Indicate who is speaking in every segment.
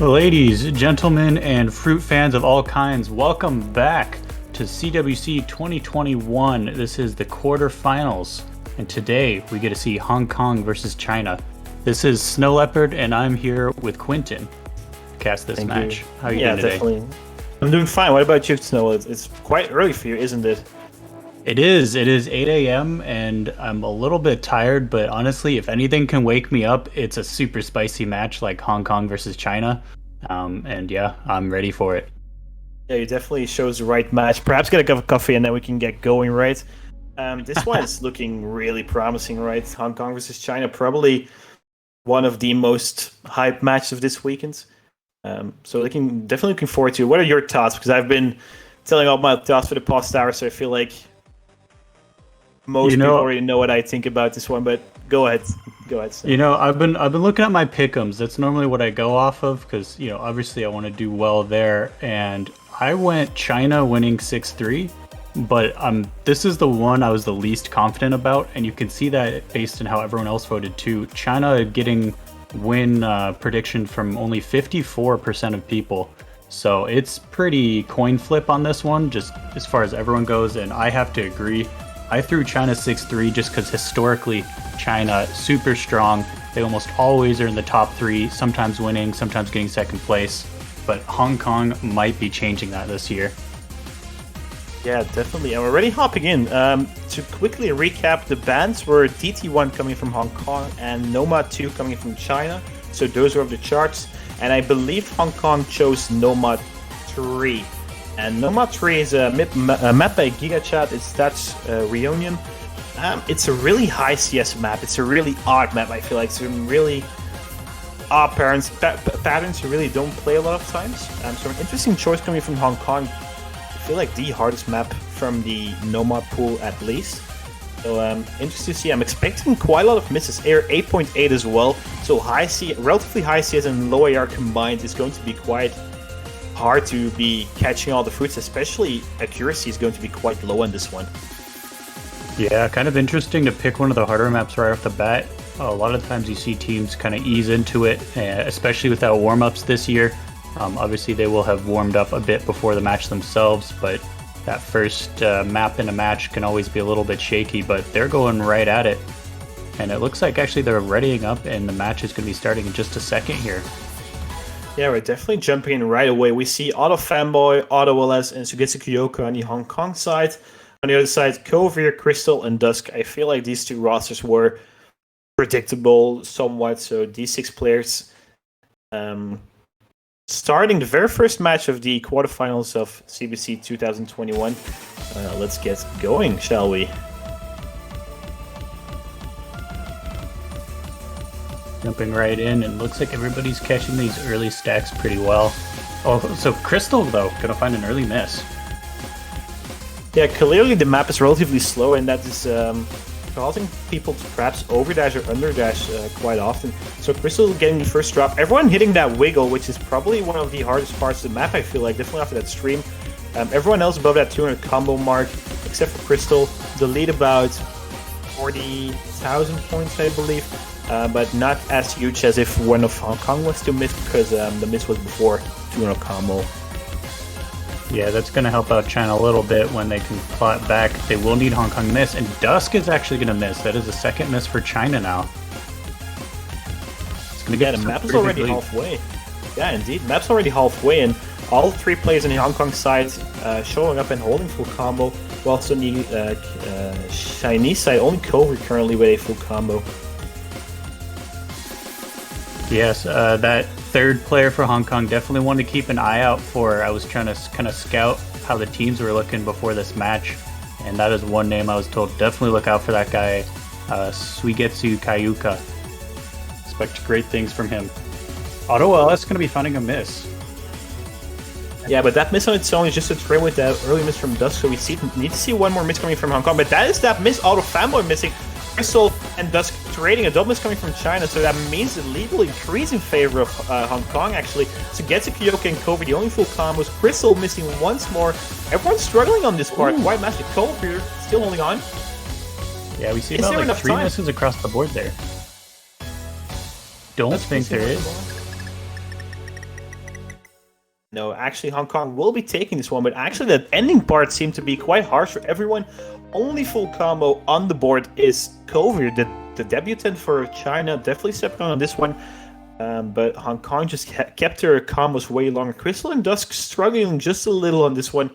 Speaker 1: Ladies, gentlemen, and fruit fans of all kinds, welcome back to CWC 2021. This is the quarterfinals, and today we get to see Hong Kong versus China. This is Snow Leopard, and I'm here with Quentin to cast this match. How are you doing today?
Speaker 2: Definitely. I'm doing fine. What about you, Snow? It's quite early for you, isn't it?
Speaker 1: It is 8 a.m. and I'm a little bit tired, but honestly, if anything can wake me up, it's a super spicy match like Hong Kong versus China. And yeah, I'm ready for it.
Speaker 2: Yeah, you definitely shows the right match. Perhaps get a cup of coffee and then we can get going, right? This one is looking really promising, right? Hong Kong versus China, probably one of the most hyped matches of this weekend. So definitely looking forward to it. What are your thoughts? Because I've been telling all my thoughts for the past hour, so I feel like most people already know what I think about this one, but go ahead. Sam.
Speaker 1: I've been looking at my pick'ems. That's normally what I go off of because obviously I want to do well there, and I went China winning 6-3, but this is the one I was the least confident about, and you can see that based on how everyone else voted too. China getting win prediction from only 54% of people, so it's pretty coin flip on this one, just as far as everyone goes, and I have to agree. I threw China 6-3 just because historically China super strong. They almost always are in the top three, sometimes winning, sometimes getting second place. But Hong Kong might be changing that this year.
Speaker 2: Yeah, definitely. And we're already hopping in. To quickly recap, the bans were DT1 coming from Hong Kong and Nomad 2 coming from China. So those were of the charts. And I believe Hong Kong chose Nomad 3. And Nomad 3 is a map by GigaChat. It's Dutch Reunion. It's a really high CS map. It's a really odd map, I feel like. Some really odd patterns you really don't play a lot of times. So an interesting choice coming from Hong Kong. I feel like the hardest map from the Nomad pool at least. So interesting to see. I'm expecting quite a lot of misses. Air 8.8 as well. So relatively high CS and low AR combined is going to be quite hard to be catching all the fruits, especially accuracy is going to be quite low on this one.
Speaker 1: Yeah, kind of interesting to pick one of the harder maps right off the bat. A lot of times you see teams kind of ease into it, especially without warm-ups this year. Obviously they will have warmed up a bit before the match themselves, but that first map in a match can always be a little bit shaky, but they're going right at it. And it looks like actually they're readying up and the match is going to be starting in just a second here.
Speaker 2: Yeah, we're definitely jumping in right away. We see Auto Fanboy, Auto LS, and Sugetsu Kyoko on the Hong Kong side. On the other side, Kovir, Crystal, and Dusk. I feel like these two rosters were predictable somewhat. So these 6 players starting the very first match of the quarterfinals of CBC 2021. Let's get going, shall we?
Speaker 1: Jumping right in, and looks like everybody's catching these early stacks pretty well. Oh, so Crystal, though, gonna find an early miss.
Speaker 2: Yeah, clearly the map is relatively slow, and that is causing people to perhaps overdash or underdash quite often. So Crystal getting the first drop. Everyone hitting that wiggle, which is probably one of the hardest parts of the map, I feel like, definitely after that stream. Everyone else above that 200 combo mark, except for Crystal. The lead about 40,000 points, I believe. But not as huge as if one of Hong Kong was to miss, because the miss was before 200 combo.
Speaker 1: Yeah, that's going to help out China a little bit when they can plot back. They will need Hong Kong miss, and Dusk is actually going to miss. That is the second miss for China now.
Speaker 2: It's going to get the map is already halfway. Yeah, indeed, map's already halfway, and all 3 players on the Hong Kong side showing up and holding full combo, whilst on the Chinese side, only Kovir currently with a full combo.
Speaker 1: Yes, that third player for Hong Kong definitely wanted to keep an eye out for. I was trying to kind of scout how the teams were looking before this match, and that is one name I was told definitely look out for that guy, Sugetsu Kyoko. Expect great things from him. Auto LS going to be finding a miss.
Speaker 2: Yeah, but that miss on its own is just a trim with that early miss from Dusk, so we need to see one more miss coming from Hong Kong, but that is that miss Auto Fanboy missing. Crystal and Dusk trading a double miss coming from China, so that means the lead will increase in favor of Hong Kong, actually. So Getsu, Kyoko, and Kovir, the only full combos. Crystal missing once more. Everyone's struggling on this part. Quite massive. Kovir still holding on.
Speaker 1: Yeah, we see about like 3 misses across the board there. Don't think there is.
Speaker 2: No, actually, Hong Kong will be taking this one, but actually, that ending part seemed to be quite harsh for everyone. Only full combo on the board is Kovir, the debutant for China. Definitely stepping on this one. But Hong Kong just kept their combos way longer. Crystal and Dusk struggling just a little on this one.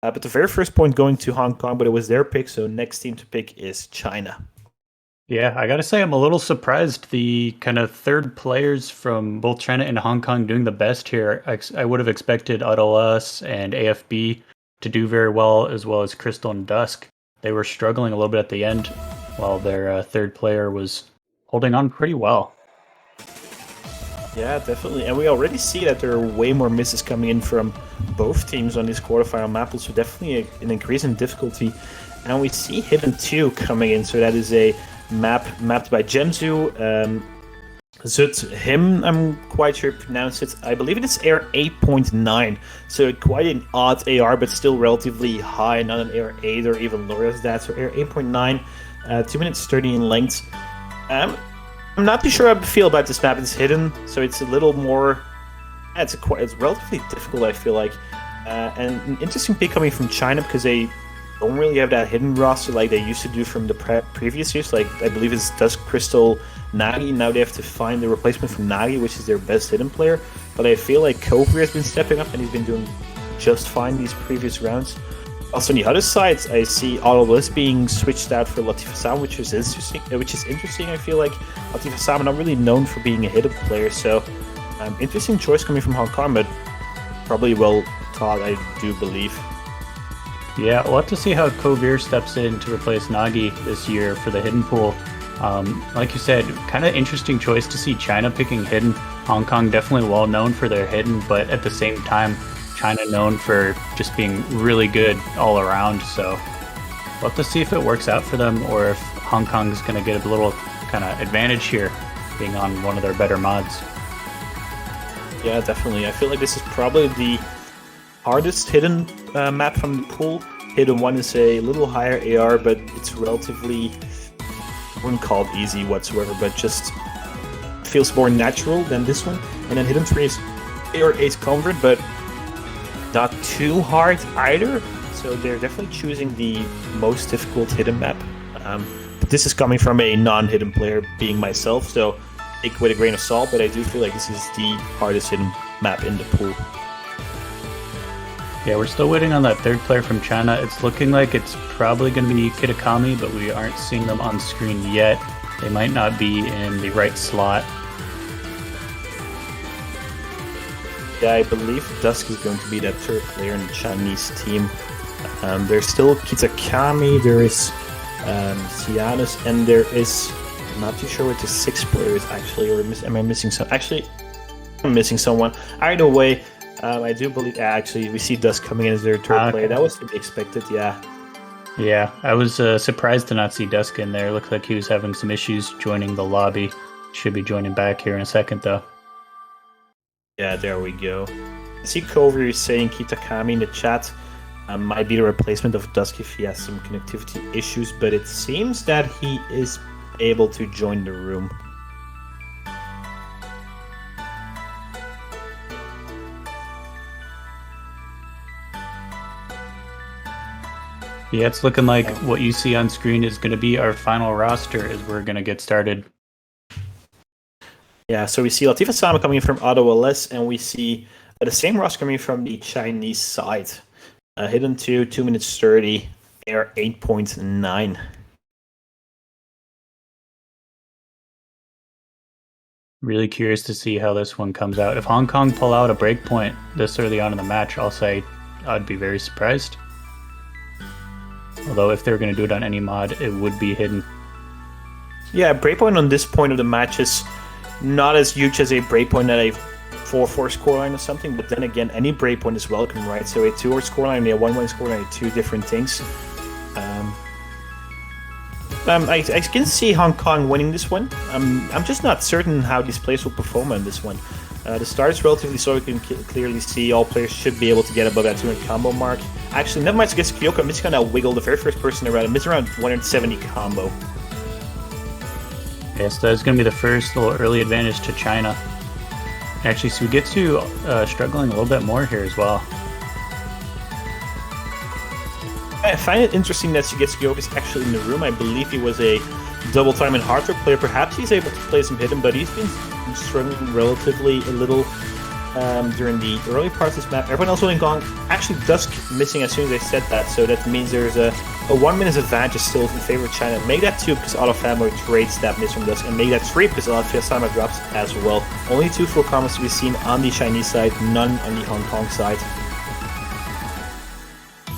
Speaker 2: But the very first point going to Hong Kong, but it was their pick, so next team to pick is China.
Speaker 1: Yeah, I gotta say I'm a little surprised the kind of third players from both China and Hong Kong doing the best here. I would have expected Autolus and AFB to do very well, as well as Crystal and Dusk. They were struggling a little bit at the end, while their third player was holding on pretty well.
Speaker 2: Yeah, definitely. And we already see that there are way more misses coming in from both teams on this quarterfinal map, so definitely an increase in difficulty. And we see Hidden 2 coming in, so that is a map mapped by Gemzu. Zut him, I'm quite sure to pronounce it. I believe it is AR 8.9, so quite an odd AR, but still relatively high, not an AR 8 or even lower as that. So AR 8.9, 2 minutes 30 in length. I'm not too sure how I feel about this map. It's hidden, so it's a little more. It's relatively difficult, I feel like, and an interesting pick coming from China because they don't really have that hidden roster like they used to do from the previous years. Like I believe it's Dusk, Crystal, Nagi. Now they have to find the replacement from Nagi, which is their best hidden player. But I feel like Kovir has been stepping up and he's been doing just fine these previous rounds. Also on the other side, I see Autolus being switched out for Latif Sam, which is interesting. I feel like Latif Sam not really known for being a hidden player, so interesting choice coming from Hong Kong, but probably well thought, I do believe.
Speaker 1: Yeah, we'll have to see how Kovir steps in to replace Nagi this year for the hidden pool. Like you said, kind of interesting choice to see China picking hidden. Hong Kong definitely well known for their hidden, but at the same time, China known for just being really good all around. So we'll have to see if it works out for them or if Hong Kong's going to get a little kind of advantage here, being on one of their better mods.
Speaker 2: Yeah, definitely. I feel like this is probably the hardest hidden map from the pool. Hidden 1 is a little higher AR, but it's relatively, I wouldn't call it easy whatsoever, but just feels more natural than this one. And then Hidden 3 is AR 8 convert, but not too hard either. So they're definitely choosing the most difficult hidden map. But this is coming from a non-hidden player, being myself, so take it with a grain of salt, but I do feel like this is the hardest hidden map in the pool.
Speaker 1: Yeah, we're still waiting on that third player from China. It's looking like it's probably going to be Kitakami, but we aren't seeing them on screen yet. They might not be in the right slot.
Speaker 2: Yeah, I believe Dusk is going to be that third player in the Chinese team. There's still Kitakami, there is Sianis, and there is, I'm not too sure what the sixth player is actually, or am I missing some? Actually, I'm missing someone. Either way, I do believe, actually, we see Dusk coming in as their third player. That was to be expected, yeah.
Speaker 1: Yeah, I was surprised to not see Dusk in there. Looked like he was having some issues joining the lobby. Should be joining back here in a second, though.
Speaker 2: Yeah, there we go. I see Kovir is saying Kitakami in the chat might be the replacement of Dusk if he has some connectivity issues, but it seems that he is able to join the room.
Speaker 1: Yeah, it's looking like what you see on screen is going to be our final roster as we're going to get started.
Speaker 2: Yeah, so we see Latif Sama coming in from Autolus, and we see the same roster coming from the Chinese side. Hidden 2, 2 minutes 30, AR 8.9.
Speaker 1: Really curious to see how this one comes out. If Hong Kong pull out a breakpoint this early on in the match, I'll say I'd be very surprised. Although if they were going to do it on any mod, it would be hidden.
Speaker 2: Yeah, breakpoint on this point of the match is not as huge as a breakpoint at a 4-4 scoreline or something, but then again, any breakpoint is welcome, right? So a 2-or scoreline and a 1-1 scoreline are two different things. I can see Hong Kong winning this one. I'm just not certain how these players will perform on this one. The start is relatively slow. You can clearly see all players should be able to get above that 200 combo mark. Actually, never mind against Kyoko. I'm just going to wiggle the very first person around. I missed around 170 combo.
Speaker 1: Yes, that's going to be the first little early advantage to China. Actually, Sugetsu struggling a little bit more here as well.
Speaker 2: I find it interesting that Sugetsu is actually in the room. I believe he was a double-time and hardware player. Perhaps he's able to play some hidden, but he's been struggling relatively a little during the early parts of this map. Everyone else winning Gong. Actually, Dusk missing as soon as they said that, so that means there's a 1 minute advantage still in favor of China. Make that 2 because Auto Fanboy trades that miss from Dusk, and make that 3 because Auto Fanboy drops as well. Only 2 full combos to be seen on the Chinese side, none on the Hong Kong side.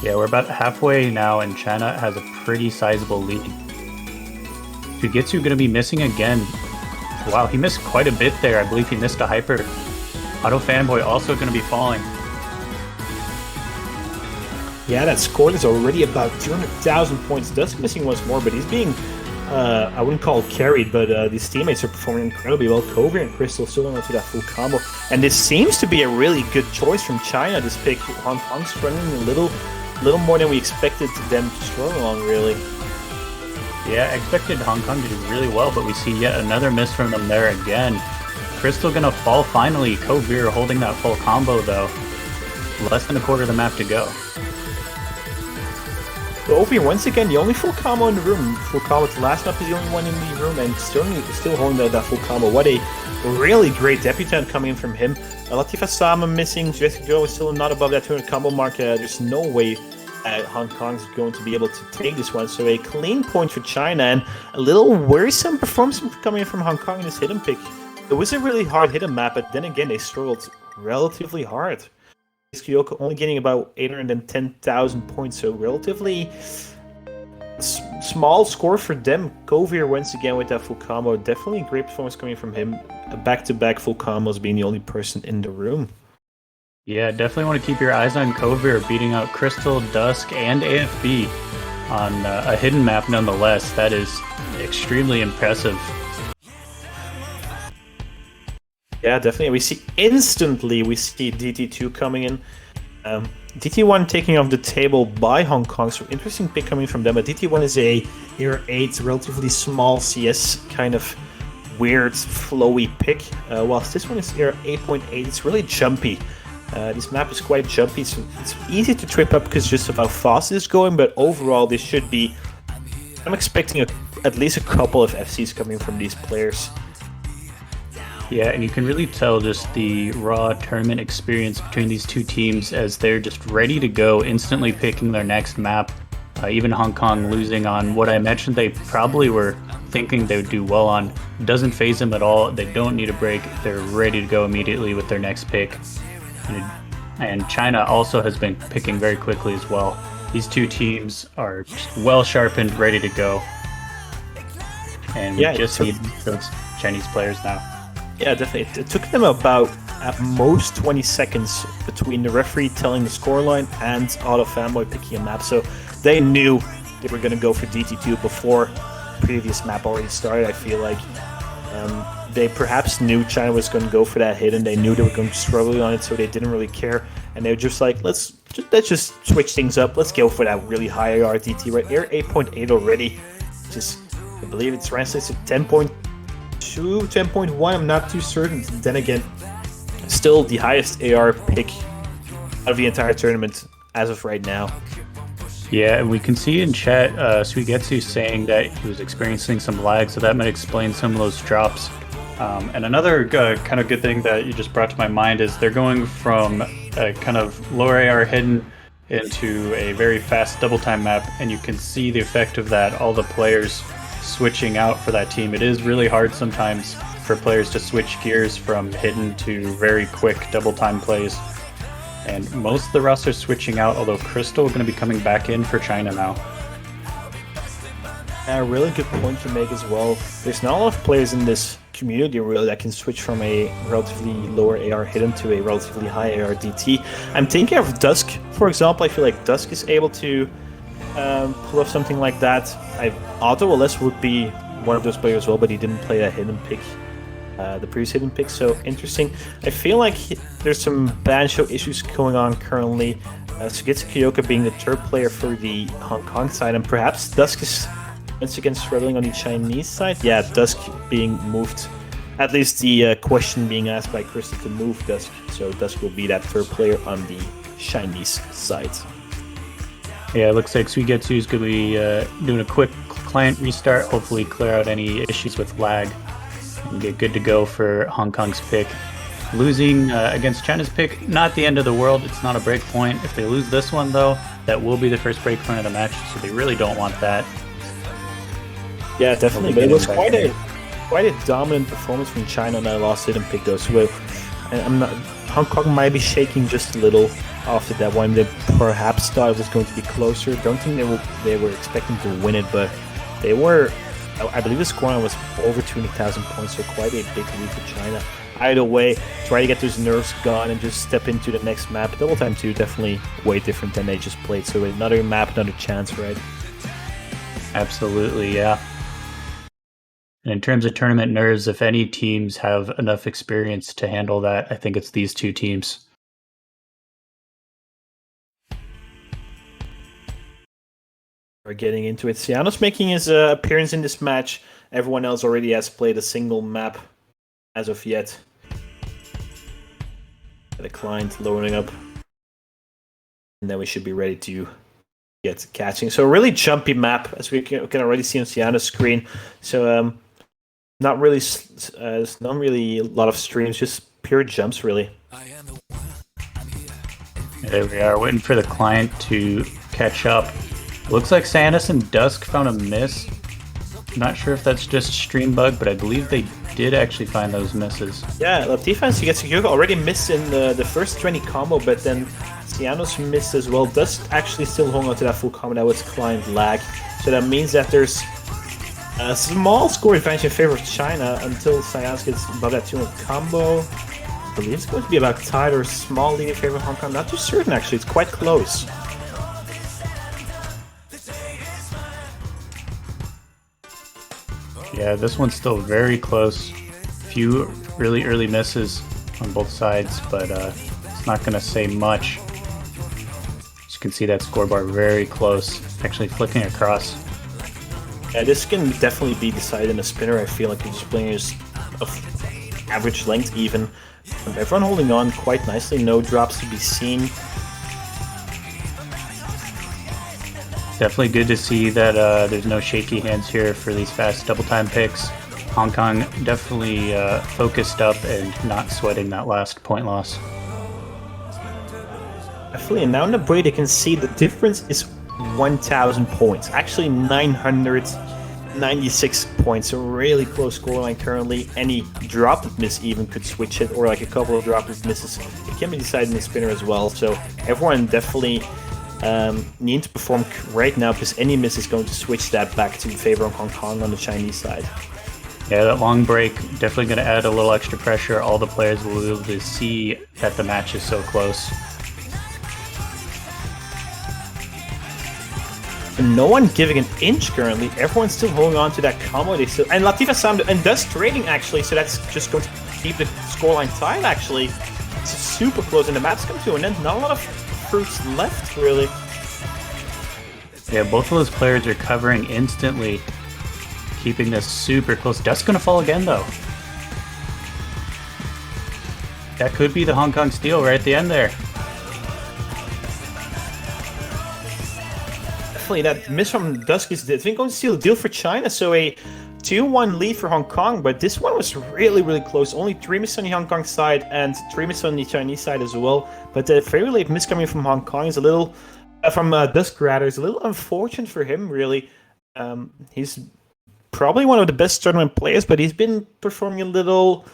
Speaker 1: Yeah, we're about halfway now, and China has a pretty sizable lead. Sugetsu going to be missing again. Wow, he missed quite a bit there. I believe he missed a hyper. Auto Fanboy also going to be falling.
Speaker 2: Yeah, that score is already about 200,000 points. Dusk missing once more, but he's being, I wouldn't call it carried, but these teammates are performing incredibly well. Kovir and Crystal still going to that full combo. And this seems to be a really good choice from China, this pick. Hong Kong struggling a little more than we expected them to struggle on, really.
Speaker 1: Yeah, I expected Hong Kong to do really well, but we see yet another miss from them there again. Crystal gonna fall finally. Kovir holding that full combo though. Less than a quarter of the map to go.
Speaker 2: Kovir once again, the only full combo in the room. Full combo to last map is the only one in the room, and still holding that full combo. What a really great debutant coming in from him. Latifa Sama missing. Jessica is still not above that 200 combo mark. There's no way Hong Kong's going to be able to take this one. So a clean point for China, and a little worrisome performance coming in from Hong Kong in this hidden pick. It was a really hard hidden map, but then again, they struggled relatively hard. Kyoko only getting about 810,000 points, so relatively small score for them. Kovir once again with that full combo. Definitely great performance coming from him. Back-to-back full combos, being the only person in the room.
Speaker 1: Yeah, definitely want to keep your eyes on Kovir beating out Crystal, Dusk, and AFB on a hidden map nonetheless. That is extremely impressive.
Speaker 2: Yeah, definitely. We see DT2 coming in. DT1 taking off the table by Hong Kong, so interesting pick coming from them. But DT1 is a Air 8, relatively small CS, kind of weird, flowy pick. Whilst this one is Air 8.8, it's really jumpy. This map is quite jumpy, so it's easy to trip up because just of how fast it's going, but overall this should be... I'm expecting at least a couple of FCs coming from these players.
Speaker 1: Yeah, and you can really tell just the raw tournament experience between these two teams as they're just ready to go, instantly picking their next map. Even Hong Kong losing on what I mentioned they probably were thinking they would do well on. Doesn't phase them at all. They don't need a break. They're ready to go immediately with their next pick. And China also has been picking very quickly as well. These two teams are well sharpened, ready to go. And we just need those Chinese players now.
Speaker 2: Yeah, definitely. It took them about, at most, 20 seconds between the referee telling the scoreline and Auto Fanboy picking a map. So they knew they were going to go for DT2 before the previous map already started, I feel like. They perhaps knew China was going to go for that hit, and they knew they were going to struggle on it, so they didn't really care. And they were just like, let's just switch things up. Let's go for that really high AR DT, right? Air 8.8 already. Just, I believe it translates to 10.2, 10.1. I'm not too certain. Then again, still the highest AR pick out of the entire tournament as of right now.
Speaker 1: Yeah, and we can see in chat Suigetsu saying that he was experiencing some lag, so that might explain some of those drops. And another kind of good thing that you just brought to my mind is they're going from a kind of lower AR hidden into a very fast double time map, and you can see the effect of that, all the players switching out for that team. It is really hard sometimes for players to switch gears from hidden to very quick double time plays. And most of the roster is switching out, although Crystal is going to be coming back in for China now.
Speaker 2: A really good point to make as well. There's not a lot of players in this community really that can switch from a relatively lower AR hidden to a relatively high AR DT. I'm thinking of Dusk, for example. I feel like Dusk is able to pull off something like that. Otto Welles would be one of those players as well, but he didn't play that hidden pick. The previous hidden pick, so interesting. I feel like there's some Banjo issues going on currently. Sugetsu Kyoka being the third player for the Hong Kong side, and perhaps Dusk is once again struggling on the Chinese side. Yeah, Dusk being moved at least the question being asked by Krista to move Dusk. So Dusk will be that third player on the Chinese side.
Speaker 1: Yeah, it looks like Suigetsu is going to be doing a quick client restart, hopefully clear out any issues with lag and get good to go for Hong Kong's pick. Losing against China's pick, not the end of the world. It's not a break point. If they lose this one, though, that will be the first break point of the match, so they really don't want that.
Speaker 2: Yeah, definitely. But it was quite a dominant performance from China on that last hidden pick, though. So Hong Kong might be shaking just a little after that one. They perhaps thought it was going to be closer. Don't think they were expecting to win it, but they were. I believe the scoreline was over 200,000 points, so quite a big lead for China. Either way, try to get those nerves gone and just step into the next map. Double Time 2 definitely way different than they just played, so another map, another chance, right?
Speaker 1: Absolutely, yeah. And in terms of tournament nerves, if any teams have enough experience to handle that, I think it's these two teams.
Speaker 2: We're getting into it. Ciano's making his appearance in this match. Everyone else already has played a single map as of yet. The client loading up. And then we should be ready to get catching. So a really jumpy map, as we can already see on Ciano's screen. So not really a lot of streams, just pure jumps, really.
Speaker 1: There we are, waiting for the client to catch up. Looks like Sanus and Dusk found a miss. Not sure if that's just stream bug, but I believe they did actually find those misses.
Speaker 2: Yeah, Latifah gets already missed in the first 20 combo, but then Ciano's missed as well. Dusk actually still holding on to that full combo. That was client lag. So that means that there's a small score advantage in favor of China until Cianos gets above that 200 combo. I believe it's going to be about tied or small lead in favor of Hong Kong. Not too certain, actually. It's quite close.
Speaker 1: Yeah, this one's still very close. Few really early misses on both sides, but it's not going to say much. As you can see, that scoreboard very close, actually flicking across.
Speaker 2: Yeah, this can definitely be decided in a spinner. I feel like it's playing is of average length even. Everyone holding on quite nicely, no drops to be seen.
Speaker 1: Definitely good to see that there's no shaky hands here for these fast double time picks. Hong Kong definitely focused up and not sweating that last point loss.
Speaker 2: Definitely, and now in the break you can see the difference is 1,000 points. Actually 996 points, so really close scoreline currently. Any drop miss even could switch it, or like a couple of drop misses. It can be decided in the spinner as well, so everyone definitely need to perform right now, because any miss is going to switch that back to favor of Hong Kong on the Chinese side.
Speaker 1: Yeah, that long break definitely going to add a little extra pressure. All the players will be able to see that the match is so close.
Speaker 2: And no one giving an inch currently. Everyone's still holding on to that combo. They still, and Latifah Sam and Dusk trading actually, so that's just going to keep the scoreline tied actually. It's super close, and the map's come to an end. Not a lot of fruits left, really.
Speaker 1: Yeah, both of those players are covering instantly, keeping this super close. Dusk's gonna fall again, though. That could be the Hong Kong steal right at the end there.
Speaker 2: Definitely, that miss from Dusk is going to steal the deal for China, so a 2-1 lead for Hong Kong, but this one was really, really close. Only 3 misses on the Hong Kong side and 3 misses on the Chinese side as well. But the very late miss coming from Hong Kong is a little, from Dusk rather, is a little unfortunate for him, really. He's probably one of the best tournament players, but he's been performing a little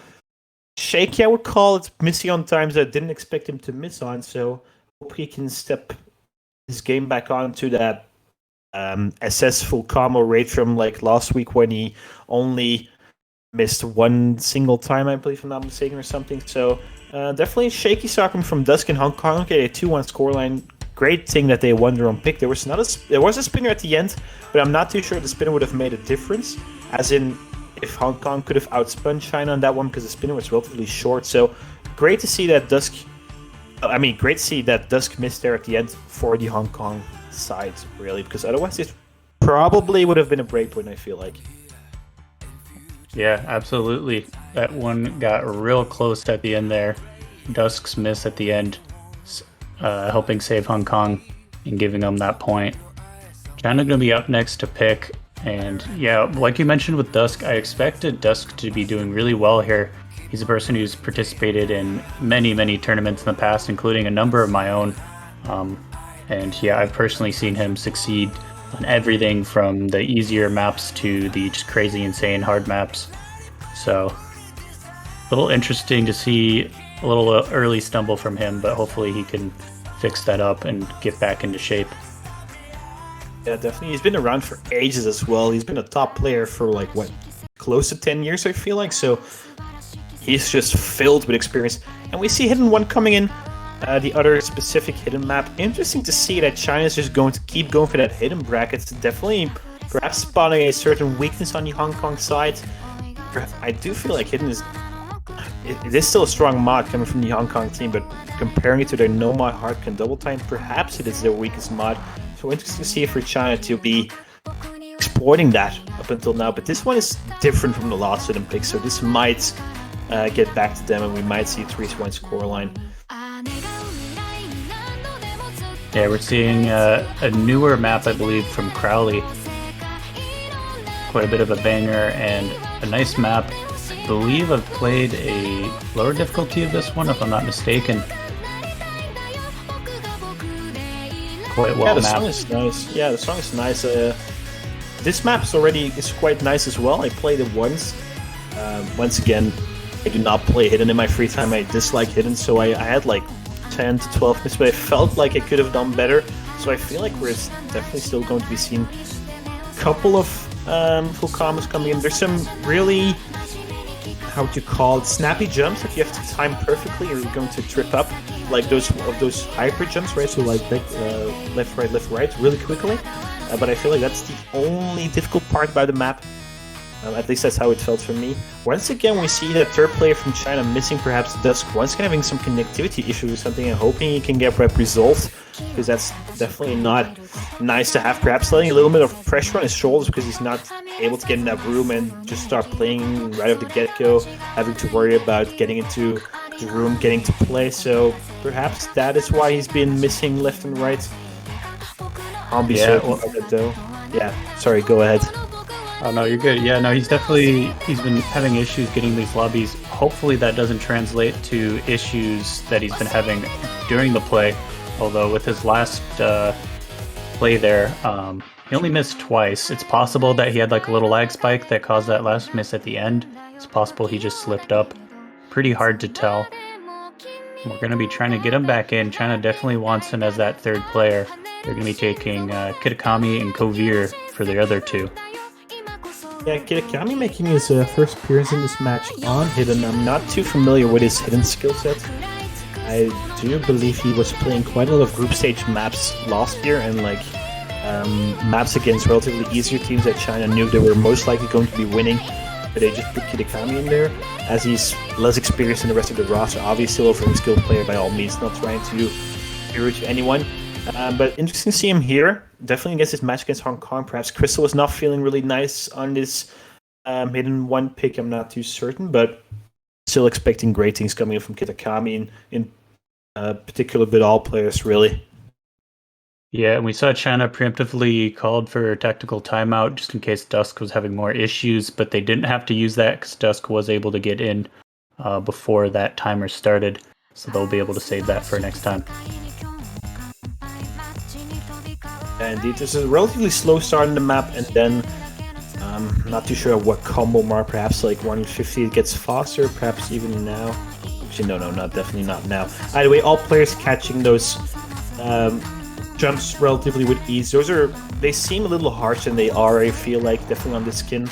Speaker 2: shaky, I would call it. Missing on times that I didn't expect him to miss on, so hope he can step his game back on to that SS full combo rate from like last week when he only missed one single time, I believe, if I'm not mistaken, or something. So definitely shaky soccer from Dusk in Hong Kong. Okay, a 2-1 scoreline. Great thing that they won their own pick. There was a spinner at the end, but I'm not too sure the spinner would have made a difference. As in, if Hong Kong could have outspun China on that one, because the spinner was relatively short. So great to see that Dusk. Great to see that Dusk missed there at the end for the Hong Kong side, really, because otherwise it probably would have been a breakpoint, I feel like.
Speaker 1: Yeah, absolutely. That one got real close at the end there. Dusk's miss at the end, helping save Hong Kong and giving them that point. China gonna be up next to pick, and yeah, like you mentioned with Dusk, I expected Dusk to be doing really well here. He's a person who's participated in many tournaments in the past, including a number of my own. And yeah, I've personally seen him succeed on everything from the easier maps to the just crazy, insane hard maps. So, a little interesting to see a little early stumble from him, but hopefully he can fix that up and get back into shape.
Speaker 2: Yeah, definitely. He's been around for ages as well. He's been a top player for like, what, close to 10 years, I feel like. So he's just filled with experience. And we see Hidden 1 coming in, the other specific hidden map. Interesting to see that China's just going to keep going for that hidden bracket. It's definitely perhaps spotting a certain weakness on the Hong Kong side. I do feel like Hidden is... It is still a strong mod coming from the Hong Kong team, but comparing it to their no mod hard can double time, perhaps it is their weakest mod. So interesting to see for China to be exploiting that up until now. But this one is different from the last hidden pick, so this might get back to them, and we might see a 3-1 scoreline.
Speaker 1: Yeah, we're seeing a newer map, I believe, from Crowley. Quite a bit of a banger and a nice map. I believe I've played a lower difficulty of this one, if I'm not mistaken. Quite well
Speaker 2: yeah, the
Speaker 1: mapped.
Speaker 2: song is nice. Yeah, the song is nice. This map is quite nice as well. I played it once. Once again, I do not play Hidden in my free time. I dislike Hidden, so I had like 10 to 12 minutes, but I felt like I could have done better. So I feel like we're definitely still going to be seeing a couple of full combos coming in. There's some really, how would you call it, snappy jumps. If you have to time perfectly, you're going to trip up, like those hyper jumps, right? So like left, right, really quickly. But I feel like that's the only difficult part about the map. At least that's how it felt for me. Once again, we see the third player from China missing perhaps Dusk. Once again, having some connectivity issues or something, and hoping he can get rep resolved, because that's definitely not nice to have. Perhaps letting a little bit of pressure on his shoulders because he's not able to get in that room and just start playing right off the get-go, having to worry about getting into the room, getting to play. So perhaps that is why he's been missing left and right. Can't be certain about that though. Yeah, sorry, go ahead.
Speaker 1: Oh no, you're good. Yeah, no, he's been having issues getting these lobbies. Hopefully that doesn't translate to issues that he's been having during the play. Although with his last play there, he only missed twice. It's possible that he had like a little lag spike that caused that last miss at the end. It's possible he just slipped up. Pretty hard to tell. We're going to be trying to get him back in. China definitely wants him as that third player. They're going to be taking Kitakami and Kovir for the other two.
Speaker 2: Yeah, Kitakami making his first appearance in this match on Hidden. I'm not too familiar with his Hidden skill set. I do believe he was playing quite a lot of group stage maps last year, and like maps against relatively easier teams that China knew they were most likely going to be winning. But they just put Kitakami in there, as he's less experienced than the rest of the roster. Obviously, still a very skilled player by all means, not trying to be rude to anyone. But interesting to see him here. Definitely against this match against Hong Kong. Perhaps Crystal was not feeling really nice on this Hidden 1 pick. I'm not too certain, but still expecting great things coming in from Kitakami, in particular, but all players really.
Speaker 1: Yeah, and we saw China preemptively called for a tactical timeout just in case Dusk was having more issues, but they didn't have to use that because Dusk was able to get in before that timer started, so they'll be able to save that for next time.
Speaker 2: Indeed, this is a relatively slow start in the map, and then I'm not too sure what combo mark, perhaps like 150 it gets faster, perhaps even now. Actually, no, definitely not now. Either way, all players catching those jumps relatively with ease. They seem a little harsh than they are, I feel like, definitely on the skin.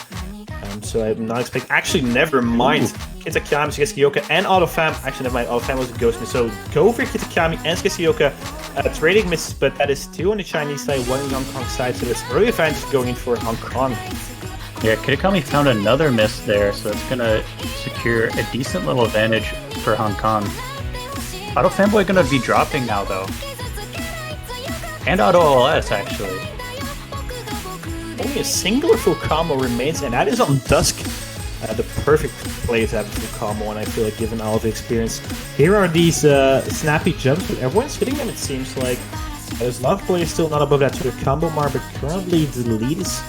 Speaker 2: So I'm not expecting... Actually, never mind. Kitakami, Sugesuyoka, and Autofam. Actually, never mind. Autofam was a ghost miss. So go for Kitakami and Sugesuyoka. Trading misses, but that is 2 on the Chinese side, 1 on the Hong Kong side. So that's early advantage going in for Hong Kong.
Speaker 1: Yeah, Kitakami found another miss there, so it's going to secure a decent little advantage for Hong Kong. Auto Fanboy going to be dropping now, though. And Auto LS, actually.
Speaker 2: Only a singular full combo remains, and that is on Dusk. The perfect play to have a full combo, and I feel like given all of the experience. Here are these snappy jumps, but everyone's hitting them, it seems like. There's a lot of players still not above that sort of combo mark, but currently the lead is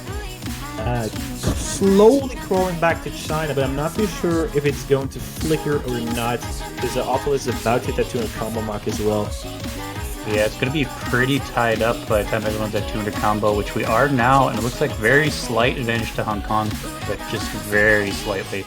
Speaker 2: slowly crawling back to China, but I'm not too sure if it's going to flicker or not, because Otto is about to hit that 200 combo mark as well.
Speaker 1: Yeah, it's going to be pretty tied up by the time everyone's at 200 combo, which we are now, and it looks like very slight advantage to Hong Kong, but just very slightly.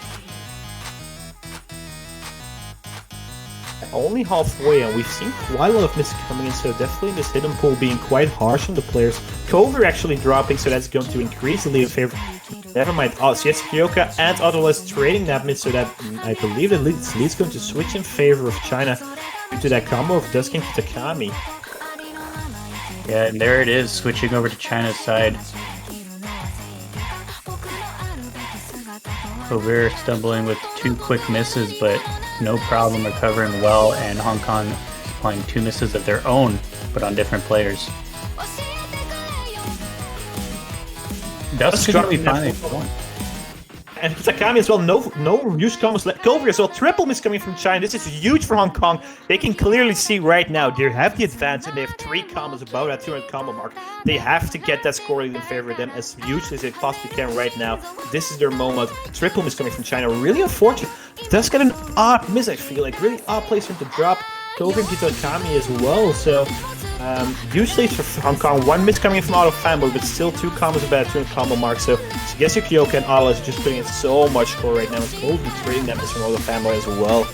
Speaker 2: Only halfway, and we've seen quite a lot of misses coming in, so definitely this hidden pool being quite harsh on the players. Cover actually dropping, so that's going to increase the lead in favor. Never mind. Oh, so yes, Kyoka and Otto is trading that mid, so that I believe the lead's going to switch in favor of China due to that combo of Dusking to Takami.
Speaker 1: Yeah, and there it is, switching over to China's side. Cover stumbling with 2 quick misses, but no problem recovering well, and Hong Kong applying 2 misses of their own, but on different players. That's going to be fine.
Speaker 2: And Takami as well, no use combos left. Cover as well, triple miss coming from China. This is huge for Hong Kong. They can clearly see right now they have the advance and they have 3 combos above that 200 combo mark. They have to get that score in favor of them as huge as they possibly can right now. This is their moment. Triple miss coming from China. Really unfortunate. Does get an odd miss, I feel like. Really odd place for him to drop. Cover into Takami as well, so huge leads for Hong Kong. 1 miss coming in from Auto Fanboy, but still 2 combos about 200 combo mark. So Sugesu Kyoka and Auto is just putting in so much score right now. It's cold and trading that miss from Auto Fanboy as well.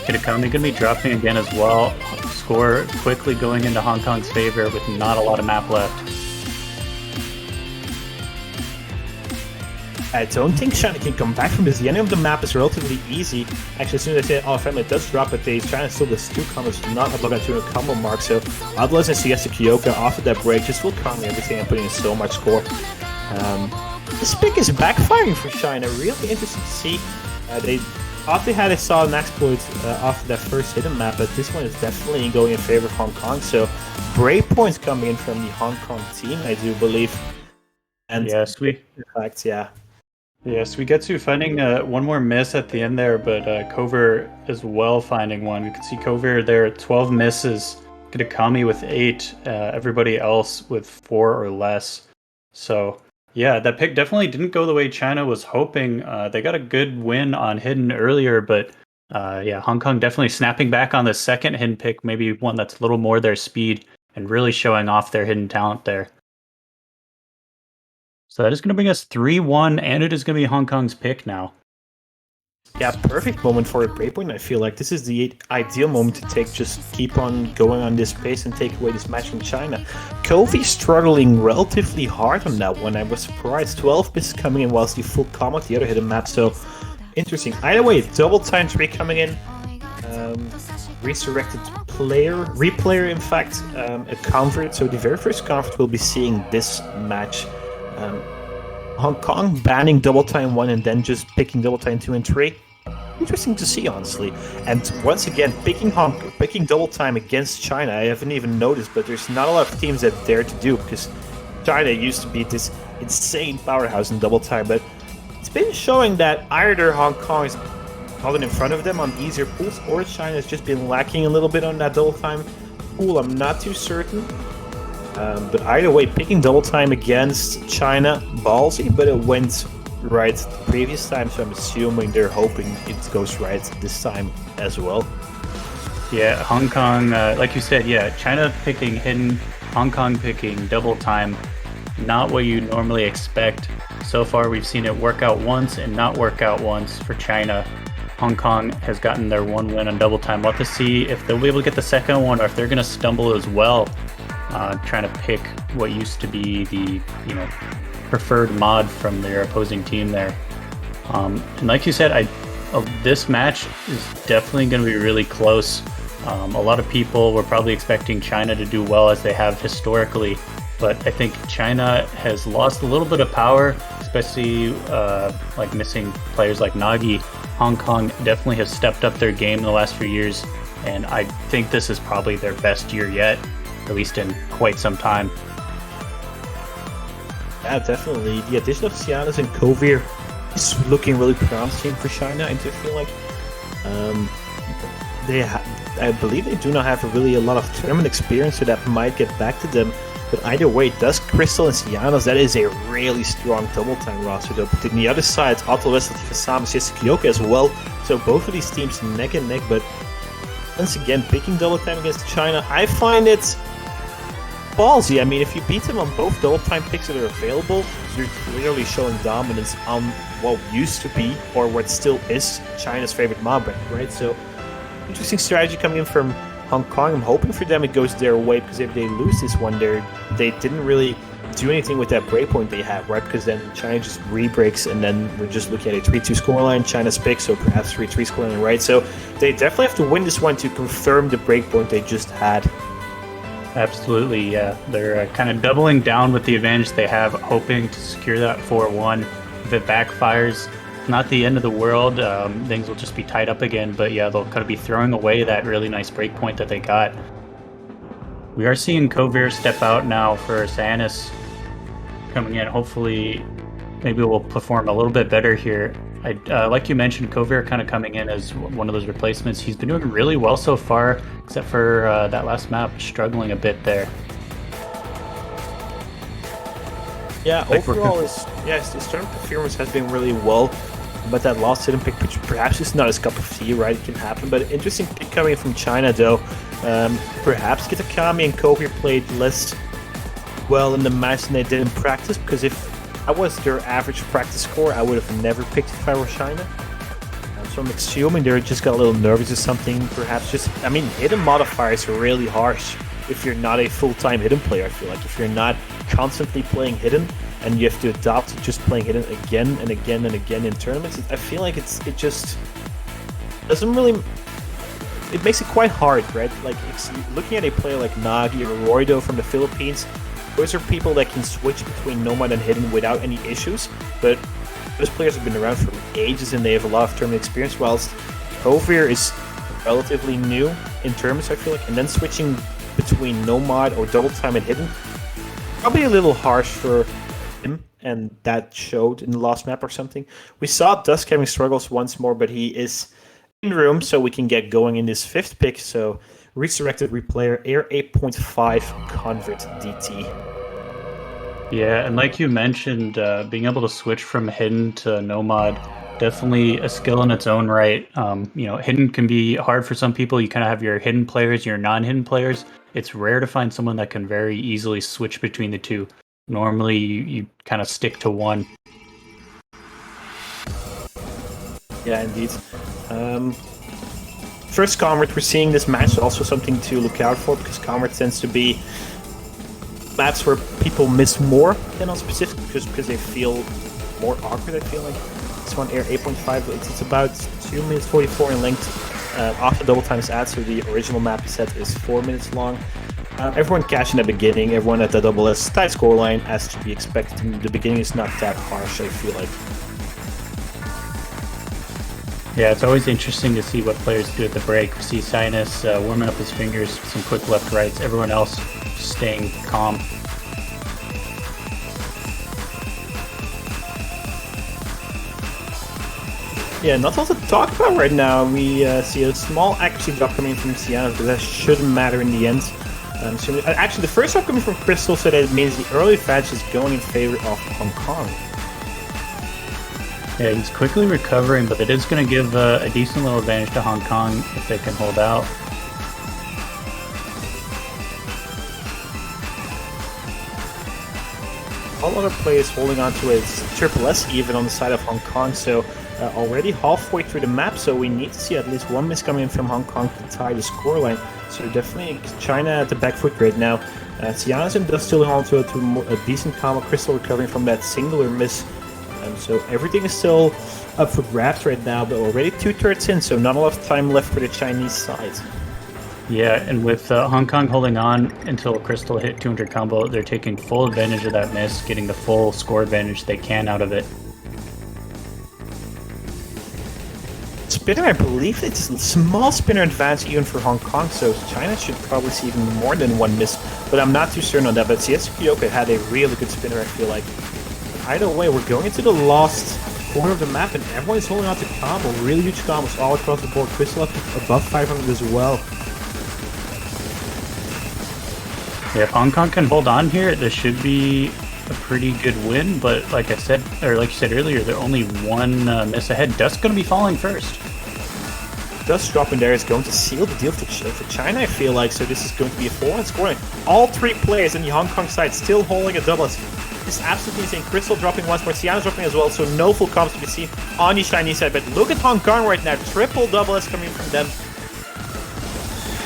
Speaker 1: Kitakami going to be dropping again as well. Score quickly going into Hong Kong's favor with not a lot of map left.
Speaker 2: I don't think China can come back from this. The end of the map is relatively easy. Actually, as soon as I say Auto Fanboy does drop, but China still does 2 combos, not above that 200 combo mark. So Atlas and Sugesu Kyoka after that break just will calm everything and putting in so much score. This pick is backfiring for China. Really interesting to see. They thought they had a solid exploit after that first hidden map, but this one is definitely going in favor of Hong Kong. So break points coming in from the Hong Kong team, I do believe. And
Speaker 1: yes,
Speaker 2: in fact, yeah.
Speaker 1: Yes, we get to finding one more miss at the end there, but Cover as well finding one. You can see Cover there at 12 misses, Kitakami with 8, everybody else with 4 or less. So yeah, that pick definitely didn't go the way China was hoping. They got a good win on Hidden earlier, but yeah, Hong Kong definitely snapping back on the second Hidden pick, maybe one that's a little more their speed and really showing off their hidden talent there. So that is going to bring us 3-1, and it is going to be Hong Kong's pick now.
Speaker 2: Yeah, perfect moment for a breakpoint. I feel like this is the ideal moment to take, just keep on going on this pace and take away this match from China. Kofi struggling relatively hard on that one. I was surprised. 12 misses coming in whilst the full combo the other hidden map. So interesting. Either way, double time 3 coming in. Resurrected replayer in fact, a convert. So the very first convert we'll be seeing this match. Hong Kong banning double time 1 and then just picking double time 2 and 3. Interesting to see, honestly. And once again, picking double time against China, I haven't even noticed, but there's not a lot of teams that dare to do, because China used to be this insane powerhouse in double time, but it's been showing that either Hong Kong is gotten in front of them on easier pools, or China has just been lacking a little bit on that double time pool. I'm not too certain. But either way, picking double time against China, ballsy, but it went right the previous time, so I'm assuming they're hoping it goes right this time as well.
Speaker 1: Yeah, Hong Kong, like you said, yeah, China picking hidden, Hong Kong picking double time, not what you normally expect. So far, we've seen it work out once and not work out once for China. Hong Kong has gotten their 1 win on double time. We'll have to see if they'll be able to get the second one, or if they're going to stumble as well. Trying to pick what used to be the preferred mod from their opposing team there. And like you said, this match is definitely going to be really close. A lot of people were probably expecting China to do well, as they have historically, but I think China has lost a little bit of power, especially like missing players like Nagi. Hong Kong definitely has stepped up their game in the last few years, and I think this is probably their best year yet, at least in quite some time.
Speaker 2: Yeah, definitely. The addition of Cianis and Kovir It's looking really promising for China. I do feel like um, I believe they do not have really a lot of tournament experience, so that might get back to them. But either way, Dusk, Crystal, and Sianos, that is a really strong double time roster though. But on the other side, Otto West, Fasam, Kyoka as well. So both of these teams neck and neck, but once again, picking double time against China, I find it ballsy. I mean, if you beat them on both double time picks that are available, you're clearly showing dominance on what used to be, or what still is, China's favorite mob rank, right? So, interesting strategy coming in from Hong Kong. I'm hoping for them it goes their way, because if they lose this one, they didn't really do anything with that breakpoint they have, right? Because then China just re-breaks, and then we're just looking at a 3-2 scoreline, China's pick, so perhaps 3-3 scoreline, right? So they definitely have to win this one to confirm the breakpoint they just had.
Speaker 1: Absolutely, yeah. They're kind of doubling down with the advantage they have, hoping to secure that 4-1. If it backfires, not the end of the world. Things will just be tied up again, but yeah, they'll kind of be throwing away that really nice breakpoint that they got. We are seeing Kovir step out now for Sanis coming in. Hopefully, maybe we'll perform a little bit better here. Like you mentioned, Kovir kind of coming in as one of those replacements. He's been doing really well so far, except for that last map, struggling a bit there.
Speaker 2: Yeah, overall, his tournament performance has been really well, but that last hidden pick, which perhaps is not his cup of tea, right? It can happen, but interesting pick coming from China, though. Perhaps Kitakami and Kovir played less well in the match than they did in practice, because if that was their average practice score, I would have never picked if I were China. So I'm assuming they just got a little nervous or something, perhaps just, I mean, hidden modifiers are really harsh if you're not a full-time hidden player, I feel like. If you're not constantly playing hidden, and you have to adopt to just playing hidden again and again and again in tournaments, I feel like it just doesn't really, it makes it quite hard, right? Like, it's, looking at a player like Nagi or Roido from the Philippines, those are people that can switch between Nomad and Hidden without any issues, but those players have been around for ages and they have a lot of tournament experience, whilst Kovir is relatively new in terms, I feel like, and then switching between Nomad or Double Time and Hidden, probably a little harsh for him, and that showed in the last map or something. We saw Dusk having struggles once more, but he is in room, so we can get going in this fifth pick, so Resurrected Replayer, Air 8.5 Convert DT.
Speaker 1: Yeah, and like you mentioned, being able to switch from Hidden to Nomad, definitely a skill in its own right. Hidden can be hard for some people. You kind of have your hidden players, your non-hidden players. It's rare to find someone that can very easily switch between the two. Normally, you kind of stick to one.
Speaker 2: Yeah, indeed. First Convert, we're seeing this match, also something to look out for, because Convert tends to be maps where people miss more than on specific, just because they feel more awkward, I feel like. This one, Air 8.5, it's about 2 minutes 44 in length. After double time is added, so the original map set is 4 minutes long. Everyone cashing at the beginning, everyone at the double S tight scoreline, as to be expected. The beginning is not that harsh, I feel like.
Speaker 1: Yeah, it's always interesting to see what players do at the break. We see Sinus warming up his fingers, some quick left rights, everyone else staying calm.
Speaker 2: Yeah, not a lot to talk about right now. We see a small accuracy drop coming from Sienna, but that shouldn't matter in the end. Actually, the first drop coming from Crystal, so that means the early advantage is going in favor of Hong Kong.
Speaker 1: Yeah, he's quickly recovering, but it is going to give a decent little advantage to Hong Kong if they can hold out.
Speaker 2: All other players holding on to its triple S even on the side of Hong Kong, so already halfway through the map, so we need to see at least one miss coming in from Hong Kong to tie the scoreline. So definitely China at the back foot right now. Sianasim does still hold on to a decent combo. Crystal recovering from that singular miss. So everything is still up for grabs right now, but already 2/3 in, so not a lot of time left for the Chinese side.
Speaker 1: Yeah, and with Hong Kong holding on until Crystal hit 200 combo, they're taking full advantage of that miss, getting the full score advantage they can out of it.
Speaker 2: Spinner, I believe it's a small spinner advance even for Hong Kong, so China should probably see even more than one miss, but I'm not too certain on that. But Kyoka had a really good spinner, I feel like. Either way, we're going into the last corner of the map, and everyone is holding out to combo. Really huge combos all across the board. Crystal up above 500 as well.
Speaker 1: Yeah, if Hong Kong can hold on here, this should be a pretty good win. But like I said, or like you said earlier, they're only one miss ahead. Dust going to be falling first.
Speaker 2: Dust dropping there is going to seal the deal for China, I feel like. So this is going to be a 4-1 scoring. All three players in the Hong Kong side still holding a doublet. This is absolutely insane. Crystal dropping once more, Sienna's dropping as well, so no full comps to be seen on the Chinese side. But look at Hong Kong right now. Triple doublets coming from them.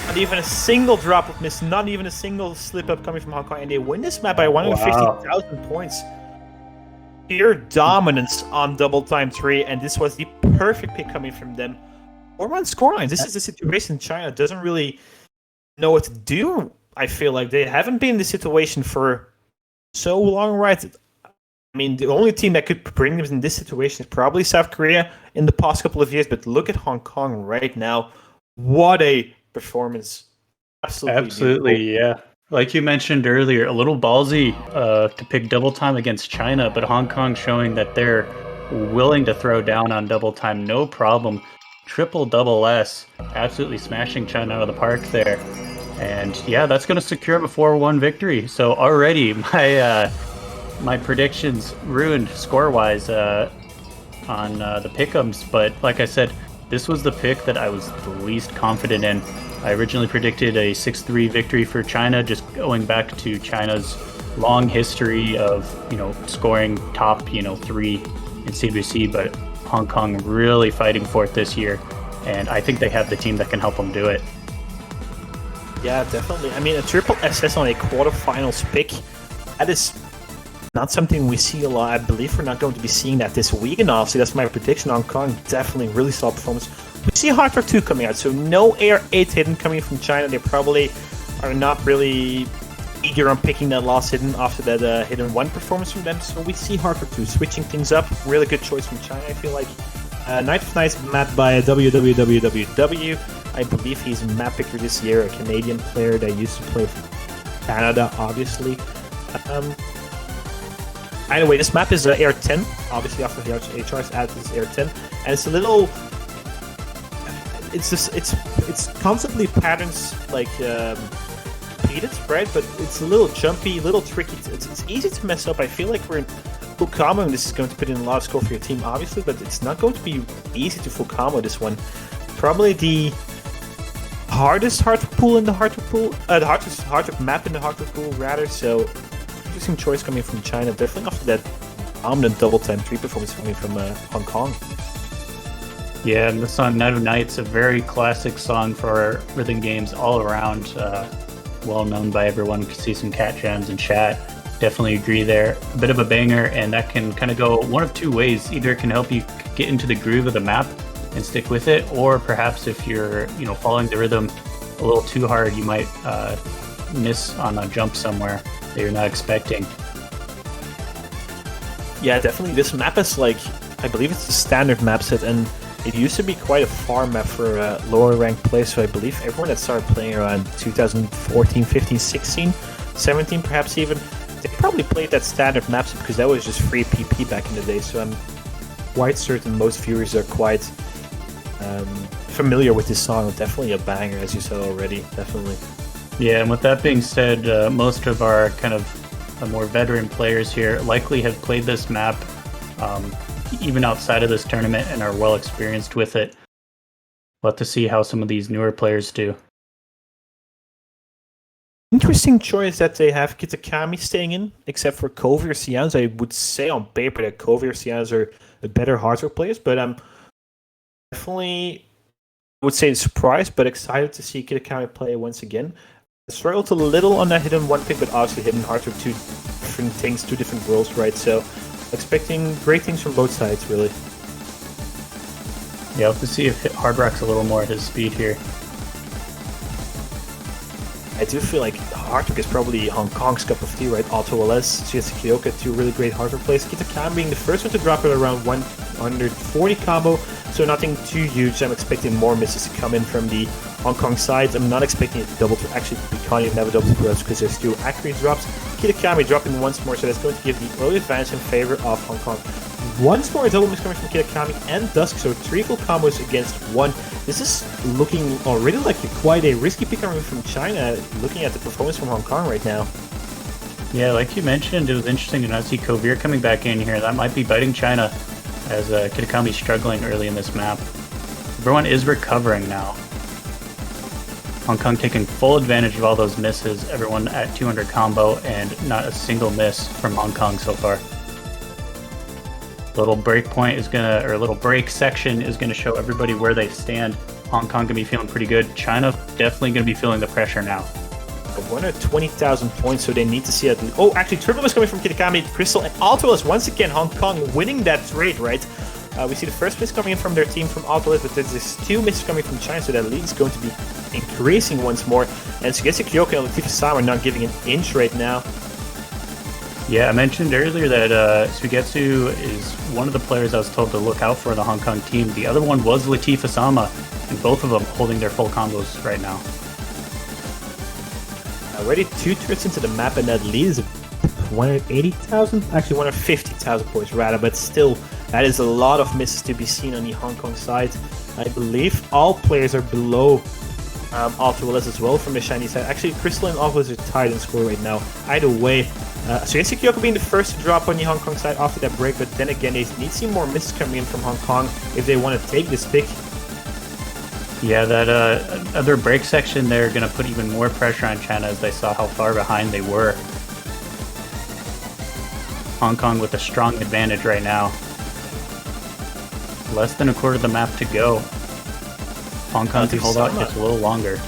Speaker 2: Not even a single drop of miss, not even a single slip up coming from Hong Kong. And they win this map by 150,000 points. Pure dominance on double time 3, and this was the perfect pick coming from them. 4-1 scoreline. This is the situation China doesn't really know what to do. I feel like they haven't been in this situation for so long, right? I mean, the only team that could bring them in this situation is probably South Korea in the past couple of years. But look at Hong Kong right now. What a performance.
Speaker 1: Absolutely, yeah. Like you mentioned earlier, a little ballsy to pick double time against China, but Hong Kong showing that they're willing to throw down on double time, no problem. Triple double S, absolutely smashing China out of the park there. And yeah, that's going to secure them a 4-1 victory. So already my predictions ruined score-wise on the pick'ems. But like I said, this was the pick that I was the least confident in. I originally predicted a 6-3 victory for China, just going back to China's long history of, scoring top, 3 in CBC, but Hong Kong really fighting for it this year, and I think they have the team that can help them do it.
Speaker 2: Yeah, definitely. I mean, a triple SS on a quarterfinals pick, that is not something we see a lot. I believe we're not going to be seeing that this week, and obviously that's my prediction. Hong Kong definitely really solid performance. We see Hard Rock 2 coming out, so no Air 8 hidden coming from China. They probably are not really eager on picking that last hidden after that hidden 1 performance from them. So we see Hard Rock 2 switching things up. Really good choice from China, I feel like. Night of Nights mapped by WWWWW. I believe he's map picker this year, a Canadian player that used to play for Canada, obviously. Anyway, this map is Air 10. Obviously, after the HRs added this Air 10, and it's a little. It's constantly patterns like repeated, right? But it's a little jumpy, a little tricky. It's easy to mess up. I feel like we're in full combo, and this is going to put in a lot of score for your team, obviously, but it's not going to be easy to full combo this one. Probably the hardest hard pool in the hard pool, the hardest map in the hard pool, rather. So interesting choice coming from China. Definitely after that dominant double time 3 performance coming from Hong Kong.
Speaker 1: Yeah, and the song Night of Nights, a very classic song for rhythm games all around. Well known by everyone. You can see some cat jams in chat. Definitely agree there. A bit of a banger, and that can kind of go one of two ways. Either it can help you get into the groove of the map and stick with it, or perhaps if you're following the rhythm a little too hard, you might miss on a jump somewhere that you're not expecting.
Speaker 2: Yeah, definitely. This map is like, I believe it's the standard map set, and it used to be quite a far map for lower ranked players, so I believe everyone that started playing around 2014, 15, 16, 17 perhaps even, they probably played that standard map set because that was just free PP back in the day, so I'm quite certain most viewers are quite familiar with this song. Definitely a banger, as you said already, definitely.
Speaker 1: Yeah, and with that being said, most of our kind of more veteran players here likely have played this map even outside of this tournament and are well experienced with it. We'll have to see how some of these newer players do.
Speaker 2: Interesting choice that they have Kitakami staying in, except for Kovi or Sians. I would say on paper that Kovi or Sians are the better hardware players, but I'm definitely, I would say, surprised, but excited to see Kitakami play once again. I struggled a little on that hidden 1 pick, but obviously hidden hardware 2 different things, 2 different worlds, right? So expecting great things from both sides, really.
Speaker 1: Yeah, we'll have to see if Hard Rock's a little more at his speed here.
Speaker 2: I do feel like Hard Rock is probably Hong Kong's cup of tea, right? Auto LS, Shiatsu Kyoka, 2 really great hardware plays. Kitakami being the first one to drop it around 140 combo, so nothing too huge. I'm expecting more misses to come in from the Hong Kong sides. I'm not expecting it to double, actually, we can't even have a double throw because there's 2 accurate drops. Kitakami dropping once more, so that's going to give the early advantage in favor of Hong Kong. Once more, double miss coming from Kitakami and Dusk, so 3 full combos against 1. This is looking already like quite a risky pick coming from China, looking at the performance from Hong Kong right now.
Speaker 1: Yeah, like you mentioned, it was interesting to not see Kovir coming back in here. That might be biting China, as Kitakami's struggling early in this map. Everyone is recovering now. Hong Kong taking full advantage of all those misses. Everyone at 200 combo, and not a single miss from Hong Kong so far. Little break point is gonna, or little break section is gonna show everybody where they stand. Hong Kong gonna be feeling pretty good. China definitely gonna be feeling the pressure now.
Speaker 2: 120,000 points, so they need to see at least. Oh, actually, triple miss coming from Kitakami, Crystal, and Autolus once again. Hong Kong winning that trade, right? We see the first miss coming in from their team from Autolus, but there's 2 misses coming from China, so that lead is going to be increasing once more. And Sugesi Kyoka and Latif Sam are not giving an inch right now.
Speaker 1: Yeah, I mentioned earlier that Sugetsu is one of the players I was told to look out for in the Hong Kong team. The other one was Latif Asama, and both of them holding their full combos right now.
Speaker 2: Already 2 turrets into the map, and that lead is 180,000? Actually, 150,000 points rather, but still, that is a lot of misses to be seen on the Hong Kong side. I believe all players are below Autolus as well from the Chinese side. Actually, Crystal and Autolus are tied in score right now. Either way, Sugesi Kyoka being the first to drop on the Hong Kong side after that break, but then again, they need to see more misses coming in from Hong Kong if they want to take this pick.
Speaker 1: Yeah, that other break section there going to put even more pressure on China as they saw how far behind they were. Hong Kong with a strong advantage right now. Less than a quarter of the map to go. Hong Kong can hold out just a little longer.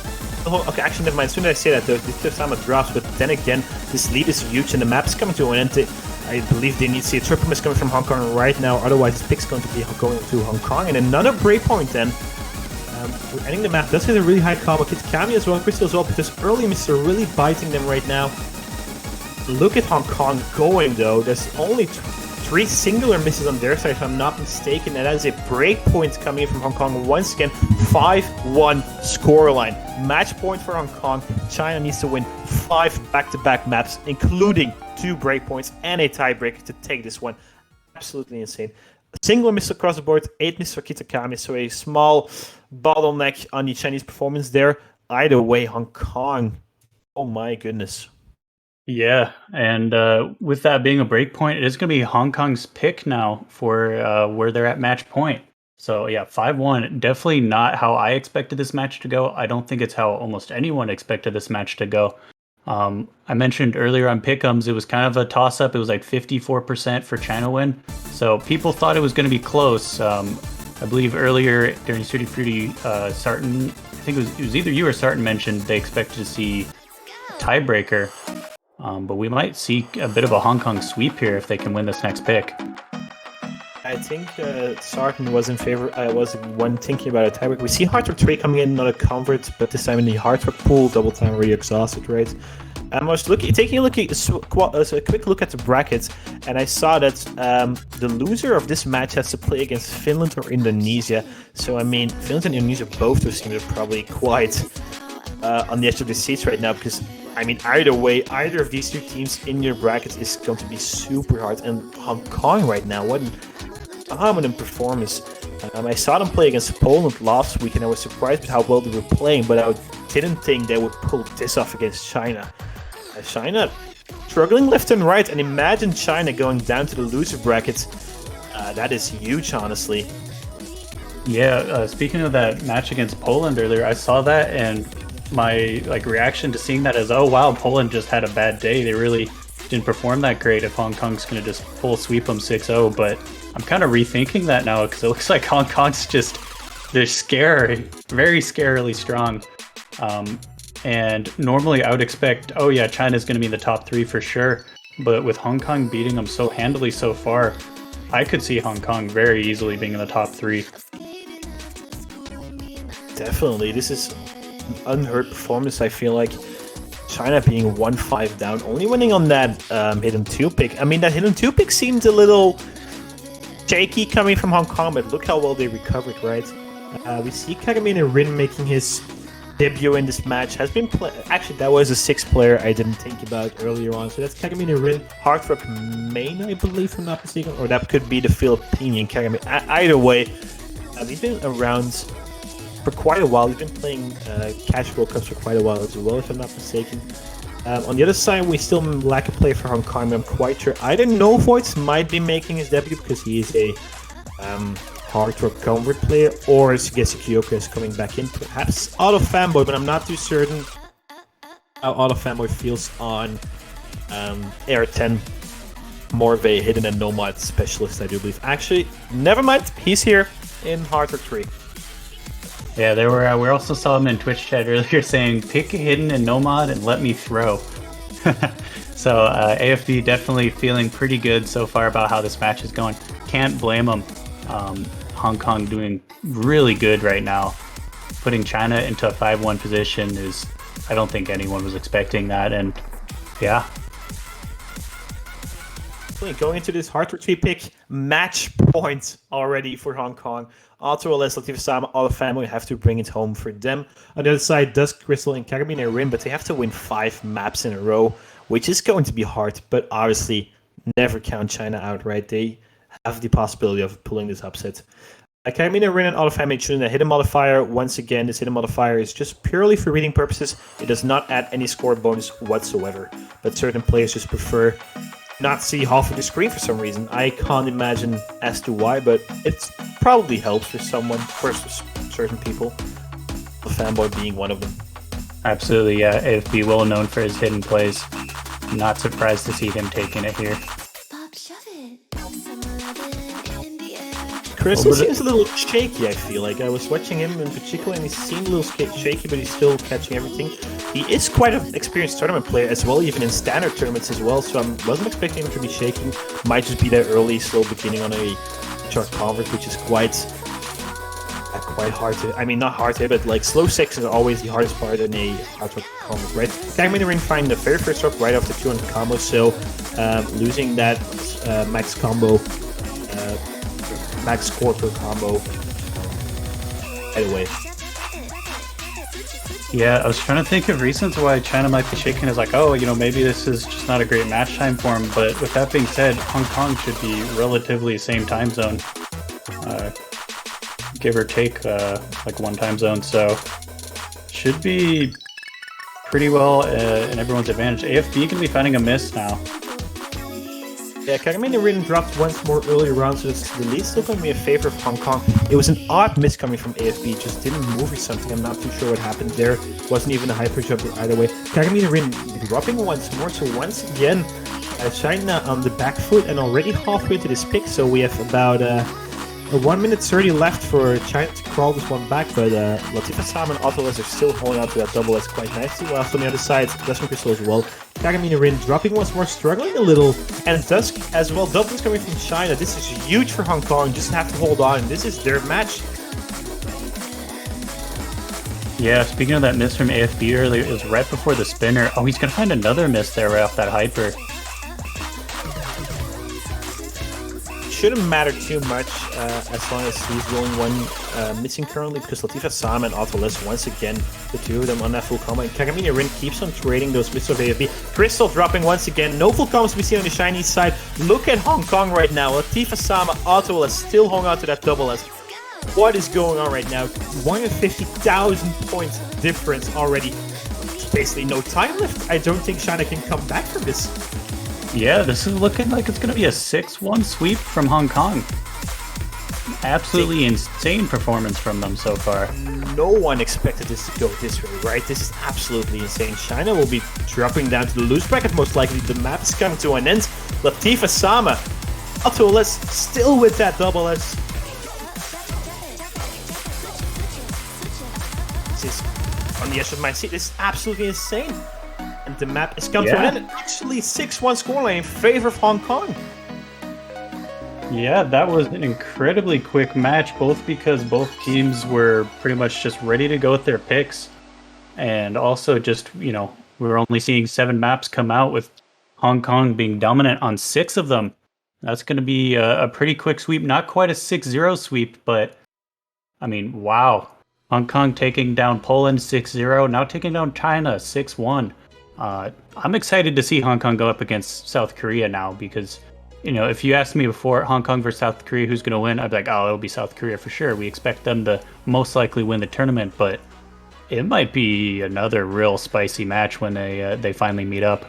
Speaker 2: Oh, okay, actually, never mind. As soon as I say that, the Sama drops, but then again, this lead is huge and the map is coming to an end. I believe they need to see a triple miss coming from Hong Kong right now, otherwise this pick's going to be going to Hong Kong. And another breakpoint then. We're ending the map. Does get a really high combo. Kitakami as well, Crystal as well, but this early misses are really biting them right now. Look at Hong Kong going though. There's only 3 singular misses on their side, if I'm not mistaken, and that is a break point coming in from Hong Kong once again. 5-1 scoreline. Match point for Hong Kong. China needs to win 5 back-to-back maps, including 2 breakpoints and a tiebreaker to take this one. Absolutely insane. A single miss across the board, 8 misses for Kitakami, so a small bottleneck on the Chinese performance there. Either way, Hong Kong, oh my goodness.
Speaker 1: Yeah, and with that being a break point, it is going to be Hong Kong's pick now for where they're at match point. So yeah, 5-1, definitely not how I expected this match to go. I don't think it's how almost anyone expected this match to go. I mentioned earlier on Pick'ems, it was kind of a toss-up. It was like 54% for China win. So people thought it was going to be close. I believe earlier during Suited Fruity, Sarton, I think it was either you or Sarton mentioned they expected to see tiebreaker. But we might see a bit of a Hong Kong sweep here if they can win this next pick.
Speaker 2: I think Sarton was in favor. I was one thinking about a tiebreak. We see Hard Rock 3 coming in, not a convert, but this time in the Hard Rock pool, double time already exhausted, right? I was taking a quick look at the brackets, and I saw that the loser of this match has to play against Finland or Indonesia. So, I mean, Finland and Indonesia, both those teams are probably quite on the edge of the seats right now, because I mean, either way, either of these 2 teams in your brackets is going to be super hard. And Hong Kong right now, what an dominant performance. I saw them play against Poland last week, and I was surprised with how well they were playing, but I didn't think they would pull this off against China. China struggling left and right, and imagine China going down to the loser brackets. That is huge, honestly.
Speaker 1: Yeah, speaking of that match against Poland earlier, I saw that, and my reaction to seeing that is, oh wow, Poland just had a bad day. They really didn't perform that great if Hong Kong's going to just full sweep them 6-0. But I'm kind of rethinking that now because it looks like Hong Kong's just, they're scary, very scarily strong. And normally I would expect, oh yeah, China's going to be in the top 3 for sure. But with Hong Kong beating them so handily so far, I could see Hong Kong very easily being in the top 3.
Speaker 2: Definitely. This is unheard performance. I feel like China being 1-5 down, only winning on that hidden 2 pick. I mean, that hidden 2 pick seemed a little shaky coming from Hong Kong, but look how well they recovered, right? We see Kagami and Rin making his debut in this match has been actually that was a sixth player I didn't think about earlier on. So that's Kagamine Rin, Heartthrob main, I believe, if I'm not mistaken, or that could be the Filipinian Kagamine. Either way, he's been around for quite a while. He's been playing Cash World Cups for quite a while as well, if I'm not mistaken. On the other side, we still lack a player for Hong Kong. I'm quite sure either No Voids might be making his debut because he is a Heartthrob Convert player, or Sugesi Kyoka is coming back in. Perhaps Auto Fanboy, but I'm not too certain how Auto Fanboy feels on Air 10. More of a hidden and nomad specialist, I do believe. Actually, never mind. He's here in Heartthrob 3.
Speaker 1: Yeah, they were. We also saw him in Twitch chat earlier saying, "Pick a hidden and nomad and let me throw." So AFB definitely feeling pretty good so far about how this match is going. Can't blame them. Hong Kong doing really good right now. Putting China into a 5-1 position is, I don't think anyone was expecting that, and yeah.
Speaker 2: Going into this Heartthrob 3 pick, match points already for Hong Kong. Auto LS, Latif Sama, all the family have to bring it home for them. On the other side, Dusk Crystal and Kagamine Rin, but they have to win 5 maps in a row, which is going to be hard, but obviously never count China out, right? They have the possibility of pulling this upset. Kagamine Rin and Auto Family choosing a hidden modifier. Once again, this hidden modifier is just purely for reading purposes. It does not add any score bonus whatsoever, but certain players just prefer not see half of the screen for some reason. I can't imagine as to why, but it probably helps for someone, for certain people. The fanboy being one of them.
Speaker 1: Absolutely, yeah. AFB well known for his hidden plays. Not surprised to see him taking it here.
Speaker 2: Crystal seems a little shaky, I feel like. I was watching him in particular, and he seemed a little shaky, but he's still catching everything. He is quite an experienced tournament player as well, even in standard tournaments as well, so I wasn't expecting him to be shaking. Might just be that early, slow beginning on a chart convert, which is quite hard to... I mean, not hard to, but like slow 6 is always the hardest part in a hard chart convert, right? Kagamine Rin finding the very first drop right after 200 combo, so losing that max combo... max score per combo. Anyway.
Speaker 1: Yeah, I was trying to think of reasons why China might be shaking. Is like, oh, you know, maybe this is just not a great match time for him. But with that being said, Hong Kong should be relatively same time zone, give or take like one time zone. So should be pretty well in everyone's advantage. AFB can be finding a miss now.
Speaker 2: Yeah, Kagamine Rin dropped once more earlier on, so it's the least still going to be a favor of Hong Kong. It was an odd miss coming from AFB, just didn't move or something. I'm not too sure what happened there. Wasn't even a hyper jump either way. Kagamine Rin dropping once more, so once again, China on the back foot and already halfway to this pick, so we have about 1 minute 30 left for China to crawl this one back, but Latif Sama and Autoless are still holding on to that double S quite nicely, while on the other side, Dustin Crystal as well. Kagamine Rin dropping once more, struggling a little, and Dusk as well. Doubles coming from China. This is huge for Hong Kong, just have to hold on. This is their match.
Speaker 1: Yeah, speaking of that miss from AFB earlier, it was right before the spinner. Oh, he's going to find another miss there right off that hyper.
Speaker 2: Shouldn't matter too much as long as he's the only one missing currently, because Latif Sama and Autoless, once again, the two of them on that full combo. And Kagamine Rin keeps on trading those misses of AFB. Crystal dropping once again. No full combos to be seen on the Chinese side. Look at Hong Kong right now. Latif Sama, Autoless still hung on to that double S. What is going on right now? 150,000 points difference already. There's basically no time left. I don't think China can come back from this.
Speaker 1: Yeah, this is looking like it's going to be a 6-1 sweep from Hong Kong. Absolutely insane performance from them so far.
Speaker 2: No one expected this to go this way, right? This is absolutely insane. China will be dropping down to the loose bracket most likely. The map is coming to an end. Latif Sama, Autoless still with that double S. This is on the edge of my seat. This is absolutely insane. And the map is come to an end. Actually, 6-1 scoreline in favor of Hong Kong.
Speaker 1: Yeah, that was an incredibly quick match, both because both teams were pretty much just ready to go with their picks. And also just, you know, we were only seeing 7 maps come out with Hong Kong being dominant on 6 of them. That's going to be a pretty quick sweep. Not quite a 6-0 sweep, but, I mean, wow. Hong Kong taking down Poland 6-0, now taking down China 6-1. I'm excited to see Hong Kong go up against South Korea now because, if you asked me before Hong Kong versus South Korea, who's going to win, I'd be like, oh, it'll be South Korea for sure. We expect them to most likely win the tournament, but it might be another real spicy match when they finally meet up.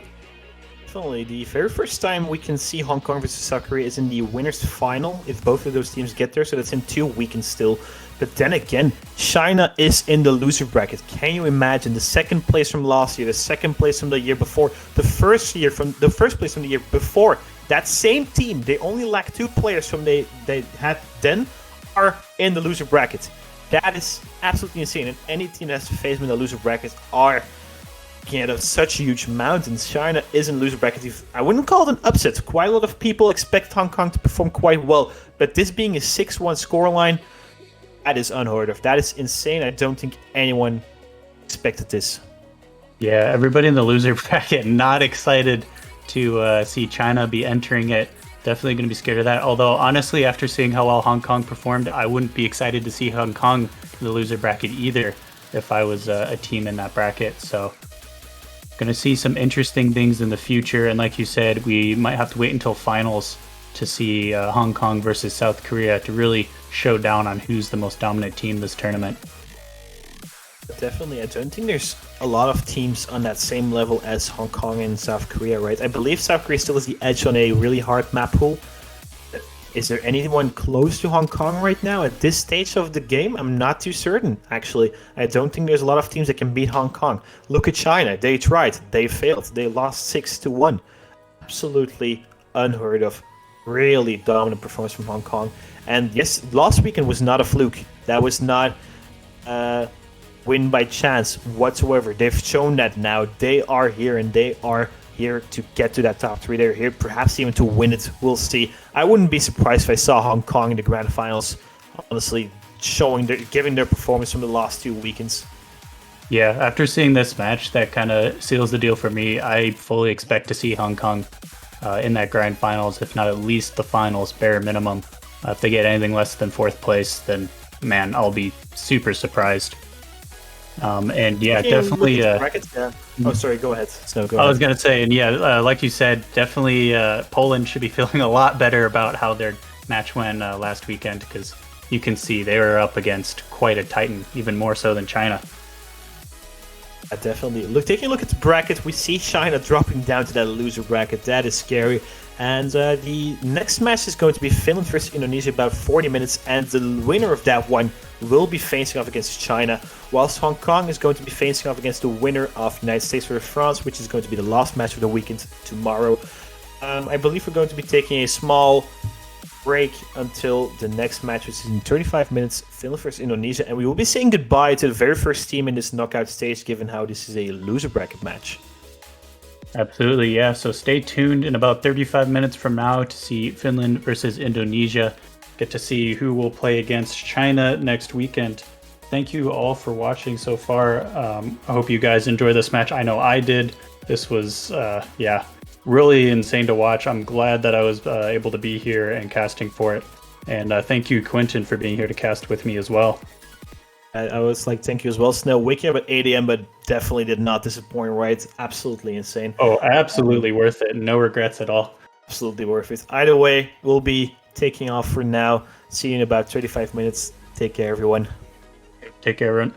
Speaker 2: Definitely. The very first time we can see Hong Kong versus South Korea is in the winners' final, if both of those teams get there, so that's in 2 weekends still. But then again, China is in the loser bracket. Can you imagine the second place from last year, the second place from the year before, the first place from the year before? That same team, they only lack 2 players from they had then, are in the loser bracket. That is absolutely insane. And any team that has to face them in the loser bracket are such huge mountains. China is in loser bracket. I wouldn't call it an upset. Quite a lot of people expect Hong Kong to perform quite well, but this being a 6-1 scoreline, that is unheard of. That is insane. I don't think anyone expected this.
Speaker 1: Yeah, everybody in the loser bracket not excited to see China be entering it. Definitely going to be scared of that. Although, honestly, after seeing how well Hong Kong performed, I wouldn't be excited to see Hong Kong in the loser bracket either if I was a team in that bracket. So, going to see some interesting things in the future. And like you said, we might have to wait until finals to see Hong Kong versus South Korea to really show down on who's the most dominant team this tournament.
Speaker 2: Definitely. I don't think there's a lot of teams on that same level as Hong Kong and South Korea, right? I believe South Korea still has the edge on a really hard map pool. Is there anyone close to Hong Kong right now at this stage of the game? I'm not too certain, actually. I don't think there's a lot of teams that can beat Hong Kong. Look at China. They tried. They failed. They lost 6-1. Absolutely unheard of. Really dominant performance from Hong Kong. And yes, last weekend was not a fluke. That was not win by chance whatsoever. They've shown that now. They are here, and they are here to get to that top 3. They're here perhaps even to win it. We'll see. I wouldn't be surprised if I saw Hong Kong in the grand finals, honestly, giving their performance from the last 2 weekends.
Speaker 1: Yeah, after seeing this match, that kind of seals the deal for me. I fully expect to see Hong Kong in that grand finals, if not at least the finals, bare minimum. If they get anything less than 4th place, then, man, I'll be super surprised. And yeah, definitely.
Speaker 2: Oh, sorry. Go ahead.
Speaker 1: Go ahead. I was gonna say, and yeah, like you said, definitely Poland should be feeling a lot better about how their match went last weekend, because you can see they were up against quite a titan, even more so than China.
Speaker 2: Definitely. Taking a look at the bracket, we see China dropping down to that loser bracket. That is scary. And the next match is going to be Finland versus Indonesia, about 40 minutes, and the winner of that one will be facing off against China, whilst Hong Kong is going to be facing off against the winner of United States versus France, which is going to be the last match of the weekend tomorrow. I believe we're going to be taking a small break until the next match, which is in 35 minutes, Finland versus Indonesia, and we will be saying goodbye to the very first team in this knockout stage, given how this is a loser bracket match.
Speaker 1: Absolutely, yeah. So stay tuned in about 35 minutes from now to see Finland versus Indonesia. Get to see who will play against China next weekend. Thank you all for watching so far. I hope you guys enjoy this match. I know I did. This was, really insane to watch. I'm glad that I was able to be here and casting for it. And thank you, Quentin, for being here to cast with me as well.
Speaker 2: I was like, thank you as well, Snow. Waking up at 8 a.m., but definitely did not disappoint, right? Absolutely insane.
Speaker 1: Oh, absolutely worth it. No regrets at all.
Speaker 2: Absolutely worth it. Either way, we'll be taking off for now. See you in about 35 minutes. Take care, everyone.
Speaker 1: Take care, everyone.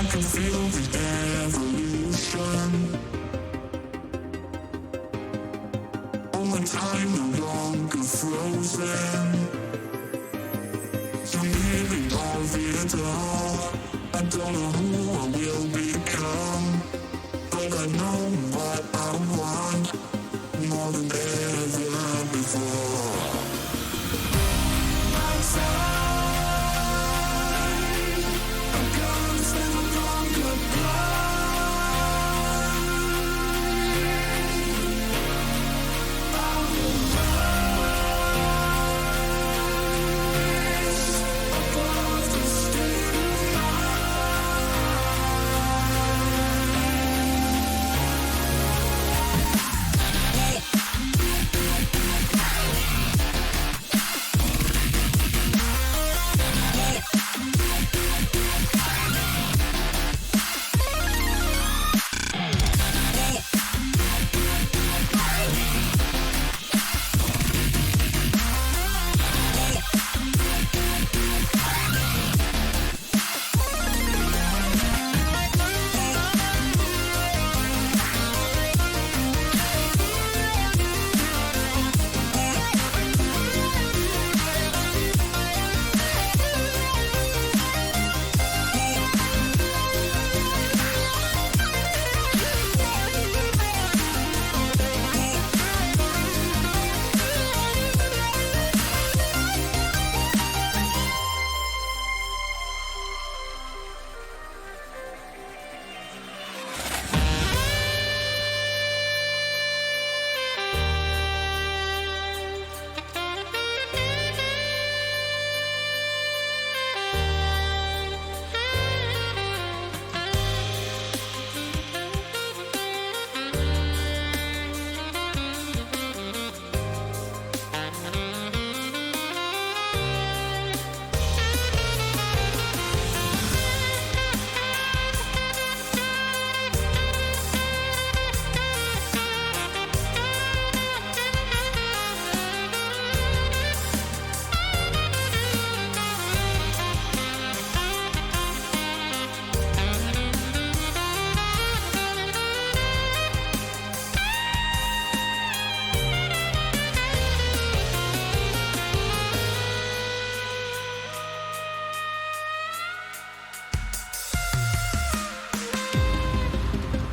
Speaker 3: can feel the evolution. All my time no longer frozen. So maybe I'll be it all. I don't know who I will become, but I know what I want more than ever before. Outside, I'm gonna say no longer blind. I will rise above the state line.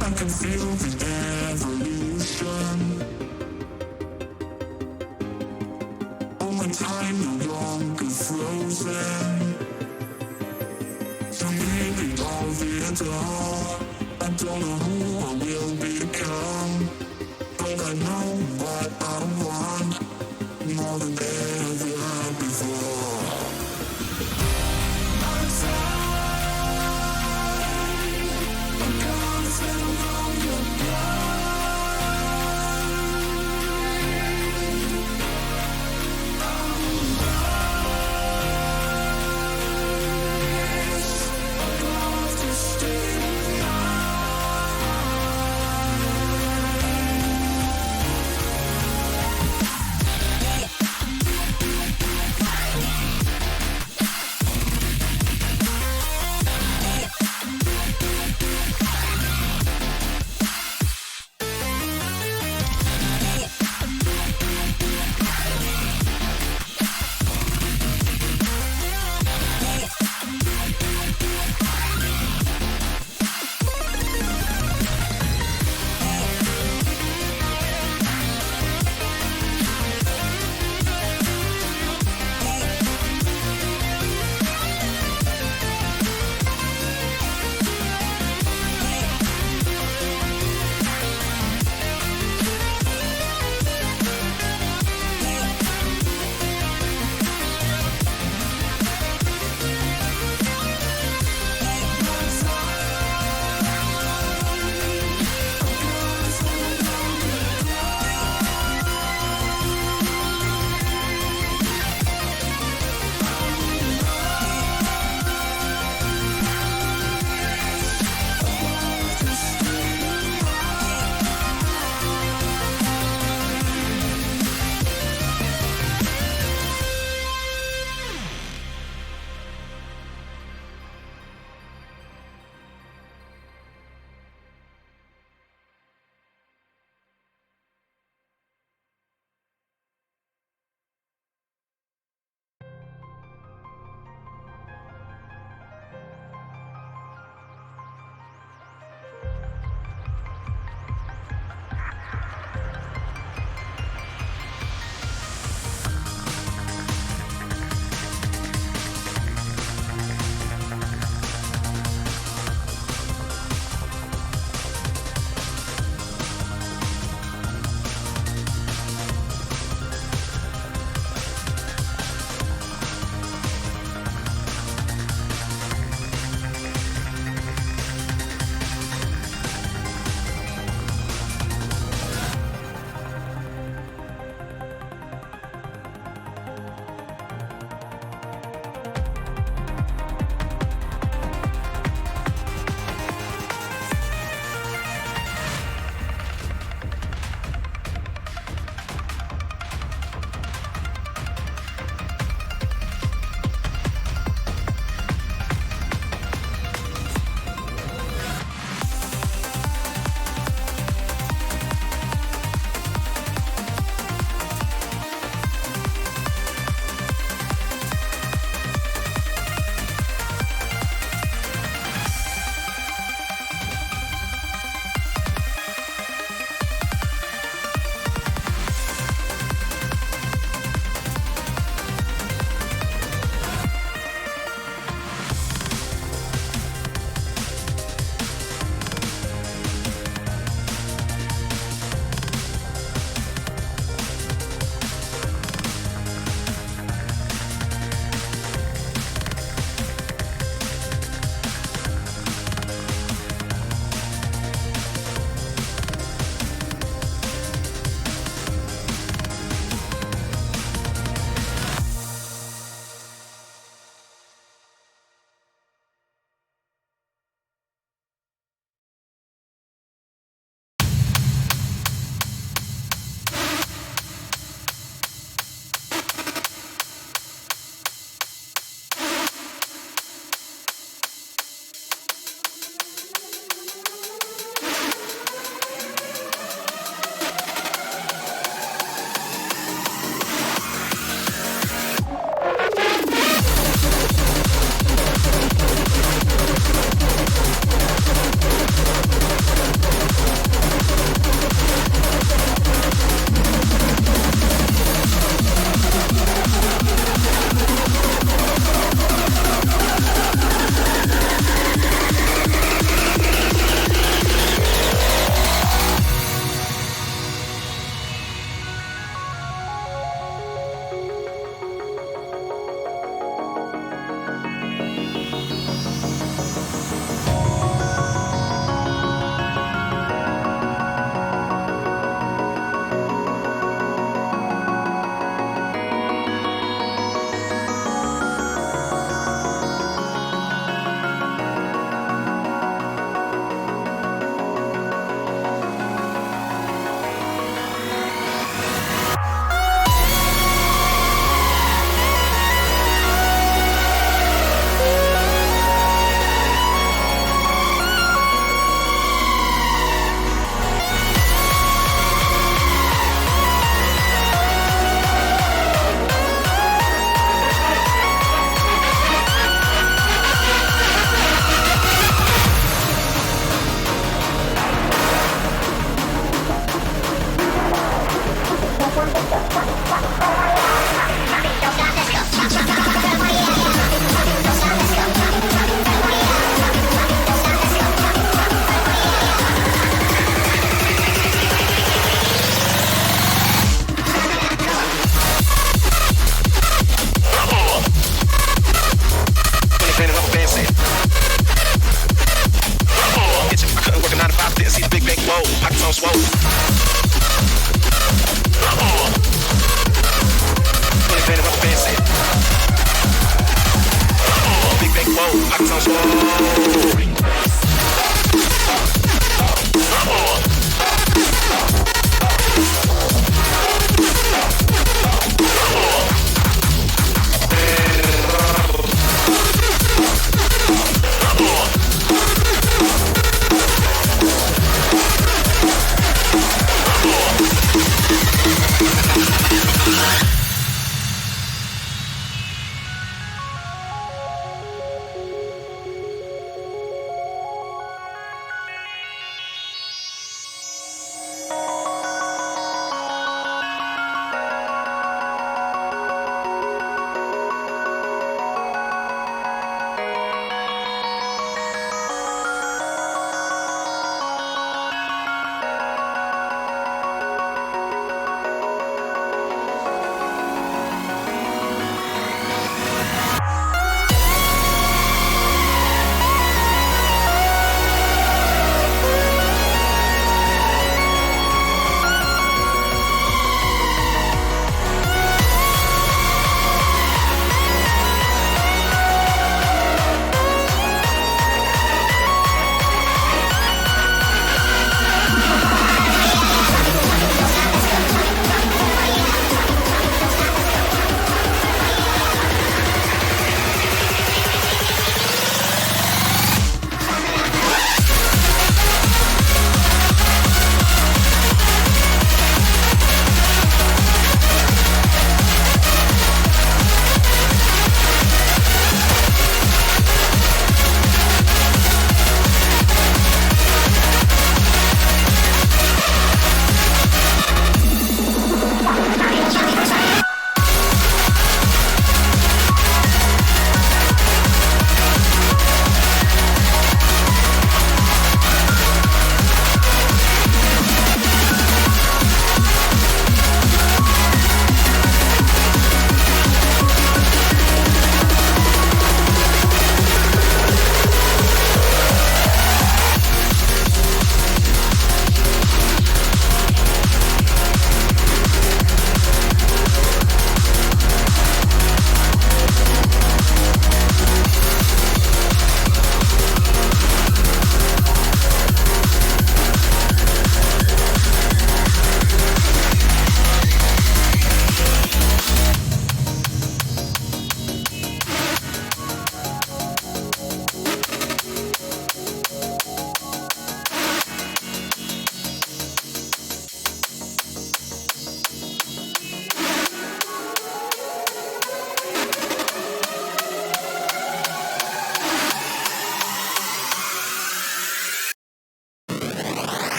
Speaker 3: I can feel the evolution. All my time no longer frozen. So maybe I'll be it all. I don't know who I will become, but I know what I want more than ever before.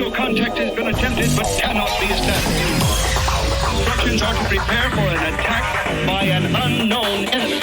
Speaker 4: radio contact has been attempted but cannot be established. Instructions are to prepare for an attack by an unknown enemy.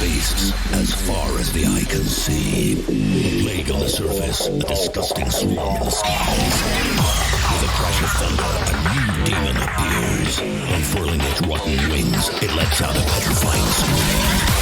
Speaker 5: beasts as far as the eye can see. A plague on the surface, a disgusting swarm in the skies. With a crash of thunder, a new demon appears. Unfurling its rotten wings, it lets out a petrifying scream.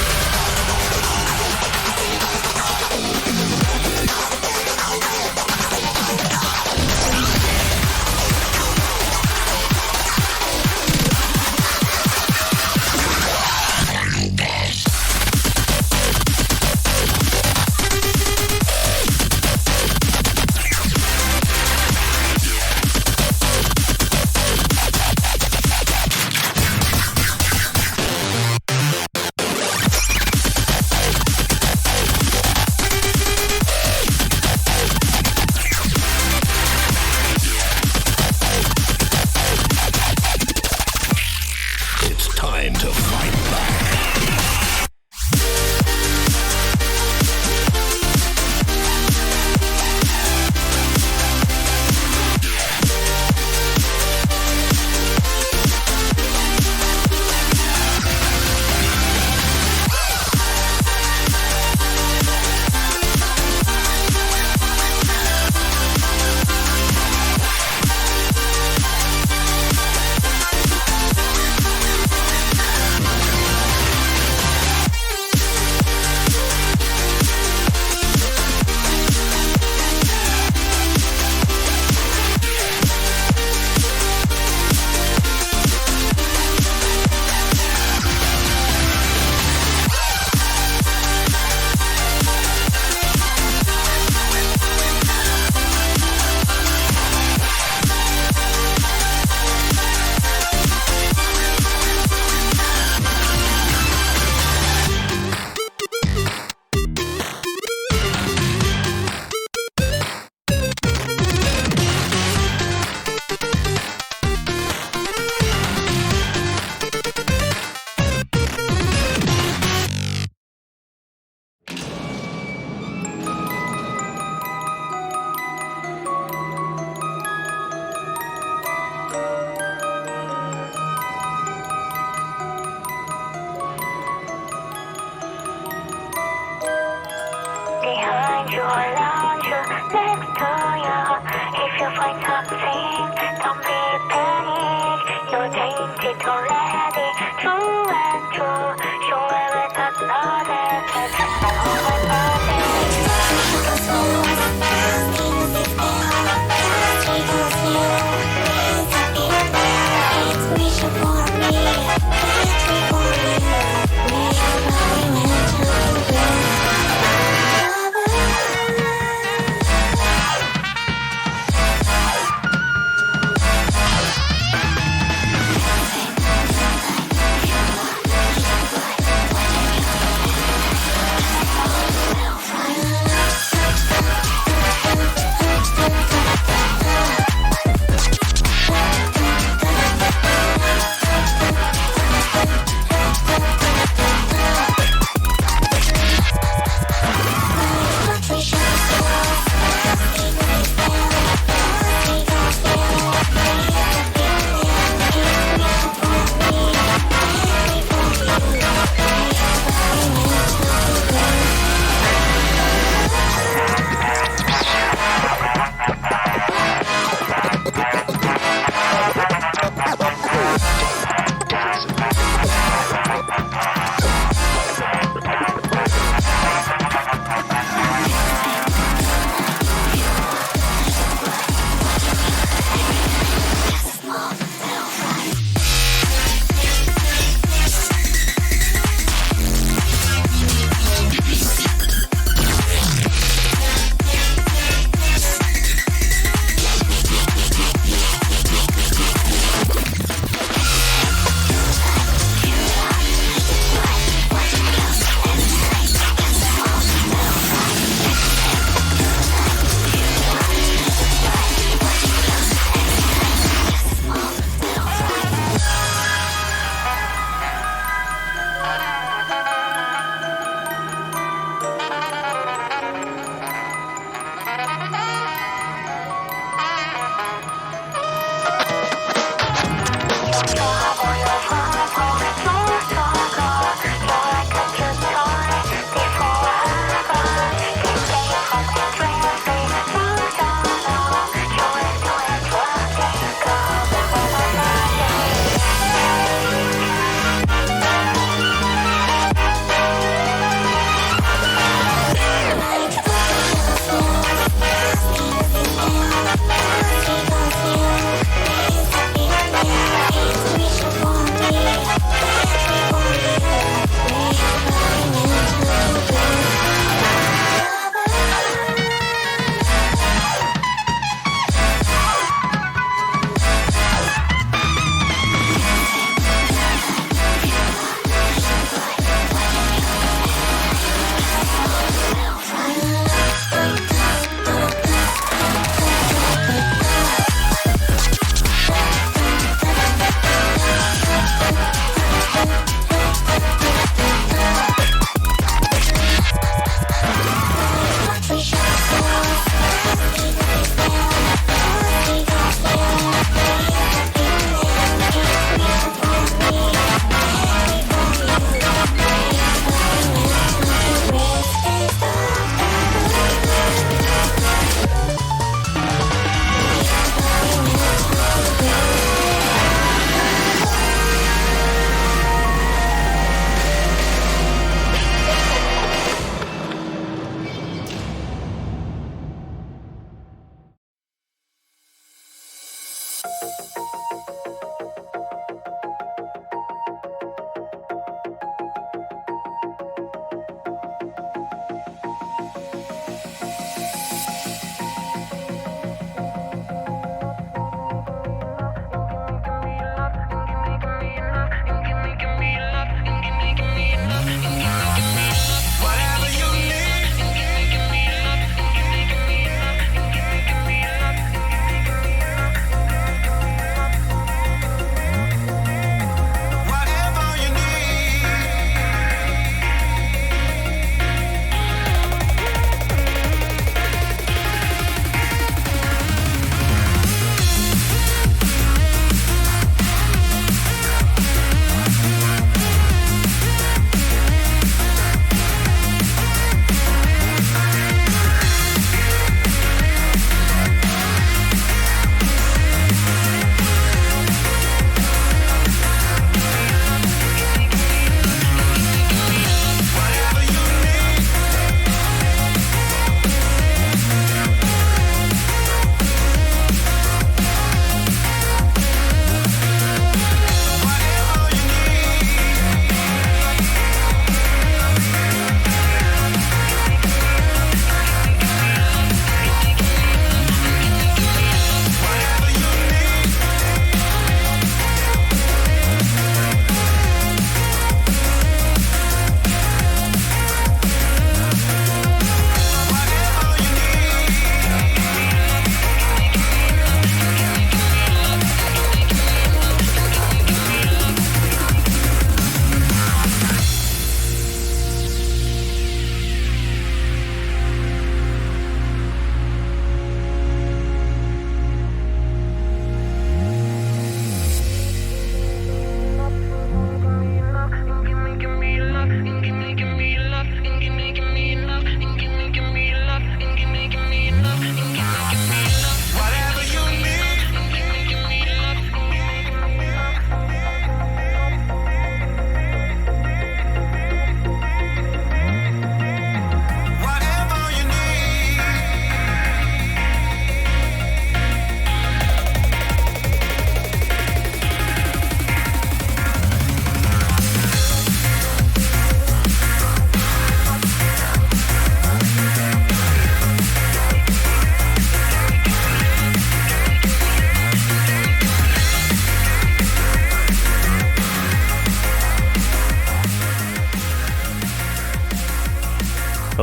Speaker 6: find something, don't be panic. You're tainted already, true and true. Show every another, that's all my body.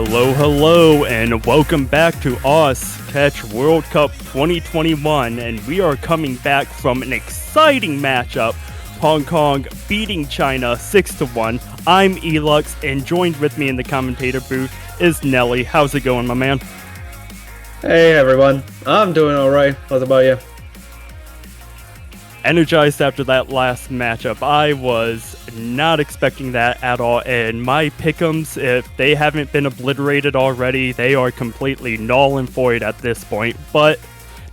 Speaker 7: Hello, and welcome back to Us Catch World Cup 2021, and we are coming back from an exciting matchup, Hong Kong beating China 6-1. I'm Elux, and joined with me in the commentator booth is Nelly. How's it going, my man?
Speaker 8: Hey everyone, I'm doing alright. What about you?
Speaker 7: Energized after that last matchup. I was not expecting that at all, and my pick'ems, if they haven't been obliterated already, they are completely null and void at this point. But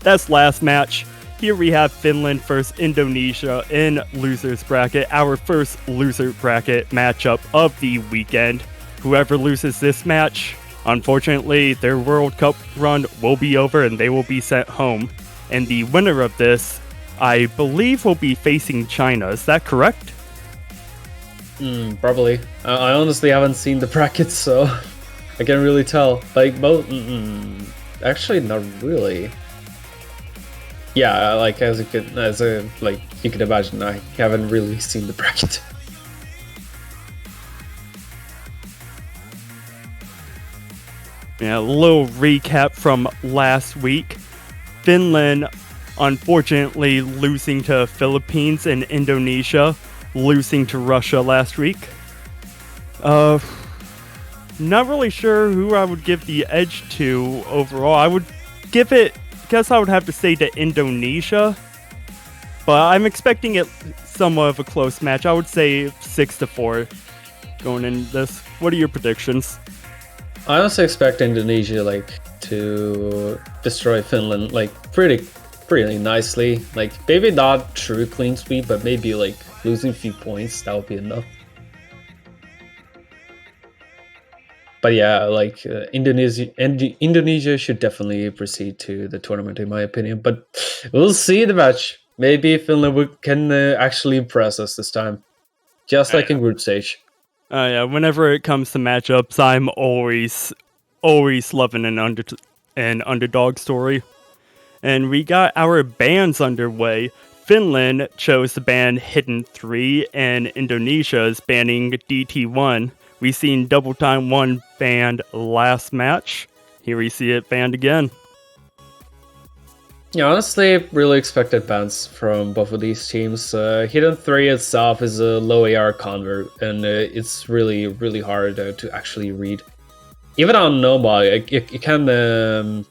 Speaker 7: that's last match. Here we have Finland versus Indonesia in losers bracket, our first loser bracket matchup of the weekend. Whoever loses this match, unfortunately, their World Cup run will be over and they will be sent home. And the winner of this, I believe, will be facing China. Is that correct?
Speaker 8: Probably. I honestly haven't seen the brackets, so I can't really tell. Like, actually, not really. Yeah, like you could imagine, I haven't really seen the bracket.
Speaker 7: Yeah, a little recap from last week. Finland, unfortunately, losing to Philippines and Indonesia, losing to Russia last week. Not really sure who I would give the edge to overall. I would give it, guess I would have to say to Indonesia, but I'm expecting it somewhat of a close match. I would say 6-4 going into this. What are your predictions?
Speaker 8: I also expect Indonesia to destroy Finland pretty nicely. Like, maybe not true clean sweep, but maybe losing a few points, that would be enough. But yeah, Indonesia should definitely proceed to the tournament, in my opinion. But we'll see the match. Maybe Finland can actually impress us this time, just like in group stage.
Speaker 7: Yeah, whenever it comes to matchups, I'm always loving an underdog story. And we got our bans underway. Finland chose to ban Hidden 3, and Indonesia is banning DT1. We seen Double Time 1 banned last match. Here we see it banned again.
Speaker 8: Yeah, honestly, really expected bans from both of these teams. Hidden 3 itself is a low AR convert, and it's really, really hard to actually read. Even on Noma, it can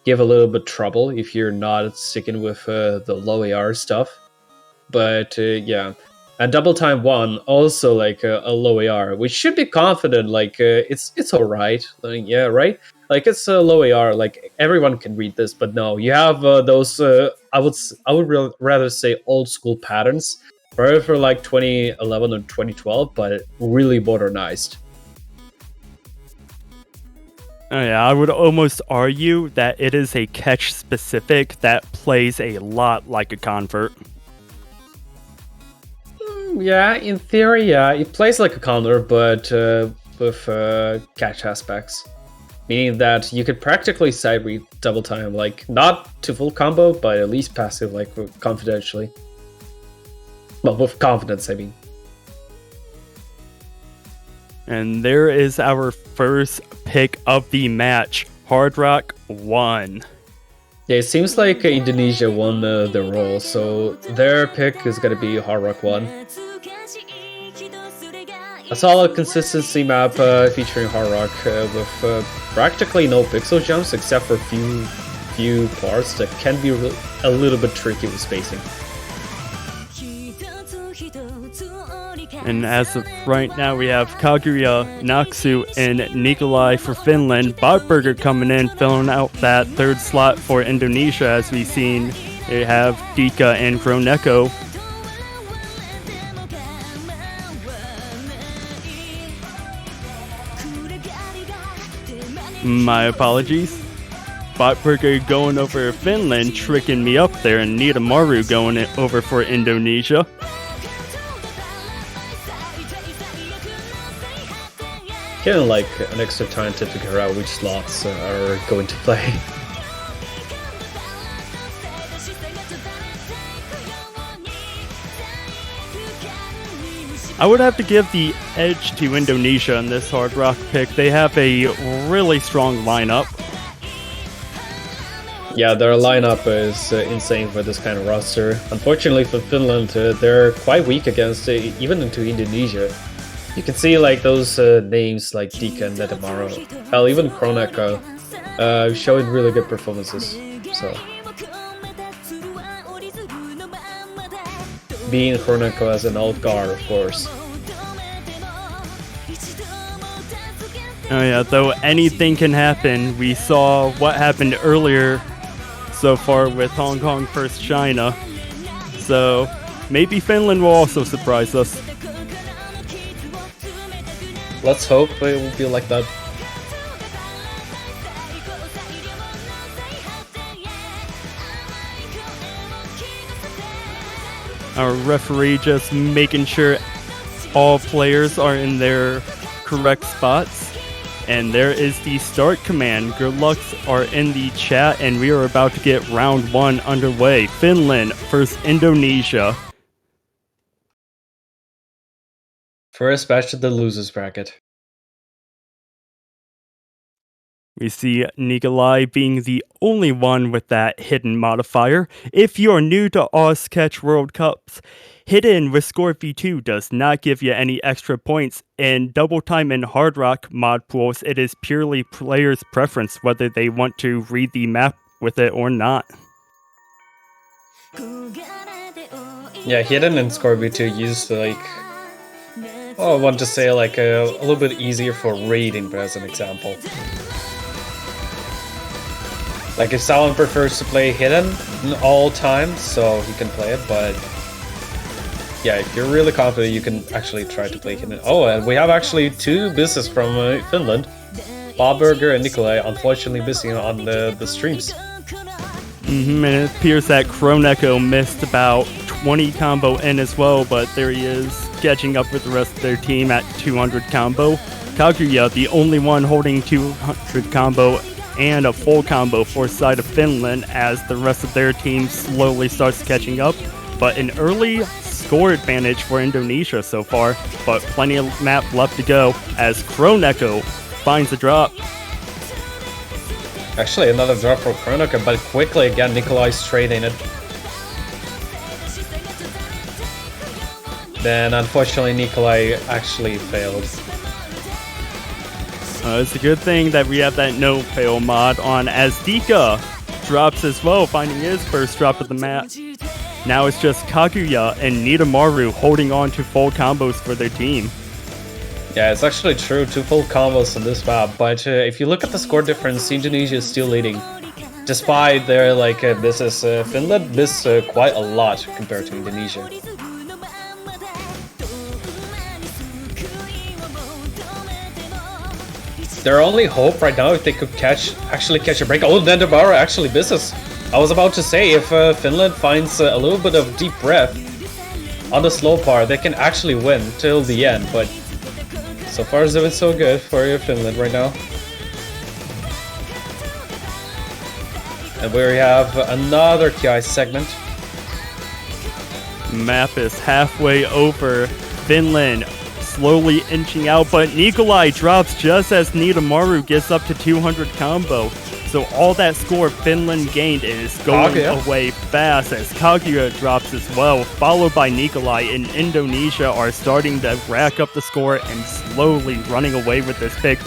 Speaker 8: give a little bit trouble if you're not sticking with the low AR stuff. But yeah, and Double Time 1 also a low AR, which should be confident. It's alright. Yeah, right. It's a low AR. Everyone can read this, but no, you have those. I would rather say old school patterns, probably for 2011 or 2012, but really modernized.
Speaker 7: Oh yeah, I would almost argue that it is a catch specific that plays a lot like a convert.
Speaker 8: Yeah, in theory, yeah, it plays like a convert, but with catch aspects. Meaning that you could practically side read Double Time, not to full combo, but at least passive, confidentially. Well, with confidence, I mean.
Speaker 7: And there is our first pick of the match. Hard Rock 1.
Speaker 8: Yeah, it seems like Indonesia won the role, so their pick is going to be Hard Rock 1. A solid consistency map featuring Hard Rock with practically no pixel jumps except for few parts that can be a little bit tricky with spacing.
Speaker 7: And as of right now, we have Kaguya, Naksu, and Nikolai for Finland. Botburger coming in, filling out that third slot for Indonesia. As we've seen, they have Dika and Groneko. My apologies. Botburger going over Finland, tricking me up there, and Nidamaru going over for Indonesia.
Speaker 8: Getting an extra time to figure out which slots are going to play.
Speaker 7: I would have to give the edge to Indonesia in this Hard Rock pick. They have a really strong lineup.
Speaker 8: Yeah, their lineup is insane for this kind of roster. Unfortunately for Finland, they're quite weak against even into Indonesia. You can see like those names like Dika and Netamaro, hell, even Kroneko, showing really good performances. So being Kroneko as an old guard, of course.
Speaker 7: Oh yeah, though anything can happen. We saw what happened earlier so far with Hong Kong versus China. So maybe Finland will also surprise us.
Speaker 8: Let's hope it will be like that.
Speaker 7: Our referee just making sure all players are in their correct spots. And there is the start command. Good lucks are in the chat, and we are about to get round 1 underway. Finland versus Indonesia.
Speaker 8: First match of the losers bracket.
Speaker 7: We see Nikolai being the only one with that hidden modifier. If you are new to Ozcatch World Cups, hidden with Score V2 does not give you any extra points. In Double Time and Hard Rock mod pools, it is purely players' preference whether they want to read the map with it or not.
Speaker 8: Yeah, hidden and Score V2 used like, well, I want to say like a little bit easier for raiding, but as an example. Like if someone prefers to play hidden all time, so he can play it, but yeah, if you're really confident, you can actually try to play hidden. Oh, and we have actually 2 misses from Finland. Bobberger and Nikolai, unfortunately missing on the streams.
Speaker 7: And it appears that Kroneko missed about 20 combo in as well, but there he is, catching up with the rest of their team at 200 combo. Kaguya, the only one holding 200 combo and a full combo for side of Finland as the rest of their team slowly starts catching up. But an early score advantage for Indonesia so far, but plenty of map left to go as Kroneko finds a drop.
Speaker 8: Actually, another drop for Kroneko, but quickly again, Nikolai straight in it. Then unfortunately, Nikolai actually failed.
Speaker 7: It's a good thing that we have that no fail mod on as Dika drops as well, finding his first drop of the map. Now it's just Kaguya and Nidamaru holding on to full combos for their team.
Speaker 8: Yeah, it's actually true, 2 full combos on this map, but if you look at the score difference, Indonesia is still leading. Despite their this is Finland missed quite a lot compared to Indonesia. Their only hope right now if they could actually catch a break. Oh, Nendabara actually misses. I was about to say, if Finland finds a little bit of deep breath on the slow part, they can actually win till the end, but so far it's been so good for Finland right now. And we have another KI segment.
Speaker 7: Map is halfway over. Finland slowly inching out, but Nikolai drops just as Nidamaru gets up to 200 combo. So all that score Finland gained is going away fast as Kaguya drops as well, followed by Nikolai and Indonesia are starting to rack up the score and slowly running away with this pick.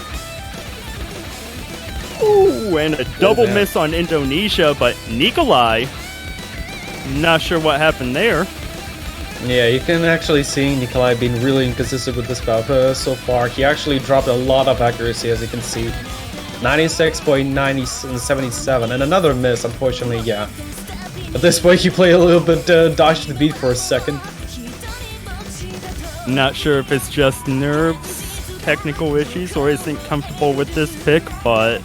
Speaker 7: Ooh, and a double miss on Indonesia, but Nikolai, not sure what happened there.
Speaker 8: Yeah, you can actually see Nikolai being really inconsistent with this map so far. He actually dropped a lot of accuracy, as you can see. 96.977, and another miss, unfortunately, yeah. At this point, he played a little bit dodge the beat for a second.
Speaker 7: Not sure if it's just nerves, technical issues, or isn't comfortable with this pick, but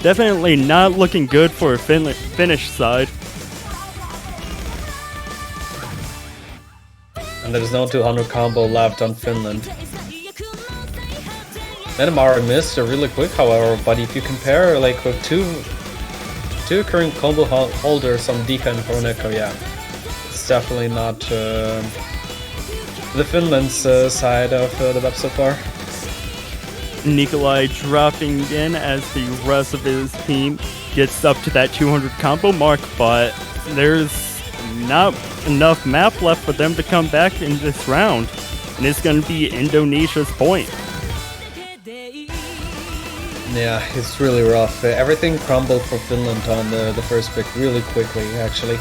Speaker 7: definitely not looking good for a Finnish side.
Speaker 8: And there's no 200 combo left on Finland. Netamaro missed really quick, however, but if you compare with two current combo holders on Dika and Kroneko, yeah, it's definitely not the Finland's side of the map so far.
Speaker 7: Nikolai dropping in as the rest of his team gets up to that 200 combo mark, but there's not enough map left for them to come back in this round, and it's going to be Indonesia's point.
Speaker 8: Yeah, it's really rough. Everything crumbled for Finland on the first pick really quickly, actually.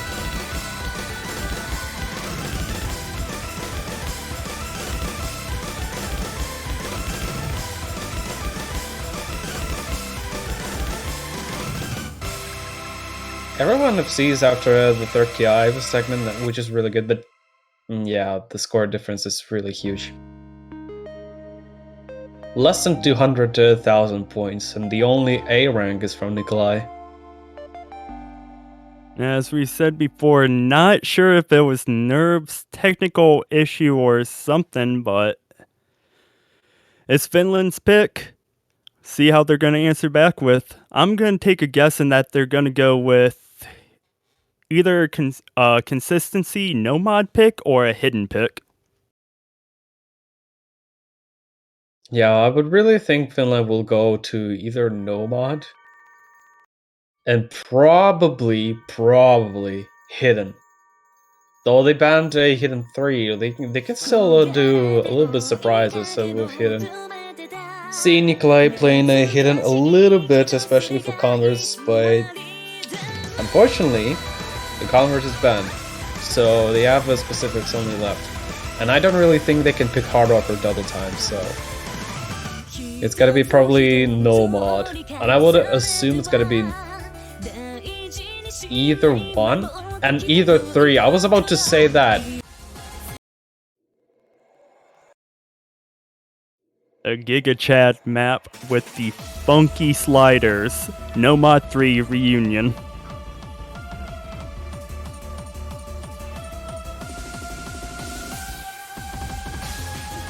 Speaker 8: Everyone sees after the third KI segment, which is really good, but yeah, the score difference is really huge. Less than 200,000 points, and the only A rank is from Nikolai.
Speaker 7: As we said before, not sure if it was nerves, technical issue, or something, but it's Finland's pick. See how they're going to answer back with. I'm going to take a guess in that they're going to go with either a consistency no mod pick or a hidden pick.
Speaker 8: Yeah, I would really think Finland will go to either no mod and probably hidden. Though they banned a hidden 3, they can still do a little bit surprises with hidden. See Nikolai playing a hidden a little bit, especially for converts, but unfortunately, the convert is banned, so they have specifics only left. And I don't really think they can pick hard rock or double time, so it's gotta be probably no mod. And I would assume it's gotta be either 1 and either 3. I was about to say that.
Speaker 7: A Giga Chad map with the funky sliders. No mod 3 reunion.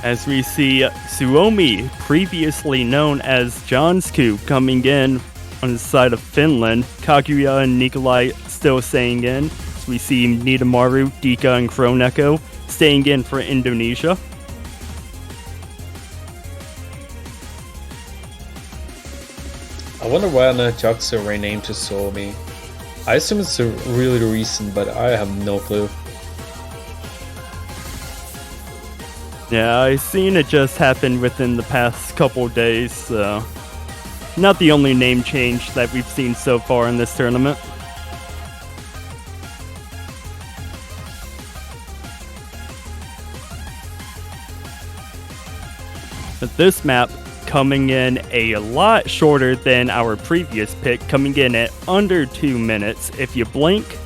Speaker 7: As we see Suomi, previously known as Jonsku, coming in on the side of Finland. Kaguya and Nikolai still staying in. As we see Nidamaru, Dika, and Kroneko staying in for Indonesia.
Speaker 8: I wonder when Jaxo renamed to Suomi. I assume it's really recent, but I have no clue.
Speaker 7: Yeah, I've seen it just happen within the past couple days, so not the only name change that we've seen so far in this tournament. But this map coming in a lot shorter than our previous pick, coming in at under 2 minutes. If you blink,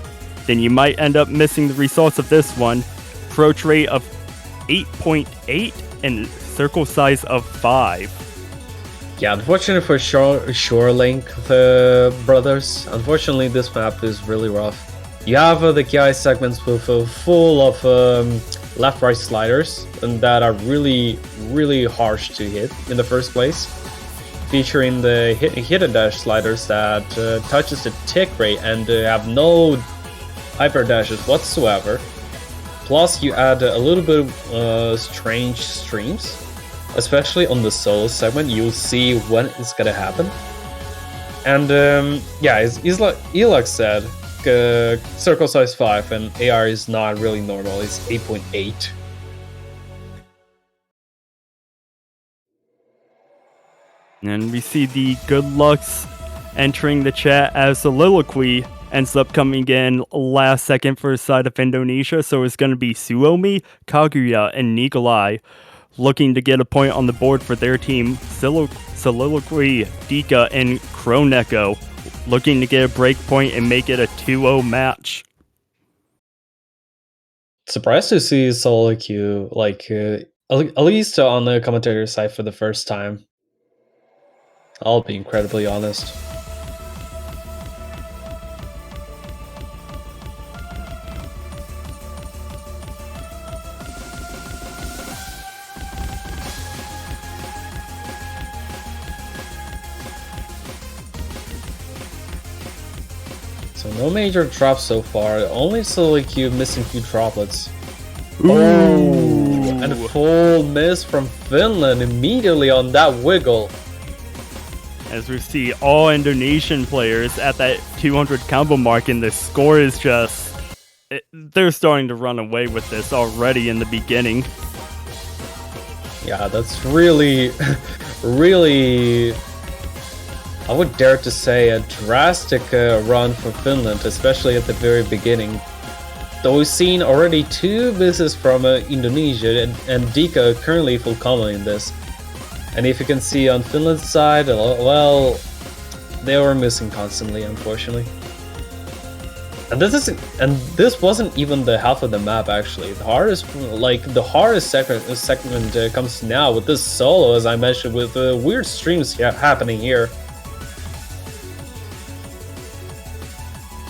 Speaker 7: then you might end up missing the results of this one. Approach rate of 8.8 and circle size of 5.
Speaker 8: Yeah, unfortunately for Shorelink brothers, unfortunately this map is really rough. You have the KI segments with full of left-right sliders, and that are really harsh to hit in the first place. Featuring the hit and dash sliders that touches the tick rate and have no hyper dashes whatsoever. Plus, you add a little bit of strange streams, especially on the solo segment. You'll see when it's gonna happen. And yeah, it's like Elux said, circle size 5 and AR is not really normal. It's 8.8.
Speaker 7: And we see the good lucks entering the chat as Soliloquy ends up coming in last second for the side of Indonesia. So it's going to be Suomi, Kaguya, and Nikolai looking to get a point on the board for their team. Soliloquy, Dika, and Kroneko looking to get a break point and make it a 2-0 match.
Speaker 8: Surprised to see Soliloquy, like, at least on the commentator side for the first time. I'll be incredibly honest. So no major drops so far, only Soliloquy missing few droplets.
Speaker 7: Ooh.
Speaker 8: Oh, And full miss from Finland immediately on that wiggle.
Speaker 7: As we see all Indonesian players at that 200 combo mark, and the score is just... they're starting to run away with this already in the beginning.
Speaker 8: Yeah, that's really, really, I would dare to say, a drastic run for Finland, especially at the very beginning. Though we've seen already 2 misses from Indonesia, and Dika currently full combo in this. And if you can see on Finland's side, well, they were missing constantly, unfortunately. And this wasn't even the half of the map actually. The hardest segment comes now with this solo, as I mentioned, with weird streams happening here.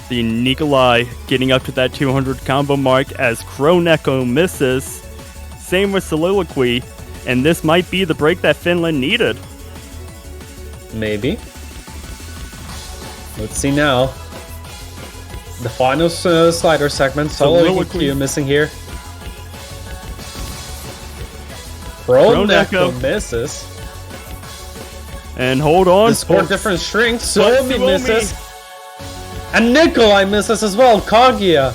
Speaker 7: The Nikolai getting up to that 200 combo mark as Kroneko misses. Same with Soliloquy, and this might be the break that Finland needed.
Speaker 8: Maybe. Let's see now. The final slider segment, Soliloquy missing here. Kroneko misses.
Speaker 7: And hold on.
Speaker 8: The score difference shrinks. Suomi misses. And Nikolai misses as well. Kaguya.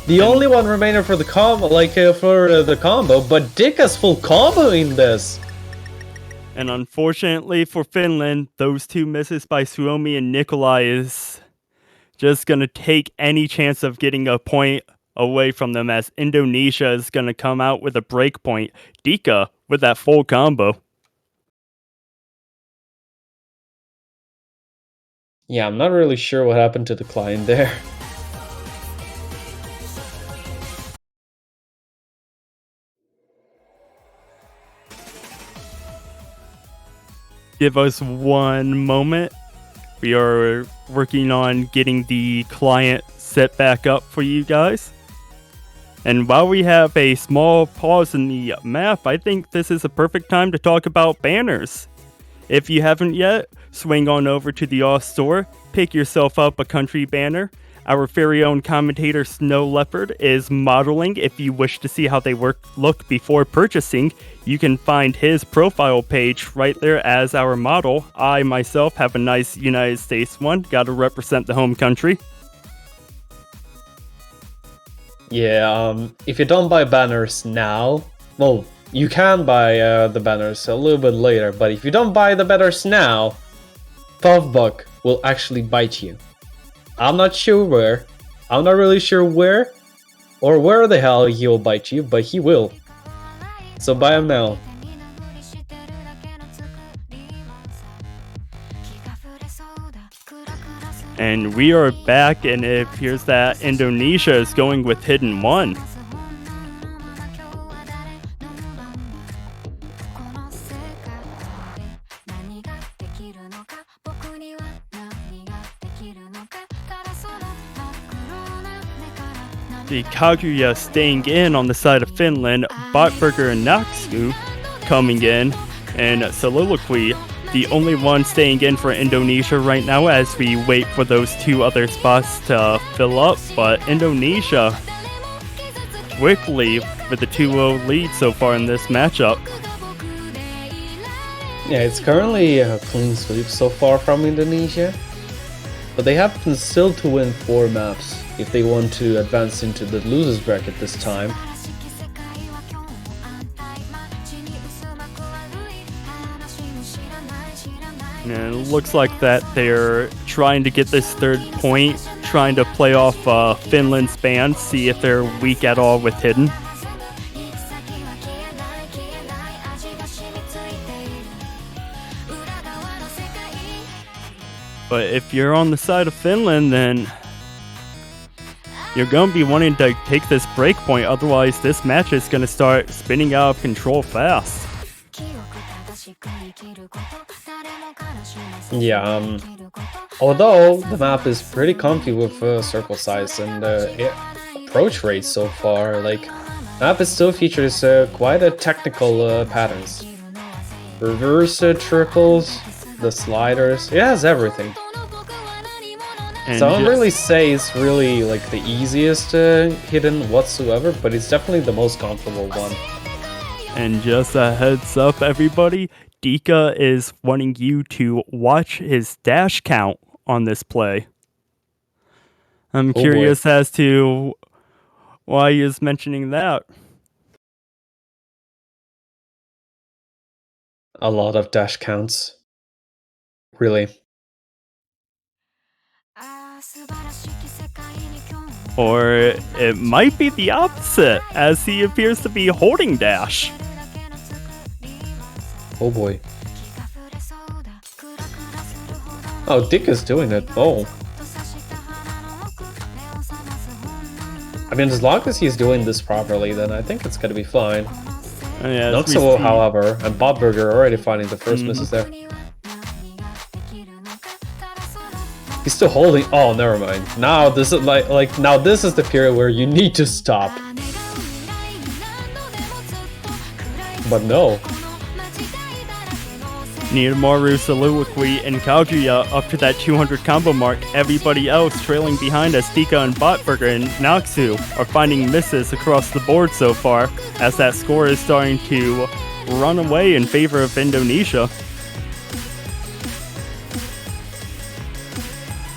Speaker 8: The only one remaining for the combo, the combo, but Dika's full combo in this.
Speaker 7: And unfortunately for Finland, those 2 misses by Suomi and Nikolai is just going to take any chance of getting a point away from them, as Indonesia is going to come out with a break point. Dika with that full combo.
Speaker 8: Yeah, I'm not really sure what happened to the client there.
Speaker 7: Give us one moment. We are working on getting the client set back up for you guys. And while we have a small pause in the map, I think this is a perfect time to talk about banners. If you haven't yet, swing on over to the Off store, pick yourself up a country banner. Our very own commentator Snow Leopard is modeling. If you wish to see how they look before purchasing, you can find his profile page right there as our model. I myself have a nice United States one, gotta represent the home country.
Speaker 8: Yeah, if you don't buy banners now, well, you can buy the banners a little bit later, but if you don't buy the banners now, $12 will actually bite you. I'm not sure where. I'm not really sure where or where the hell he will bite you, but he will. So buy him now.
Speaker 7: And we are back, and it appears that Indonesia is going with Hidden 1. The Kaguya staying in on the side of Finland, Botburger and Naksu coming in, and Soliloquy, the only one staying in for Indonesia right now as we wait for those 2 other spots to fill up. But Indonesia quickly with the 2-0 lead so far in this matchup.
Speaker 8: Yeah, it's currently a clean sweep so far from Indonesia, but they have still to win 4 maps if they want to advance into the losers bracket this time.
Speaker 7: And it looks like that they're trying to get this 3rd point, trying to play off Finland's ban, see if they're weak at all with Hidden. But if you're on the side of Finland, then you're going to be wanting to take this break point, otherwise this match is going to start spinning out of control fast.
Speaker 8: Yeah, although the map is pretty comfy with circle size and approach rate so far, like, map it still features quite a technical patterns. Reverse triples, the sliders, it has everything.
Speaker 7: And
Speaker 8: so I don't really say it's really like the easiest hidden whatsoever, but it's definitely the most comfortable one.
Speaker 7: And just a heads up, everybody, Dika is wanting you to watch his dash count on this play. I'm
Speaker 8: boy.
Speaker 7: curious as to why he is mentioning that.
Speaker 8: A lot of dash counts. Really.
Speaker 7: Or it might be the opposite, as he appears to be holding dash.
Speaker 8: Oh boy. Oh, Dick is doing it. Oh. I mean, as long as he's doing this properly, then I think it's gonna be fine.
Speaker 7: Yeah,
Speaker 8: Not so well, however, and Bob Burger already finding the first misses there. He's still holding. Oh, never mind. Now this is like now this is the period where you need to stop. But no.
Speaker 7: Nidomaru, Soliloquy, and Kaguya up to that 200 combo mark. Everybody else trailing behind as Dika and Botburger and Noxu are finding misses across the board so far, as that score is starting to run away in favor of Indonesia.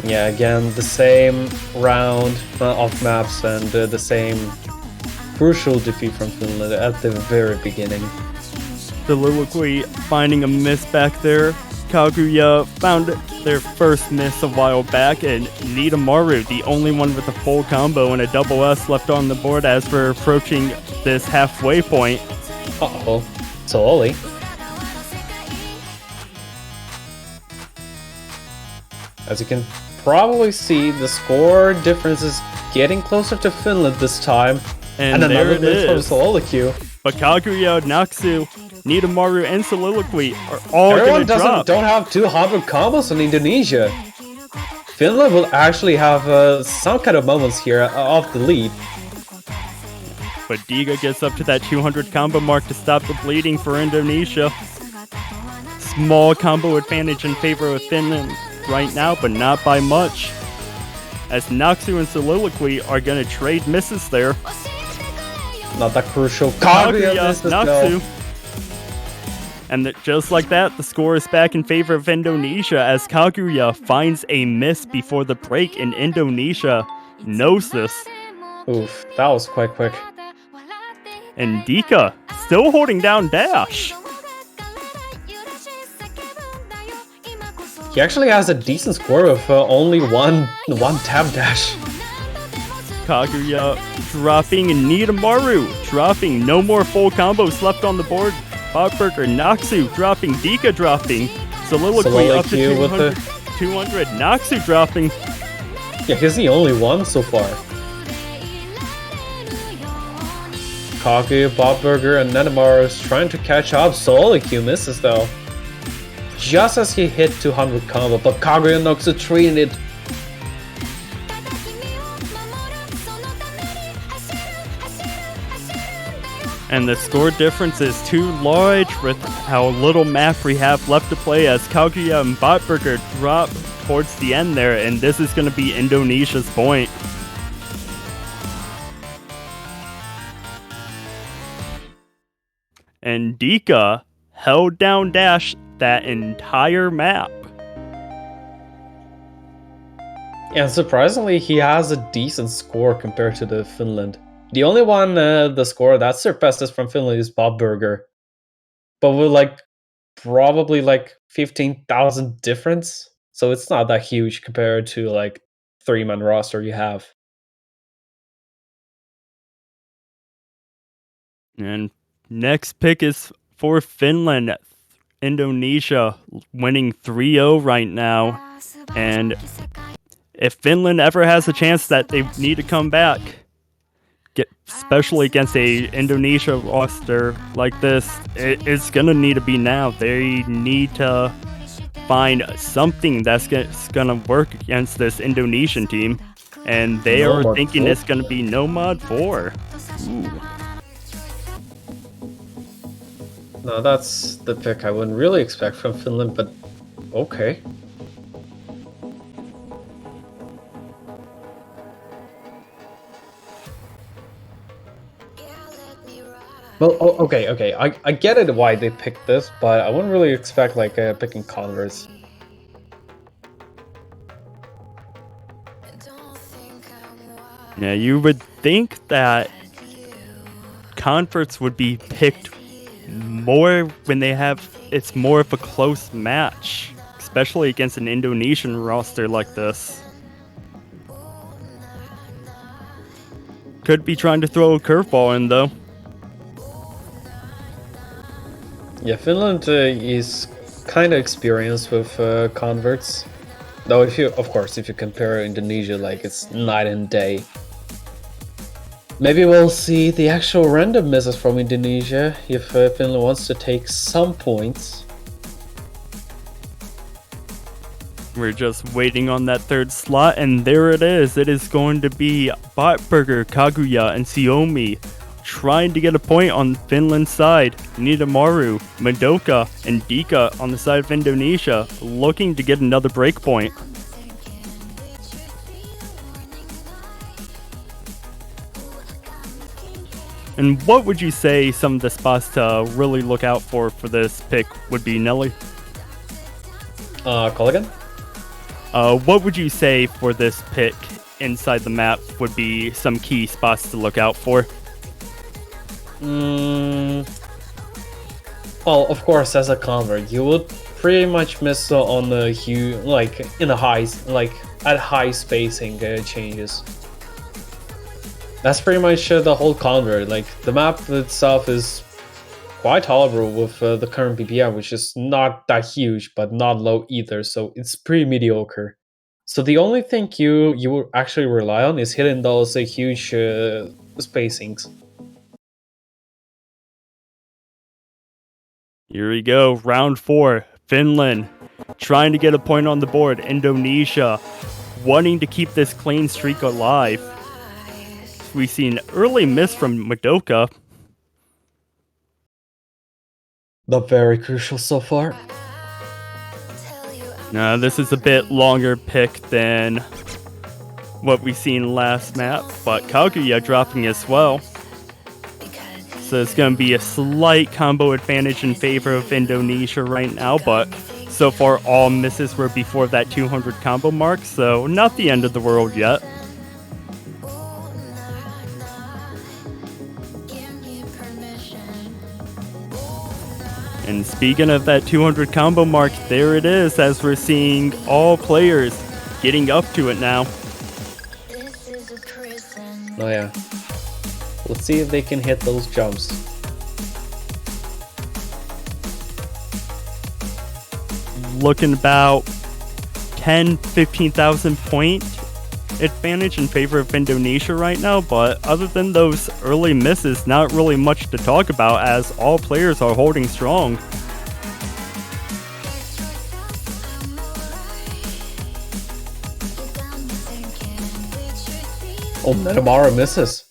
Speaker 8: Yeah, again, the same round of maps and the same crucial defeat from Finland at the very beginning.
Speaker 7: Soliloquy finding a miss back there. Kaguya found their first miss a while back, and Nidomaru, the only one with a full combo and a double S left on the board as we're approaching this halfway point.
Speaker 8: Uh-oh. Slowly. As you can probably see, the score difference is getting closer to Finland this time.
Speaker 7: And there
Speaker 8: another
Speaker 7: it
Speaker 8: miss from
Speaker 7: is.
Speaker 8: Soliloquy.
Speaker 7: But Kaguya, Noxu, Nidomaru, and Soliloquy are all
Speaker 8: Everyone
Speaker 7: gonna drop.
Speaker 8: don't have 200 combos in Indonesia. Finland will actually have some kind of moments here off the lead.
Speaker 7: But Diga gets up to that 200 combo mark to stop the bleeding for Indonesia. Small combo advantage in favor of Finland right now, but not by much. As Noxu and Soliloquy are gonna trade misses there.
Speaker 8: Not that crucial.
Speaker 7: Kaguya,
Speaker 8: misses,
Speaker 7: Noxu.
Speaker 8: no.
Speaker 7: And just like that, the score is back in favor of Indonesia as Kaguya finds a miss before the break, and Indonesia knows this.
Speaker 8: Oof, that was quite quick.
Speaker 7: And Dika still holding down dash.
Speaker 8: He actually has a decent score with only one tab dash.
Speaker 7: Kaguya dropping, and Nidomaru dropping. No more full combos left on the board. Botburger, Noxu dropping, Dika dropping. Soliloquy up to 200. 200. Noxu dropping.
Speaker 8: Yeah, he's the only one so far. Kaguya, Botburger, and Nidomaru is trying to catch up. Soliloquy misses though. Just as he hit 200 combo, but Kaguya and Noxu treating it.
Speaker 7: And the score difference is too large with how little map we have left to play as Kaguya and Botburger drop towards the end there, and this is going to be Indonesia's point. And Dika held down dash that entire map.
Speaker 8: And surprisingly, he has a decent score compared to the Finland. The only one, the score that surpassed us from Finland is Botburger. But with probably 15,000 difference. So it's not that huge compared to 3-man roster you have.
Speaker 7: And next pick is for Finland. Indonesia winning 3-0 right now. And if Finland ever has a chance that they need to come back, especially against a Indonesia roster like this, it's gonna need to be now. They need to find something that's gonna work against this Indonesian team, and they are thinking it's gonna be No Mod 4. Ooh.
Speaker 8: No, that's the pick I wouldn't really expect from Finland, but okay. Well, okay. I get it why they picked this, but I wouldn't really expect like picking Converse.
Speaker 7: Yeah, you would think that converts would be picked more when it's more of a close match, especially against an Indonesian roster like this. Could be trying to throw a curveball in though.
Speaker 8: Yeah, Finland is kind of experienced with converts. Though, if you compare Indonesia, like it's night and day. Maybe we'll see the actual random misses from Indonesia if Finland wants to take some points.
Speaker 7: We're just waiting on that third slot, and there it is. It is going to be Botburger, Kaguya, and Xiaomi trying to get a point on Finland's side. Nidamaru, Madoka, and Dika on the side of Indonesia looking to get another break point. And what would you say some of the spots to really look out for this pick would be, Nelly?
Speaker 8: Call again?
Speaker 7: What would you say for this pick inside the map would be some key spots to look out for?
Speaker 8: Well, of course, as a convert, you would pretty much miss on the huge, like in the highs, like at high spacing changes. That's pretty much the whole convert. Like the map itself is quite tolerable with the current BPM, which is not that huge, but not low either. So it's pretty mediocre. So the only thing you will actually rely on is hitting those huge spacings.
Speaker 7: Here we go, round 4. Finland trying to get a point on the board. Indonesia wanting to keep this clean streak alive. We've seen early miss from Madoka.
Speaker 8: Not very crucial so far.
Speaker 7: Now, this is a bit longer pick than what we've seen last map, but Kaguya dropping as well. So it's going to be a slight combo advantage in favor of Indonesia right now, but so far all misses were before that 200 combo mark, so not the end of the world yet. And speaking of that 200 combo mark, there it is, as we're seeing all players getting up to it now.
Speaker 8: Oh yeah. Let's see if they can hit those jumps.
Speaker 7: Looking about 15,000 point advantage in favor of Indonesia right now, but other than those early misses, not really much to talk about as all players are holding strong.
Speaker 8: Oh, Metamara misses.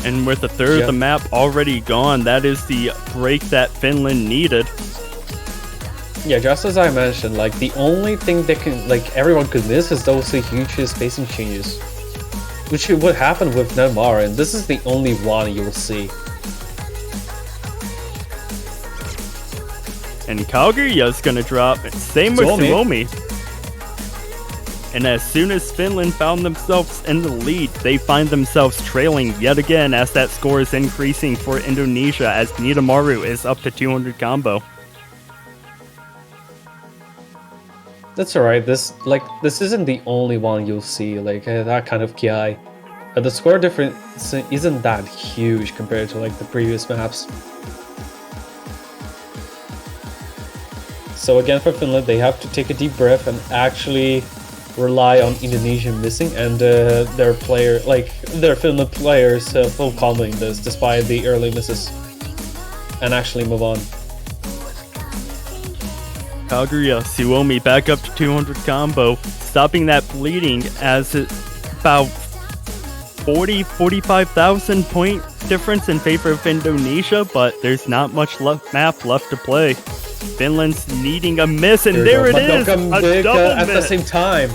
Speaker 7: And with a third of the map already gone, that is the break that Finland needed.
Speaker 8: Yeah, just as I mentioned, like the only thing that can, like everyone could miss is those huge spacing changes, which would happen with Neymar, and this is the only one you'll see.
Speaker 7: And Kaguya's gonna drop. Same with Suomi. And as soon as Finland found themselves in the lead, they find themselves trailing yet again as that score is increasing for Indonesia as Nidamaru is up to 200 combo.
Speaker 8: That's alright, this isn't the only one you'll see, like that kind of KI. The score difference isn't that huge compared to like the previous maps. So again for Finland, they have to take a deep breath and actually rely on Indonesia missing and their Finland players full comboing this despite the early misses and actually move on.
Speaker 7: Kaguya, Suomi back up to 200 combo, stopping that bleeding as it's about 45,000 point difference in favor of Indonesia, but there's not much map left to play. Finland's needing a miss, and there it is! A double
Speaker 8: at
Speaker 7: miss.
Speaker 8: the same time.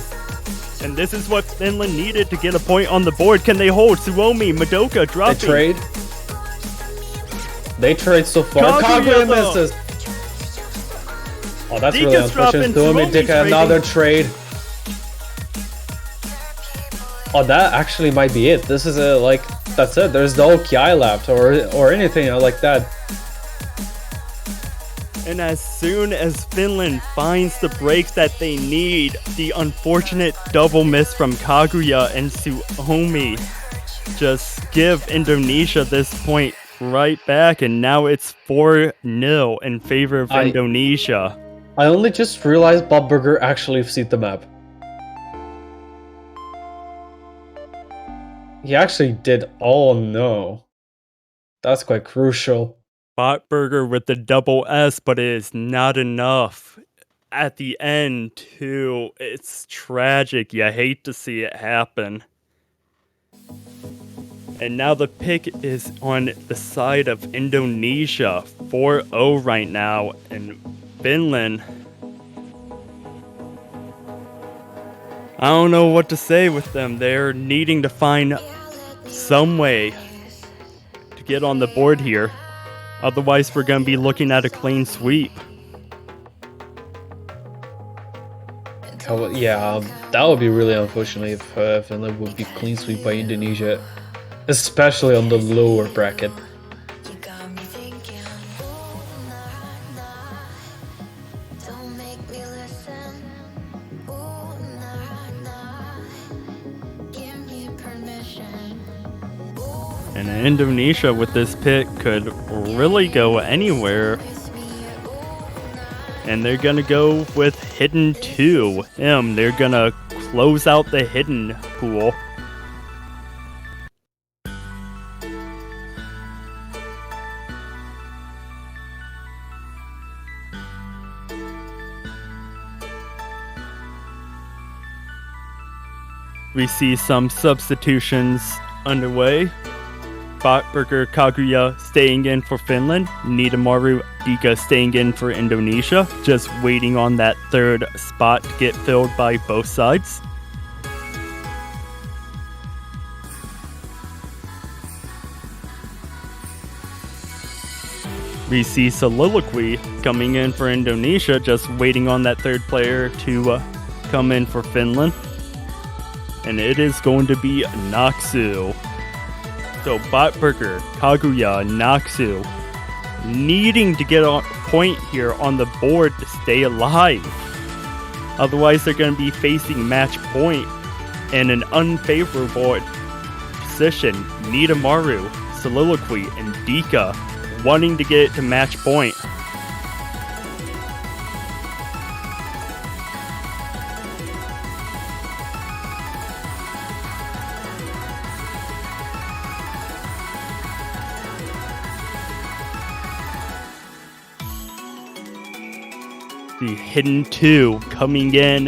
Speaker 7: And this is what Finland needed to get a point on the board. Can they hold? Suomi, Madoka dropping.
Speaker 8: They trade so far. Kaguya misses. Oh, that's really
Speaker 7: Dika's
Speaker 8: unfortunate.
Speaker 7: dropping,
Speaker 8: Suomi, Dika,
Speaker 7: Suomi's
Speaker 8: another trade. Oh, that actually might be it. This is that's it. There's no Ki left or anything like that.
Speaker 7: And as soon as Finland finds the breaks that they need, the unfortunate double miss from Kaguya and Suomi just give Indonesia this point right back, and now it's 4-0 in favor of Indonesia.
Speaker 8: I only just realized Bob Burger actually sees the map. He actually did. Oh no. That's quite crucial.
Speaker 7: Botburger with the double S, but it is not enough. At the end, too, it's tragic. You hate to see it happen. And now the pick is on the side of Indonesia. 4-0 right now. And Finland, I don't know what to say with them. They're needing to find some way to get on the board here. Otherwise, we're going to be looking at a clean sweep.
Speaker 8: Yeah, that would be really unfortunate if Finland would be clean sweep by Indonesia, especially on the lower bracket.
Speaker 7: And Indonesia with this pick could really go anywhere. And they're going to go with Hidden 2. They're going to close out the Hidden pool. We see some substitutions underway. Botburger Kaguya staying in for Finland. Niitamaru Dika staying in for Indonesia. Just waiting on that third spot to get filled by both sides. We see Soliloquy coming in for Indonesia, just waiting on that third player to come in for Finland. And it is going to be Naksu. So Botburger, Kaguya, Naksu needing to get a point here on the board to stay alive. Otherwise, they're going to be facing match point in an unfavorable position. Niitamaru, Soliloquy, and Dika wanting to get it to match point. The Hidden 2 coming in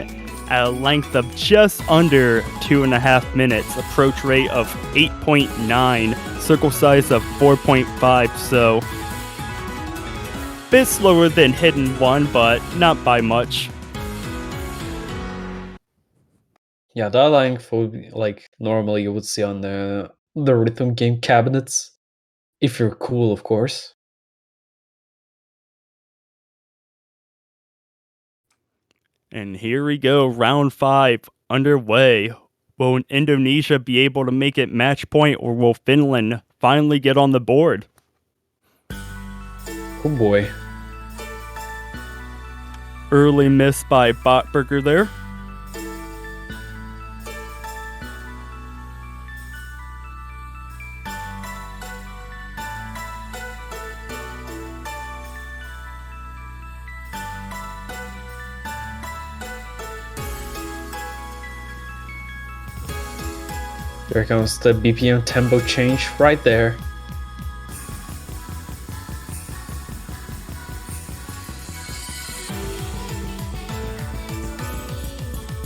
Speaker 7: at a length of just under 2.5 minutes. Approach rate of 8.9. Circle size of 4.5. So, bit slower than Hidden 1, but not by much.
Speaker 8: Yeah, that length would be like normally you would see on the rhythm game cabinets. If you're cool, of course.
Speaker 7: And here we go, round 5 underway. Will Indonesia be able to make it match point, or will Finland finally get on the board?
Speaker 8: Oh boy.
Speaker 7: Early miss by Botburger there.
Speaker 8: There comes the BPM tempo change right there.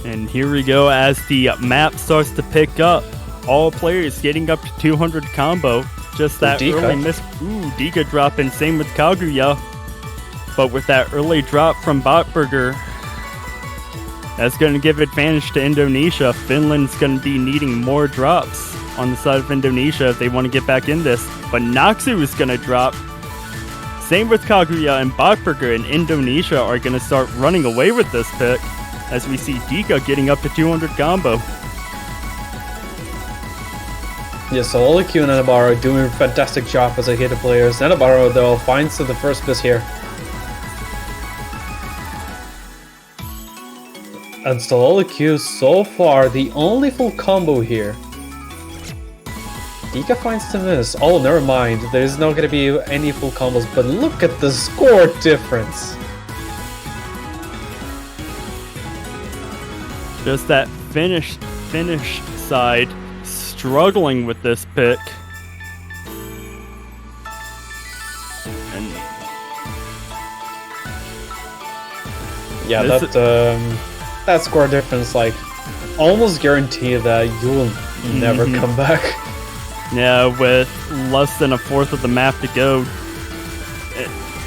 Speaker 7: And here we go as the map starts to pick up. All players getting up to 200 combo. Just that early miss. Ooh, Dika dropping. Same with Kaguya. But with that early drop from Botburger, That's going to give advantage to Indonesia. Finland's going to be needing more drops on the side of Indonesia if they want to get back in this. But Noxu is going to drop. Same with Kaguya and Botburger, and Indonesia are going to start running away with this pick as we see Dika getting up to 200 combo.
Speaker 8: Yeah, so Oliq and Nanabaro doing a fantastic job as I hit the players. Nanabaro, though, finds the first miss here. And so Oliq so far the only full combo here. Dika finds the miss. Oh, never mind. There's not gonna be any full combos, but look at the score difference.
Speaker 7: Just that finish side struggling with this pick. And
Speaker 8: yeah, that score difference, like, almost guarantee that you will never come back.
Speaker 7: Yeah, with less than a fourth of the map to go,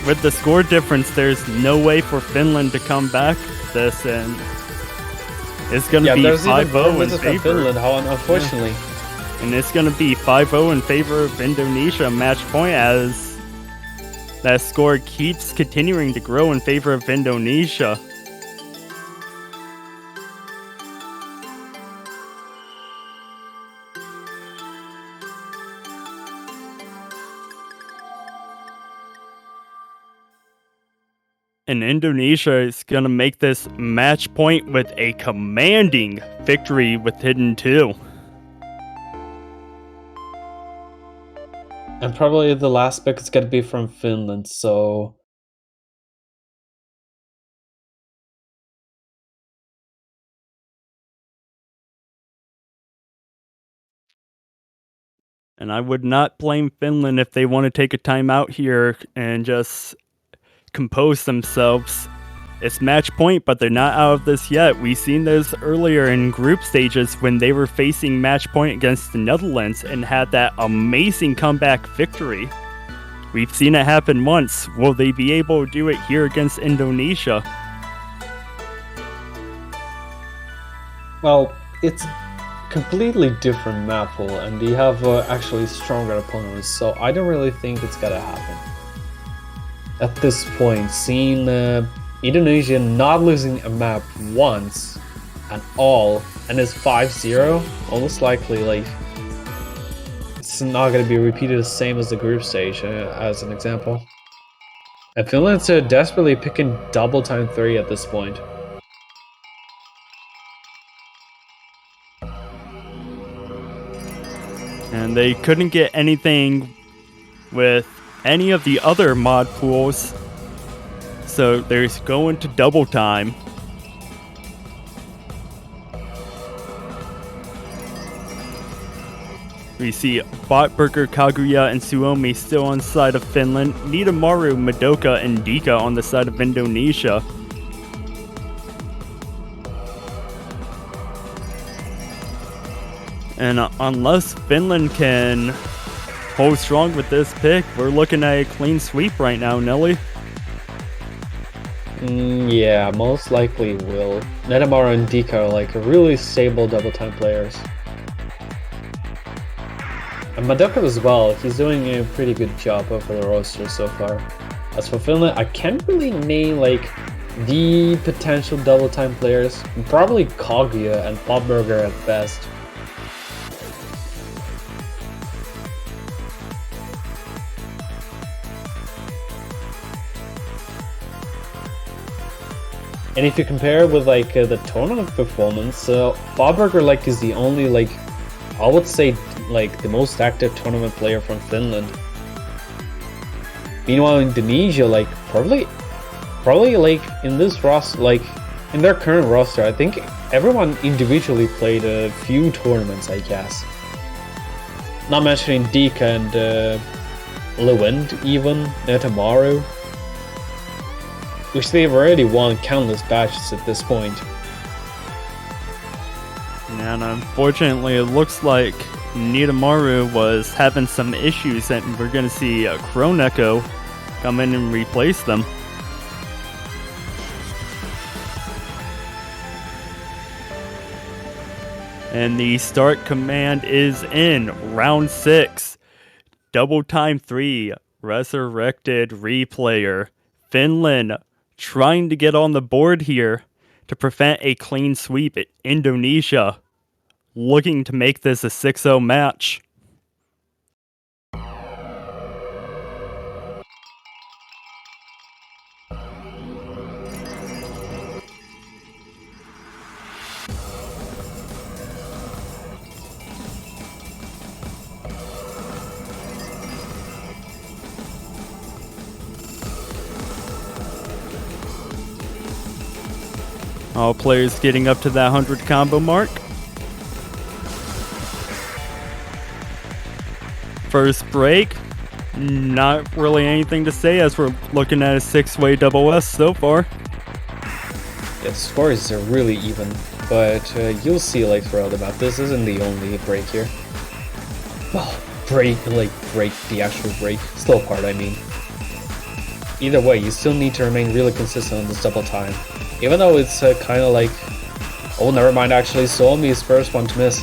Speaker 7: with the score difference, there's no way for Finland to come back this, and it's going to be 5-0 in favor.
Speaker 8: Finland, unfortunately.
Speaker 7: Yeah. And it's going to be 5-0 in favor of Indonesia match point as that score keeps continuing to grow in favor of Indonesia. And Indonesia is going to make this match point with a commanding victory with Hidden 2.
Speaker 8: And probably the last pick is going to be from Finland, so...
Speaker 7: And I would not blame Finland if they want to take a timeout here and just compose themselves. It's match point, but they're not out of this yet. We've seen this earlier in group stages when they were facing match point against the Netherlands and had that amazing comeback victory. We've seen it happen once. Will they be able to do it here against Indonesia?
Speaker 8: Well, it's completely different map pool, and you have actually stronger opponents, so I don't really think it's gonna happen. At this point, seeing Indonesia not losing a map once at all, and it's 5-0, almost likely, like, it's not gonna be repeated the same as the group stage, as an example. And Finland's desperately picking double time 3 at this point.
Speaker 7: And they couldn't get anything with any of the other mod pools, so they're going to double time. We see Botburger, Kaguya, and Suomi still on the side of Finland, Nidamaru, Madoka, and Dika on the side of Indonesia. And unless Finland can hold strong with this pick, we're looking at a clean sweep right now, Nelly.
Speaker 8: Yeah, most likely will. Nedamaru and Dika are like really stable double time players. And Madoka as well, he's doing a pretty good job over the roster so far. As for Finland, I can't really name like the potential double time players. Probably Kaguya and Botburger at best. And if you compare with like the tournament performance, Botburger like is the only like, I would say like the most active tournament player from Finland. Meanwhile, Indonesia like probably like in this roster, like in their current roster, I think everyone individually played a few tournaments, I guess. Not mentioning Dika and Lewand, even Netamaru, which they've already won countless batches at this point.
Speaker 7: And unfortunately, it looks like Nidamaru was having some issues, and we're going to see Kroneko come in and replace them. And the start command is in round 6. Double time 3. Resurrected replayer. Finland trying to get on the board here to prevent a clean sweep at Indonesia. Looking to make this a 6-0 match. All players getting up to that 100 combo mark. First break, not really anything to say as we're looking at a 6-way double S so far.
Speaker 8: Yeah, the scores are really even, but you'll see like throughout the map, this isn't the only break here. Well, break, the actual break, slow part I mean. Either way, you still need to remain really consistent on this double time. Even though it's kind of like, oh never mind actually, Suomi's first one to miss.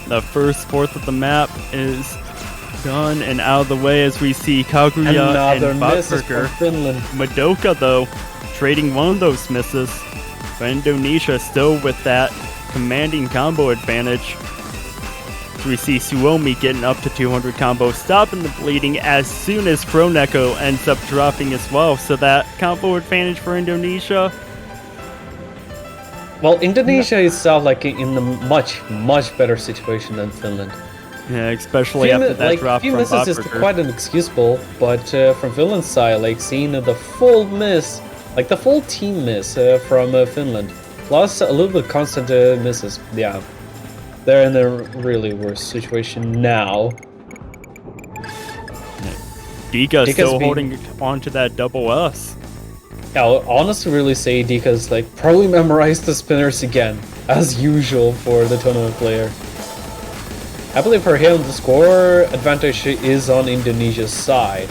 Speaker 7: The first fourth of the map is done and out of the way as we see Kaguya
Speaker 8: Another
Speaker 7: and
Speaker 8: misses from
Speaker 7: Vatberger.
Speaker 8: Finland.
Speaker 7: Madoka though, trading one of those misses. But Indonesia still with that commanding combo advantage. We see Suomi getting up to 200 combo, stopping the bleeding as soon as Kroneko ends up dropping as well. So that combo advantage for Indonesia.
Speaker 8: Well, Indonesia itself like in a much better situation than Finland.
Speaker 7: Yeah, especially after that drop
Speaker 8: few
Speaker 7: from
Speaker 8: misses is
Speaker 7: Vatberger.
Speaker 8: quite inexcusable, but from Finland's side, like seeing the full miss, like the full team miss from Finland, plus a little bit constant misses, yeah. They're in a really worse situation now.
Speaker 7: Dika's still holding on to that double S.
Speaker 8: Yeah, I'll honestly really say Dika's like probably memorized the spinners again, as usual for the tournament player. I believe for him the score advantage is on Indonesia's side.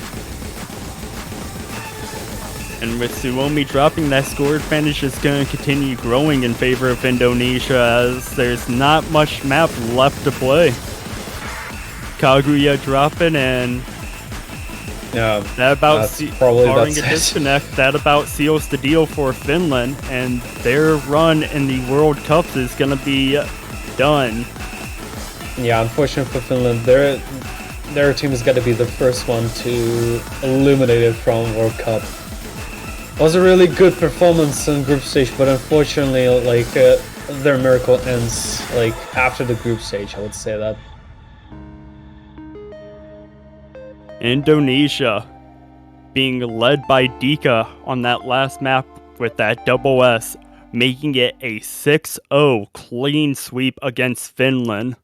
Speaker 7: And with Suomi dropping, that score advantage is going to continue growing in favor of Indonesia as there's not much map left to play. Kaguya dropping and
Speaker 8: Yeah,
Speaker 7: that about barring a
Speaker 8: it.
Speaker 7: disconnect, that about seals the deal for Finland, and their run in the World Cups is going to be done.
Speaker 8: Yeah, unfortunately for Finland, their team has got to be the first one to eliminate it from World Cup. It was a really good performance in group stage, but unfortunately, like their miracle ends like after the group stage. I would say that.
Speaker 7: Indonesia being led by Dika on that last map with that double S, making it a 6-0 clean sweep against Finland.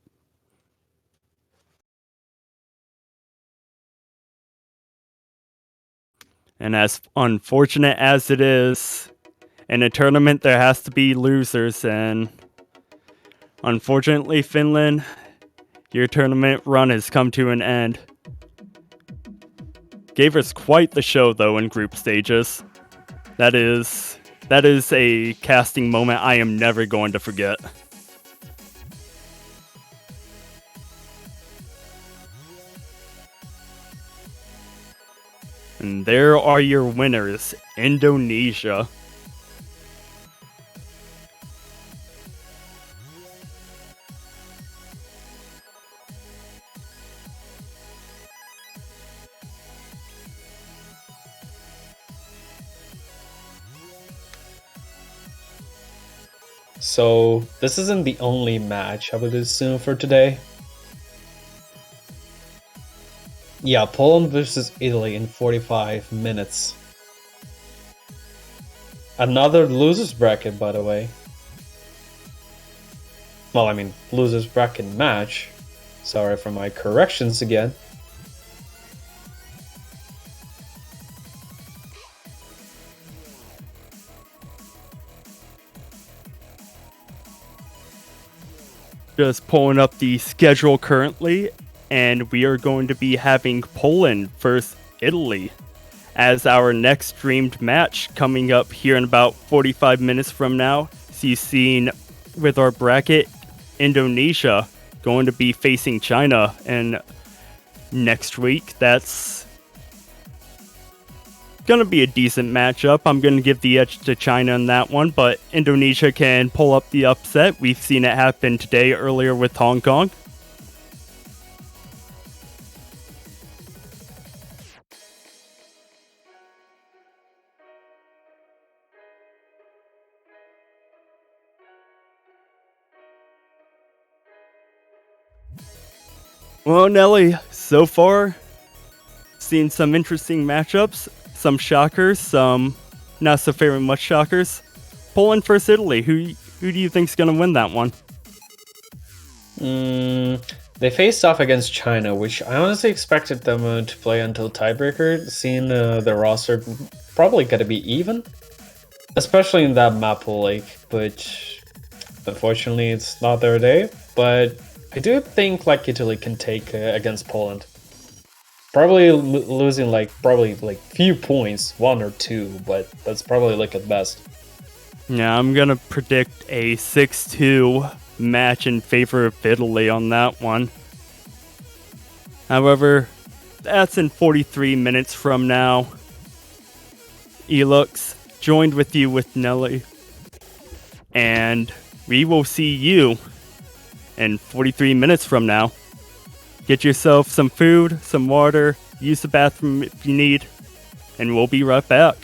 Speaker 7: And as unfortunate as it is, in a tournament there has to be losers, and unfortunately Finland, your tournament run has come to an end. Gave us quite the show though in group stages. That is a casting moment I am never going to forget. And there are your winners, Indonesia.
Speaker 8: So this isn't the only match I would assume for today. Yeah, Poland versus Italy in 45 minutes. Another losers bracket, by the way. Well, I mean, losers bracket match. Sorry for my corrections again.
Speaker 7: Just pulling up the schedule currently, and we are going to be having Poland versus Italy as our next streamed match coming up here in about 45 minutes from now. So you've seen with our bracket, Indonesia going to be facing China, and next week that's going to be a decent matchup. I'm going to give the edge to China in that one, but Indonesia can pull up the upset. We've seen it happen today earlier with Hong Kong. Well, Nelly, so far, seen some interesting matchups, some shockers, some not so very much shockers. Poland versus Italy. Who do you think's going to win that one?
Speaker 8: They faced off against China, which I honestly expected them to play until tiebreaker, seeing the roster probably going to be even, especially in that map pool, like, but unfortunately it's not their day. But I do think like Italy can take against Poland. Probably losing like few points, 1 or 2, but that's probably like at best.
Speaker 7: Yeah, I'm gonna predict a 6-2 match in favor of Italy on that one. However, that's in 43 minutes from now. Elux joined with you with Nelly, and we will see you in 43 minutes from now. Get yourself some food, some water, use the bathroom if you need, and we'll be right back.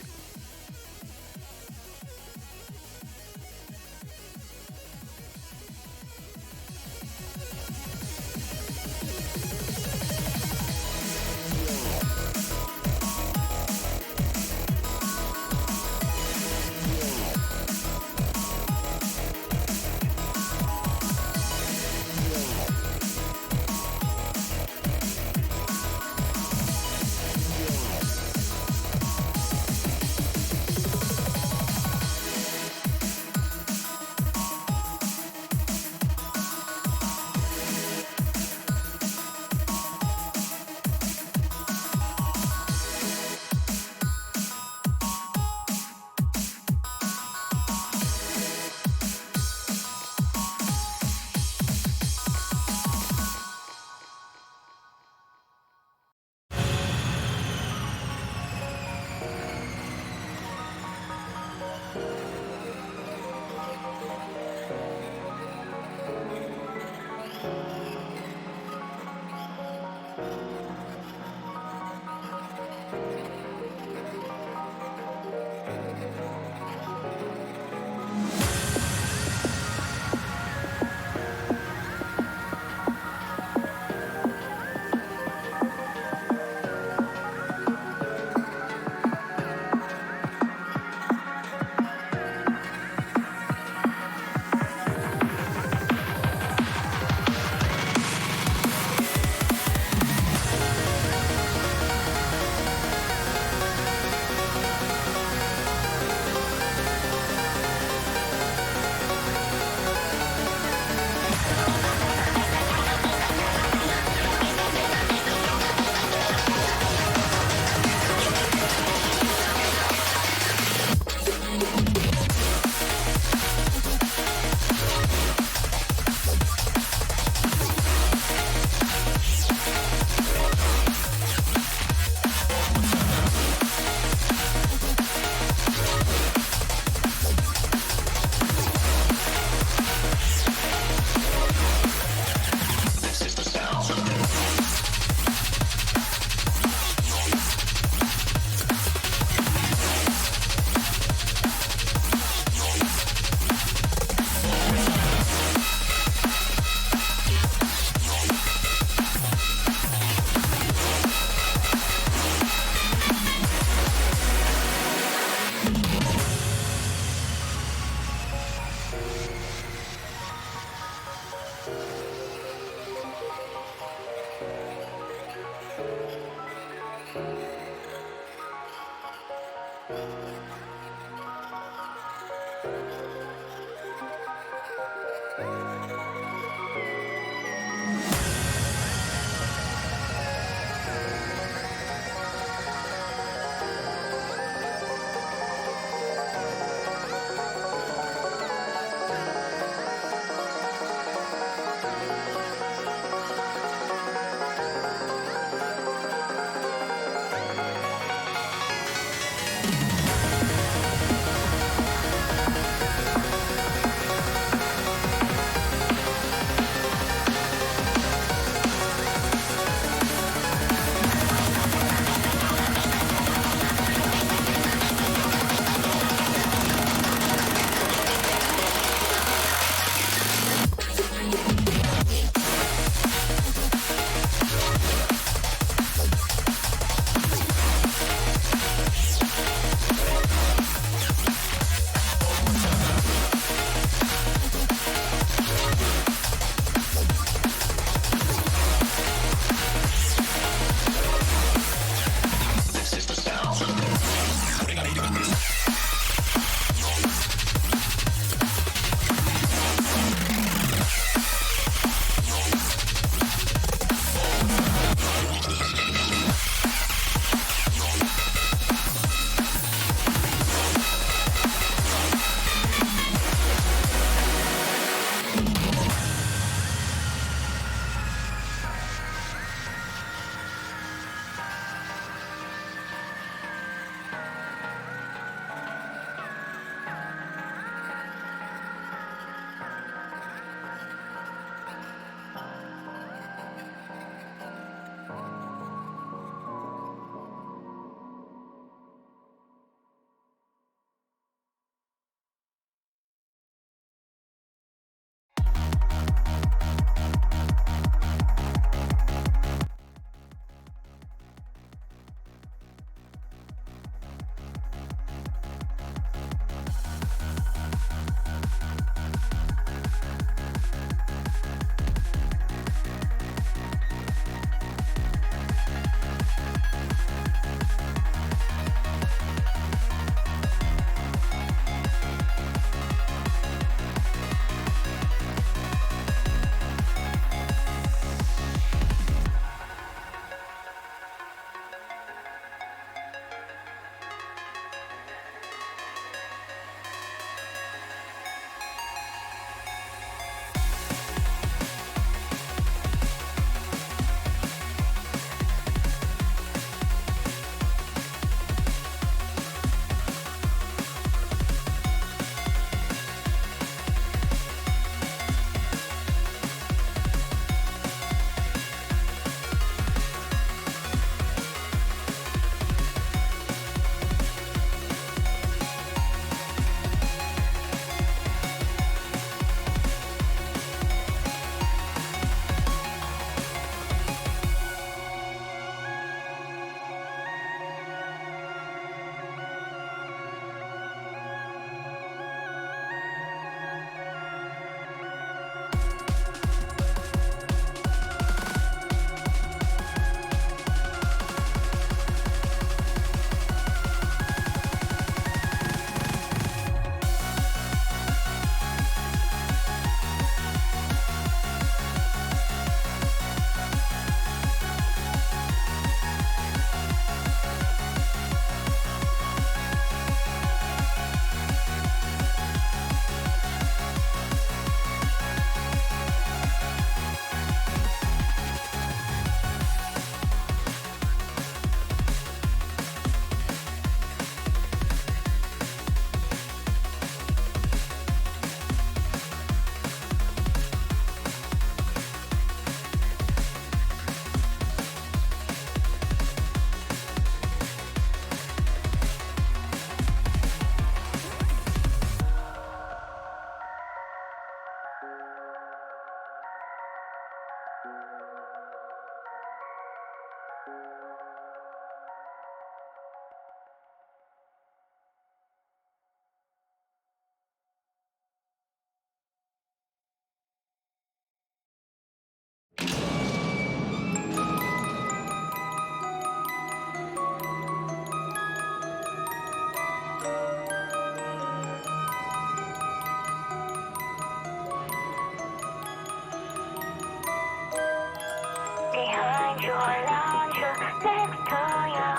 Speaker 6: you around you, next to you.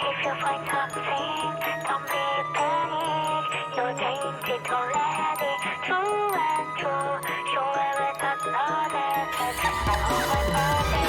Speaker 6: If you find something, don't be panic. You're tainted already, true and true. Show everyone another that's all my body.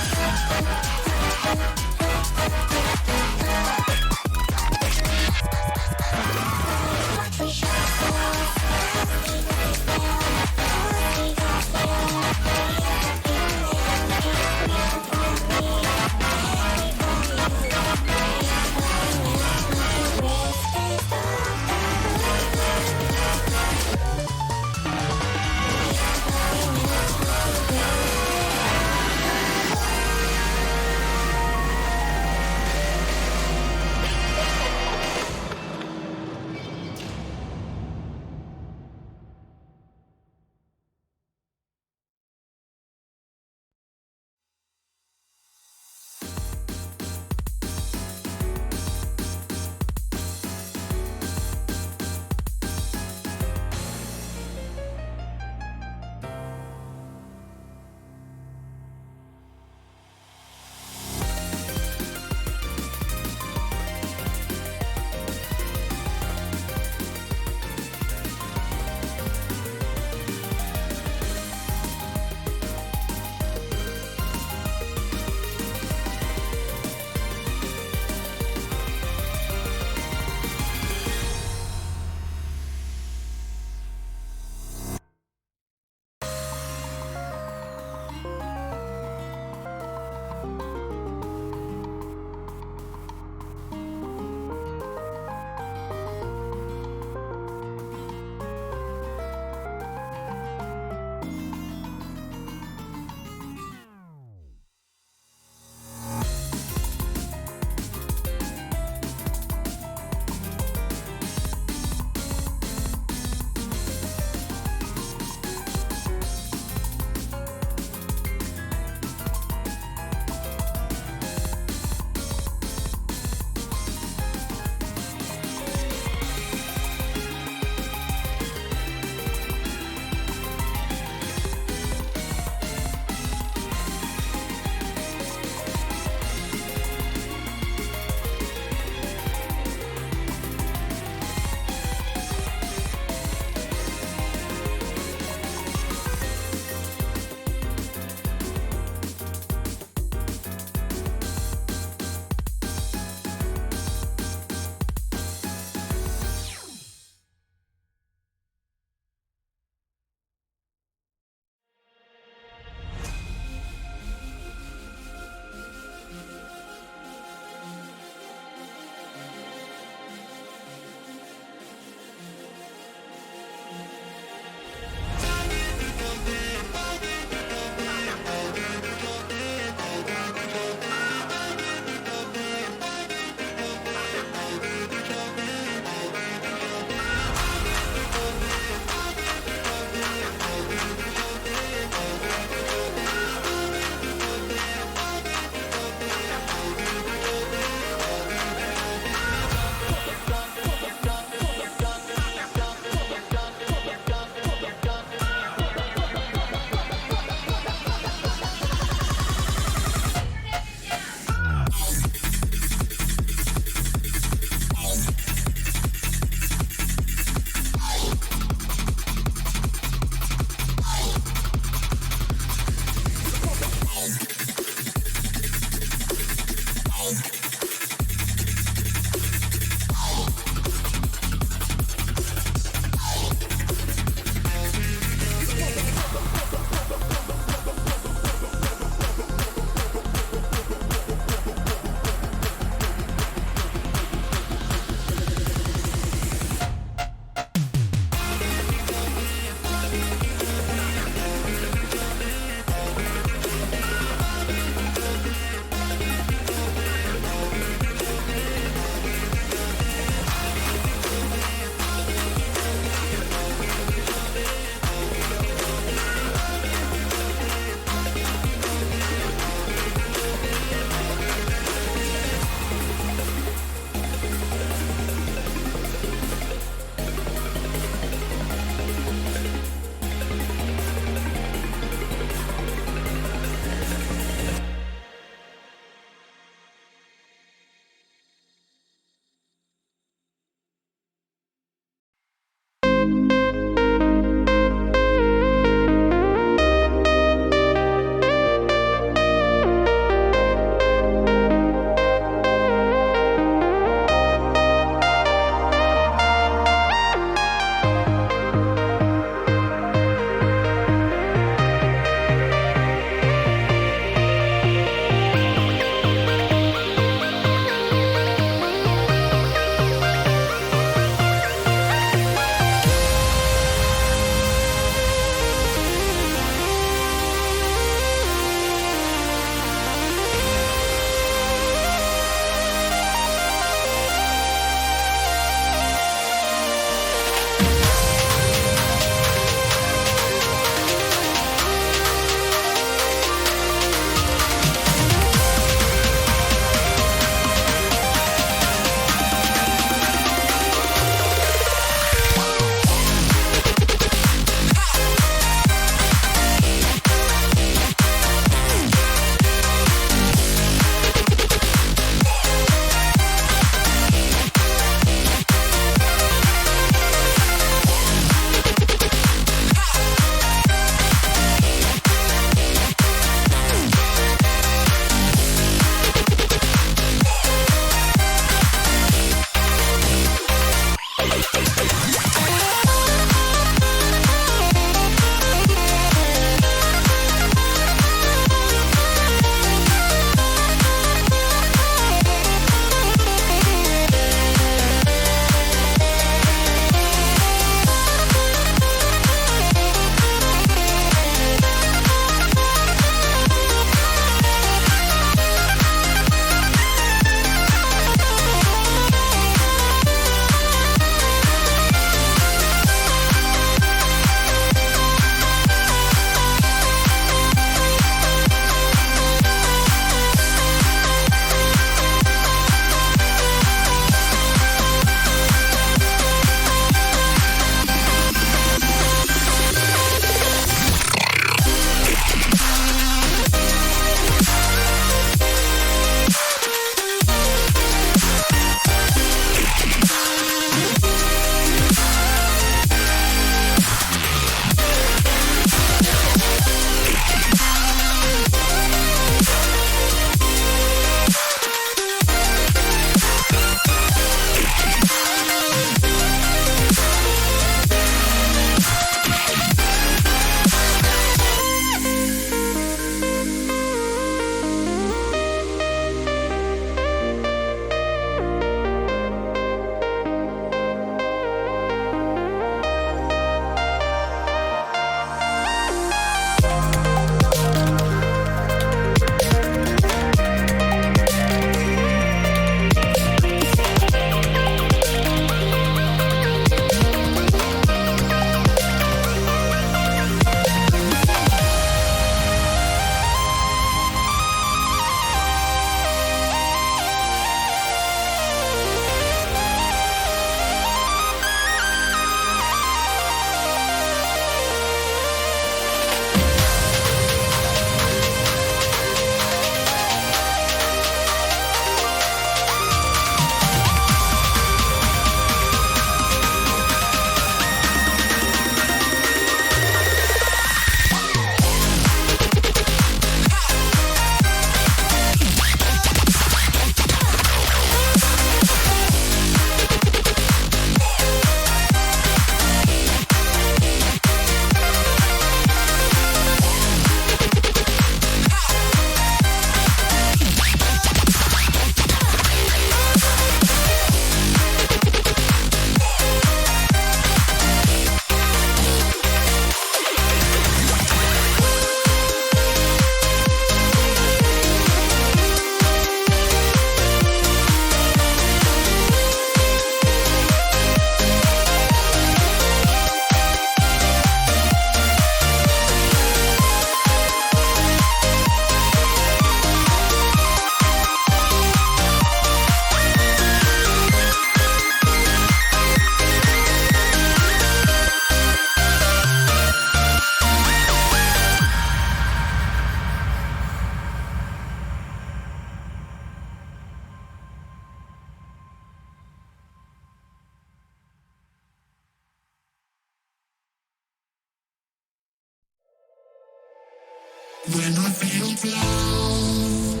Speaker 3: When I feel down,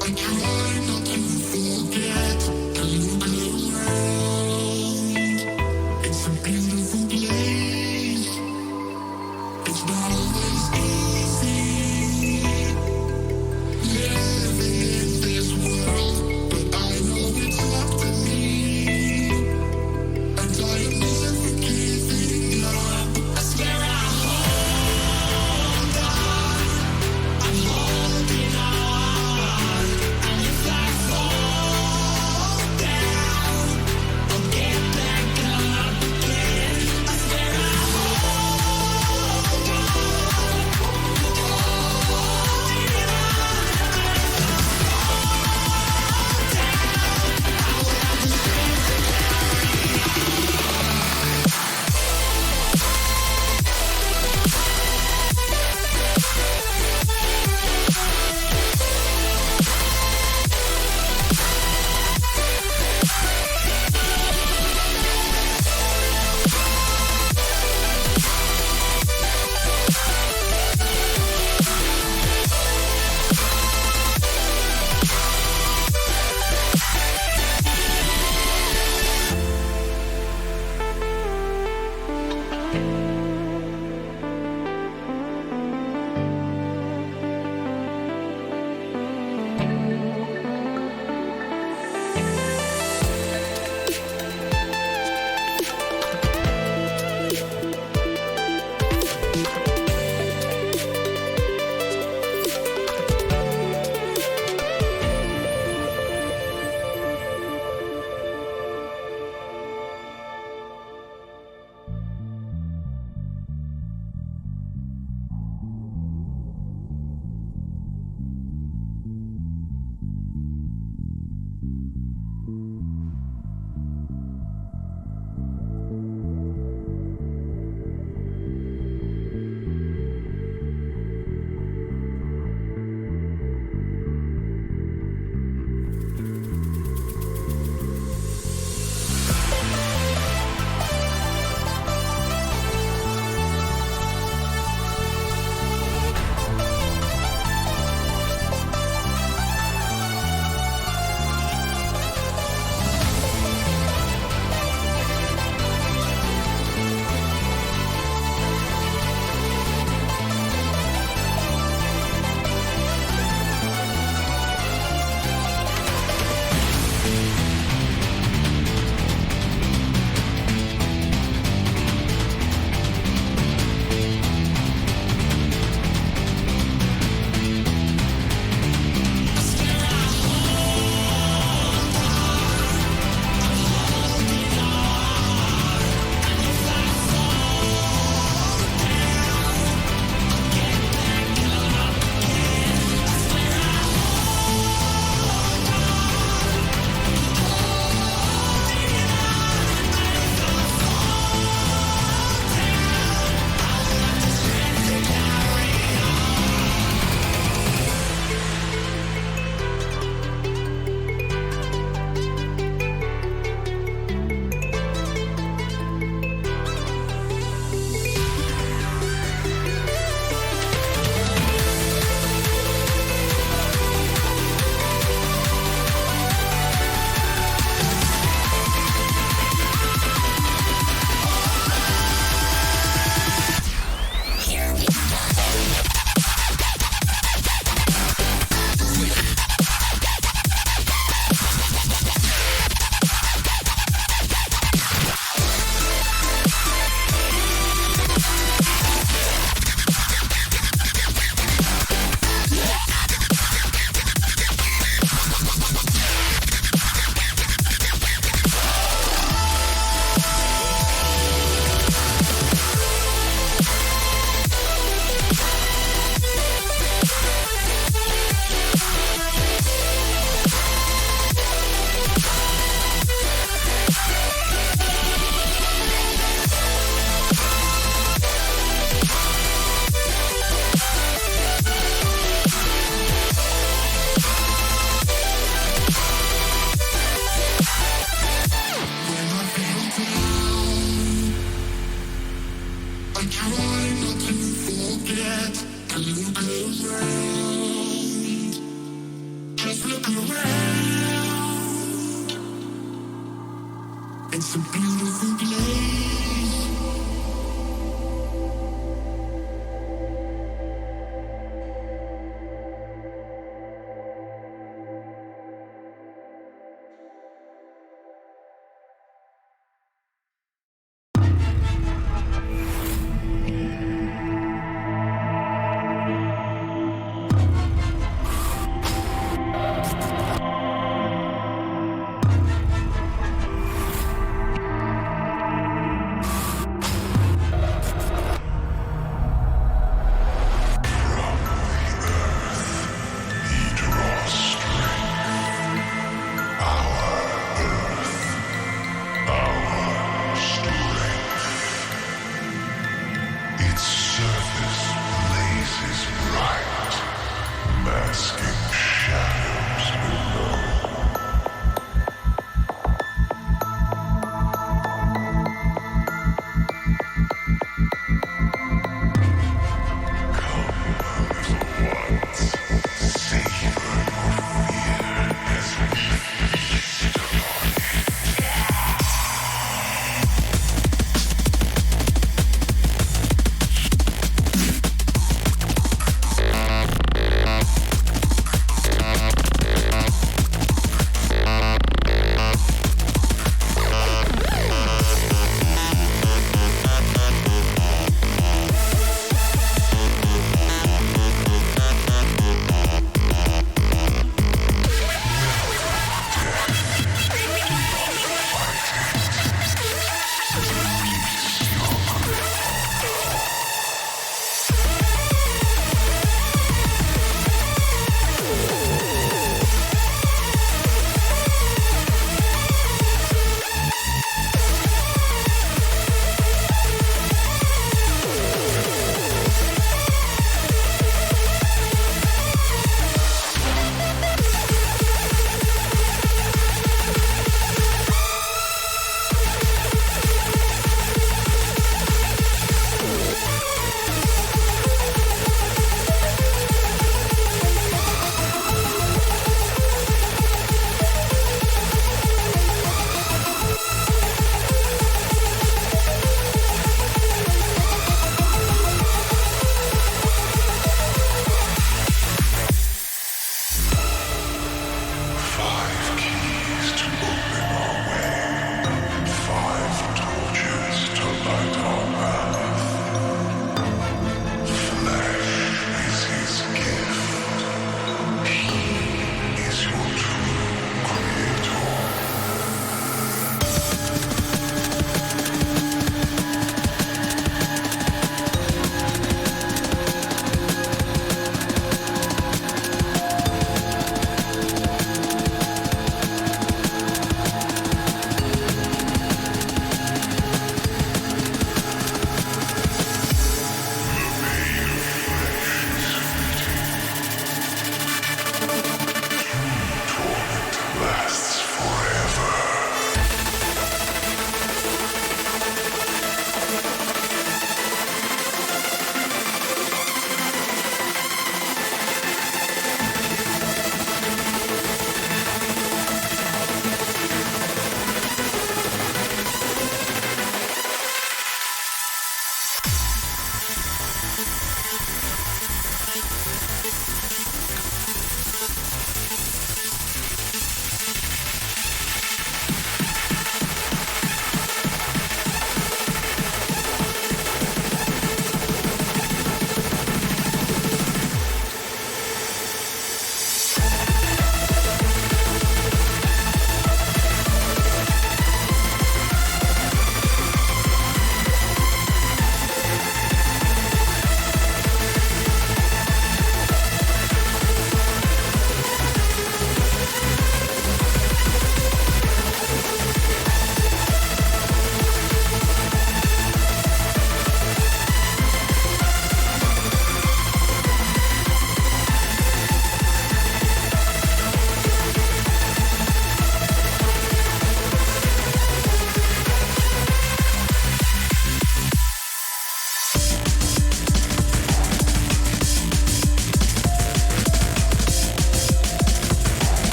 Speaker 3: I try not to forget and look around. It's a beautiful place. It's not always easy living in this world, but I know it's up to me, and I am never giving up. I swear I'm holding on, I'm holding on, and if around. It's a beautiful place.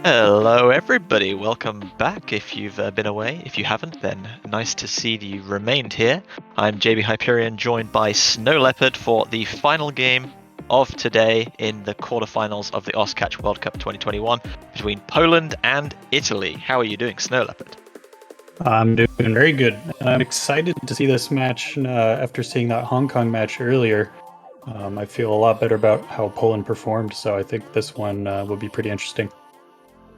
Speaker 9: Hello, everybody. Welcome back. If you've been away, if you haven't, then nice to see that you remained here. I'm JB Hyperion, joined by Snow Leopard for the final game of today in the quarterfinals of the Oscatch World Cup 2021 between Poland and Italy. How are you doing, Snow Leopard?
Speaker 1: I'm doing very good. I'm excited to see this match after seeing that Hong Kong match earlier. I feel a lot better about how Poland performed, so I think this one will be pretty interesting.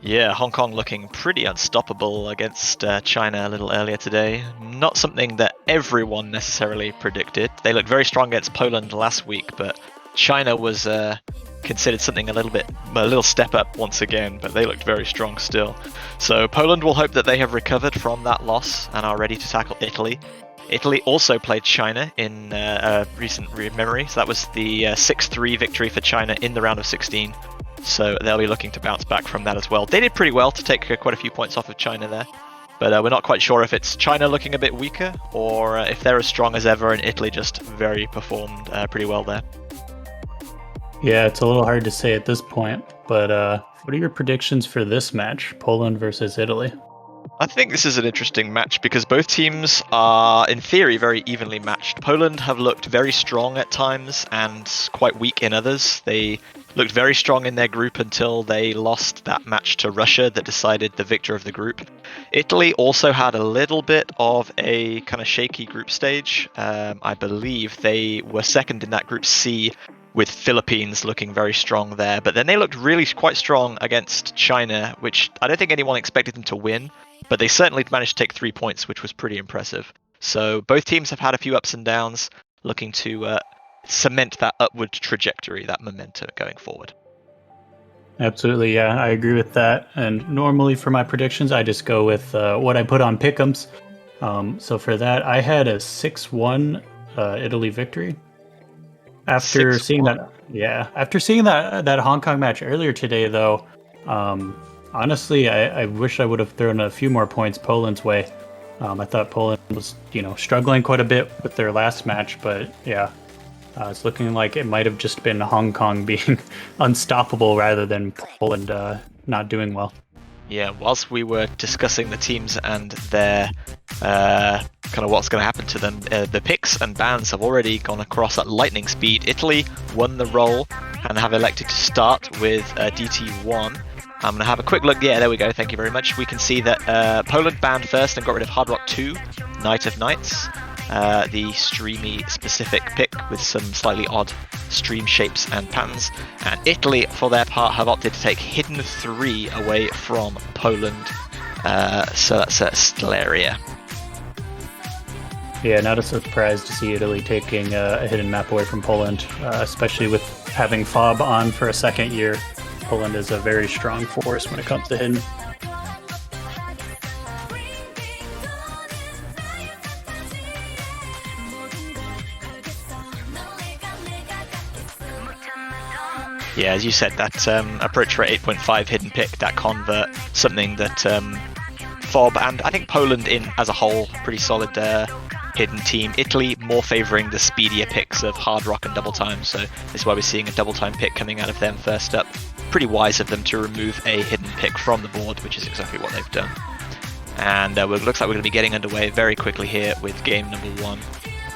Speaker 9: Yeah, Hong Kong looking pretty unstoppable against China a little earlier today. Not something that everyone necessarily predicted. They looked very strong against Poland last week, but China was considered something a little step up once again, but they looked very strong still. So Poland will hope that they have recovered from that loss and are ready to tackle Italy. Italy also played China in recent memory, so that was the 6-3 victory for China in the round of 16. So they'll be looking to bounce back from that as well. They did pretty well to take quite a few points off of China there. But we're not quite sure if it's China looking a bit weaker or if they're as strong as ever and Italy just performed pretty well there.
Speaker 1: Yeah, it's a little hard to say at this point, but what are your predictions for this match, Poland versus Italy?
Speaker 9: I think this is an interesting match because both teams are, in theory, very evenly matched. Poland have looked very strong at times and quite weak in others. They looked very strong in their group until they lost that match to Russia that decided the victor of the group. Italy also had a little bit of a kind of shaky group stage. I believe they were second in that group C, with Philippines looking very strong there. But then they looked really quite strong against China, which I don't think anyone expected them to win. But they certainly managed to take 3 points, which was pretty impressive. So both teams have had a few ups and downs, looking to cement that upward trajectory, that momentum going forward.
Speaker 1: Absolutely, yeah, I agree with that. And normally for my predictions, I just go with what I put on pick'ems. So for that, I had a 6-1 Italy victory. After
Speaker 9: 6-1.
Speaker 1: seeing that Hong Kong match earlier today, though, honestly, I wish I would have thrown a few more points Poland's way. I thought Poland was, struggling quite a bit with their last match, but yeah, it's looking like it might have just been Hong Kong being unstoppable rather than Poland not doing well.
Speaker 9: Yeah, whilst we were discussing the teams and their kind of what's going to happen to them, the picks and bans have already gone across at lightning speed. Italy won the roll and have elected to start with DT1. I'm going to have a quick look. Yeah, there we go. Thank you very much. We can see that Poland banned first and got rid of Hard Rock 2, Night of Nights, the streamy specific pick with some slightly odd stream shapes and patterns. And Italy, for their part, have opted to take Hidden 3 away from Poland. So that's Stellaria.
Speaker 1: Yeah, not a surprise to see Italy taking a hidden map away from Poland, especially with having FOB on for a second year. Poland is a very strong force when it comes to hidden.
Speaker 9: Yeah, as you said, that approach for 8.5 hidden pick, that convert, something that FOB and I think Poland as a whole, pretty solid hidden team. Italy more favouring the speedier picks of Hard Rock and Double Time, so this is why we're seeing a Double Time pick coming out of them first up. Pretty wise of them to remove a hidden pick from the board, which is exactly what they've done. And it looks like we're going to be getting underway very quickly here with game number 1.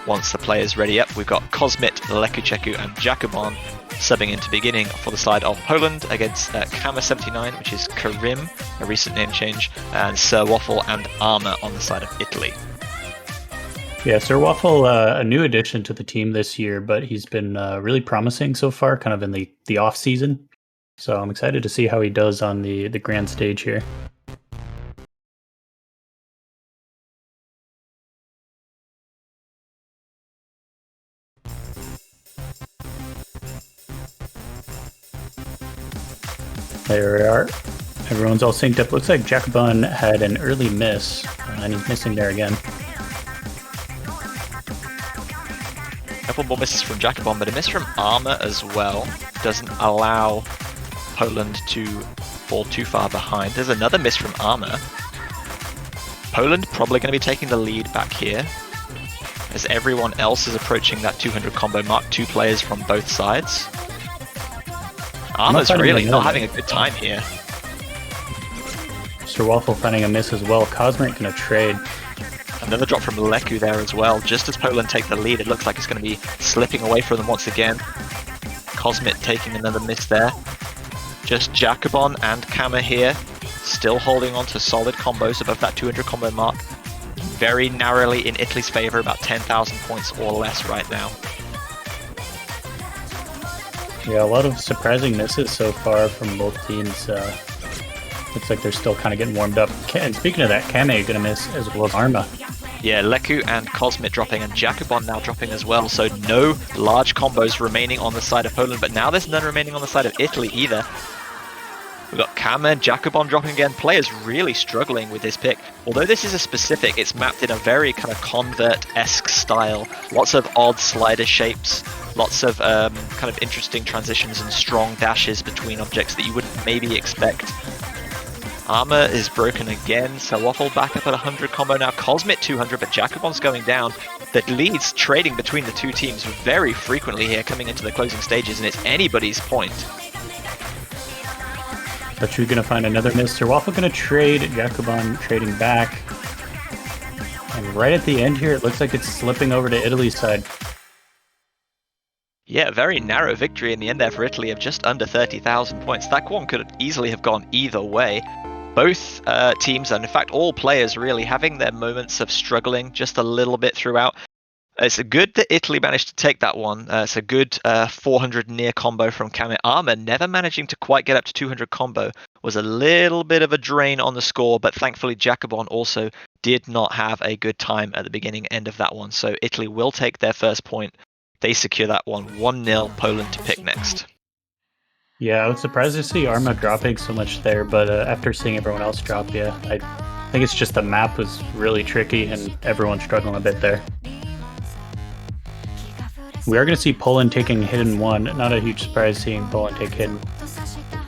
Speaker 9: Once the players ready up, we've got Kozmit, Lekucheku and Jakubon subbing into beginning for the side of Poland against Kama79, which is Karim, a recent name change, and Sir Waffle and Armour on the side of Italy.
Speaker 1: Yeah, Sir Waffle, a new addition to the team this year, but he's been really promising so far, kind of in the off season. So I'm excited to see how he does on the grand stage here. There we are. Everyone's all synced up. Looks like Jakubon had an early miss, and he's missing there again.
Speaker 9: A couple more misses from Jakubon, but a miss from Armour as well. Doesn't allow Poland to fall too far behind. There's another miss from Armour. Poland probably going to be taking the lead back here, as everyone else is approaching that 200 combo mark, 2 players from both sides. Armour's really not having a good time here.
Speaker 1: Sir Waffle finding a miss as well. Cosmic gonna trade.
Speaker 9: Another drop from Leku there as well. Just as Poland take the lead, it looks like it's going to be slipping away from them once again. Cosmic taking another miss there. Just Jacobon and Kama here, still holding on to solid combos above that 200 combo mark. Very narrowly in Italy's favor, about 10,000 points or less right now.
Speaker 1: Yeah, a lot of surprising misses so far from both teams. Looks like they're still kind of getting warmed up. And speaking of that, Kame gonna miss as well as Arma.
Speaker 9: Yeah, Leku and Cosmic dropping, and Jacobon now dropping as well, so no large combos remaining on the side of Poland, but now there's none remaining on the side of Italy either. We've got Kama and Jacobon dropping again. Players really struggling with this pick. Although this is a specific, it's mapped in a very kind of convert-esque style. Lots of odd slider shapes, lots of kind of interesting transitions and strong dashes between objects that you wouldn't maybe expect. Armor is broken again, so Waffle back up at 100 combo now. Cosmic 200, but Jacobon's going down. The leads trading between the two teams very frequently here coming into the closing stages, and it's anybody's point.
Speaker 1: But you're gonna find another miss. Sir Waffle gonna trade, Jacobon trading back. And right at the end here, it looks like it's slipping over to Italy's side.
Speaker 9: Yeah, very narrow victory in the end there for Italy of just under 30,000 points. That one could easily have gone either way. Both teams, and in fact all players really, having their moments of struggling just a little bit throughout. It's good that Italy managed to take that one. It's a good 400 near combo from Kame. Arma never managing to quite get up to 200 combo was a little bit of a drain on the score, but thankfully Jacobon also did not have a good time at the beginning end of that one. So Italy will take their first point. They secure that one. 1-0 Poland to pick next.
Speaker 1: Yeah, I was surprised to see Arma dropping so much there, but after seeing everyone else drop, yeah, I think it's just the map was really tricky and everyone's struggling a bit there. We are going to see Poland taking Hidden 1. Not a huge surprise seeing Poland take Hidden.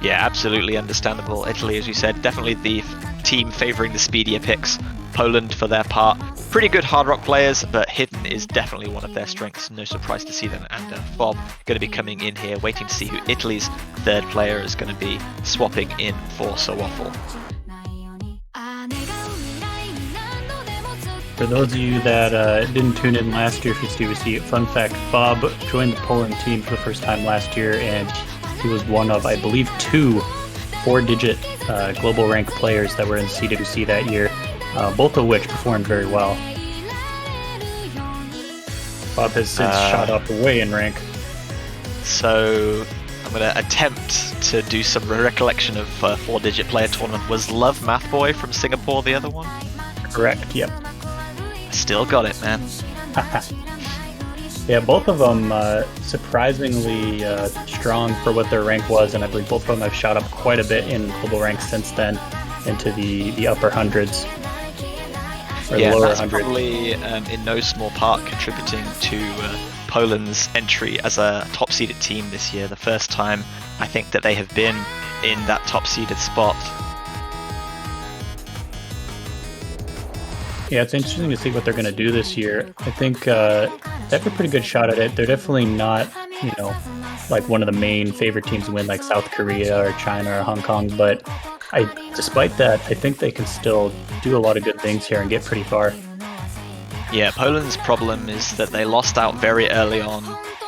Speaker 9: Yeah, absolutely understandable. Italy, as you said, definitely the team favouring the speedier picks. Poland, for their part, pretty good hard rock players, but Hidden is definitely one of their strengths. No surprise to see them. And Bob going to be coming in here, waiting to see who Italy's third player is going to be swapping in for Sir Waffle.
Speaker 1: For those of you that didn't tune in last year for CBC, fun fact, Bob joined the Poland team for the first time last year, and he was one of, I believe, 2 4-digit global rank players that were in CWC that year, both of which performed very well. Bob has since shot up way in rank.
Speaker 9: So I'm going to attempt to do some recollection of 4-digit player tournament. Was Love Mathboy from Singapore the other one?
Speaker 1: Correct, yep.
Speaker 9: Still got it, man.
Speaker 1: Yeah, both of them surprisingly strong for what their rank was, and I believe both of them have shot up quite a bit in global ranks since then into the upper hundreds. Or
Speaker 9: Yeah,
Speaker 1: the lower
Speaker 9: that's
Speaker 1: hundreds.
Speaker 9: probably in no small part contributing to Poland's entry as a top-seeded team this year. The first time I think that they have been in that top-seeded spot.
Speaker 1: Yeah, it's interesting to see what they're going to do this year. I think they have a pretty good shot at it. They're definitely not, like one of the main favorite teams to win, like South Korea or China or Hong Kong. But despite that, I think they can still do a lot of good things here and get pretty far.
Speaker 9: Yeah, Poland's problem is that they lost out very early on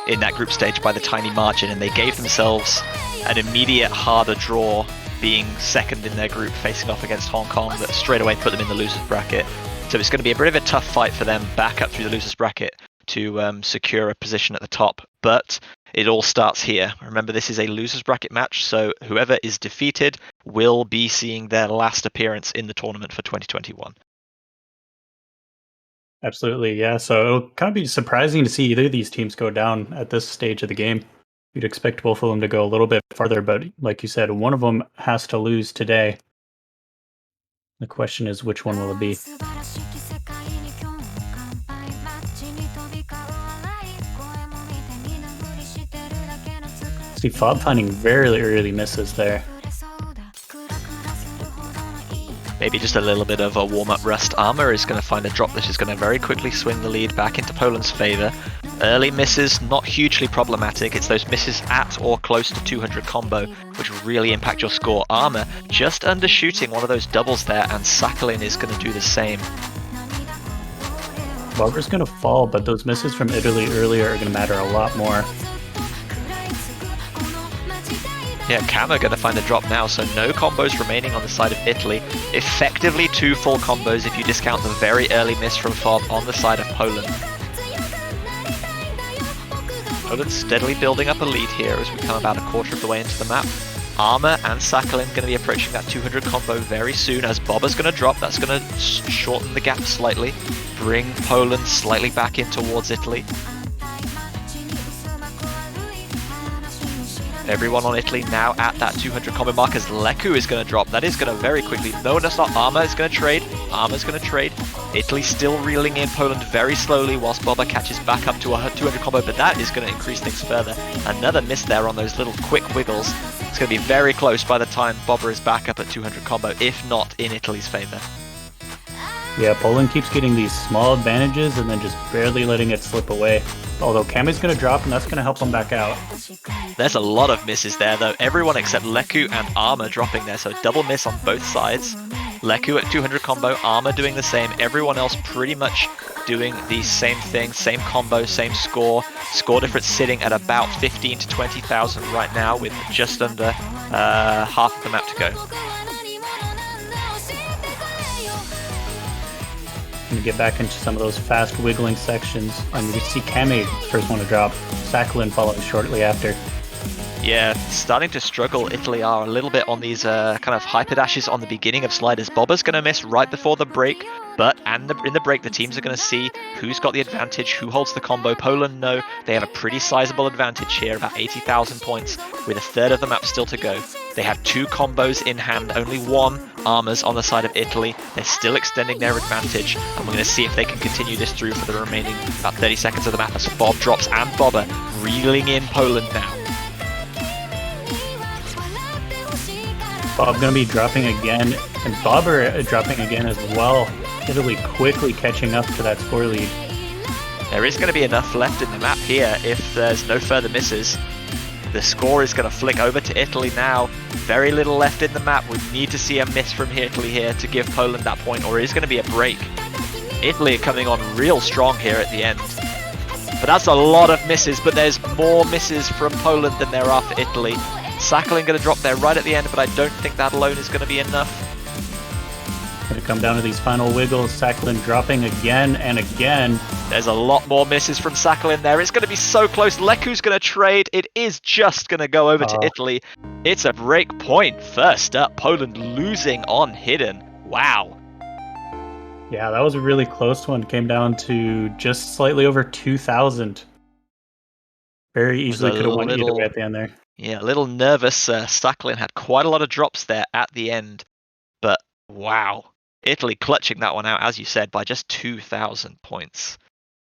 Speaker 9: in that group stage by the tiny margin, and they gave themselves an immediate harder draw, being second in their group, facing off against Hong Kong, that straight away put them in the losers bracket. So it's going to be a bit of a tough fight for them back up through the losers bracket to secure a position at the top. But it all starts here. Remember, this is a losers bracket match, so whoever is defeated will be seeing their last appearance in the tournament for 2021.
Speaker 1: Absolutely, yeah. So it'll kind of be surprising to see either of these teams go down at this stage of the game. You'd expect both of them to go a little bit farther, but like you said, one of them has to lose today. The question is, which one will it be? See, Fob finding very early misses there.
Speaker 9: Maybe just a little bit of a warm-up rest. Armor is going to find a drop that is going to very quickly swing the lead back into Poland's favour. Early misses, not hugely problematic. It's those misses at or close to 200 combo which really impact your score. Armor just undershooting one of those doubles there, and Sakhalin is going to do the same.
Speaker 1: Bobber's going to fall, but those misses from Italy earlier are going to matter a lot more.
Speaker 9: Yeah, Kama going to find a drop now, so no combos remaining on the side of Italy. Effectively 2 full combos if you discount the very early miss from Fob on the side of Poland. Poland steadily building up a lead here as we come about a quarter of the way into the map. Armor and Sakhalin going to be approaching that 200 combo very soon as Bobber's going to drop. That's going to shorten the gap slightly, bring Poland slightly back in towards Italy. Everyone on Italy now at that 200 combo mark as Leku is going to drop. That is going to very quickly. No, that's not. Armor is going to trade. Armor's going to trade. Italy still reeling in Poland very slowly whilst Bobber catches back up to a 200 combo, but that is going to increase things further. Another miss there on those little quick wiggles. It's going to be very close by the time Bobber is back up at 200 combo, if not in Italy's favor.
Speaker 1: Yeah, Poland keeps getting these small advantages and then just barely letting it slip away. Although Kami's going to drop, and that's going to help him back out.
Speaker 9: There's a lot of misses there, though. Everyone except Leku and Armor dropping there, so double miss on both sides. Leku at 200 combo, Armor doing the same. Everyone else pretty much doing the same thing, same combo, same score. Score difference sitting at about 15 to 20,000 right now with just under half of the map to go.
Speaker 1: Going to get back into some of those fast wiggling sections. And we see Kami first one to drop. Sakhalin following shortly after.
Speaker 9: Yeah, starting to struggle. Italy are a little bit on these kind of hyper dashes on the beginning of sliders. Bobber's going to miss right before the break, but in the break the teams are going to see who's got the advantage, who holds the combo. Poland know they have a pretty sizable advantage here, about 80,000 points, with a third of the map still to go. They have 2 combos in hand, only 1 Armor's on the side of Italy. They're still extending their advantage, and we're going to see if they can continue this through for the remaining about 30 seconds of the map as Bob drops and Bobber reeling in Poland now.
Speaker 1: Bob going to be dropping again, and Bobber dropping again as well. Italy quickly catching up to that score lead.
Speaker 9: There is going to be enough left in the map here if there's no further misses. The score is going to flick over to Italy now. Very little left in the map. We need to see a miss from Italy here to give Poland that point, or it is going to be a break. Italy are coming on real strong here at the end. But that's a lot of misses, but there's more misses from Poland than there are for Italy. Sakhalin going to drop there right at the end, but I don't think that alone is going to be enough.
Speaker 1: Going to come down to these final wiggles. Sakhalin dropping again and again.
Speaker 9: There's a lot more misses from Sakhalin there. It's going to be so close. Leku's going to trade. It is just going to go over to Italy. It's a break point. First up, Poland losing on Hidden. Wow.
Speaker 1: Yeah, that was a really close one. Came down to just slightly over 2,000. Very easily could have won either way at the end there.
Speaker 9: Yeah, a little nervous. Sakhalin had quite a lot of drops there at the end. But wow. Italy clutching that one out, as you said, by just 2,000 points.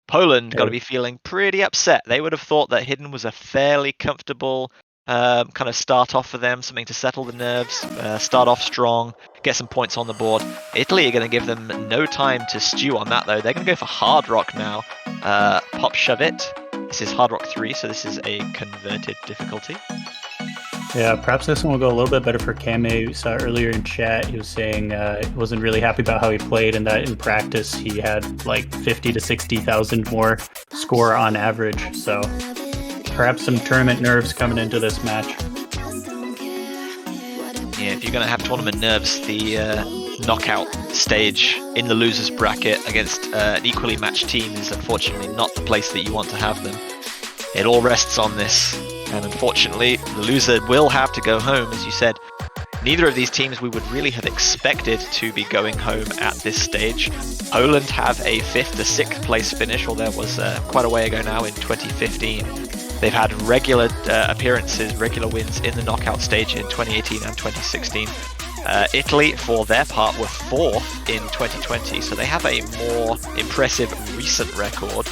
Speaker 9: Poland got to be feeling pretty upset. They would have thought that Hidden was a fairly comfortable kind of start off for them, something to settle the nerves, start off strong, get some points on the board. Italy are going to give them no time to stew on that, though. They're going to go for Hard Rock now. Pop Shove It. This is Hard Rock 3, so this is a converted difficulty.
Speaker 1: Yeah, perhaps this one will go a little bit better for Kame. We saw earlier in chat, he was saying he wasn't really happy about how he played, and that in practice he had like 50 to 60,000 more score on average. So perhaps some tournament nerves coming into this match.
Speaker 9: Yeah, if you're going to have tournament nerves, the knockout stage in the losers bracket against an equally matched team is unfortunately not the place that you want to have them. It all rests on this. And unfortunately, the loser will have to go home, as you said. Neither of these teams we would really have expected to be going home at this stage. Poland have a 5th to 6th place finish, although that was quite a way ago now in 2015. They've had regular appearances, regular wins in the knockout stage in 2018 and 2016. Italy, for their part, were 4th in 2020, so they have a more impressive recent record.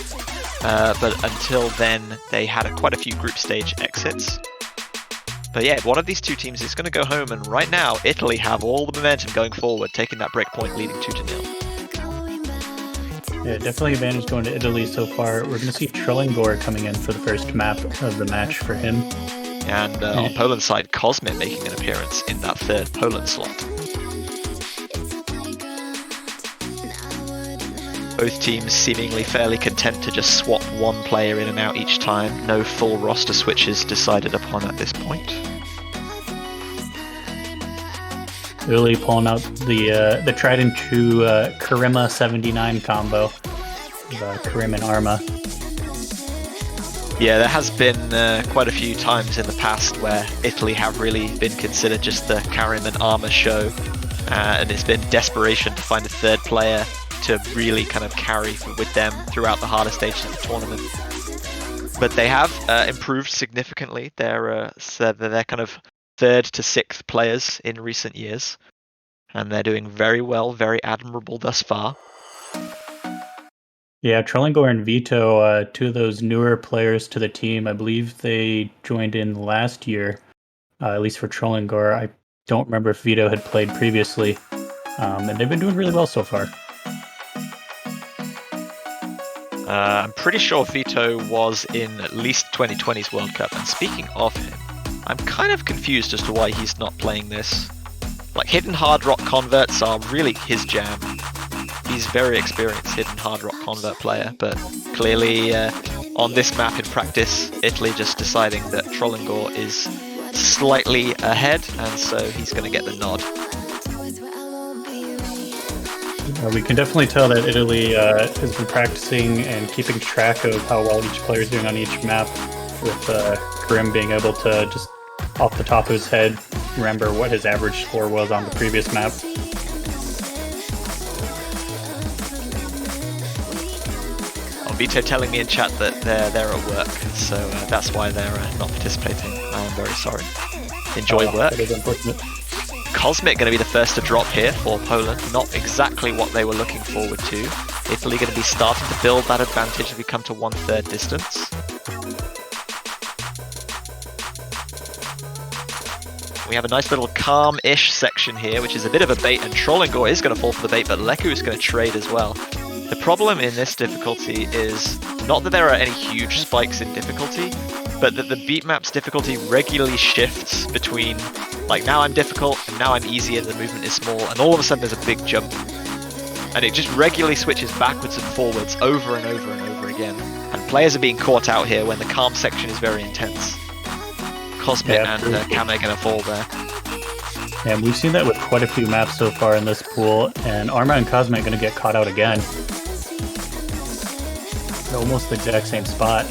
Speaker 9: But until then, they had quite a few group stage exits. But yeah, one of these two teams is going to go home, and right now, Italy have all the momentum going forward, taking that break point, leading 2-0.
Speaker 1: Yeah, definitely advantage going to Italy so far. We're going to see Trillingor coming in for the first map of the match for him.
Speaker 9: And on Poland's side, Cosmic making an appearance in that third Poland slot. Both teams seemingly fairly content to just swap one player in and out each time. No full roster switches decided upon at this point.
Speaker 1: Really pulling out the tried and true Karima 79 combo, Karim and Arma.
Speaker 9: Yeah, there has been quite a few times in the past where Italy have really been considered just the Karim and Arma show, and it's been desperation to find a third player to really kind of carry with them throughout the harder stages of the tournament. But they have improved significantly. They're kind of third to sixth players in recent years, and they're doing very well, very admirable thus far.
Speaker 1: Yeah, Trellingor and Vito, two of those newer players to the team. I believe they joined in last year, at least for Trellingor. I don't remember if Vito had played previously, and they've been doing really well so far.
Speaker 9: I'm pretty sure Vito was in at least 2020's World Cup. And speaking of him, I'm kind of confused as to why he's not playing this. Like, hidden hard rock converts are really his jam. He's very experienced hidden hard rock convert player, but clearly on this map in practice, Italy just deciding that Trellingor is slightly ahead, and so he's going to get the nod.
Speaker 1: We can definitely tell that Italy has been practicing and keeping track of how well each player is doing on each map, with Karim being able to just off the top of his head remember what his average score was on the previous map.
Speaker 9: Vito telling me in chat that they're at work, so that's why they're not participating. I am very sorry. Enjoy work.
Speaker 1: That is unfortunate.
Speaker 9: Cosmic going to be the first to drop here for Poland. Not exactly what they were looking forward to. Italy going to be starting to build that advantage as we come to 1/3 distance. We have a nice little calm-ish section here, which is a bit of a bait, and Trellingor is going to fall for the bait, but Leku is going to trade as well. The problem in this difficulty is not that there are any huge spikes in difficulty, but that the beat map's difficulty regularly shifts between, like, now I'm difficult and now I'm easy and the movement is small, and all of a sudden there's a big jump. And it just regularly switches backwards and forwards over and over and over again. And players are being caught out here when the calm section is very intense. Cosmic and Kame are going to fall there.
Speaker 1: And we've seen that with quite a few maps so far in this pool, and Arma and Cosmic are going to get caught out again. Almost the exact same spot.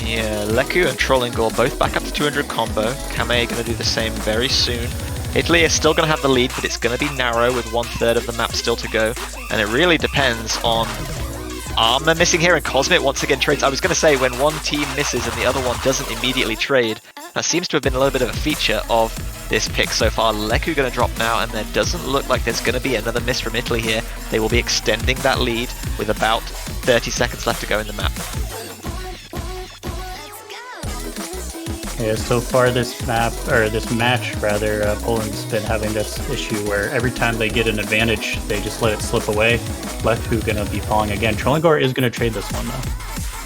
Speaker 9: Yeah, Leku and Trellingor both back up to 200 combo. Kame going to do the same very soon. Italy is still going to have the lead, but it's going to be narrow with 1/3 of the map still to go. And it really depends on Arma missing here, and Cosmic once again trades. I was going to say, when one team misses and the other one doesn't immediately trade, that seems to have been a little bit of a feature of this pick so far. Leku going to drop now, and there doesn't look like there's going to be another miss from Italy here. They will be extending that lead with about 30 seconds left to go in the map.
Speaker 1: Yeah, so far this match, Poland's been having this issue where every time they get an advantage, they just let it slip away. Leku gonna be falling again. Trellingor is gonna trade this one though.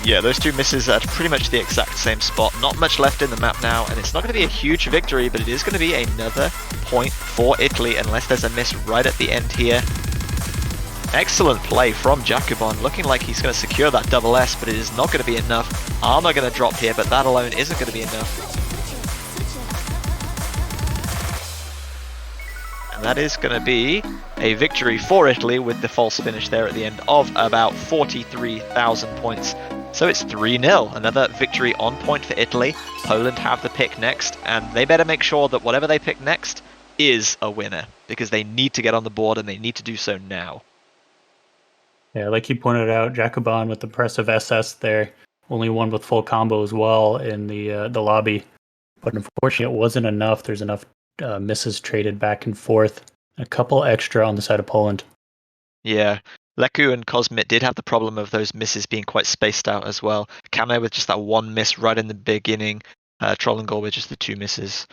Speaker 9: Yeah, those two misses at pretty much the exact same spot. Not much left in the map now, and it's not going to be a huge victory, but it is going to be another point for Italy unless there's a miss right at the end here. Excellent play from Jacobon, looking like he's going to secure that double S, but it is not going to be enough. Arma going to drop here, but that alone isn't going to be enough. And that is going to be a victory for Italy with the false finish there at the end of about 43,000 points. So it's 3-0, another victory on point for Italy. Poland have the pick next, and they better make sure that whatever they pick next is a winner, because they need to get on the board and they need to do so now.
Speaker 1: Yeah, like you pointed out, Jacobon with the impressive SS there, only one with full combo as well in the lobby. But unfortunately, it wasn't enough. There's enough misses traded back and forth. A couple extra on the side of Poland.
Speaker 9: Yeah, Leku and Cosmic did have the problem of those misses being quite spaced out as well. Kame with just that one miss right in the beginning, Trellingor with just the two misses.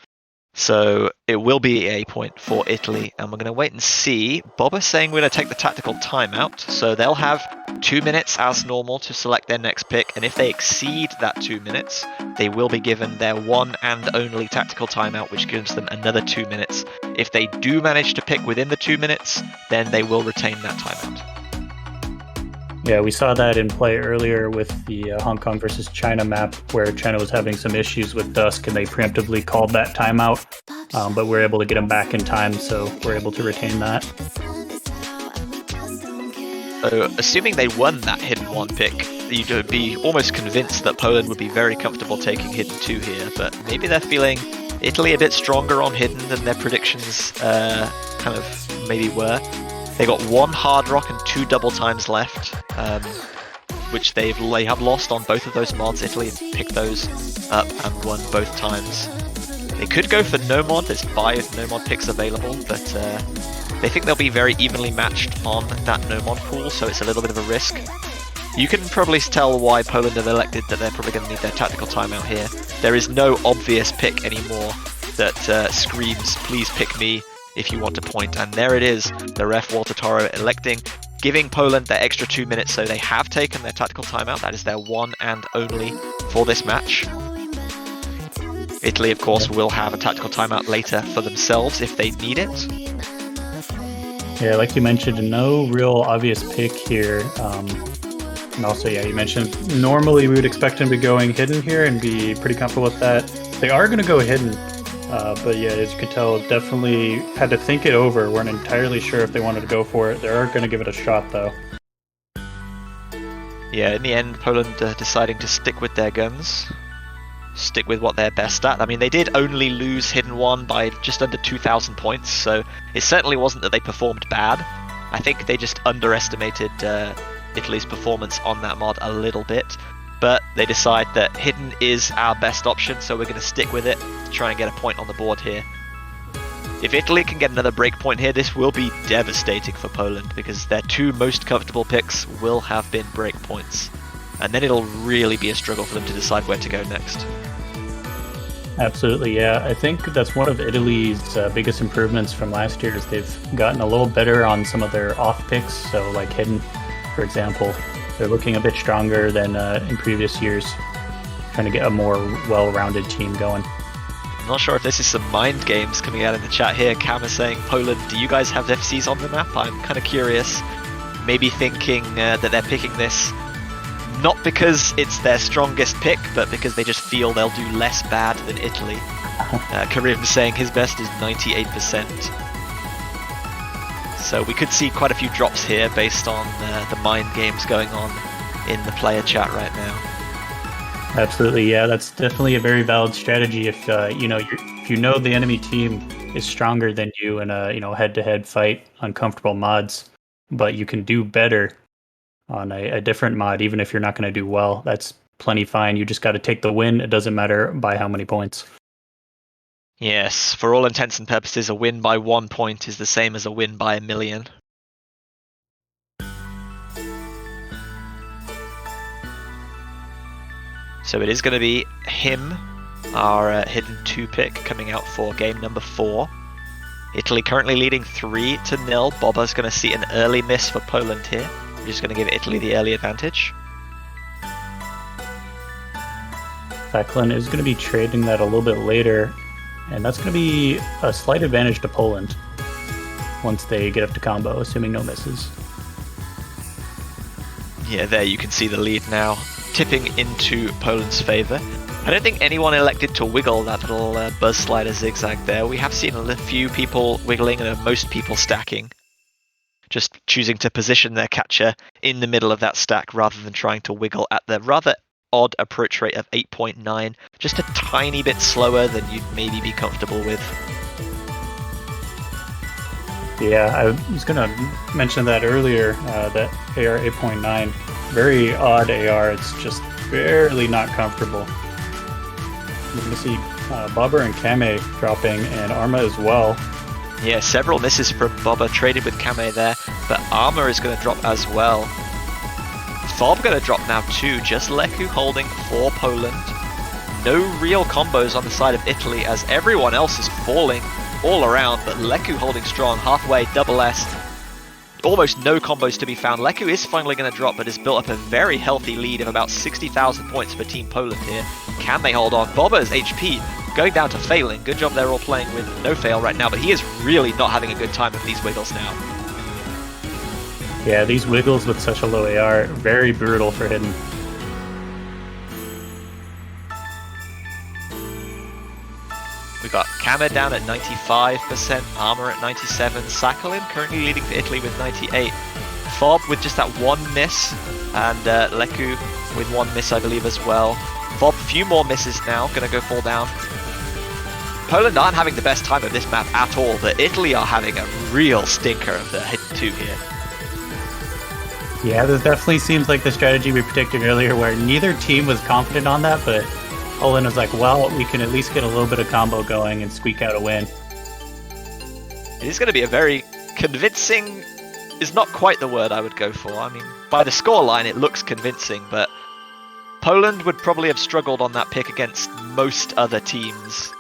Speaker 9: So it will be a point for Italy, and we're going to wait and see. Boba's saying we're going to take the tactical timeout, so they'll have 2 minutes as normal to select their next pick, and if they exceed that 2 minutes, they will be given their one and only tactical timeout, which gives them another 2 minutes. If they do manage to pick within the 2 minutes, then they will retain that timeout.
Speaker 1: Yeah, we saw that in play earlier with the Hong Kong versus China map, where China was having some issues with Dusk, and they preemptively called that timeout. But we're able to get them back in time, so we're able to retain that.
Speaker 9: So, assuming they won that Hidden 1 pick, you'd be almost convinced that Poland would be very comfortable taking Hidden 2 here, but maybe they're feeling Italy a bit stronger on Hidden than their predictions kind of maybe were. They got 1 hard rock and 2 double times left, which they have lost on both of those mods. Italy picked those up and won both times. They could go for no mod. There's 5 no mod picks available, but they think they'll be very evenly matched on that no mod pool, so it's a little bit of a risk. You can probably tell why Poland have elected that they're probably going to need their tactical timeout here. There is no obvious pick anymore that screams, please pick me if you want to point, and there it is, the ref Walter Toro electing, giving Poland their extra 2 minutes, so they have taken their tactical timeout. That is their one and only for this match. Italy, of course, will have a tactical timeout later for themselves if they need it.
Speaker 1: Yeah, like you mentioned, no real obvious pick here. And also, yeah, you mentioned normally we would expect them to be going Hidden here and be pretty comfortable with that. They are going to go Hidden. But yeah, as you can tell, definitely had to think it over. Weren't entirely sure if they wanted to go for it. They are going to give it a shot, though.
Speaker 9: Yeah, in the end, Poland deciding to stick with their guns. Stick with what they're best at. I mean, they did only lose Hidden 1 by just under 2,000 points, so it certainly wasn't that they performed bad. I think they just underestimated Italy's performance on that mod a little bit. But they decide that Hidden is our best option, so we're going to stick with it to try and get a point on the board here. If Italy can get another break point here, this will be devastating for Poland, because their 2 most comfortable picks will have been break points. And then it'll really be a struggle for them to decide where to go next.
Speaker 1: Absolutely, yeah. I think that's one of Italy's biggest improvements from last year is they've gotten a little better on some of their off picks, so like Hidden, for example. They're looking a bit stronger than in previous years, trying to get a more well-rounded team going.
Speaker 9: I'm not sure if this is some mind games coming out in the chat here. Cam is saying, Poland, do you guys have FCs on the map? I'm kind of curious. Maybe thinking that they're picking this not because it's their strongest pick, but because they just feel they'll do less bad than Italy. Karim saying his best is 98%. So we could see quite a few drops here based on the mind games going on in the player chat right now.
Speaker 1: Absolutely, yeah. That's definitely a very valid strategy. If you know the enemy team is stronger than you in a head-to-head fight on comfortable mods, but you can do better on a different mod, even if you're not going to do well. That's plenty fine. You just got to take the win. It doesn't matter by how many points.
Speaker 9: Yes, for all intents and purposes, a win by 1 point is the same as a win by 1,000,000. So it is going to be him, our Hidden 2 pick, coming out for game number 4. Italy currently leading 3-0. Boba's going to see an early miss for Poland here. We're just going to give Italy the early advantage.
Speaker 1: Facklin is going to be trading that a little bit later, and that's going to be a slight advantage to Poland once they get up to combo, assuming no misses.
Speaker 9: Yeah, there you can see the lead now, tipping into Poland's favour. I don't think anyone elected to wiggle that little buzz slider zigzag there. We have seen a few people wiggling and most people stacking. Just choosing to position their catcher in the middle of that stack rather than trying to wiggle at the rather odd approach rate of 8.9. Just a tiny bit slower than you'd maybe be comfortable with.
Speaker 1: Yeah, I was going to mention that earlier, that AR 8.9. Very odd AR, it's just barely not comfortable. You're going to see Bobber and Kame dropping, and Arma as well.
Speaker 9: Yeah, several misses from Boba, traded with Kame there, but Arma is going to drop as well. Fob going to drop now too, just Leku holding for Poland. no real combos on the side of Italy as everyone else is falling all around, but Leku holding strong, halfway, double S. Almost no combos to be found. Leku is finally going to drop, but has built up a very healthy lead of about 60,000 points for Team Poland here. Can they hold on? Boba's HP going down to failing. Good job they're all playing with no fail right now, but he is really not having a good time with these wiggles now.
Speaker 1: Yeah, these wiggles with such a low AR, very brutal for Hidden.
Speaker 9: We got Kama down at 95%, Armor at 97, Sakhalin currently leading for Italy with 98, Fob with just that one miss, and Leku with one miss I believe as well. Fob, few more misses now, gonna go fall down. Poland aren't having the best time of this map at all, but Italy are having a real stinker of the Hidden 2 here.
Speaker 1: Yeah, this definitely seems like the strategy we predicted earlier where neither team was confident on that, but Poland was like, well, we can at least get a little bit of combo going and squeak out a win.
Speaker 9: It is going to be a very convincing, is not quite the word I would go for. I mean, by the scoreline it looks convincing, but Poland would probably have struggled on that pick against most other teams.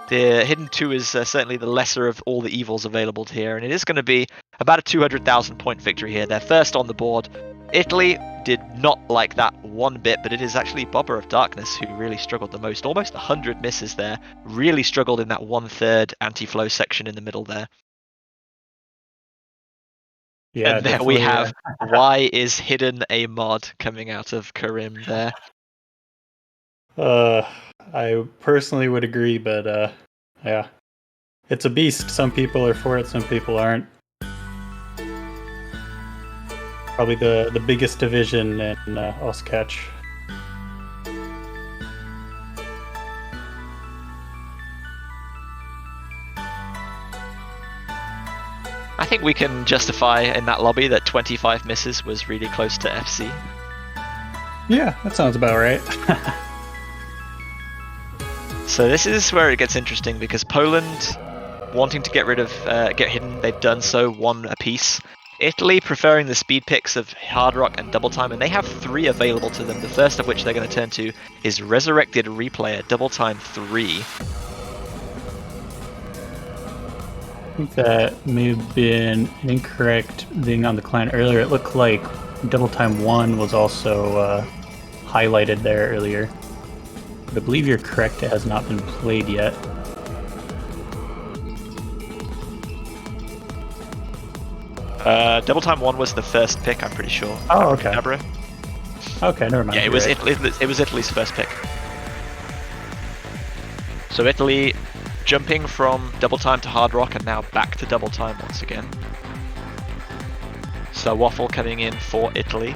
Speaker 9: The Hidden 2 is certainly the lesser of all the evils available here, and it is going to be about a 200,000 point victory here. They're first on the board. Italy did not like that one bit, but it is actually Boba of Darkness who really struggled the most. Almost 100 misses there. Really struggled in that 1/3 anti-flow section in the middle there.
Speaker 1: Yeah,
Speaker 9: and there we have why is Hidden a mod coming out of Karim there.
Speaker 1: I personally would agree, but yeah. It's a beast. Some people are for it, some people aren't. Probably the biggest division in Oskatch.
Speaker 9: I think we can justify in that lobby that 25 misses was really close to FC.
Speaker 1: Yeah, that sounds about right.
Speaker 9: So this is where it gets interesting because Poland wanting to get rid of get Hidden, they've done so, one apiece. Italy preferring the speed picks of Hard Rock and Double Time, and they have 3 available to them. The first of which they're going to turn to is Resurrected Replayer Double Time 3.
Speaker 1: I think that may have been an incorrect thing on the client earlier. It looked like Double Time 1 was also highlighted there earlier. But I believe you're correct, it has not been played yet.
Speaker 9: Double Time 1 was the first pick, I'm pretty sure.
Speaker 1: Oh, okay.
Speaker 9: Abra.
Speaker 1: Okay, never mind.
Speaker 9: Yeah, it was Italy's first pick. So Italy jumping from Double Time to Hard Rock and now back to Double Time once again. So Waffle coming in for Italy.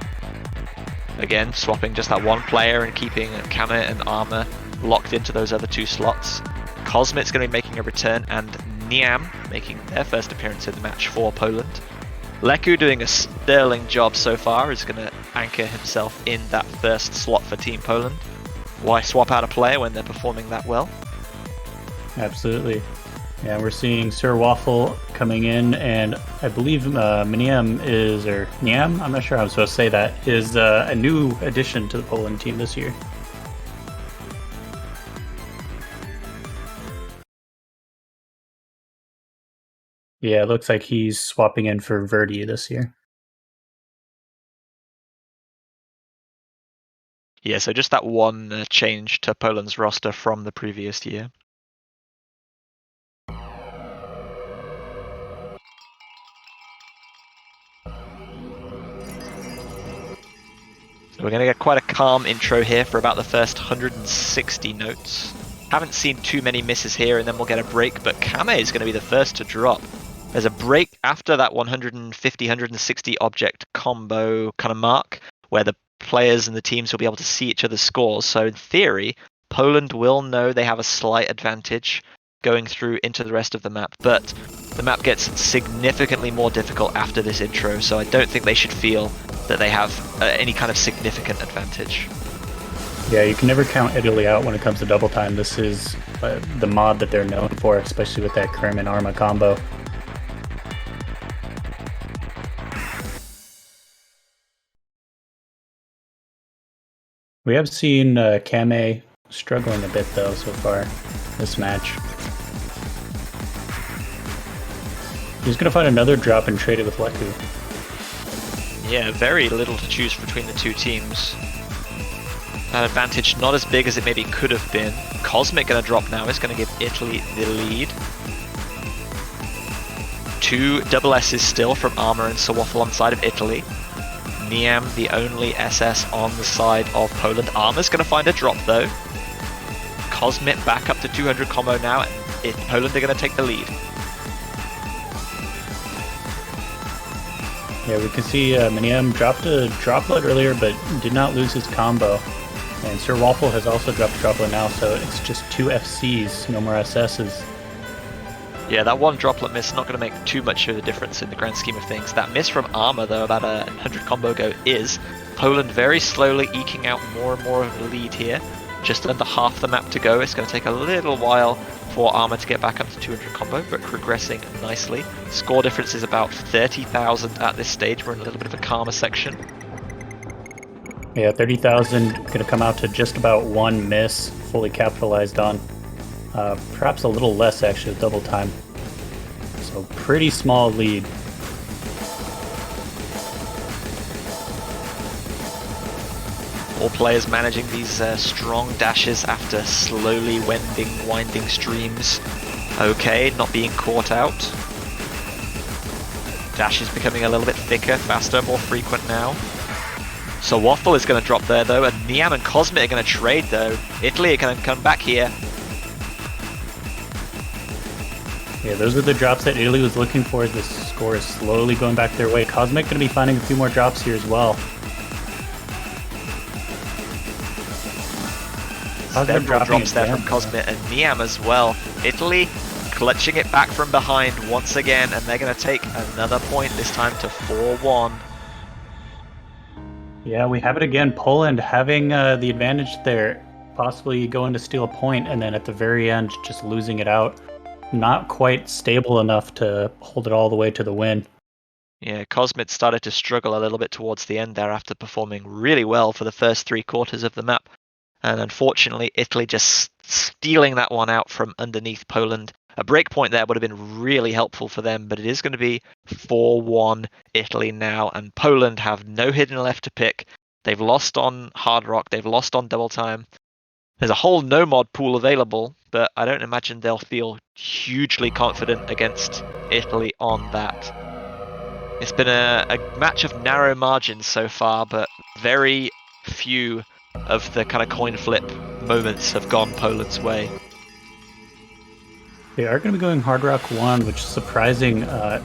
Speaker 9: Again, swapping just that one player and keeping Kama and Armor locked into those other 2 slots. Cosmit's going to be making a return, and Niam making their first appearance in the match for Poland. Leku doing a sterling job so far, is going to anchor himself in that first slot for Team Poland. Why swap out a player when they're performing that well?
Speaker 1: Absolutely. Yeah, we're seeing Sir Waffle coming in, and I believe Niam is, or Niam, I'm not sure how I'm supposed to say that, is a new addition to the Poland team this year. Yeah, it looks like he's swapping in for Verdi this year.
Speaker 9: Yeah, so just that one change to Poland's roster from the previous year. So we're going to get quite a calm intro here for about the first 160 notes. Haven't seen too many misses here, and then we'll get a break, but Kame is going to be the first to drop. There's a break after that 150, 160 object combo kind of mark, where the players and the teams will be able to see each other's scores. So in theory, Poland will know they have a slight advantage going through into the rest of the map, but the map gets significantly more difficult after this intro, so I don't think they should feel that they have any kind of significant advantage.
Speaker 1: Yeah, you can never count Italy out when it comes to Double Time. This is the mod that they're known for, especially with that Krim and Arma combo. We have seen Kame Struggling a bit though so far this match. He's gonna find another drop and trade it with Leku.
Speaker 9: Yeah, very little to choose between the two teams. That advantage not as big as it maybe could have been. Cosmic gonna drop now, is gonna give Italy the lead. 2 double S's still from Armor and Swaffle on the side of Italy. Niam the only SS on the side of Poland. Armor's gonna find a drop though. Cosmic back up to 200 combo now, and Poland are gonna take the lead.
Speaker 1: Yeah, we can see Miniam dropped a droplet earlier, but did not lose his combo. And Sir Waffle has also dropped a droplet now, so it's just 2 FCs, no more SSs.
Speaker 9: Yeah, that one droplet miss not going to make too much of a difference in the grand scheme of things. That miss from Armor, though, about a 100 combo go, is Poland very slowly eking out more and more of the lead here. Just under half the map to go. It's going to take a little while for Armor to get back up to 200 combo, but progressing nicely. Score difference is about 30,000 at this stage. We're in a little bit of a calmer section.
Speaker 1: Yeah, 30,000 going to come out to just about 1 miss, fully capitalized on. Perhaps a little less actually with double time. So pretty small lead.
Speaker 9: All players managing these strong dashes after slowly winding streams. Okay, not being caught out. Dash is becoming a little bit thicker, faster, more frequent now. So Waffle is going to drop there though, and Niam and Cosmic are going to trade though. Italy are going to come back here.
Speaker 1: Yeah, those are the drops that Italy was looking for. This score is slowly going back their way. Cosmic going to be finding a few more drops here as well.
Speaker 9: Several drops there from Cosmic and Niam as well. Italy clutching it back from behind once again, and they're going to take another point, this time to 4-1.
Speaker 1: Yeah, we have it again. Poland having the advantage there, possibly going to steal a point, and then at the very end just losing it out. Not quite stable enough to hold it all the way to the win.
Speaker 9: Yeah, Cosmic started to struggle a little bit towards the end there after performing really well for the first 3 quarters of the map. And unfortunately, Italy just stealing that one out from underneath Poland. A breakpoint there would have been really helpful for them, but it is going to be 4-1 Italy now, and Poland have no hidden left to pick. They've lost on Hard Rock, they've lost on Double Time. There's a whole no-mod pool available, but I don't imagine they'll feel hugely confident against Italy on that. It's been a match of narrow margins so far, but very few of the kind of coin flip moments have gone Poland's way.
Speaker 1: They are going to be going Hard Rock 1, which is surprising. I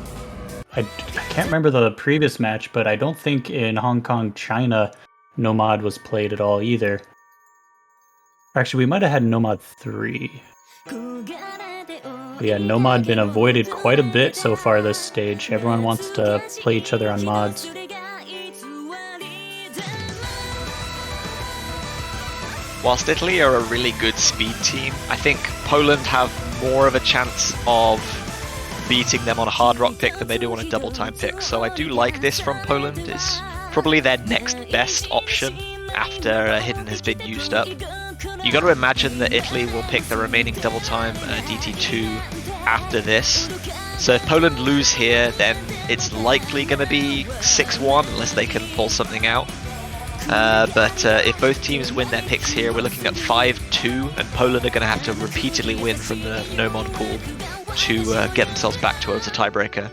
Speaker 1: can't remember the previous match, but I don't think in Hong Kong, China, Nomad was played at all either. Actually, we might have had Nomad 3. But yeah, Nomad been avoided quite a bit so far this stage. Everyone wants to play each other on mods.
Speaker 9: Whilst Italy are a really good speed team, I think Poland have more of a chance of beating them on a hard rock pick than they do on a double time pick. So I do like this from Poland. It's probably their next best option after Hidden has been used up. You got to imagine that Italy will pick the remaining double time DT2 after this. So if Poland lose here, then it's likely going to be 6-1 unless they can pull something out. But if both teams win their picks here, we're looking at 5-2, and Poland are going to have to repeatedly win from the no-mod pool to get themselves back towards a tiebreaker.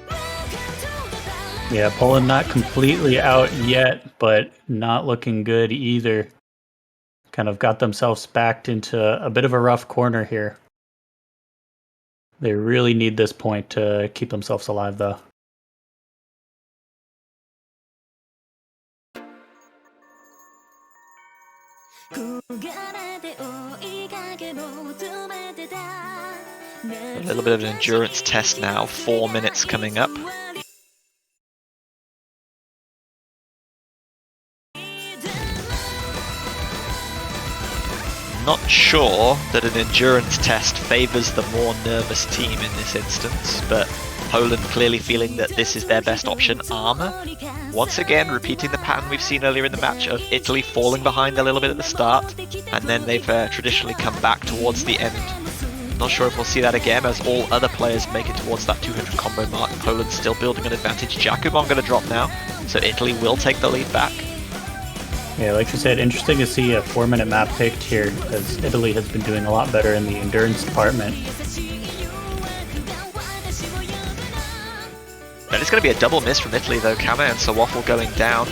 Speaker 1: Yeah, Poland not completely out yet, but not looking good either. Kind of got themselves backed into a bit of a rough corner here. They really need this point to keep themselves alive, though.
Speaker 9: A little bit of an endurance test now, 4 minutes coming up. Not sure that an endurance test favours the more nervous team in this instance, but Poland clearly feeling that this is their best option. Armor, once again, repeating the pattern we've seen earlier in the match of Italy falling behind a little bit at the start, and then they've traditionally come back towards the end. Not sure if we'll see that again as all other players make it towards that 200 combo mark. Poland still building an advantage. Jakubon going to drop now, so Italy will take the lead back.
Speaker 1: Yeah, like you said, interesting to see a 4-minute map picked here, as Italy has been doing a lot better in the endurance department.
Speaker 9: And it's going to be a double miss from Italy though. Kame and Sawafel going down.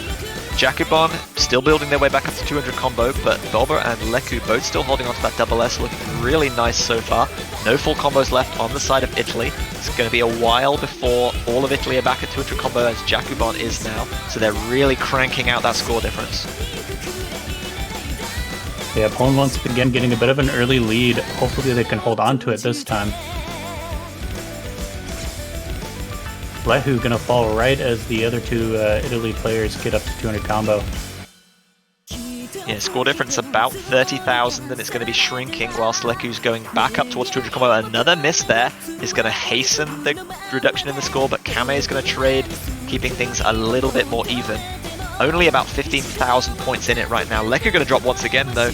Speaker 9: Jakubon still building their way back up to 200 combo, but Boba and Leku both still holding on to that double S, looking really nice so far. No full combos left on the side of Italy. It's going to be a while before all of Italy are back at 200 combo as Jakubon is now, so they're really cranking out that score difference.
Speaker 1: Yeah, Poland once again getting a bit of an early lead. Hopefully they can hold on to it this time. Lehu gonna fall right as the other two Italy players get up to 200 combo.
Speaker 9: Yeah, score difference about 30,000, and it's going to be shrinking whilst Leku's going back up towards 200 combo. Another miss there is going to hasten the reduction in the score, but Kame is going to trade, keeping things a little bit more even. Only about 15,000 points in it right now. Leku going to drop once again though.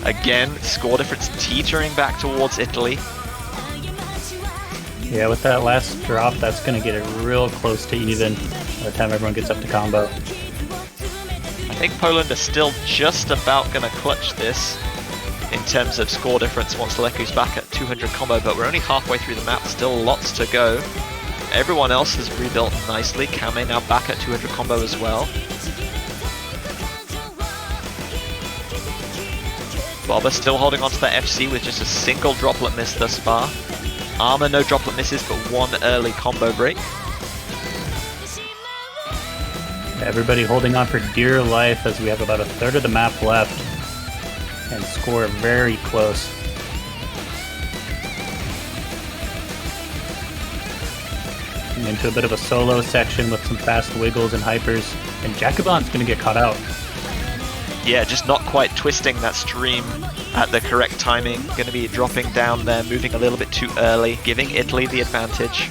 Speaker 9: Again, score difference teetering back towards Italy.
Speaker 1: Yeah, with that last drop, that's going to get it real close to even by the time everyone gets up to combo.
Speaker 9: I think Poland are still just about going to clutch this in terms of score difference once Leku's back at 200 combo, but we're only halfway through the map, still lots to go. Everyone else has rebuilt nicely. Kame now back at 200 combo as well. Boba still holding on to that FC with just a single droplet miss thus far. Armor, no droplet misses, but one early combo break.
Speaker 1: Everybody holding on for dear life as we have about a third of the map left and score very close. And into a bit of a solo section with some fast wiggles and hypers, and Jakubon's going to get caught out.
Speaker 9: Yeah, just not quite twisting that stream at the correct timing. Going to be dropping down there, moving a little bit too early, giving Italy the advantage.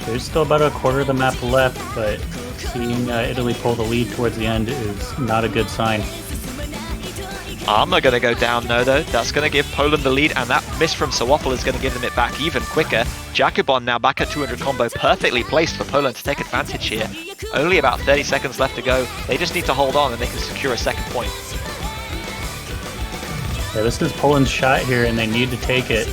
Speaker 1: There's still about a quarter of the map left, but seeing Italy pull the lead towards the end is not a good sign.
Speaker 9: Armor going to go down though. That's going to give Poland the lead, and that miss from Sawafel is going to give them it back even quicker. Jakubon now back at 200 combo, perfectly placed for Poland to take advantage here. Only about 30 seconds left to go. They just need to hold on and they can secure a second point.
Speaker 1: Yeah, this is Poland's shot here and they need to take it.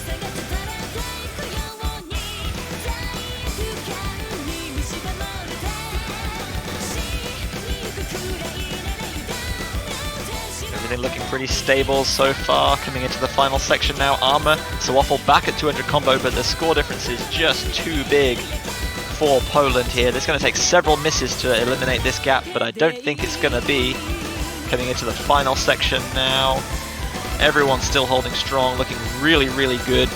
Speaker 9: Everything looking pretty stable so far. Coming into the final section now, Armor. Sawafel back at 200 combo, but the score difference is just too big for Poland here. It's going to take several misses to eliminate this gap, but I don't think it's going to be. Coming into the final section now. Everyone's still holding strong, looking really, really good.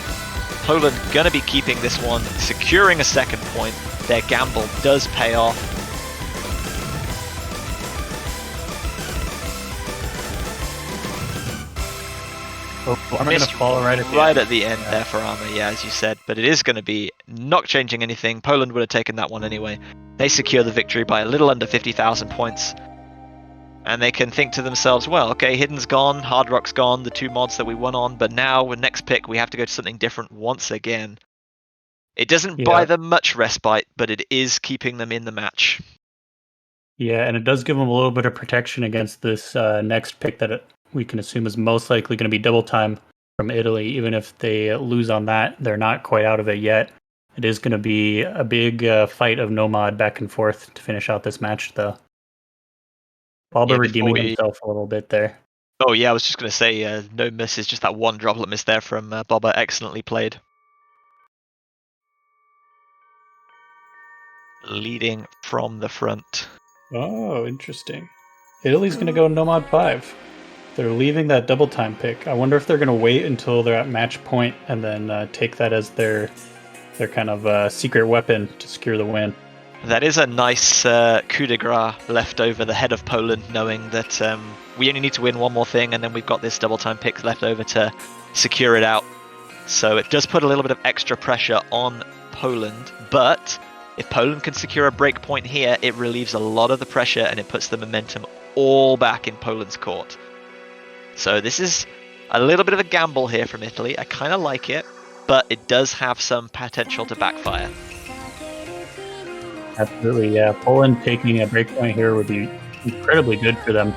Speaker 9: Poland going to be keeping this one, securing a second point. Their gamble does pay off.
Speaker 1: Oh, I'm going to fall right
Speaker 9: at the end there for Armor, yeah, as you said. But it is going to be not changing anything. Poland would have taken that one anyway. They secure the victory by a little under 50,000 points. And they can think to themselves, well, okay, Hidden's gone, Hard Rock's gone, the two mods that we won on, but now with next pick we have to go to something different once again. It doesn't buy them much respite, but it is keeping them in the match.
Speaker 1: Yeah, and it does give them a little bit of protection against this next pick that we can assume is most likely going to be double time from Italy. Even if they lose on that, they're not quite out of it yet. It is going to be a big fight of Nomad back and forth to finish out this match, though. Boba redeeming himself a little bit there.
Speaker 9: Oh yeah, I was just going to say, no misses, just that one droplet miss there from Boba. Excellently played. Leading from the front.
Speaker 1: Oh, interesting. Italy's going to go Nomad 5. They're leaving that double time pick. I wonder if they're going to wait until they're at match point and then take that as their kind of secret weapon to secure the win.
Speaker 9: That is a nice coup de grace left over the head of Poland, knowing that we only need to win one more thing and then we've got this double time pick left over to secure it out. So it does put a little bit of extra pressure on Poland, but if Poland can secure a break point here, it relieves a lot of the pressure and it puts the momentum all back in Poland's court. So this is a little bit of a gamble here from Italy. I kind of like it, but it does have some potential to backfire.
Speaker 1: Absolutely, yeah. Poland taking a break point here would be incredibly good for them.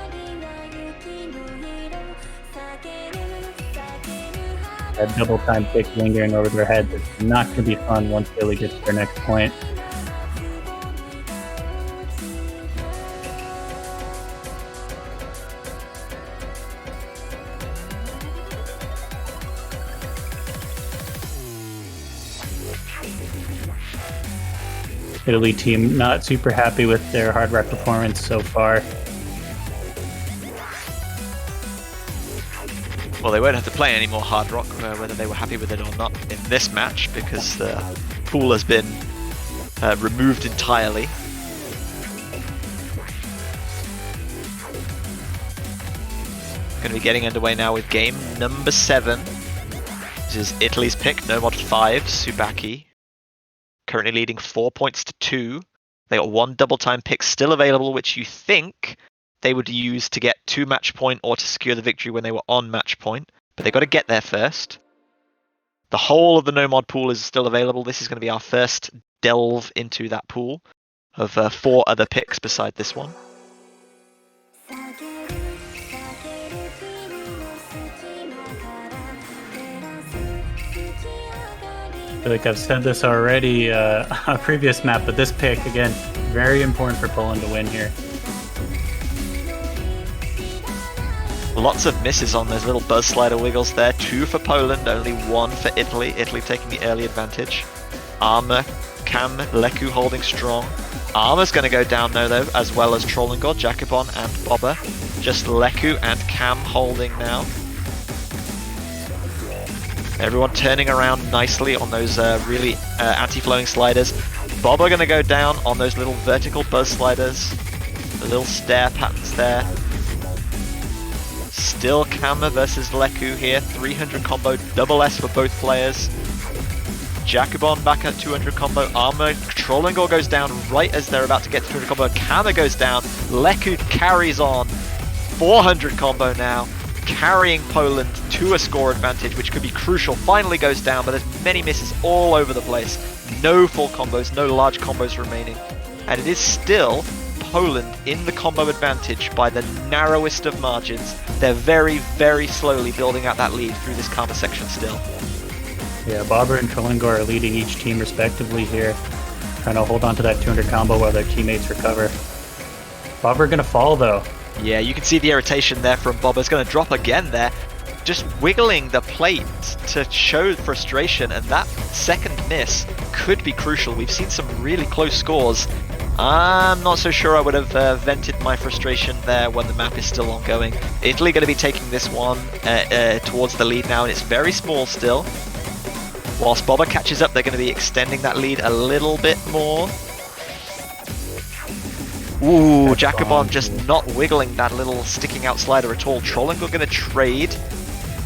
Speaker 1: That double time pick lingering over their heads is not going to be fun once Italy gets to their next point. Italy team not super happy with their hard rock performance so far.
Speaker 9: Well, they won't have to play any more hard rock, whether they were happy with it or not in this match, because the pool has been removed entirely. Going to be getting underway now with game number 7. This is Italy's pick, no mod 5, Subaki. Currently leading 4 points to 2. They got 1 double time pick still available, which you think they would use to get to match point or to secure the victory when they were on match point. But they got to get there first. The whole of the no mod pool is still available. This is going to be our first delve into that pool of 4 other picks beside this one.
Speaker 1: I feel like I've said this already on a previous map, but this pick, again, very important for Poland to win here.
Speaker 9: Lots of misses on those little buzz slider wiggles there. 2 for Poland, only 1 for Italy. Italy taking the early advantage. Armor, Cam, Leku holding strong. Armor's going to go down though, as well as Trollingor, Jacobon, and Bobber. Just Leku and Cam holding now. Everyone turning around nicely on those really anti-flowing sliders. Bobber going to go down on those little vertical buzz sliders. The little stair patterns there. Still Kama versus Leku here. 300 combo, double S for both players. Jacobon back at 200 combo. Armor, Trollingor goes down right as they're about to get to 200 combo. Kama goes down. Leku carries on. 400 combo now. Carrying Poland to a score advantage, which could be crucial. Finally goes down, but there's many misses all over the place. No full combos, no large combos remaining. And it is still Poland in the combo advantage by the narrowest of margins. They're very, very slowly building out that lead through this Karma section still.
Speaker 1: Yeah, Bobber and Trollingor are leading each team respectively here, trying to hold on to that 200 combo while their teammates recover. Bobber gonna fall though.
Speaker 9: Yeah, you can see the irritation there from Bobber. It's going to drop again there. Just wiggling the plate to show frustration, and that second miss could be crucial. We've seen some really close scores. I'm not so sure I would have vented my frustration there when the map is still ongoing. Italy going to be taking this one towards the lead now, and it's very small still. Whilst Bobber catches up, they're going to be extending that lead a little bit more. Ooh, Jacobon just not wiggling that little sticking out slider at all. Trollingor going to trade.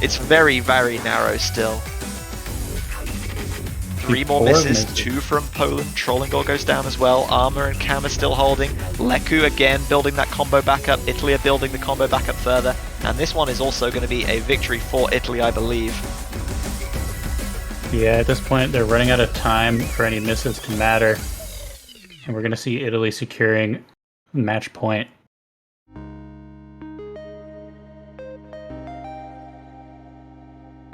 Speaker 9: It's very, very narrow still. 3 more misses, 2 from Poland. Trollingor goes down as well. Armor and Cam are still holding. Leku again building that combo back up. Italy are building the combo back up further. And this one is also going to be a victory for Italy, I believe.
Speaker 1: Yeah, at this point they're running out of time for any misses to matter. And we're going to see Italy securing match point.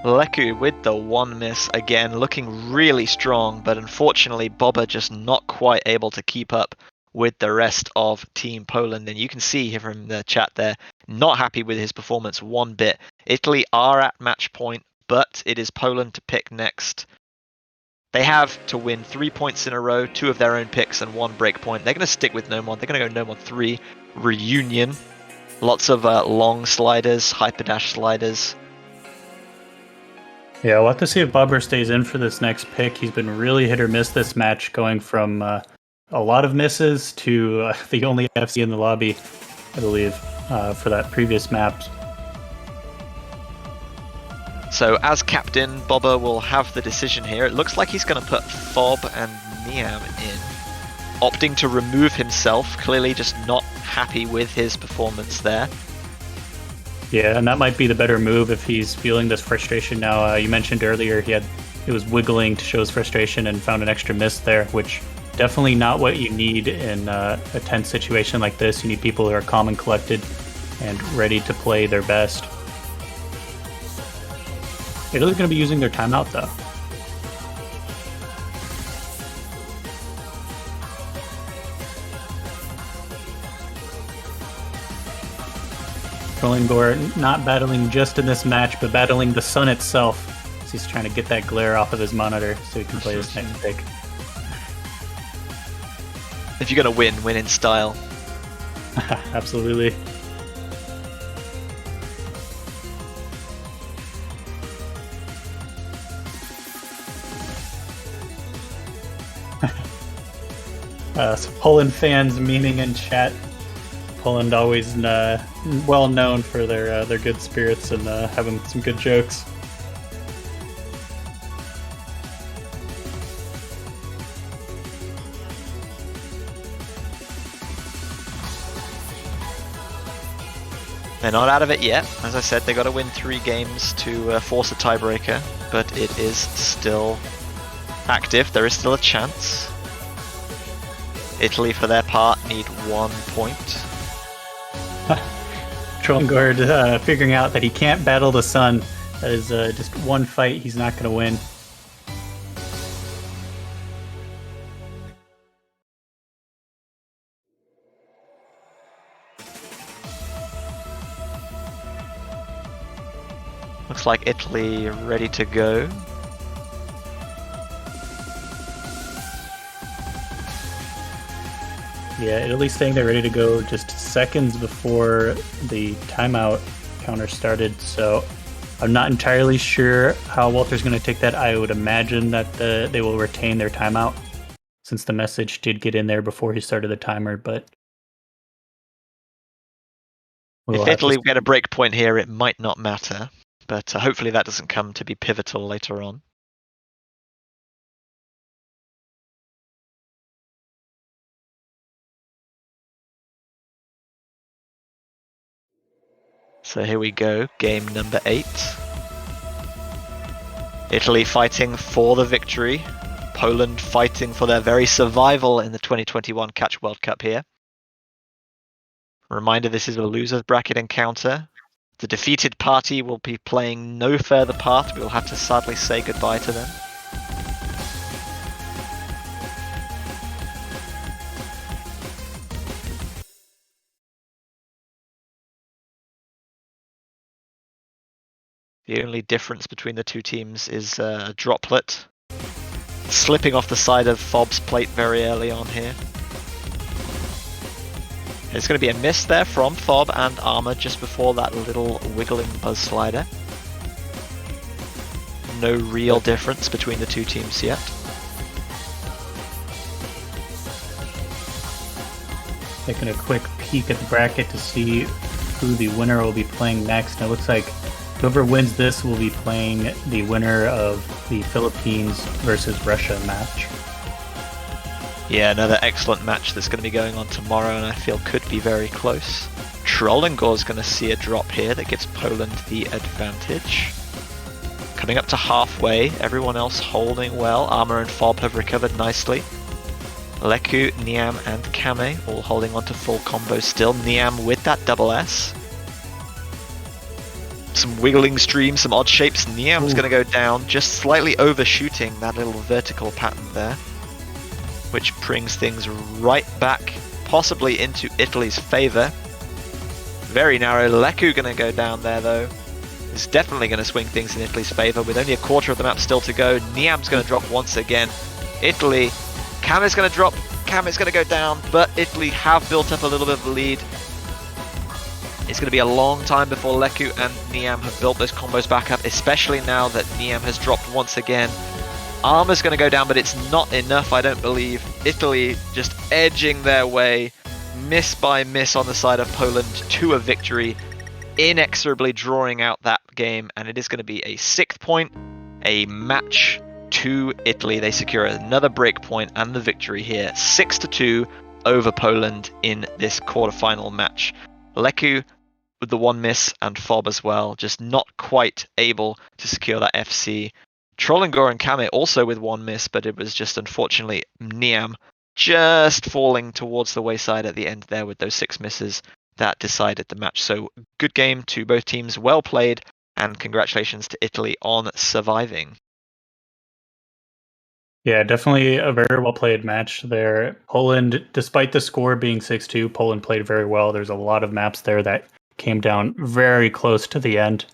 Speaker 9: Leku with the 1 miss again, looking really strong, but unfortunately Bobber just not quite able to keep up with the rest of Team Poland. And you can see here from the chat there, not happy with his performance one bit. Italy are at match point, but it is Poland to pick next. They have to win 3 points in a row, 2 of their own picks and 1 break point. They're going to stick with no mod. They're going to go no mod 3. Reunion. Lots of long sliders, hyper dash sliders.
Speaker 1: Yeah, we'll have to see if Bobber stays in for this next pick. He's been really hit or miss this match, going from a lot of misses to the only FC in the lobby, I believe, for that previous map.
Speaker 9: So as captain, Bobber will have the decision here. It looks like he's going to put Fob and Niam in, opting to remove himself, clearly just not happy with his performance there.
Speaker 1: Yeah, and that might be the better move if he's feeling this frustration now. You mentioned earlier he was wiggling to show his frustration and found an extra miss there, which definitely not what you need in a tense situation like this. You need people who are calm and collected and ready to play their best. Italy's going to be using their timeout though. Trollingor not battling just in this match, but battling the sun itself. So he's trying to get that glare off of his monitor so he can play his next pick.
Speaker 9: If you're going to win in style.
Speaker 1: Absolutely. So Poland fans memeing in chat. Poland always well known for their good spirits and having some good jokes.
Speaker 9: They're not out of it yet. As I said, they got to win 3 games to force a tiebreaker, but it is still active. There is still a chance. Italy, for their part, need 1 point.
Speaker 1: Trollingord figuring out that he can't battle the sun. That is just one fight he's not going to win.
Speaker 9: Looks like Italy ready to go.
Speaker 1: Yeah, Italy's saying they're ready to go just seconds before the timeout counter started, so I'm not entirely sure how Walter's going to take that. I would imagine that they will retain their timeout, since the message did get in there before he started the timer, but...
Speaker 9: If Italy get a break point here, it might not matter, but hopefully that doesn't come to be pivotal later on. So here we go, game number 8. Italy fighting for the victory. Poland fighting for their very survival in the 2021 Catch World Cup here. Reminder, this is a loser's bracket encounter. The defeated party will be playing no further path. We will have to sadly say goodbye to them. The only difference between the two teams is a droplet slipping off the side of Fob's plate very early on here. There's going to be a miss there from Fob and Armor just before that little wiggling buzz slider. No real difference between the two teams yet.
Speaker 1: Taking a quick peek at the bracket to see who the winner will be playing next. And it looks like whoever wins this will be playing the winner of the Philippines versus Russia match.
Speaker 9: Yeah, another excellent match that's going to be going on tomorrow and I feel could be very close. Trollingor's going to see a drop here that gives Poland the advantage. Coming up to halfway, everyone else holding well. Armor and Fob have recovered nicely. Leku, Niam and Kame all holding on to full combos still. Niam with that double S. Some wiggling streams, some odd shapes. Niam's going to go down, just slightly overshooting that little vertical pattern there, which brings things right back, possibly into Italy's favour. Very narrow. Leku going to go down there though. It's definitely going to swing things in Italy's favour with only a quarter of the map still to go. Niam's going to drop once again. Italy, Kame's going to drop, Kame's going to go down, but Italy have built up a little bit of a lead. It's going to be a long time before Leku and Niam have built those combos back up, especially now that Niam has dropped once again. Armor's going to go down, but it's not enough, I don't believe. Italy just edging their way, miss by miss on the side of Poland, to a victory. inexorably drawing out that game, and it is going to be a 6th point, a match to Italy. They secure another break point and the victory here, 6-2 over Poland in this quarterfinal match. Leku with the 1 miss and Fob as well, just not quite able to secure that FC. Trollingor and Kame also with 1 miss, but it was just unfortunately Niam just falling towards the wayside at the end there with those 6 misses that decided the match. So good game to both teams, well played, and congratulations to Italy on surviving.
Speaker 1: Yeah, definitely a very well played match there. Poland, despite the score being 6-2, Poland played very well. There's a lot of maps there that came down very close to the end.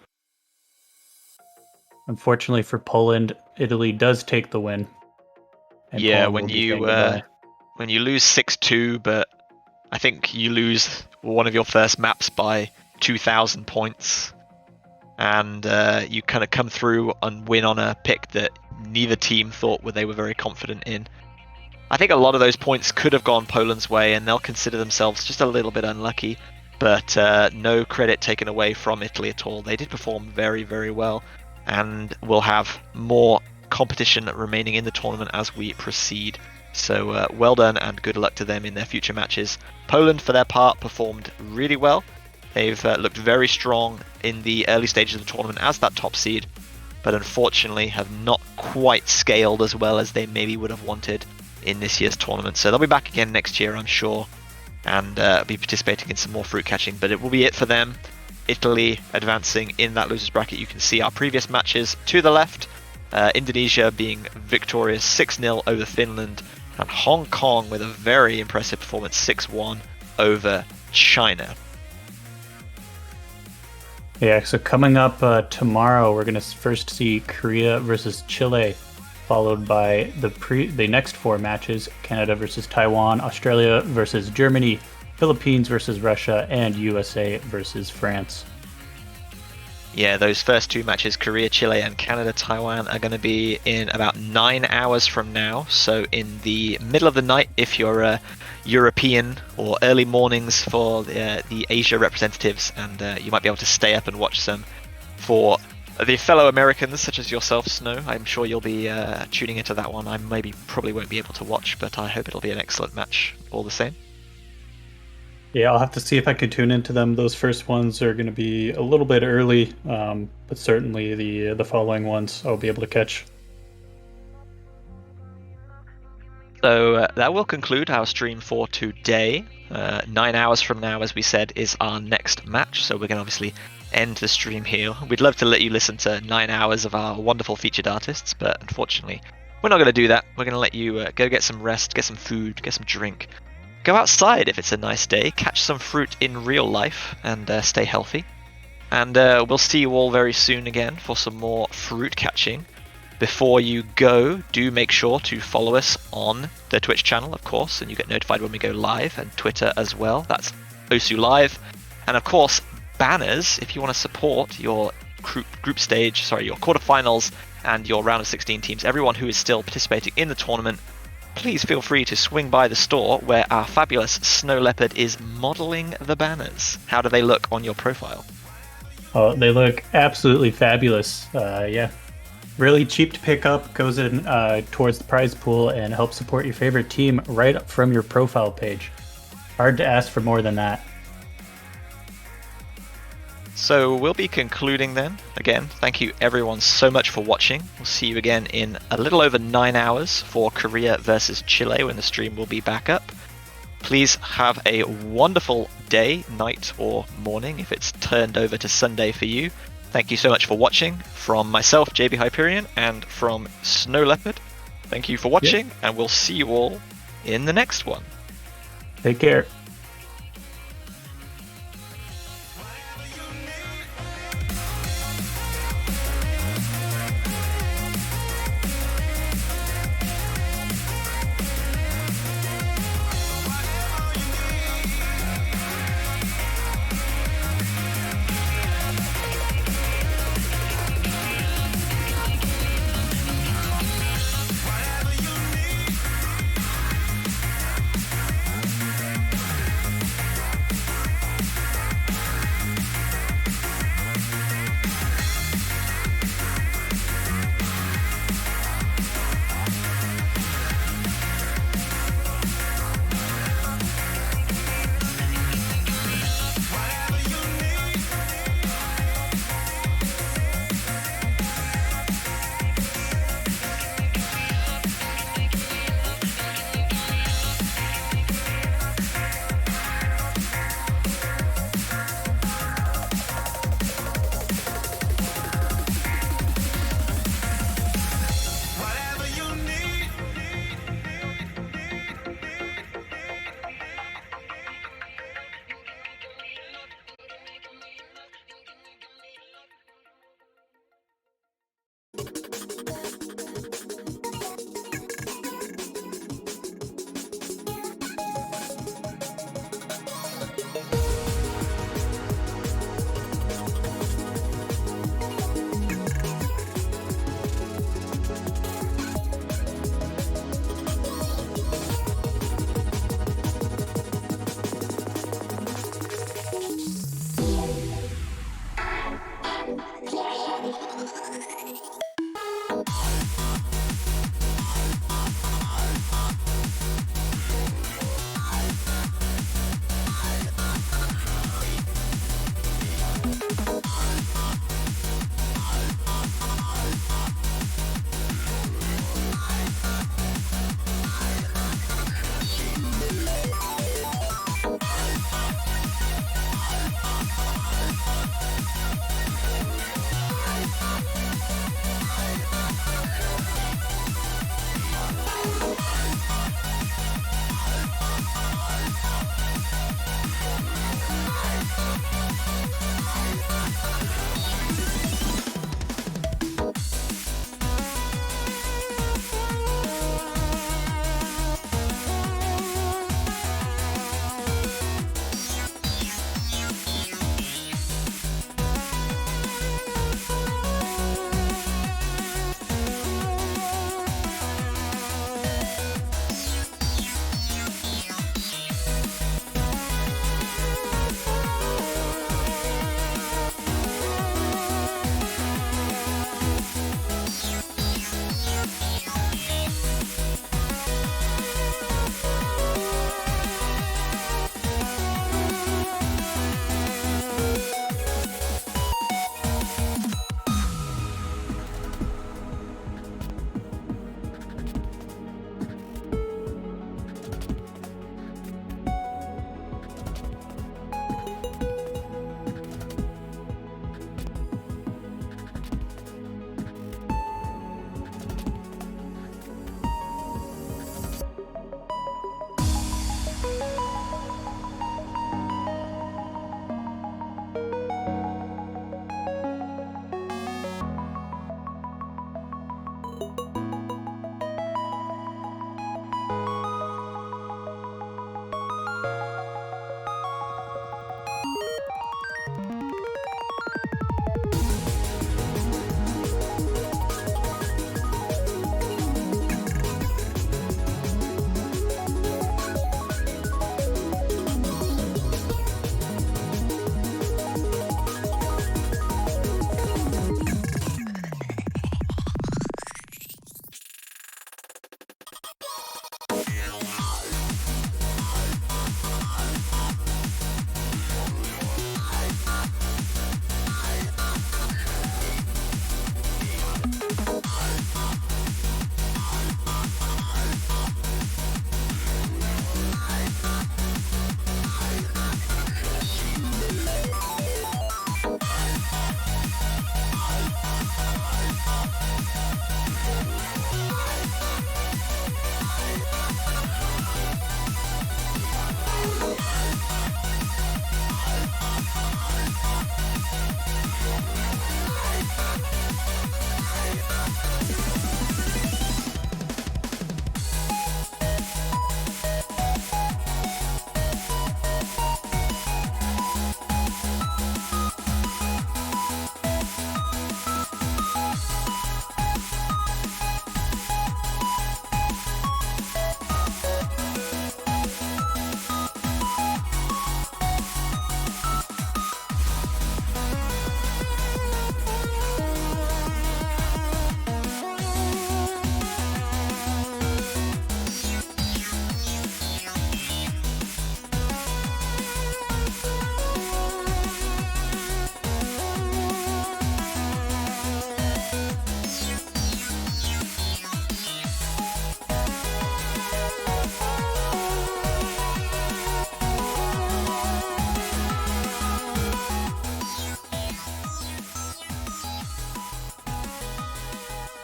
Speaker 1: Unfortunately for Poland, Italy does take the win. And
Speaker 9: Yeah,
Speaker 1: Poland will be saying goodbye.
Speaker 9: when you lose 6-2, but I think you lose one of your first maps by 2,000 points, and you kind of come through and win on a pick that neither team thought they were very confident in. I think a lot of those points could have gone Poland's way, and they'll consider themselves just a little bit unlucky, but no credit taken away from Italy at all. They did perform very, very well, and will have more competition remaining in the tournament as we proceed. So well done and good luck to them in their future matches. Poland, for their part, performed really well. They've looked very strong in the early stages of the tournament as that top seed, but unfortunately have not quite scaled as well as they maybe would have wanted in this year's tournament. So they'll be back again next year, I'm sure, and be participating in some more fruit catching, but it will be it for them. Italy advancing in that losers bracket. You can see our previous matches to the left. Indonesia being victorious 6-0 over Finland, and Hong Kong with a very impressive performance 6-1 over China.
Speaker 1: Yeah, so coming up tomorrow, we're going to first see Korea versus Chile, followed by the next 4 matches: Canada versus Taiwan, Australia versus Germany, Philippines versus Russia, and USA versus France.
Speaker 9: Yeah, those first 2 matches, Korea, Chile, and Canada, Taiwan, are going to be in about 9 hours from now. So in the middle of the night, if you're European, or early mornings for the Asia representatives, and you might be able to stay up and watch some. For the fellow Americans, such as yourself, Snow, I'm sure you'll be tuning into that one. I probably won't be able to watch, but I hope it'll be an excellent match all the same.
Speaker 1: Yeah, I'll have to see if I can tune into them. Those first ones are going to be a little bit early, but certainly the following ones I'll be able to catch.
Speaker 9: So that will conclude our stream for today. 9 hours from now, as we said, is our next match, so we're going to obviously end the stream here. We'd love to let you listen to 9 hours of our wonderful featured artists, but unfortunately we're not going to do that. We're going to let you go get some rest, get some food, get some drink. Go outside if it's a nice day, catch some fruit in real life, and stay healthy. And we'll see you all very soon again for some more fruit catching. Before you go, do make sure to follow us on the Twitch channel, of course, and you get notified when we go live, and Twitter as well. That's Osu Live. And of course, banners, if you want to support your your quarterfinals and your round of 16 teams, everyone who is still participating in the tournament, please feel free to swing by the store where our fabulous Snow Leopard is modeling the banners. How do they look on your profile?
Speaker 1: Oh, they look absolutely fabulous. Yeah. Really cheap to pick up, goes in towards the prize pool and helps support your favorite team right up from your profile page. Hard to ask for more than that.
Speaker 9: So we'll be concluding then. Again, thank you everyone so much for watching. We'll see you again in a little over 9 hours for Korea versus Chile when the stream will be back up. Please have a wonderful day, night, or morning if it's turned over to Sunday for you. Thank you so much for watching. From myself, JB Hyperion, and from Snow Leopard, thank you for watching, and we'll see you all in the next one.
Speaker 1: Take care.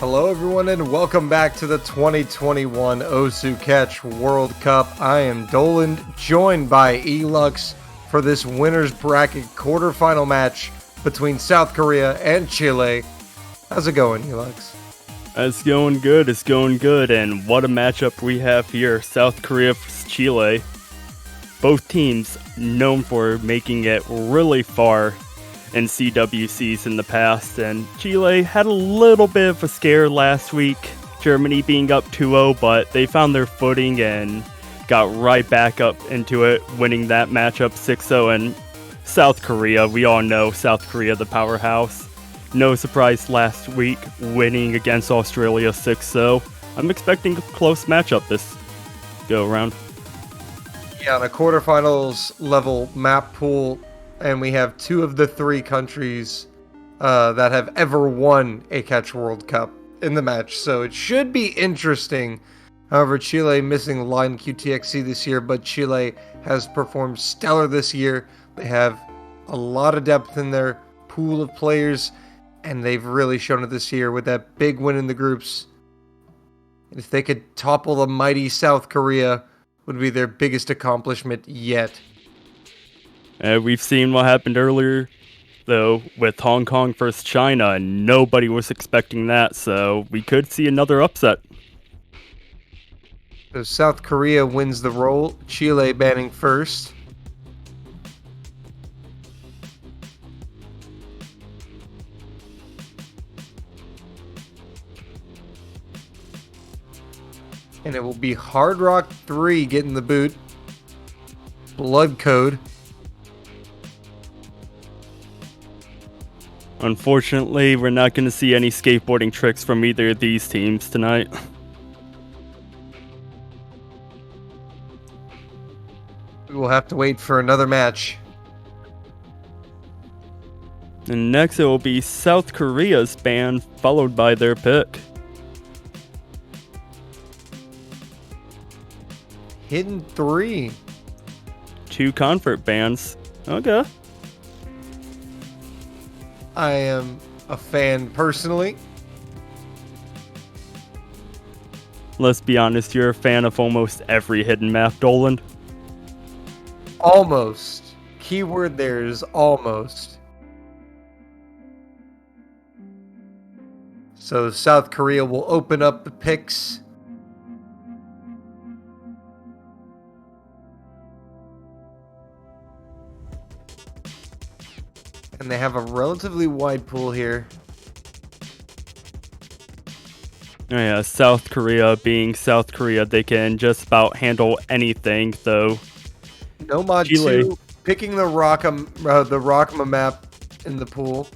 Speaker 10: Hello everyone and welcome back to the 2021 Osu Catch World Cup. I am Dolan, joined by Elux for this winner's bracket quarterfinal match between South Korea and Chile. How's it going, Elux?
Speaker 7: It's going good. It's going good. And what a matchup we have here. South Korea vs. Chile. Both teams known for making it really far in CWCs in the past. And Chile had a little bit of a scare last week. Germany being up 2-0, but they found their footing and got right back up into it, winning that matchup 6-0. And South Korea, we all know South Korea, the powerhouse. No surprise last week, winning against Australia 6-0. I'm expecting a close matchup this go around.
Speaker 10: Yeah, on a quarterfinals level map pool, and we have 2 of the 3 countries that have ever won a Catch World Cup in the match, so it should be interesting. However, Chile missing Line QTXC this year, but Chile has performed stellar this year. They have a lot of depth in their pool of players, and they've really shown it this year with that big win in the groups. If they could topple the mighty South Korea, would be their biggest accomplishment yet.
Speaker 7: We've seen what happened earlier, though, with Hong Kong versus China, and nobody was expecting that, so we could see another upset.
Speaker 10: So South Korea wins the roll, Chile banning first. And it will be Hard Rock 3 getting the boot. Blood Code.
Speaker 7: Unfortunately, we're not going to see any skateboarding tricks from either of these teams tonight.
Speaker 10: We will have to wait for another match.
Speaker 7: And next it will be South Korea's band, followed by their pick.
Speaker 10: Hidden 3.
Speaker 7: 2 convert bands. Okay.
Speaker 10: I am a fan personally.
Speaker 7: Let's be honest, you're a fan of almost every hidden map, Dolan.
Speaker 10: Almost. Keyword there is almost. So South Korea will open up the picks. And they have a relatively wide pool here.
Speaker 7: Oh yeah, South Korea being South Korea, they can just about handle anything, though.
Speaker 10: Nomad
Speaker 7: Chile.
Speaker 10: 2 picking the Rockma map in the pool.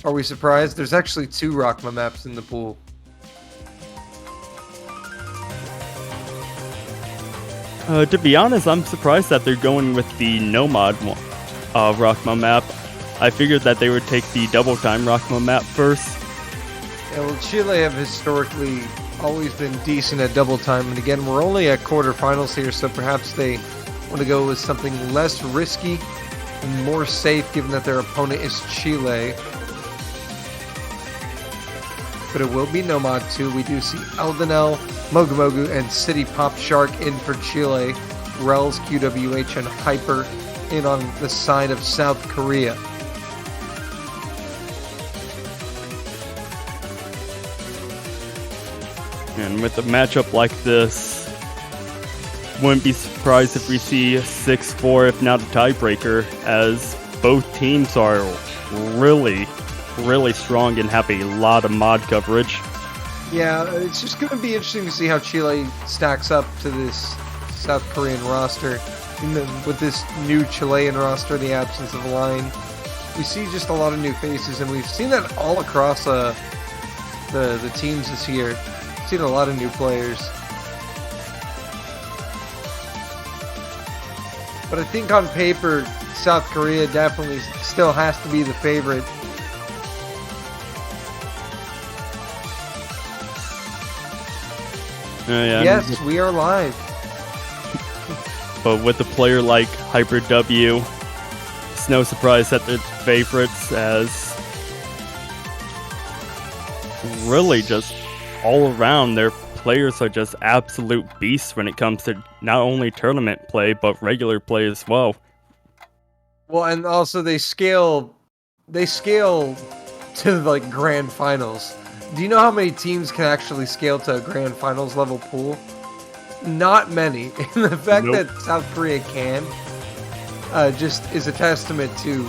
Speaker 10: Are we surprised? There's actually 2 Rockma maps in the pool.
Speaker 7: To be honest, I'm surprised that they're going with the Nomad Rockma map. I figured that they would take the double time Rockma map first.
Speaker 10: Yeah, well, Chile have historically always been decent at double time, and again, we're only at quarterfinals here, so perhaps they want to go with something less risky and more safe, given that their opponent is Chile. But it will be Nomad 2. We do see Eldenel, Mogu Mogu, and City Pop Shark in for Chile. Rels, QWH, and Hyper in on the side of South Korea.
Speaker 7: And with a matchup like this, wouldn't be surprised if we see 6-4, if not a tiebreaker, as both teams are really strong and have a lot of mod coverage.
Speaker 10: Yeah, it's just going to be interesting to see how Chile stacks up to this South Korean roster. With this new Chilean roster, the absence of a line, we see just a lot of new faces, and we've seen that all across the teams this year. We've seen a lot of new players. But I think on paper, South Korea definitely still has to be the favorite.
Speaker 7: Yeah,
Speaker 10: yes, we are live.
Speaker 7: But with a player like Hyper W, it's no surprise that they're favorites, as really just all around their players are just absolute beasts when it comes to not only tournament play, but regular play as well.
Speaker 10: Well, and also they scale they scale to like grand finals. Do you know how many teams can actually scale to a grand finals level pool? Not many. And the fact that South Korea can just is a testament to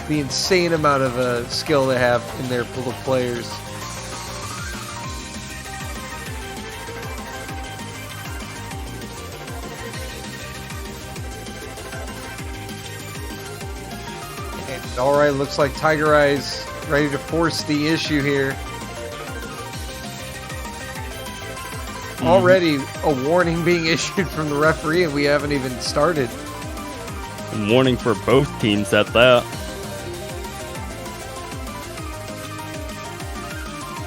Speaker 10: the insane amount of skill they have in their pool of players. And alright, looks like Tiger Eyes ready to force the issue here. Already a warning being issued from the referee, and we haven't even started.
Speaker 7: Warning for both teams at that.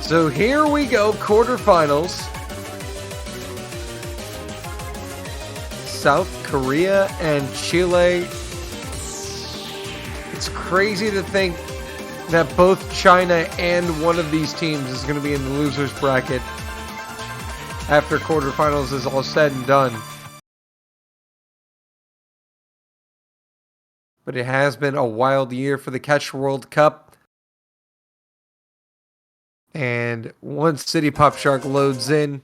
Speaker 10: So here we go, quarterfinals. South Korea and Chile. It's crazy to think that both China and one of these teams is going to be in the losers bracket after quarterfinals is all said and done. But it has been a wild year for the Catch World Cup. And once City Pop Shark loads in,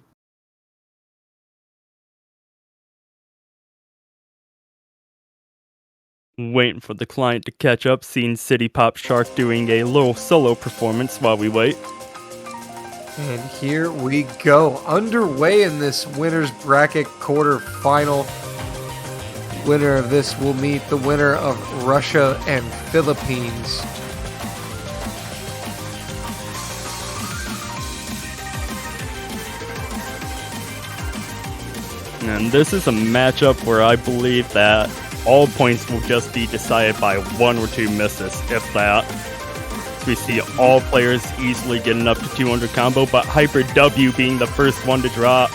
Speaker 7: Waiting for the client to catch up, seeing City Pop Shark doing a little solo performance while we wait.
Speaker 10: and here we go. Underway in this winner's bracket quarterfinal. Winner of this will meet the winner of Russia and Philippines.
Speaker 7: And this is a matchup where I believe that all points will just be decided by one or two misses, if that. We see all players easily getting up to 200 combo, but Hyper W being the first one to drop.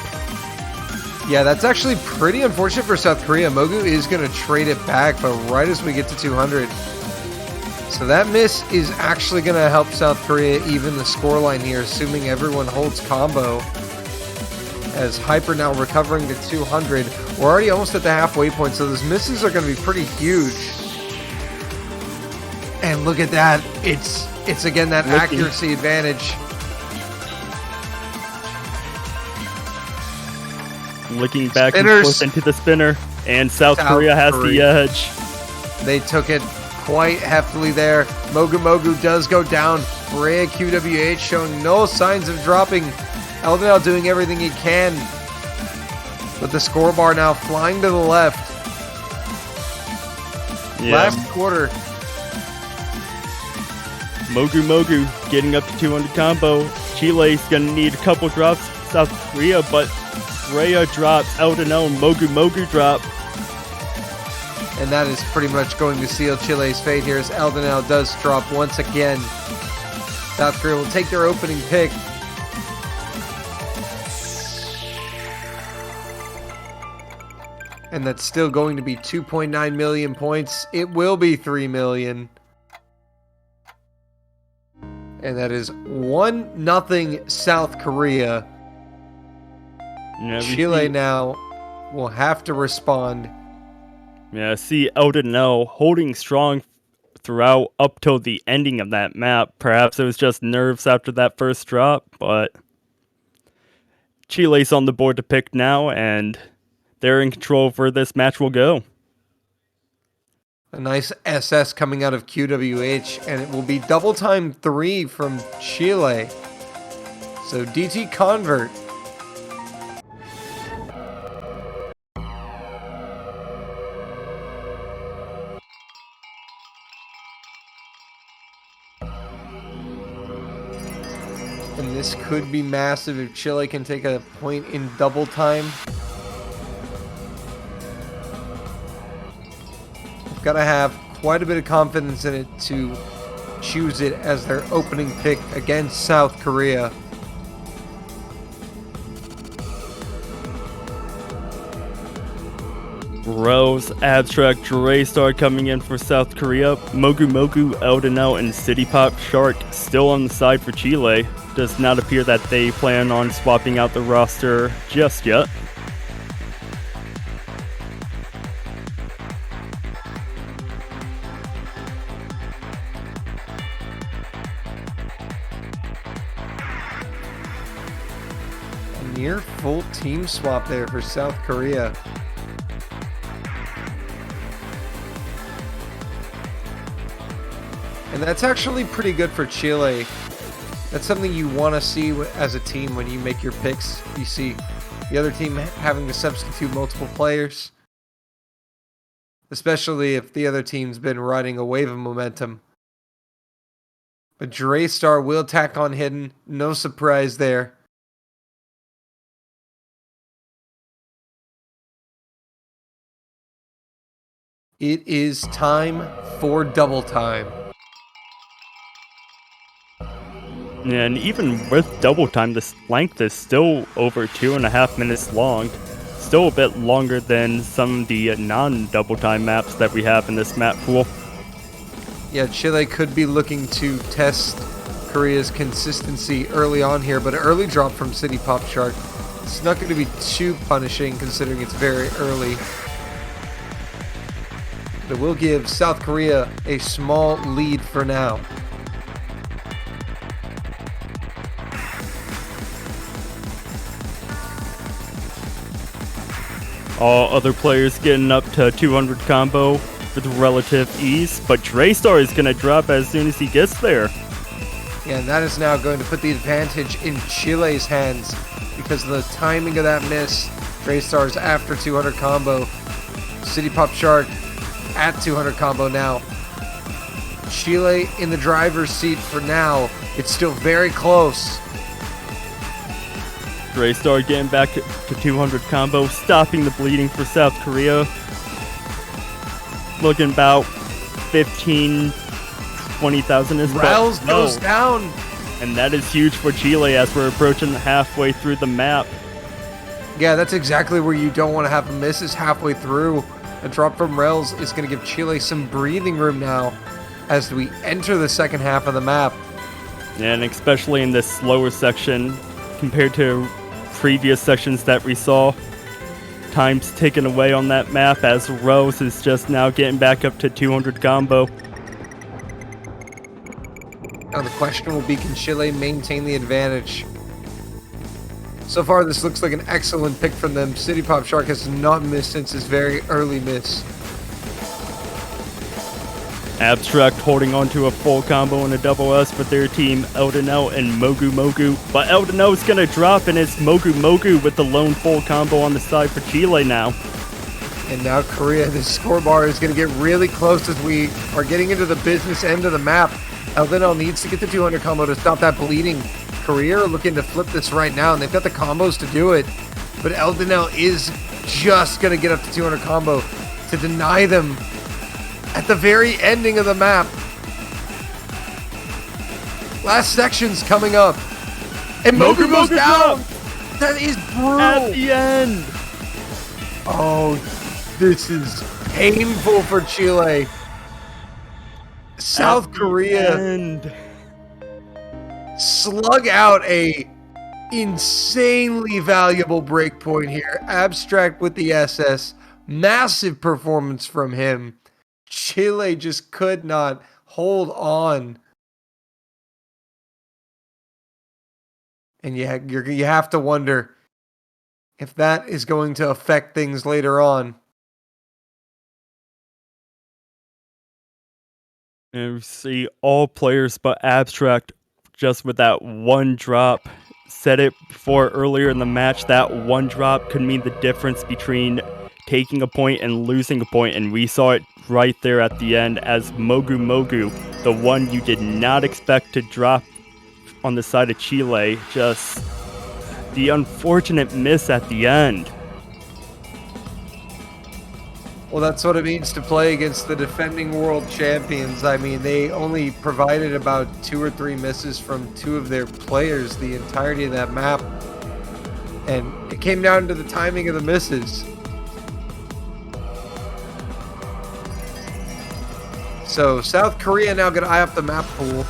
Speaker 10: Yeah, that's actually pretty unfortunate for South Korea. Mogu is going to trade it back, but right as we get to 200. So that miss is actually going to help South Korea even the scoreline here, assuming everyone holds combo. As Hyper now recovering to 200. We're already almost at the halfway point, so those misses are going to be pretty huge. And look at that. It's again that accuracy advantage.
Speaker 7: Looking back
Speaker 10: Spinners.
Speaker 7: and forth into the spinner, and South Korea has the edge.
Speaker 10: They took it quite heftily there. Mogu Mogu does go down. Brea QWH showing no signs of dropping. Eldenal doing everything he can. But the score bar now flying to the left.
Speaker 7: Yeah.
Speaker 10: Last quarter.
Speaker 7: Mogu Mogu getting up to 200 combo. Chile's gonna need a couple drops. South Korea, but Rhea drops. Eldenal and Mogu Mogu drop.
Speaker 10: And that is pretty much going to seal Chile's fate here as Eldenal does drop once again. South Korea will take their opening pick. And that's still going to be 2.9 million points. It will be 3 million. And that is 1-0 South Korea. Chile now will have to respond.
Speaker 7: Yeah, I see Eldenal holding strong throughout up till the ending of that map. Perhaps it was just nerves after that first drop, but Chile's on the board to pick now, and they're in control of where this match will go.
Speaker 10: A nice SS coming out of QWH, and it will be double time 3 from Chile. So DT convert. And this could be massive if Chile can take a point in double time. They've got to have quite a bit of confidence in it to choose it as their opening pick against South Korea.
Speaker 7: Rose, Abstract, Draystar coming in for South Korea. Mogu Mogu, Eldenal, and City Pop Shark still on the side for Chile. Does not appear that they plan on swapping out the roster just yet.
Speaker 10: near full team swap there for South Korea. And that's actually pretty good for Chile. That's something you want to see as a team when you make your picks. You see the other team having to substitute multiple players, especially if the other team's been riding a wave of momentum. But Draystar will tack on hidden. No surprise there. It is time for double time.
Speaker 7: And even with double time, this length is still over 2.5 minutes long. Still a bit longer than some of the non-double time maps that we have in this map pool.
Speaker 10: Yeah, Chile could be looking to test Korea's consistency early on here, but an early drop from City Pop Shark. It's not going to be too punishing considering it's very early. But it will give South Korea a small lead for now.
Speaker 7: All other players getting up to 200 combo with relative ease, but Draystar is going to drop as soon as he gets there.
Speaker 10: Yeah, and that is now going to put the advantage in Chile's hands because of the timing of that miss. Draystar's after 200 combo. City Pop Shark at 200 combo now. Chile in the driver's seat for now. It's still very close.
Speaker 7: Draystar getting back to 200 combo, stopping the bleeding for South Korea. Looking about 15, 20,000 is
Speaker 10: Rels goes down.
Speaker 7: And that is huge for Chile as we're approaching halfway through the map.
Speaker 10: Yeah, that's exactly where you don't want to have a miss is halfway through. A drop from Rels is going to give Chile some breathing room now as we enter the second half of the map.
Speaker 7: And especially in this slower section compared to previous sections that we saw. Time's ticking away on that map as Rose is just now getting back up to 200 combo.
Speaker 10: Now the question will be, can Chile maintain the advantage? So far this looks like an excellent pick from them. City Pop Shark has not missed since his very early miss.
Speaker 7: Abstract holding on to a full combo and a double S for their team, Eldonel and Mogu Mogu. But Eldonel is going to drop, and it's Mogu Mogu with the lone full combo on the side for Chile now.
Speaker 10: And now Korea, the score bar is going to get really close as we are getting into the business end of the map. Eldonel needs to get the 200 combo to stop that bleeding. Korea are looking to flip this right now, and they've got the combos to do it. But Eldonel is just going to get up to 200 combo to deny them at the very ending of the map. Last section's coming up. And Mogu goes down. That is brutal.
Speaker 7: At the end.
Speaker 10: Oh, this is painful for Chile. South Korea slug out a insanely valuable breakpoint here. Abstract with the SS. Massive performance from him. Chile just could not hold on. And you have to wonder if that is going to affect things later on.
Speaker 7: And we see all players but Abstract just with that one drop. Said it before earlier in the match, that one drop could mean the difference between taking a point and losing a point, and we saw it right there at the end as Mogu Mogu, the one you did not expect to drop on the side of Chile, just the unfortunate miss at the end.
Speaker 10: Well, that's what it means to play against the defending world champions. I mean, they only provided about 2 or 3 misses from 2 of their players the entirety of that map. And it came down to the timing of the misses. So South Korea now going to eye up the map pool.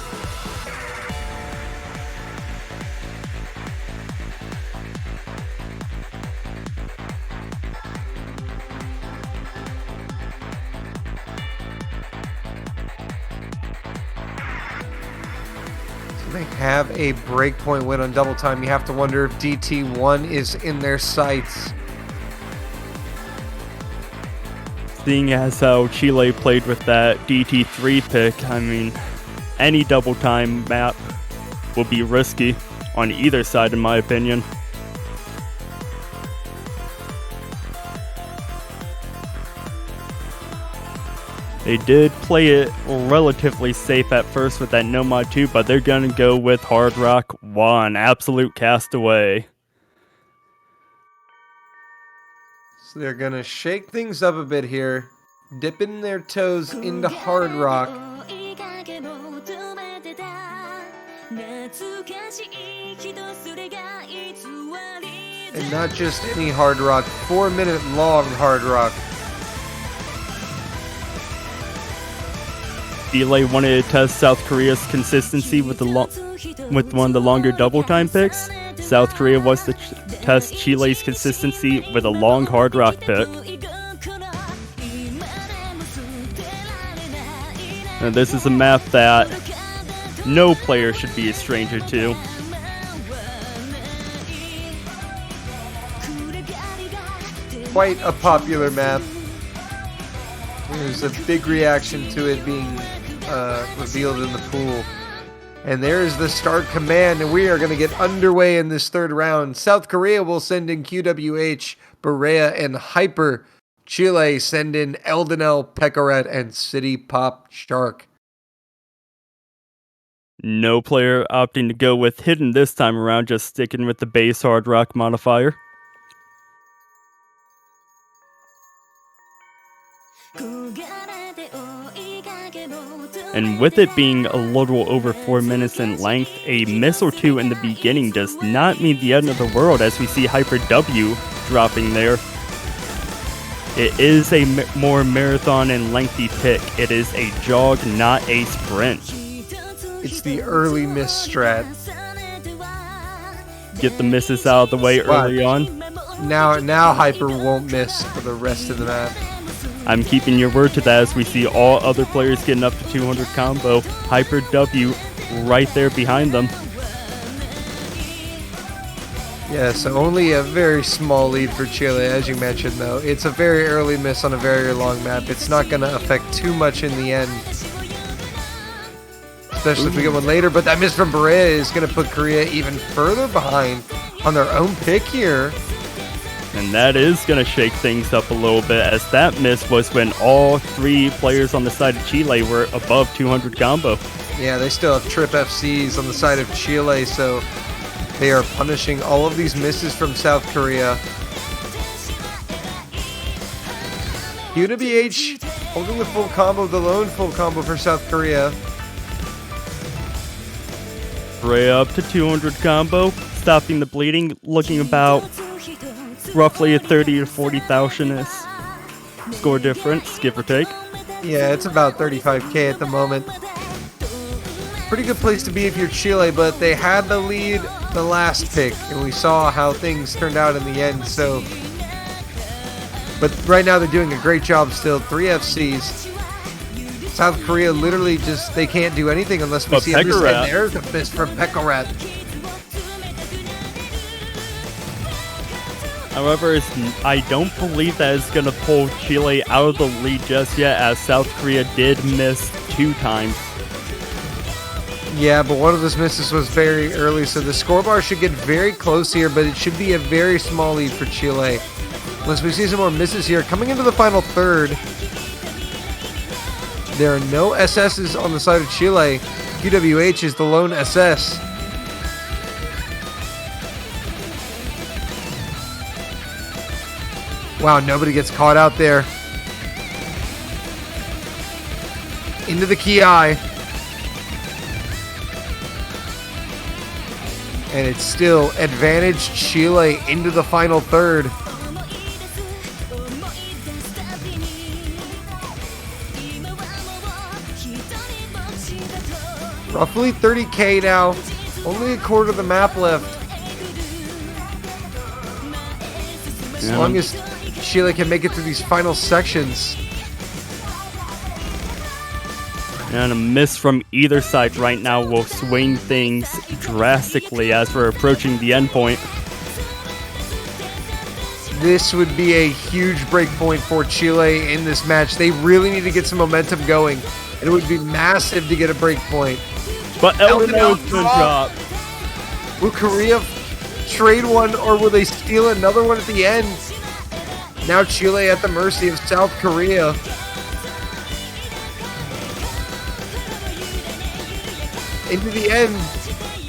Speaker 10: They have a breakpoint win on double time. You have to wonder if DT1 is in their sights.
Speaker 7: Seeing as how Chile played with that DT3 pick, I mean, any double time map will be risky on either side, in my opinion. They did play it relatively safe at first with that Nomad 2, but they're going to go with Hard Rock 1, Absolute Castaway.
Speaker 10: So they're going to shake things up a bit here, dipping their toes into Hard Rock. And not just any Hard Rock, 4-minute long Hard Rock.
Speaker 7: Chile wanted to test South Korea's consistency with one of the longer double time picks. South Korea wants to test Chile's consistency with a long Hard Rock pick. And this is a map that no player should be a stranger to.
Speaker 10: Quite a popular map. There's a big reaction to it being revealed in the pool. And there is the start command, and we are going to get underway in this third round. South Korea will send in QWH, Berea, and Hyper. Chile send in Eldenel, Pekoret, and City Pop Shark.
Speaker 7: No player opting to go with Hidden this time around, just sticking with the base Hard Rock modifier. And with it being a little over 4 minutes in length, a miss or two in the beginning does not mean the end of the world, as we see Hyper W dropping there. It is a more marathon and lengthy pick. It is a jog, not a sprint.
Speaker 10: It's the early miss strat.
Speaker 7: Get the misses out of the way early on.
Speaker 10: Now Hyper won't miss for the rest of the map.
Speaker 7: I'm keeping your word to that, as we see all other players getting up to 200 combo. Hyper W right there behind them.
Speaker 10: Yeah, so only a very small lead for Chile, as you mentioned, though. It's a very early miss on a very long map. It's not going to affect too much in the end, especially if we get one later. But that miss from Berea is going to put Korea even further behind on their own pick here.
Speaker 7: And that is going to shake things up a little bit, as that miss was when all three players on the side of Chile were above 200 combo.
Speaker 10: Yeah, they still have trip FCs on the side of Chile, so they are punishing all of these misses from South Korea. UWH holding the full combo, the lone full combo for South Korea.
Speaker 7: Berea up to 200 combo, stopping the bleeding, looking about roughly a 30 to 40,000 score difference, give or take.
Speaker 10: Yeah, it's about 35k at the moment. Pretty good place to be if you're Chile, but they had the lead the last pick, and we saw how things turned out in the end. So, but right now they're doing a great job still. 3 FCs. South Korea literally just, they can't do anything unless we see a miss. And there's a miss from Pekoret.
Speaker 7: However, I don't believe that is going to pull Chile out of the lead just yet, as South Korea did miss 2 times.
Speaker 10: Yeah, but one of those misses was very early, so the scorebar should get very close here, but it should be a very small lead for Chile. Unless we see some more misses here. Coming into the final third, there are no SSs on the side of Chile. QWH is the lone SS. Wow, nobody gets caught out there. Into the Ki. And it's still advantage Chile into the final third. Roughly 30k now. Only a quarter of the map left. As long as Chile can make it through these final sections.
Speaker 7: And a miss from either side right now will swing things drastically as we're approaching the end point.
Speaker 10: This would be a huge break point for Chile in this match. They really need to get some momentum going. And it would be massive to get a break point.
Speaker 7: But Eldonell's gonna drop.
Speaker 10: Will Korea trade one, or will they steal another one at the end? Now Chile at the mercy of South Korea. Into the end,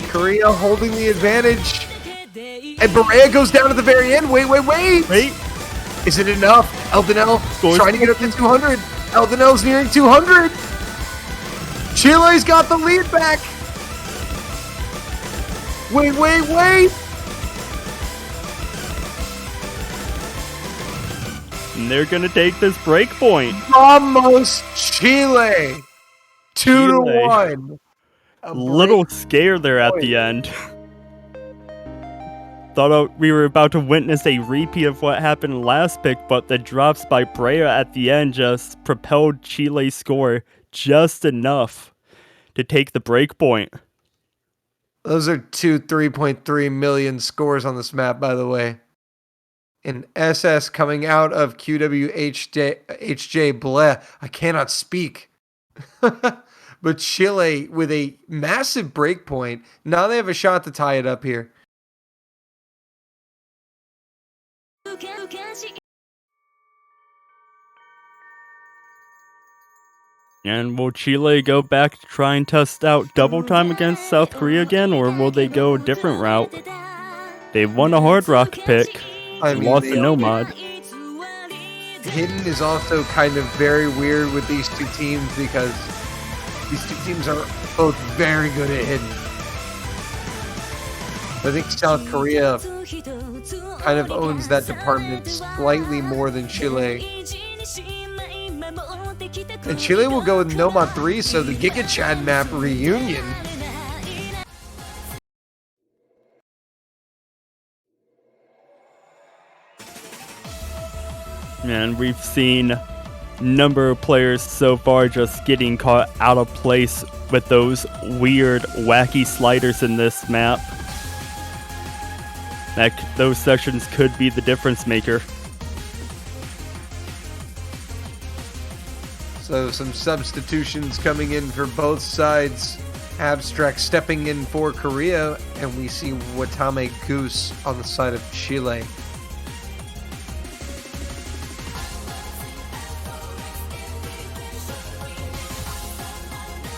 Speaker 10: Korea holding the advantage. And Berea goes down at the very end. Wait. Is it enough? Eldonell trying to get up to 200. Eldonell's nearing 200. Chile's got the lead back. Wait.
Speaker 7: And they're gonna take this break point.
Speaker 10: Almost Chile. 2-1. A
Speaker 7: Little
Speaker 10: break
Speaker 7: scared there at the end. Thought we were about to witness a repeat of what happened last pick, but the drops by Brea at the end just propelled Chile's score just enough to take the break point.
Speaker 10: Those are two 3.3 million scores on this map, by the way. An SS coming out of QWHJ bleh. I cannot speak. But Chile with a massive break point. Now they have a shot to tie it up here.
Speaker 7: And will Chile go back to try and test out double time against South Korea again, or will they go a different route? They won a Hard Rock pick, lost a Nomad.
Speaker 10: Hidden is also kind of very weird with these two teams because these two teams are both very good at Hidden. I think South Korea kind of owns that department slightly more than Chile. And Chile will go with Nomad 3, so the Giga Chad map reunion.
Speaker 7: And we've seen a number of players so far just getting caught out of place with those weird, wacky sliders in this map. Those sections could be the difference maker.
Speaker 10: So some substitutions coming in for both sides. Abstract stepping in for Korea, and we see Watame Goose on the side of Chile.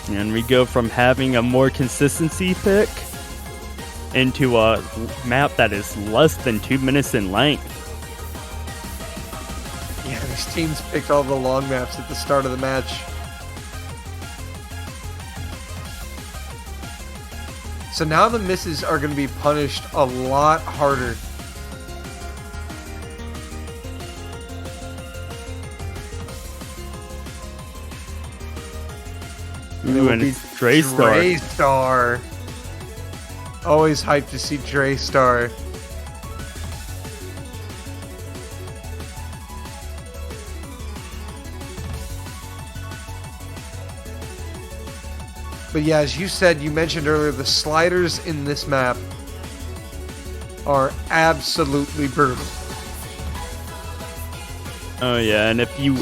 Speaker 7: And we go from having a more consistency pick into a map that is less than 2 minutes in length.
Speaker 10: Yeah, these teams picked all the long maps at the start of the match. So now the misses are going to be punished a lot harder.
Speaker 7: Ooh, and it's Draystar.
Speaker 10: Draystar. Always hyped to see Draystar. But yeah, as you said, you mentioned earlier, the sliders in this map are absolutely brutal.
Speaker 7: Oh yeah, and if you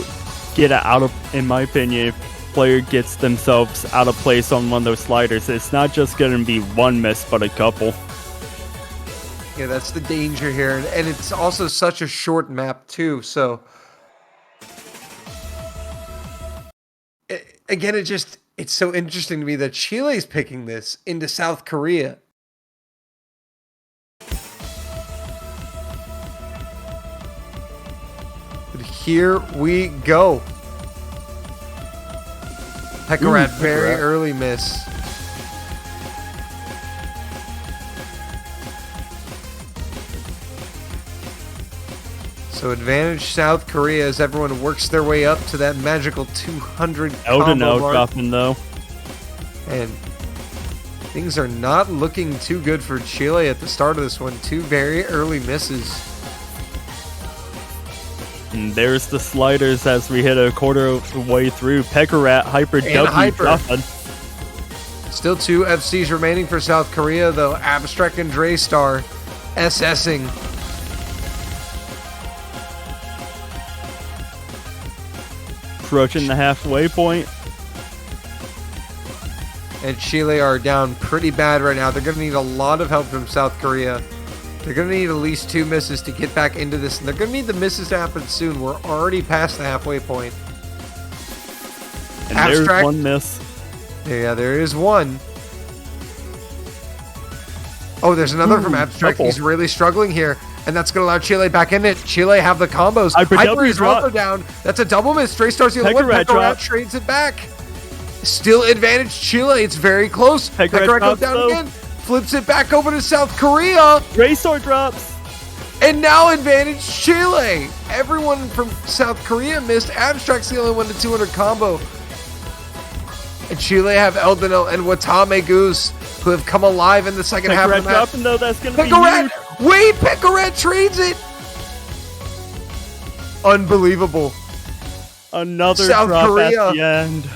Speaker 7: get it out of, in my opinion, if player gets themselves out of place on one of those sliders, it's not just going to be one miss, but a couple.
Speaker 10: Yeah, that's the danger here. And it's also such a short map too, so... Again, it's so interesting to me that Chile's picking this into South Korea. But here we go. Pekarat, very early miss. So advantage South Korea as everyone works their way up to that magical 200
Speaker 7: Eldonell
Speaker 10: mark.
Speaker 7: dropping though.
Speaker 10: And things are not looking too good for Chile at the start of this one. Two very early misses.
Speaker 7: And there's the sliders as we hit a quarter of the way through. Pekarat, Hyper, W,
Speaker 10: Hyper.
Speaker 7: nothing.
Speaker 10: Still 2 FCs remaining for South Korea, though. Abstract and Draystar SSing.
Speaker 7: Approaching the halfway point.
Speaker 10: And Chile are down pretty bad right now. They're going to need a lot of help from South Korea. They're going to need at least 2 misses to get back into this. And they're going to need the misses to happen soon. We're already past the halfway point.
Speaker 7: And there's one miss.
Speaker 10: Yeah, there is one. Oh, there's another from Abstract.
Speaker 7: couple.
Speaker 10: He's really struggling here. And that's going to allow Chile back in it. Chile have the combos.
Speaker 7: Hyper
Speaker 10: Hyper
Speaker 7: W
Speaker 10: is
Speaker 7: drop.
Speaker 10: also down. That's a double miss. Draystar's the only one.
Speaker 7: Pekarat
Speaker 10: Pekarat
Speaker 7: drop.
Speaker 10: trades it back. Still advantage Chile. It's very close. Pekarat goes
Speaker 7: drops,
Speaker 10: down
Speaker 7: though.
Speaker 10: again. Flips it back over to South Korea.
Speaker 7: Draystar drops.
Speaker 10: And now advantage Chile. Everyone from South Korea missed. Abstract's the only one to 200 combo. And Chile have Eldenel and Watame Goose, who have come alive in the second half of
Speaker 7: Pekarat
Speaker 10: the match.
Speaker 7: dropping though, that's gonna be
Speaker 10: Pekarat!
Speaker 7: huge.
Speaker 10: Wait, Pekarat trades it! Unbelievable.
Speaker 7: Another
Speaker 10: South
Speaker 7: drop
Speaker 10: Korea.
Speaker 7: at the end.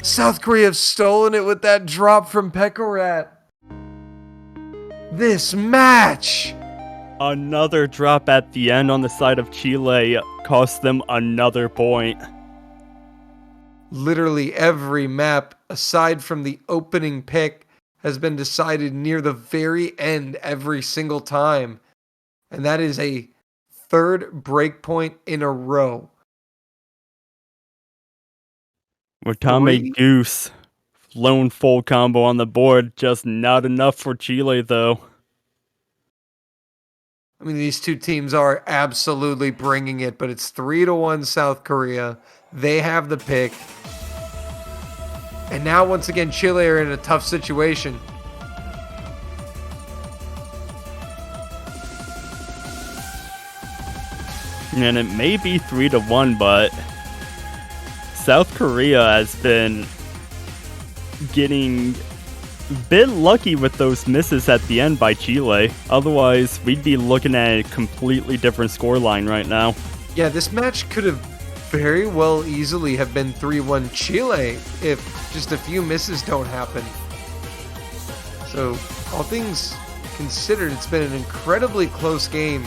Speaker 10: South Korea have stolen it with that drop from Pekarat. This match!
Speaker 7: Another drop at the end on the side of Chile cost them another point.
Speaker 10: Literally every map, aside from the opening pick, has been decided near the very end every single time. And that is a 3rd breakpoint in a row.
Speaker 7: Watame
Speaker 10: 3.
Speaker 7: Goose. Lone full combo on the board, just not enough for Chile though.
Speaker 10: I mean, these two teams are absolutely bringing it, but it's 3-1 South Korea. They have the pick. And now, once again, Chile are in a tough situation.
Speaker 7: And it may be 3-1, but South Korea has been getting a bit lucky with those misses at the end by Chile. Otherwise, we'd be looking at a completely different scoreline right now.
Speaker 10: Yeah, this match could have very well easily have been 3-1 Chile if just a few misses don't happen. So, all things considered, it's been an incredibly close game.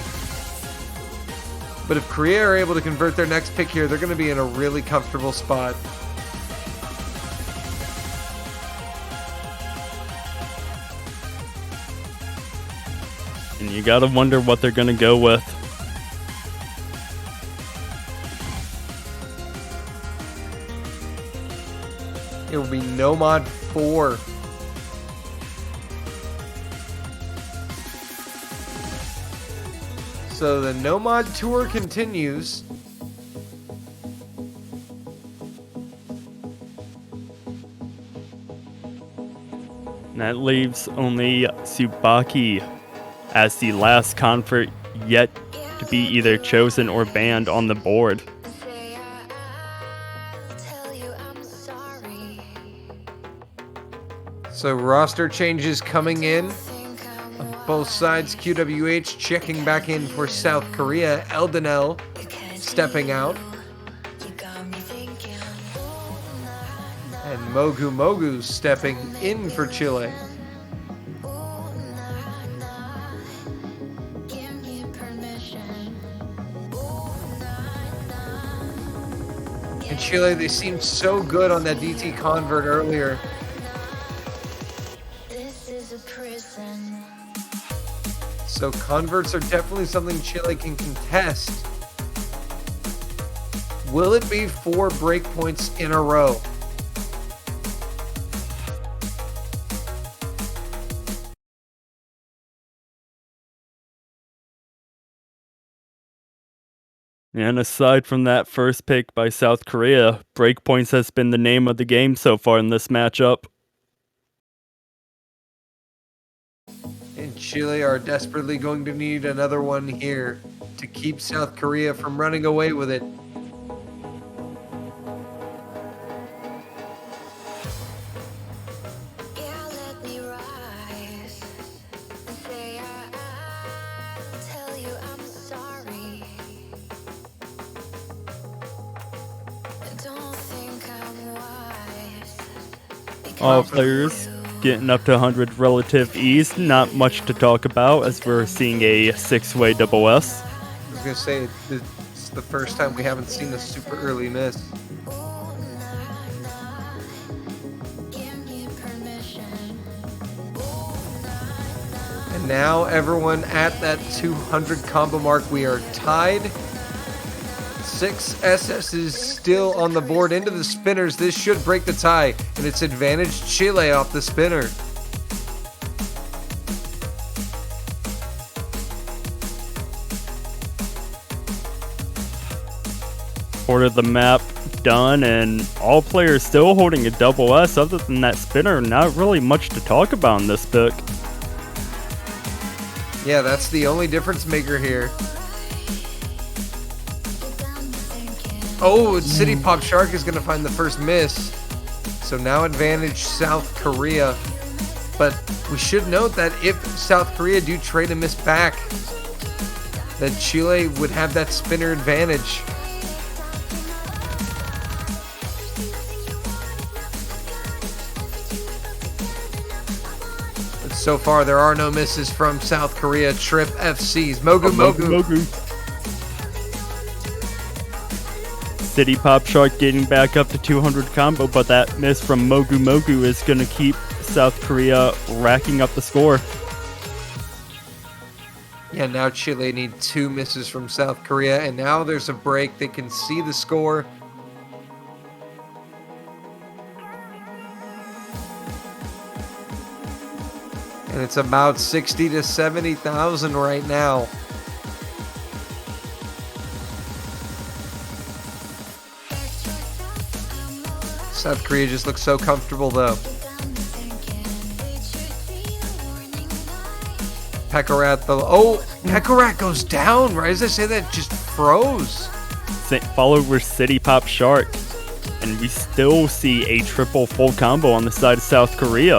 Speaker 10: But if Korea are able to convert their next pick here, they're going to be in a really comfortable spot.
Speaker 7: And you gotta wonder what they're gonna go with.
Speaker 10: It will be Nomad 4. So the Nomad tour continues.
Speaker 7: And that leaves only Tsubaki as the last convert yet to be either chosen or banned on the board.
Speaker 10: So roster changes coming in on both sides. QWH checking back in for South Korea. Eldenel stepping out. And Mogu Mogu stepping in for Chile. In Chile, they seemed so good on that DT convert earlier. So converts are definitely something Chile can contest. Will it be 4 breakpoints in a row?
Speaker 7: And aside from that first pick by South Korea, breakpoints has been the name of the game so far in this matchup.
Speaker 10: And Chile are desperately going to need another one here to keep South Korea from running away with it.
Speaker 7: All players getting up to 100 relative ease. Not much to talk about as we're seeing a 6-way double S.
Speaker 10: I was gonna say it's the first time we haven't seen a super early miss. And now everyone at that 200 combo mark. We are tied. 6 SS's still on the board into the spinners. This should break the tie, and it's advantage Chile off the spinner.
Speaker 7: Quarter of the map done, and all players still holding a double S. Other than that spinner, not really much to talk about in this pick.
Speaker 10: Yeah, that's the only difference maker here. Oh, City Pop Shark is going to find the first miss. So now advantage South Korea. But we should note that if South Korea do trade a miss back, that Chile would have that spinner advantage. But so far, there are no misses from South Korea. Trip FC's Mogu Mogu.
Speaker 7: City Pop Shark getting back up to 200 combo, but that miss from Mogu Mogu is going to keep South Korea racking up the score.
Speaker 10: Yeah, now Chile need 2 misses from South Korea, and now there's a break. They can see the score. And it's about 60 to 70,000 right now. South Korea just looks so comfortable, though. Pekarat, though. Oh, Pekarat goes down. Right as I say that, just froze.
Speaker 7: Followed with City Pop Shark. And we still see a triple full combo on the side of South Korea.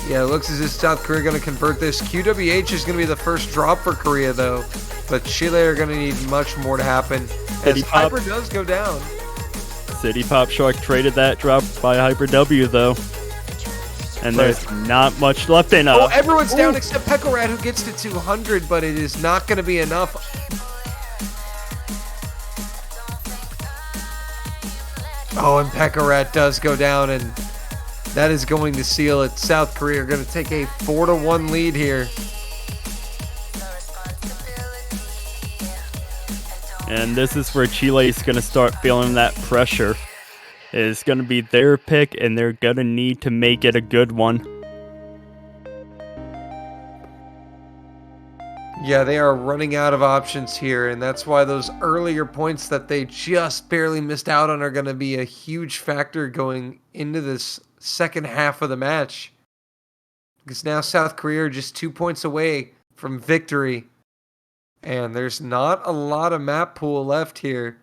Speaker 10: Yeah, it looks as if South Korea are going to convert this. QWH is going to be the first drop for Korea, though. But Chile are going to need much more to happen. As Hyper does go down.
Speaker 7: City Pop Shark traded that drop by Hyper W, though. And there's not much left in
Speaker 10: Oh, everyone's down except Pekarat, who gets to 200, but it is not going to be enough. Oh, and Pekarat does go down, and that is going to seal it. South Korea are going to take a 4-1 lead here.
Speaker 7: And this is where Chile is going to start feeling that pressure. It's going to be their pick, and they're going to need to make it a good one.
Speaker 10: Yeah, they are running out of options here, and that's why those earlier points that they just barely missed out on are going to be a huge factor going into this second half of the match. Because now South Korea are just 2 points away from victory. And there's not a lot of map pool left here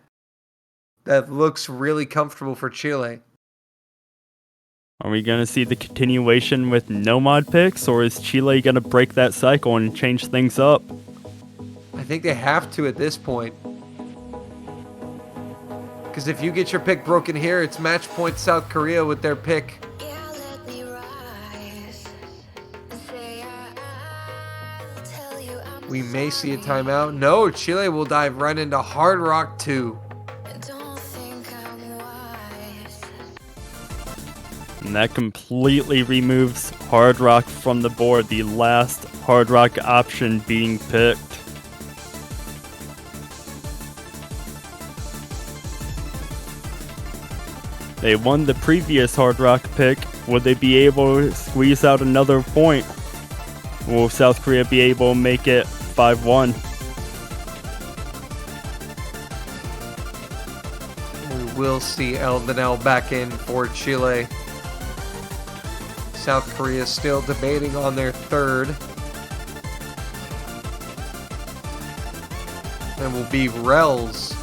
Speaker 10: that looks really comfortable for Chile.
Speaker 7: Are we going to see the continuation with no mod picks, or is Chile going to break that cycle and change things up?
Speaker 10: I think they have to at this point. Because if you get your pick broken here, it's match point South Korea with their pick. We may see a timeout. No, Chile will dive right into Hard Rock 2.
Speaker 7: And that completely removes Hard Rock from the board, the last Hard Rock option being picked. They won the previous Hard Rock pick. Would they be able to squeeze out another point? Will South Korea be able to make it 5-1?
Speaker 10: We will see El Danel back in for Chile. South Korea still debating on their third. And will be Rels.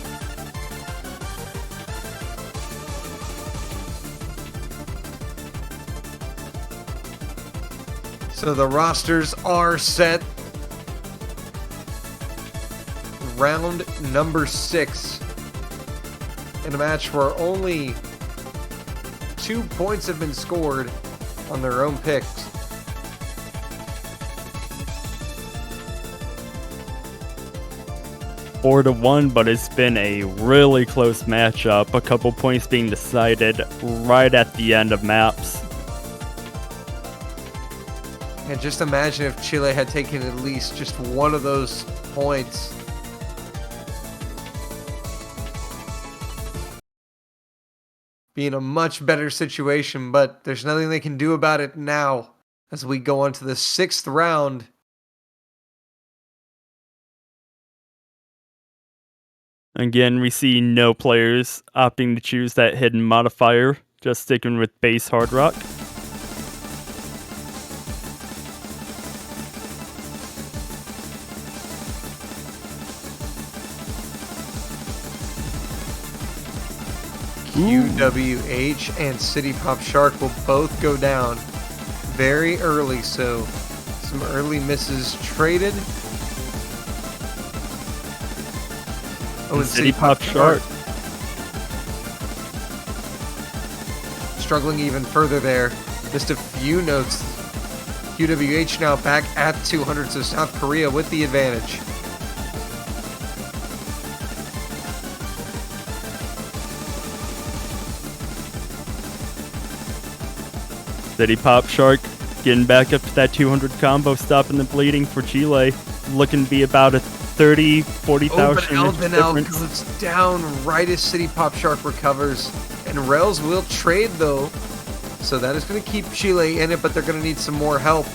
Speaker 10: So the rosters are set. Round number 6. in a match where only 2 points have been scored on their own picks.
Speaker 7: Four to 1, but it's been a really close matchup. A couple points being decided right at the end of maps.
Speaker 10: And just imagine if Chile had taken at least just one of those points. Be in a much better situation, but there's nothing they can do about it now as we go on to the 6th round.
Speaker 7: Again, we see no players opting to choose that hidden modifier, just sticking with base hard rock.
Speaker 10: QWH and City Pop Shark will both go down very early, so some early misses traded. Oh, and
Speaker 7: City Pop Shark
Speaker 10: struggling even further there. Just a few notes. QWH now back at 200, so South Korea with the advantage.
Speaker 7: City Pop Shark getting back up to that 200 combo, stopping the bleeding for Chile. Looking to be about a 40,000
Speaker 10: Eldenel
Speaker 7: difference.
Speaker 10: goes down right as City Pop Shark recovers. And Rails will trade though. So that is going to keep Chile in it, but they're going to need some more help.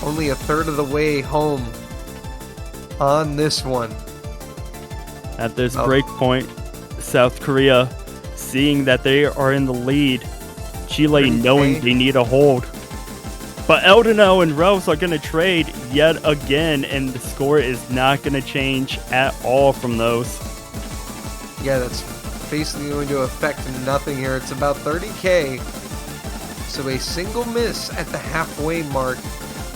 Speaker 10: Only a third of the way home on this one.
Speaker 7: At this break point, South Korea seeing that they are in the lead. Chile knowing they need a hold. But Eldenel and Rose are going to trade yet again, and the score is not going to change at all from those.
Speaker 10: Yeah, that's basically going to affect nothing here. It's about 30k. So a single miss at the halfway mark.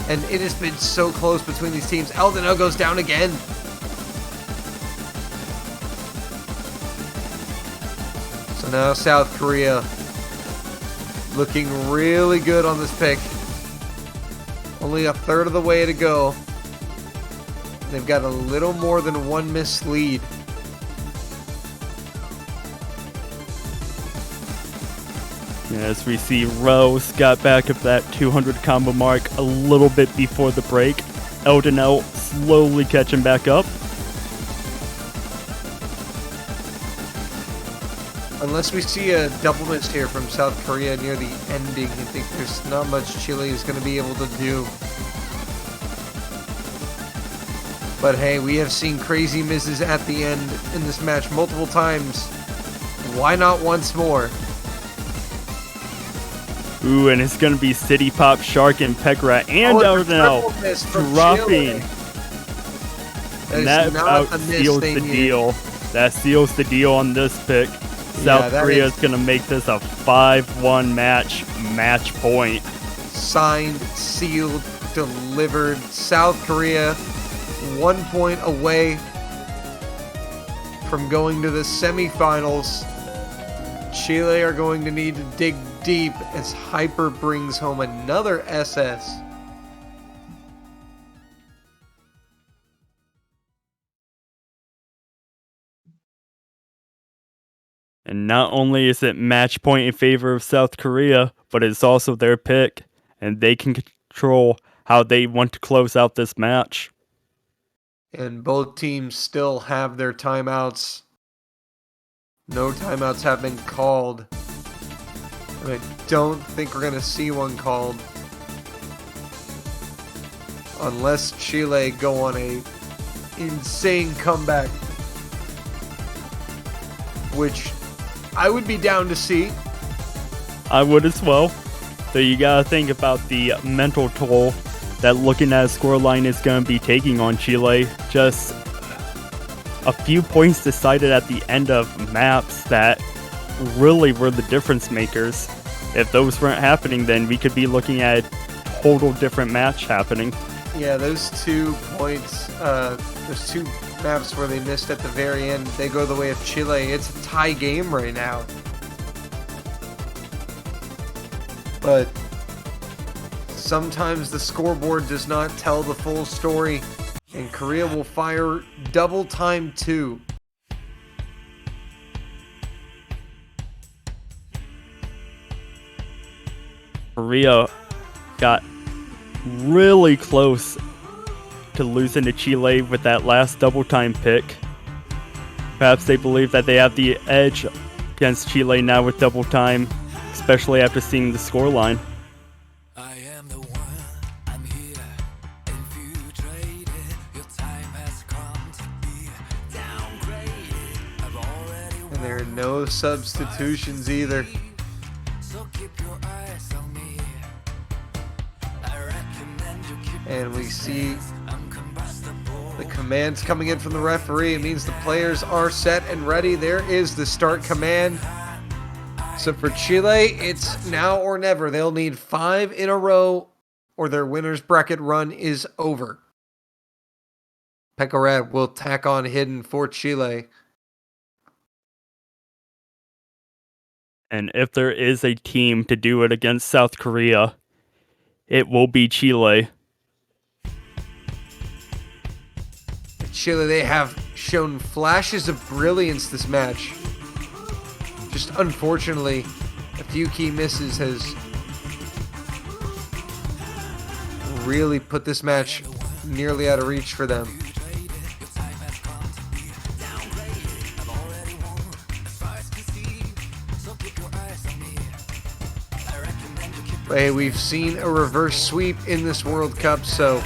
Speaker 10: And it has been so close between these teams. Eldenel goes down again. So now South Korea looking really good on this pick. Only a third of the way to go. They've got a little more than one miss lead.
Speaker 7: As we see Rose got back up that 200 combo mark a little bit before the break. Eldenel slowly catching back up.
Speaker 10: Unless we see a double miss here from South Korea near the ending, I think there's not much Chile is going to be able to do. But hey, we have seen crazy misses at the end in this match multiple times. Why not once more?
Speaker 7: Ooh, and it's going to be City Pop Shark and Pegra and Eldenel dropping. And that about seals the deal. That seals the deal on this pick. South Korea is going to make this a 5-1 match point.
Speaker 10: Signed, sealed, delivered. South Korea 1 point away from going to the semifinals. Chile are going to need to dig deep as Hyper brings home another SS.
Speaker 7: And not only is it match point in favor of South Korea, but it's also their pick, and they can control how they want to close out this match.
Speaker 10: And both teams still have their timeouts. No timeouts have been called. And I don't think we're going to see one called. Unless Chile go on a insane comeback. Which I would be down to see.
Speaker 7: I would as well. So you gotta think about the mental toll that looking at a scoreline is gonna be taking on Chile. Just a few points decided at the end of maps that really were the difference makers. If those weren't happening, then we could be looking at a total different match happening.
Speaker 10: Yeah, those 2 points, those 2 maps where they missed at the very end. They go the way of Chile. It's a tie game right now. But sometimes the scoreboard does not tell the full story, and Korea will fire double time 2.
Speaker 7: Korea got really close to losing to Chile with that last double time pick. Perhaps they believe that they have the edge against Chile now with double time, especially after seeing the scoreline.
Speaker 3: I am the one, I'm here, infiltrated. Your time has come to be downgraded. I've already
Speaker 10: And there are no substitutions either.
Speaker 3: so keep your eyes on me. I recommend you keep
Speaker 10: And we see
Speaker 3: uncombustible.
Speaker 10: the commands coming in from the referee. It means the players are set and ready. There is the start command. So for Chile, it's now or never. They'll need 5 in a row or their winner's bracket run is over. Pecorat will tack on hidden for Chile.
Speaker 7: And if there is a team to do it against South Korea, it will be Chile.
Speaker 10: Chile, they have shown flashes of brilliance this match. Just unfortunately, a few key misses has really put this match nearly out of reach for them. But hey, we've seen a reverse sweep in this World Cup, so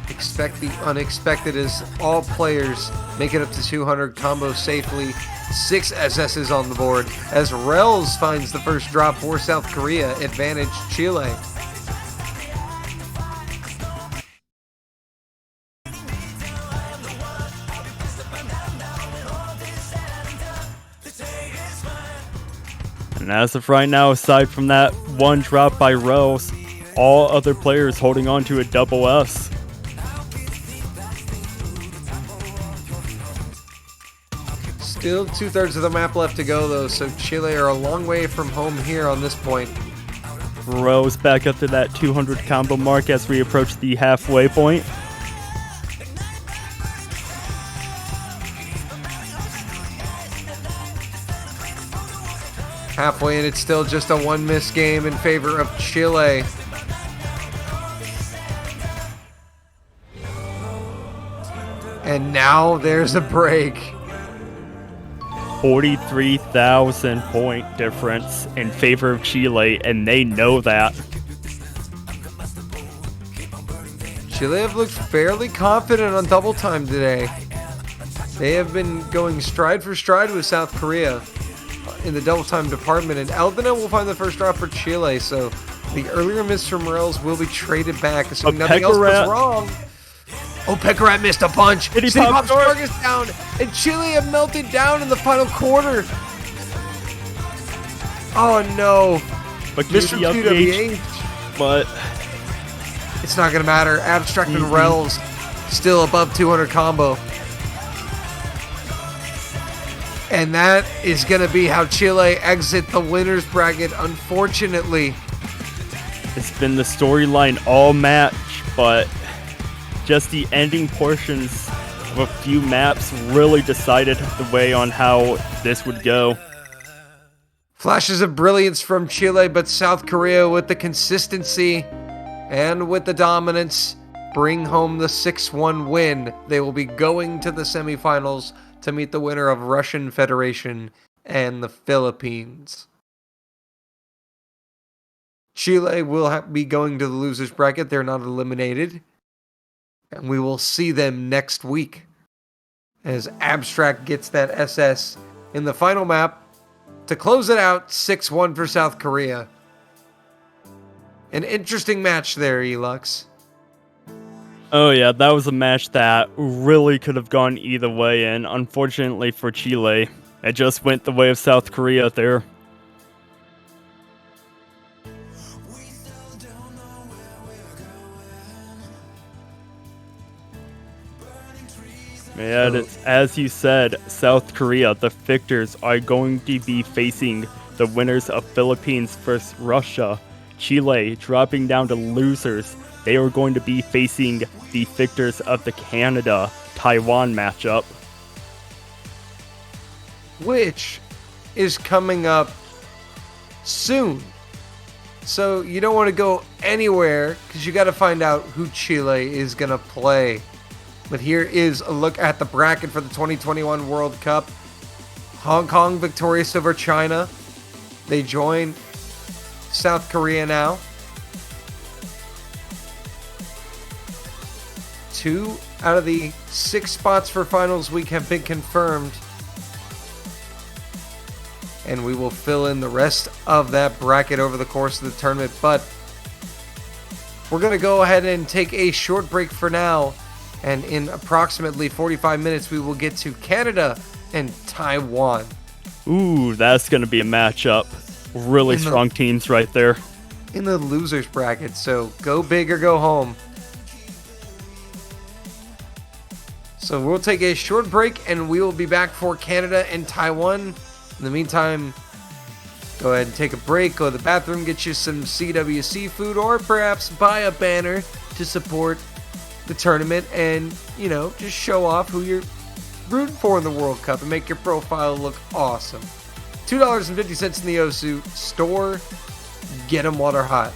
Speaker 10: expect the unexpected as all players make it up to 200 combos safely. 6 SSs on the board as Rels finds the first drop for South Korea. Advantage Chile.
Speaker 7: And as of right now, aside from that one drop by Rose, all other players holding on to a double S.
Speaker 10: Still 2/3 of the map left to go though, so Chile are a long way from home here on this point.
Speaker 7: Rose back up to that 200 combo mark as we approach the halfway point.
Speaker 10: Halfway and it's still just a 1 miss game in favor of Chile. And now there's a break.
Speaker 7: 43,000 point difference in favor of Chile, and they know that.
Speaker 10: Chile have looked fairly confident on double time today. They have been going stride for stride with South Korea in the double time department, and Eldena will find the first drop for Chile, so the earlier miss from Rails will be traded back, assuming nothing else goes wrong. Oh, Pecorat missed a bunch.
Speaker 7: City
Speaker 10: City
Speaker 7: Pop
Speaker 10: Pop's target's down, and Chile have melted down in the final quarter. Oh no.
Speaker 7: But
Speaker 10: Mr. QWH.
Speaker 7: But
Speaker 10: It's not going to matter. Abstract and Rels still above 200 combo. And that is going to be how Chile exit the winner's bracket, unfortunately.
Speaker 7: it's been the storyline all match, but just the ending portions of a few maps really decided the way on how this would go.
Speaker 10: Flashes of brilliance from Chile, but South Korea with the consistency and with the dominance bring home the 6-1 win. They will be going to the semifinals to meet the winner of Russian Federation and the Philippines. Chile will be going to the losers bracket. They're not eliminated. And we will see them next week as Abstract gets that SS in the final map to close it out 6-1 for South Korea. An interesting match there, Elux.
Speaker 7: Oh yeah, that was a match that really could have gone either way, and unfortunately for Chile, it just went the way of South Korea there. And
Speaker 10: So-
Speaker 7: it's, as you said, South Korea, the victors are going to be facing the winners of Philippines versus Russia. Chile dropping down to losers. They are going to be facing the victors of the Canada-Taiwan matchup.
Speaker 10: which is coming up soon. So you don't want to go anywhere because you got to find out who Chile is going to play. But here is a look at the bracket for the 2021 World Cup. Hong Kong victorious over China. They join South Korea now. 2 out of the 6 spots for finals week have been confirmed. And we will fill in the rest of that bracket over the course of the tournament. But we're going to go ahead and take a short break for now. And in approximately 45 minutes, we will get to Canada and Taiwan.
Speaker 7: Ooh, that's going to be a matchup. Really
Speaker 10: In the-
Speaker 7: strong teams right there.
Speaker 10: In the losers bracket. So go big or go home. So we'll take a short break and we will be back for Canada and Taiwan. In the meantime, go ahead and take a break, go to the bathroom, get you some CWC food, or perhaps buy a banner to support the tournament and, you know, just show off who you're rooting for in the World Cup and make your profile look awesome. $2.50 in the Osu store. Get 'em while they're hot.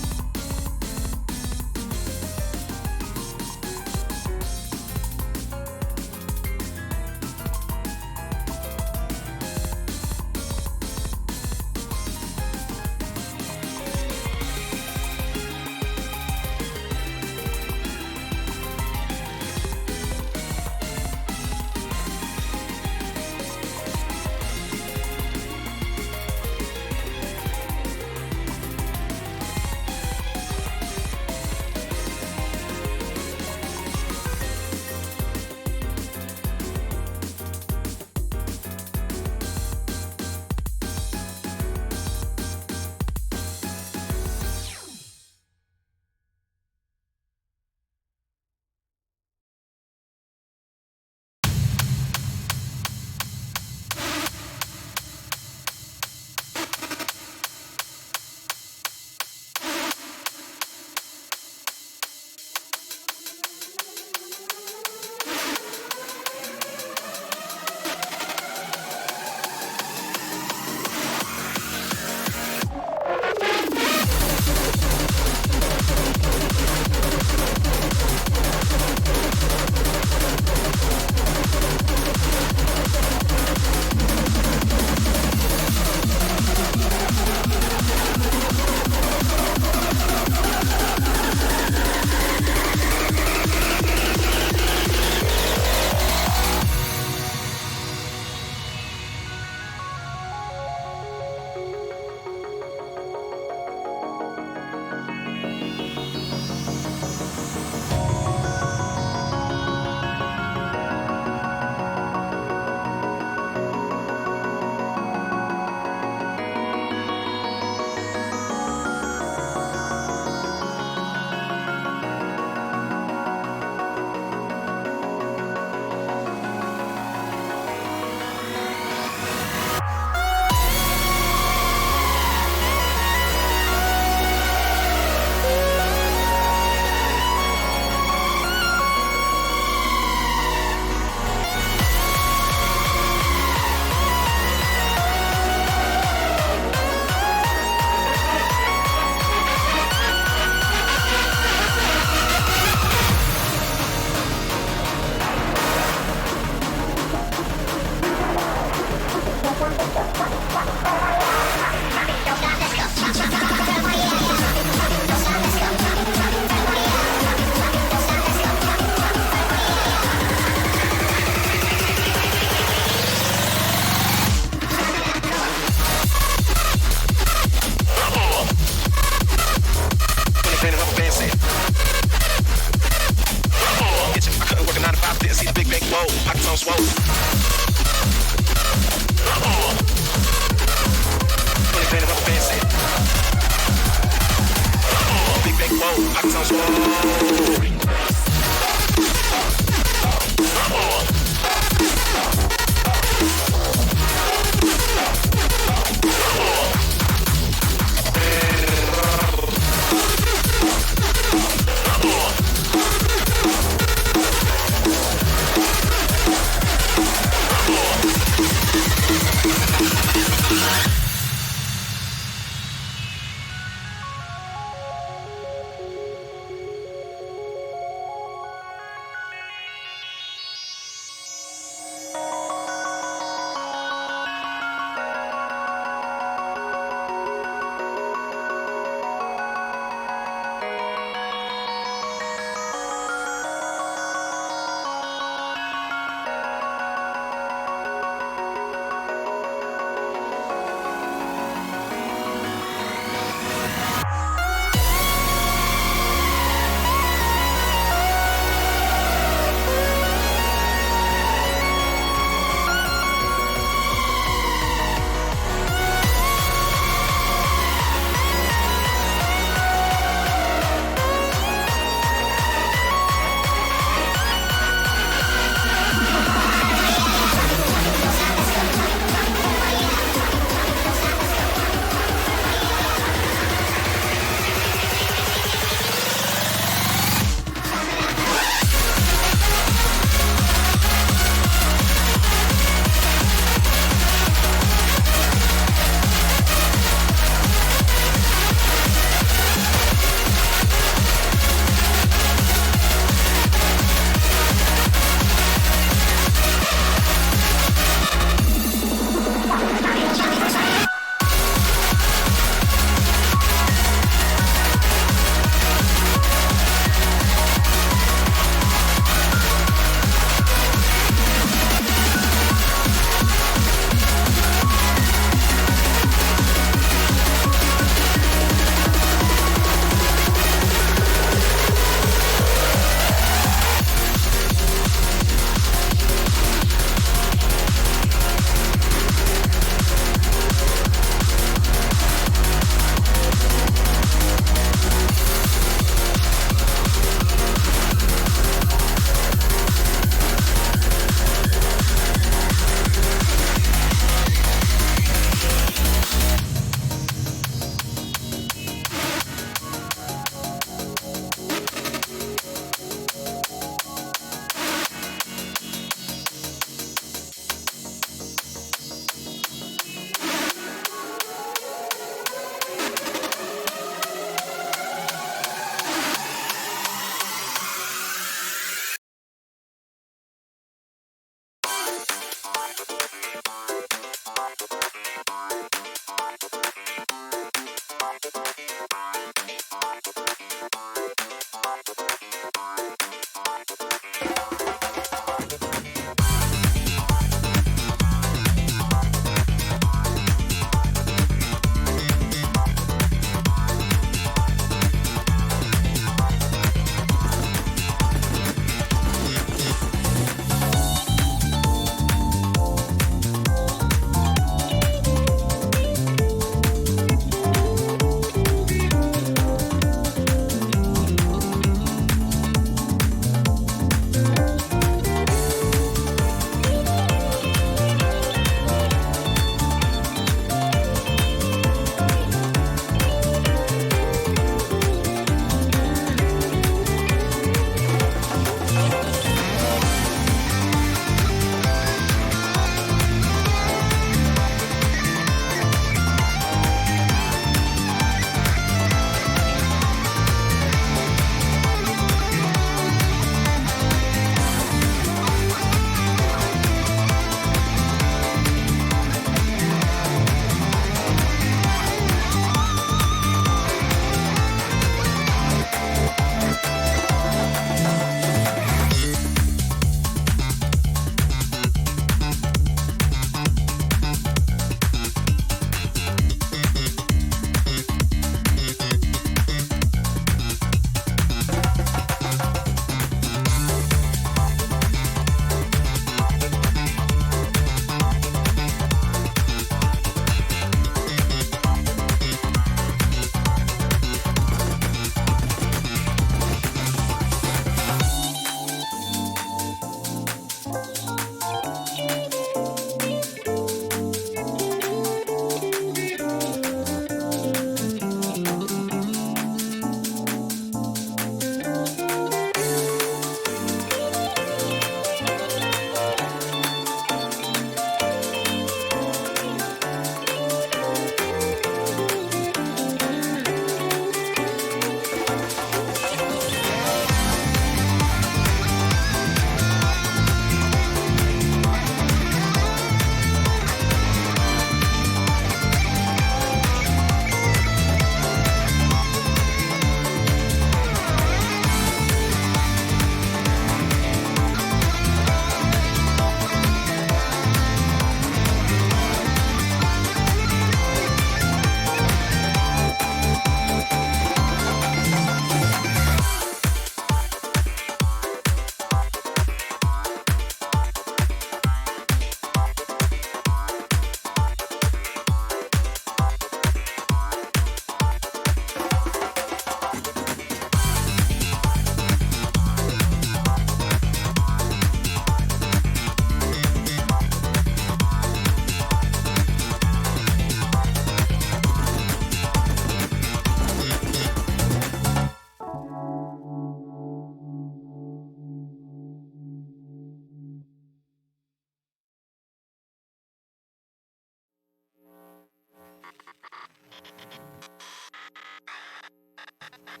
Speaker 6: Are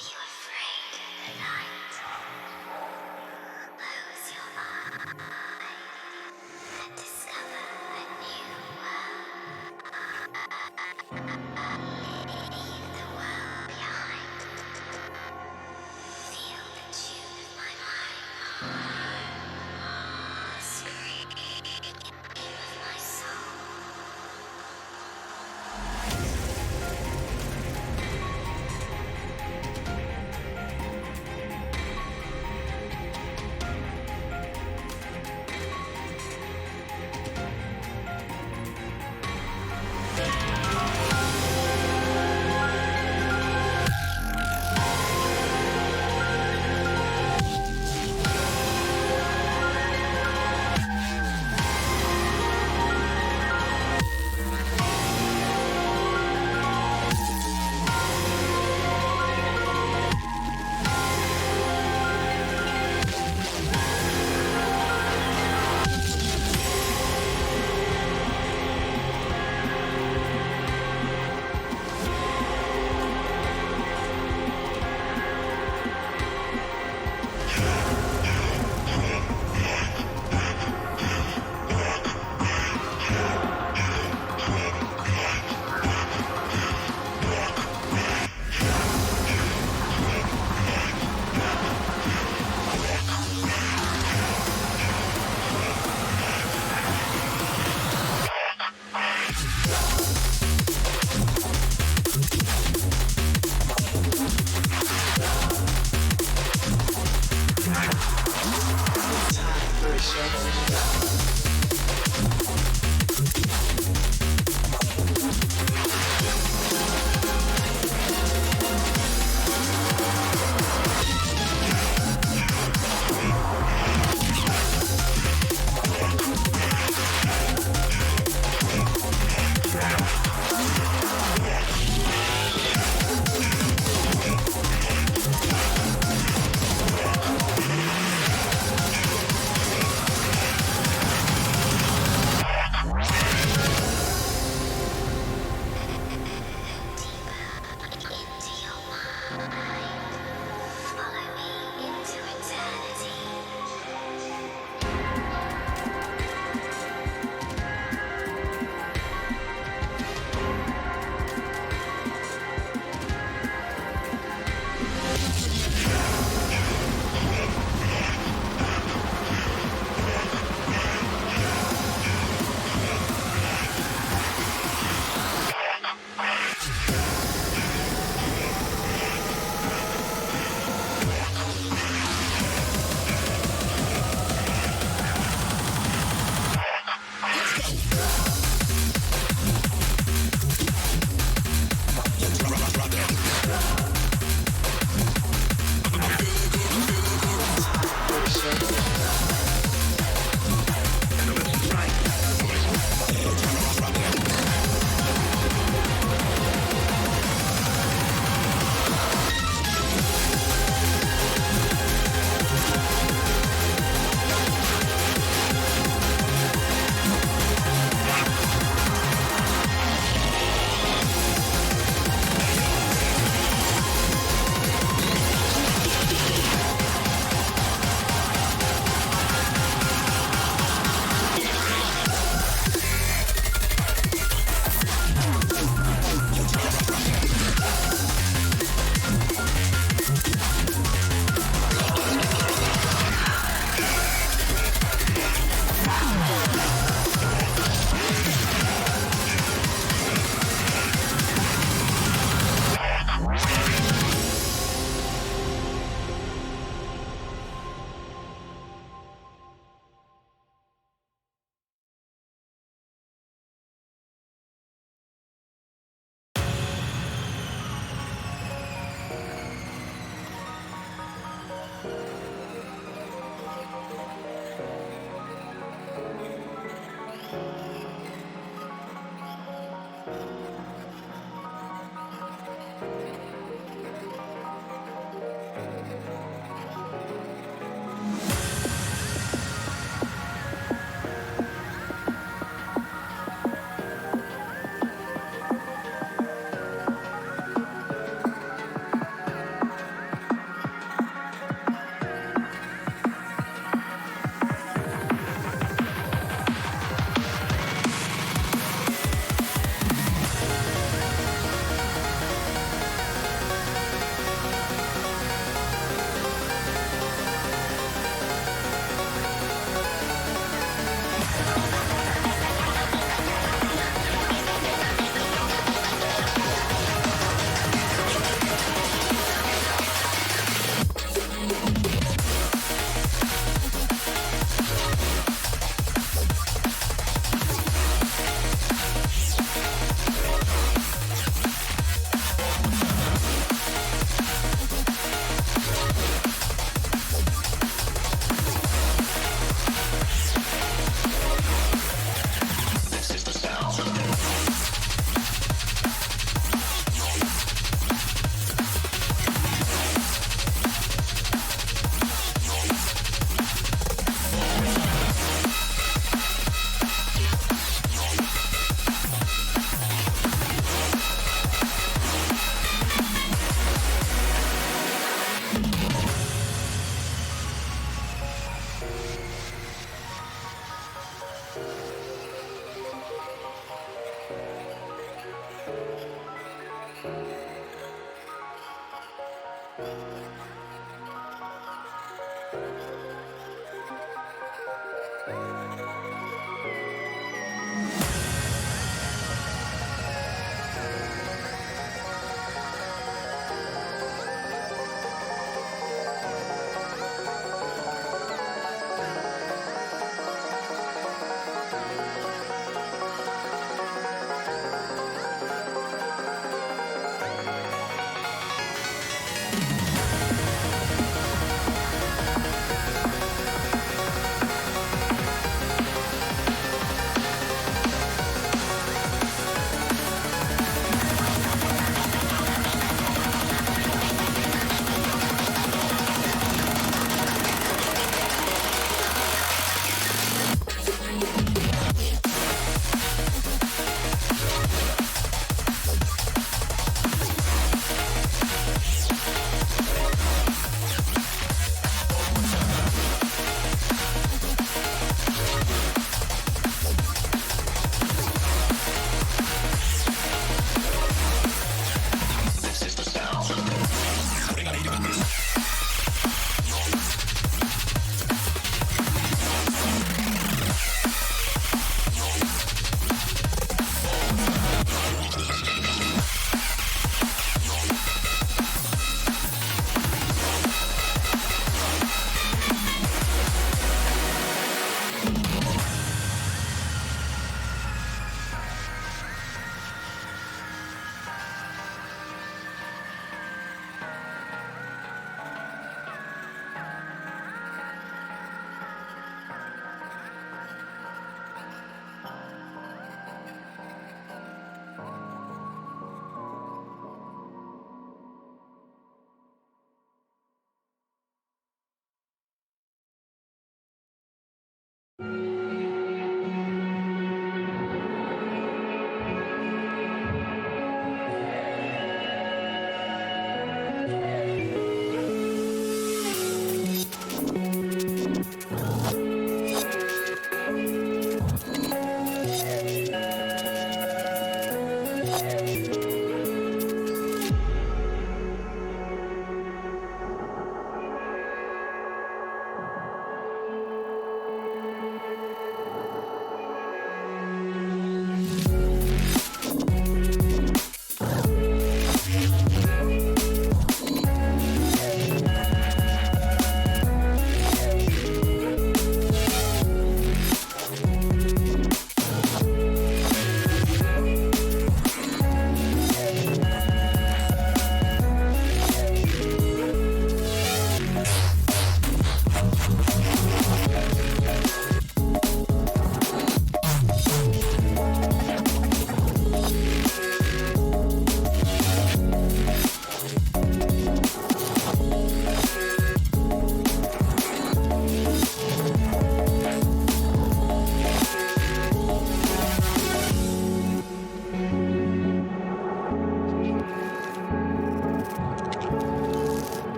Speaker 6: you afraid of the night? Close your eyes and discover a new world. Leave the world behind. Feel the tune of my mind. Scream of my soul.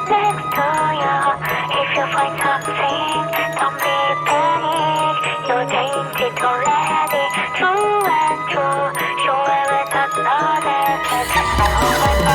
Speaker 6: next to you. If you find something, don't be panic. You're tainted already, true and true. Show everyone notice it. Oh my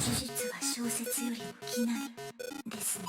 Speaker 6: 技術は小説よりも奇なりですね。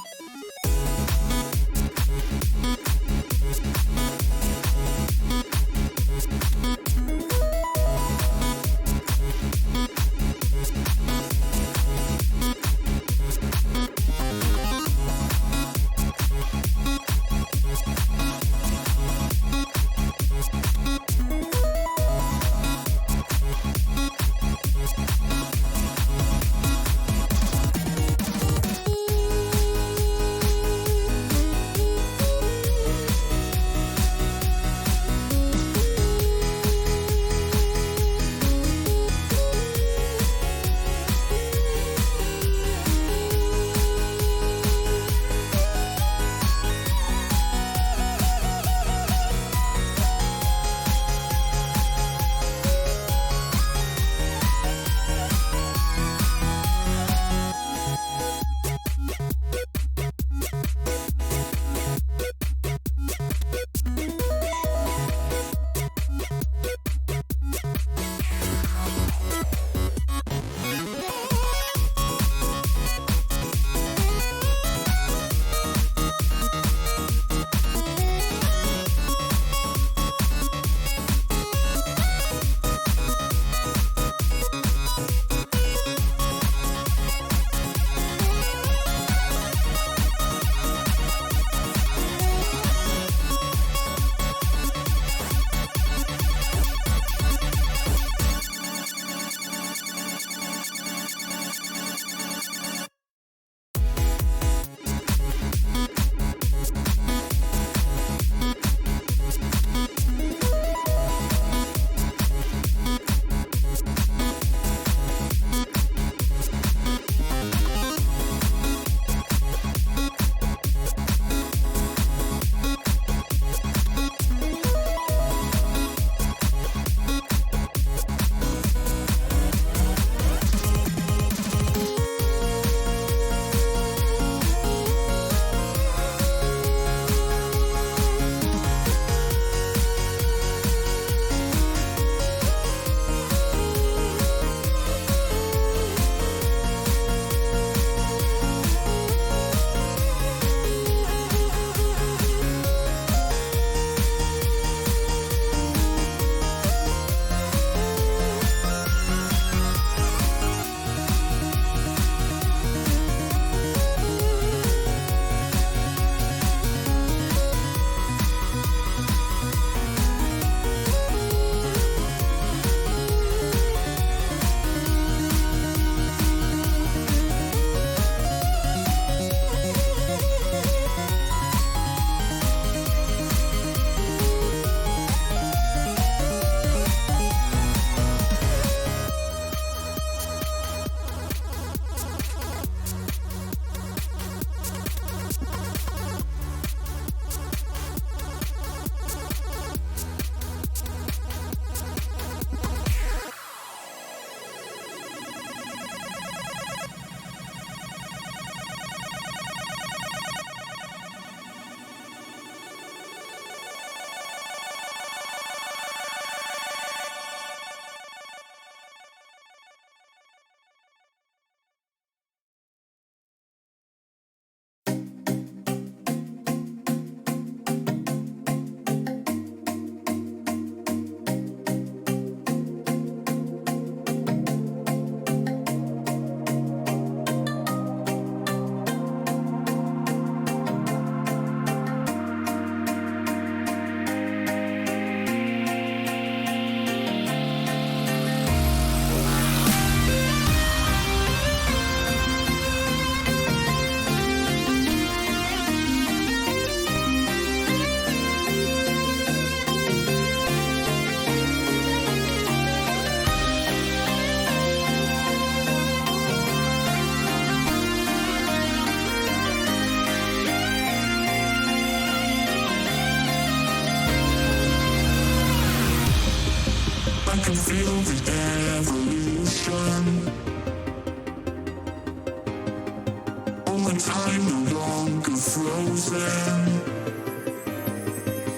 Speaker 3: frozen.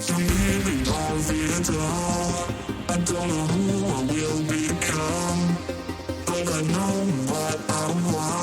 Speaker 3: I'm living all Vietnam. I don't know who I will become, but I know what I want.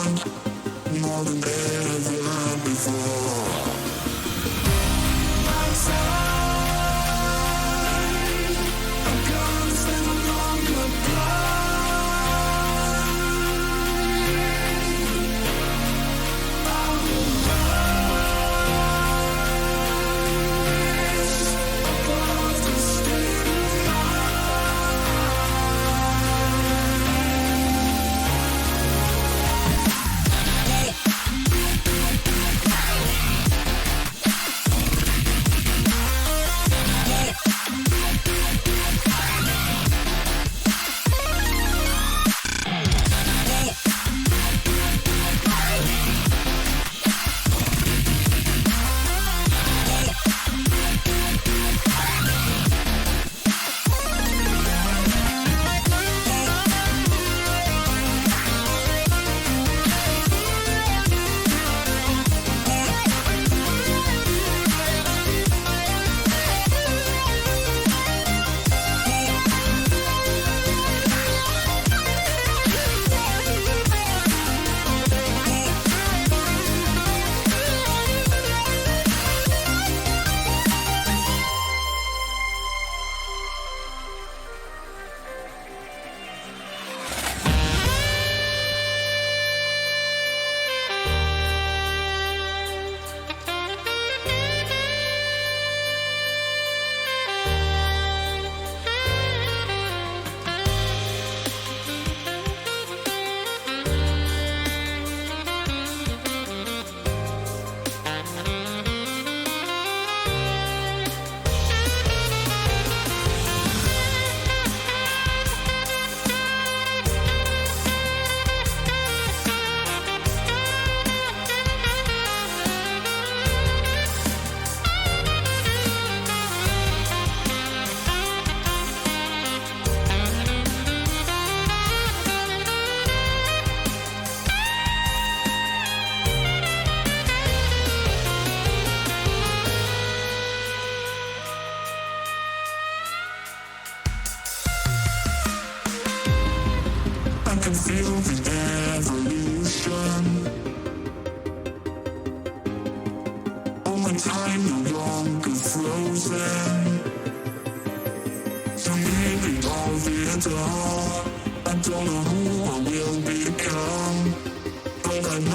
Speaker 3: I know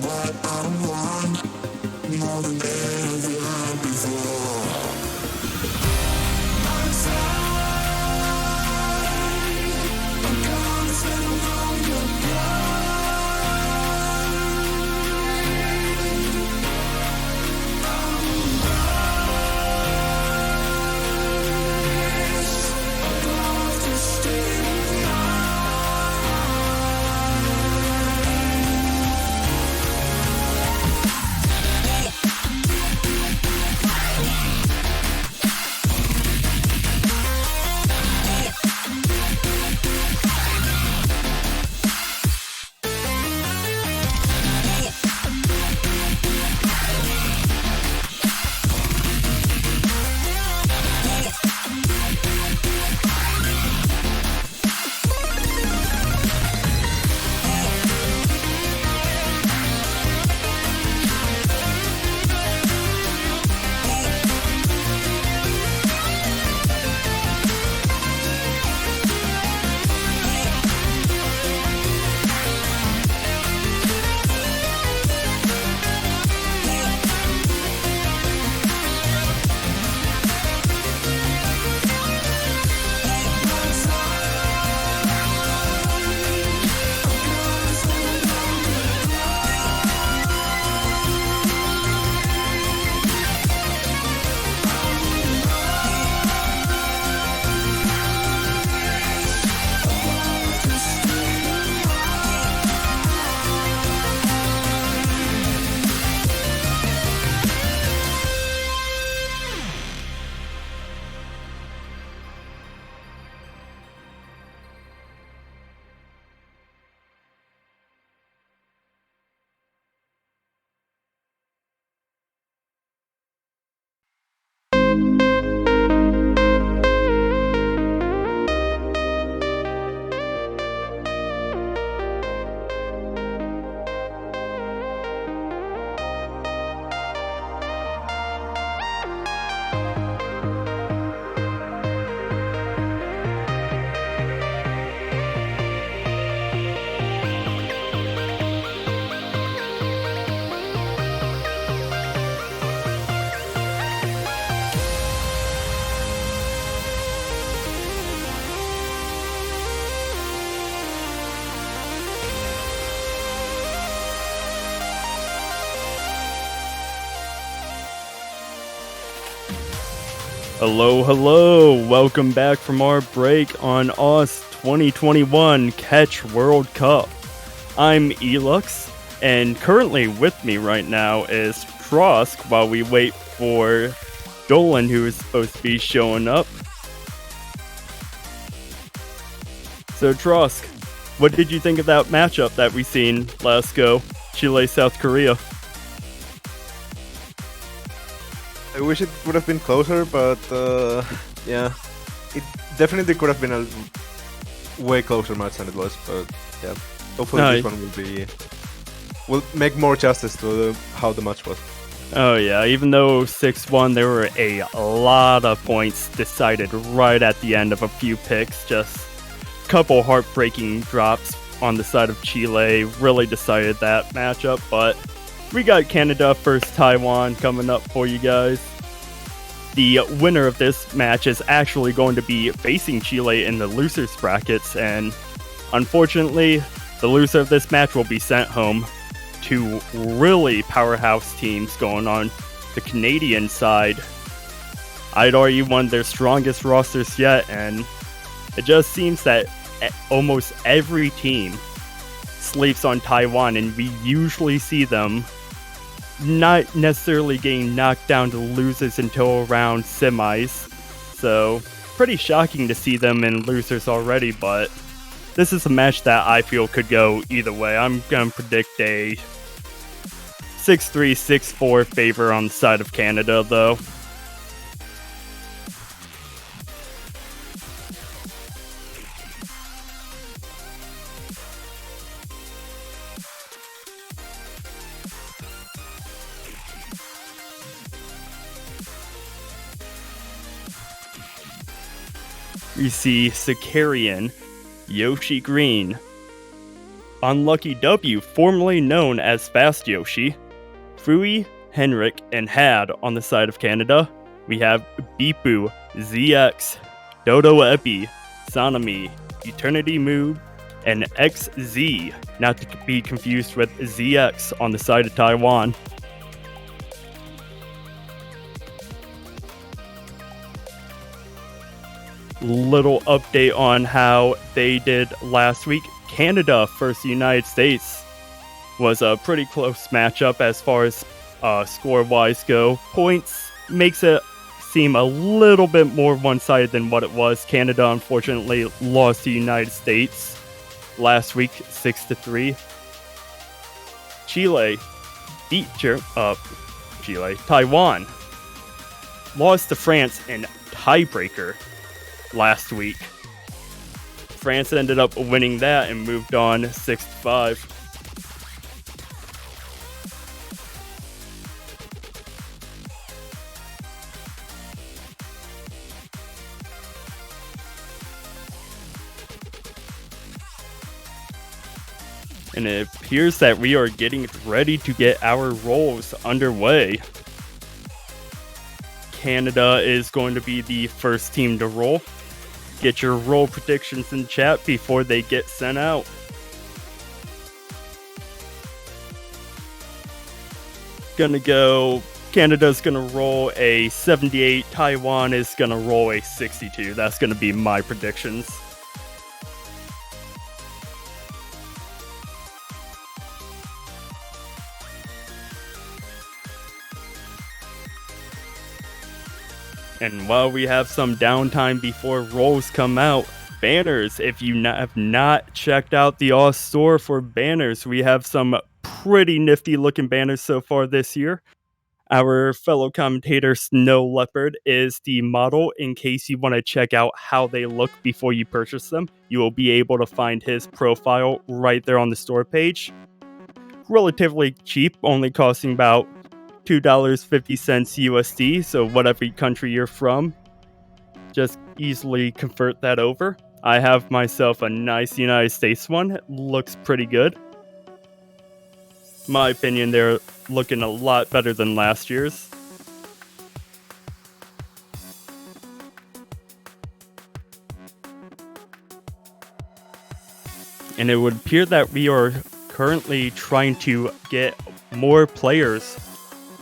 Speaker 3: what I want more than ever before. I'm gonna settle on your
Speaker 7: Hello, welcome back from our break on OS 2021 Catch World Cup. I'm Elux, and currently with me right now is Trosk while we wait for Dolan, who is supposed to be showing up. So Trosk, what did you think of that matchup that we seen last go, Chile, South Korea?
Speaker 11: I wish it would have been closer, but yeah, it definitely could have been a way closer match than it was. But yeah, hopefully this one will make more justice to how the match was.
Speaker 7: Oh yeah, even though 6-1, there were a lot of points decided right at the end of a few picks. Just a couple heartbreaking drops on the side of Chile really decided that matchup, but we got Canada versus Taiwan coming up for you guys. The winner of this match is actually going to be facing Chile in the losers brackets, and unfortunately, the loser of this match will be sent home. Two really powerhouse teams going on the Canadian side. I'd argue one of their strongest rosters yet, and it just seems that almost every team sleeps on Taiwan, and we usually see them not necessarily getting knocked down to losers until around semis. So, pretty shocking to see them in losers already, but this is a match that I feel could go either way. I'm going to predict a 6-3, 6-4 favor on the side of Canada, though. We see Sicarian, Yoshi Green, Unlucky W, formerly known as Fast Yoshi, Fui, Henrik, and Had on the side of Canada. We have Bipu, ZX, Dodo Epi, Sanami, Eternity Move, and XZ, not to be confused with ZX on the side of Taiwan. Little update on how they did last week. Canada versus United States was a pretty close matchup as far as score-wise go. Points makes it seem a little bit more one-sided than what it was. Canada unfortunately lost to the United States last week 6-3. Chile beat Taiwan lost to France in tiebreaker last week. France ended up winning that and moved on 6-5. And it appears that we are getting ready to get our rolls underway. Canada is going to be the first team to roll. Get your roll predictions in chat before they get sent out. Canada's gonna roll a 78, Taiwan is gonna roll a 62. That's gonna be my predictions. And while we have some downtime before rolls come out, banners, if you have not checked out the Oz store for banners, we have some pretty nifty looking banners so far this year. Our fellow commentator Snow Leopard is the model. In case you want to check out how they look before you purchase them, you will be able to find his profile right there on the store page. Relatively cheap, only costing about $2.50 USD, so whatever country you're from, just easily convert that over. I have myself a nice United States one. It looks pretty good. In my opinion, they're looking a lot better than last year's. And it would appear that we are currently trying to get more players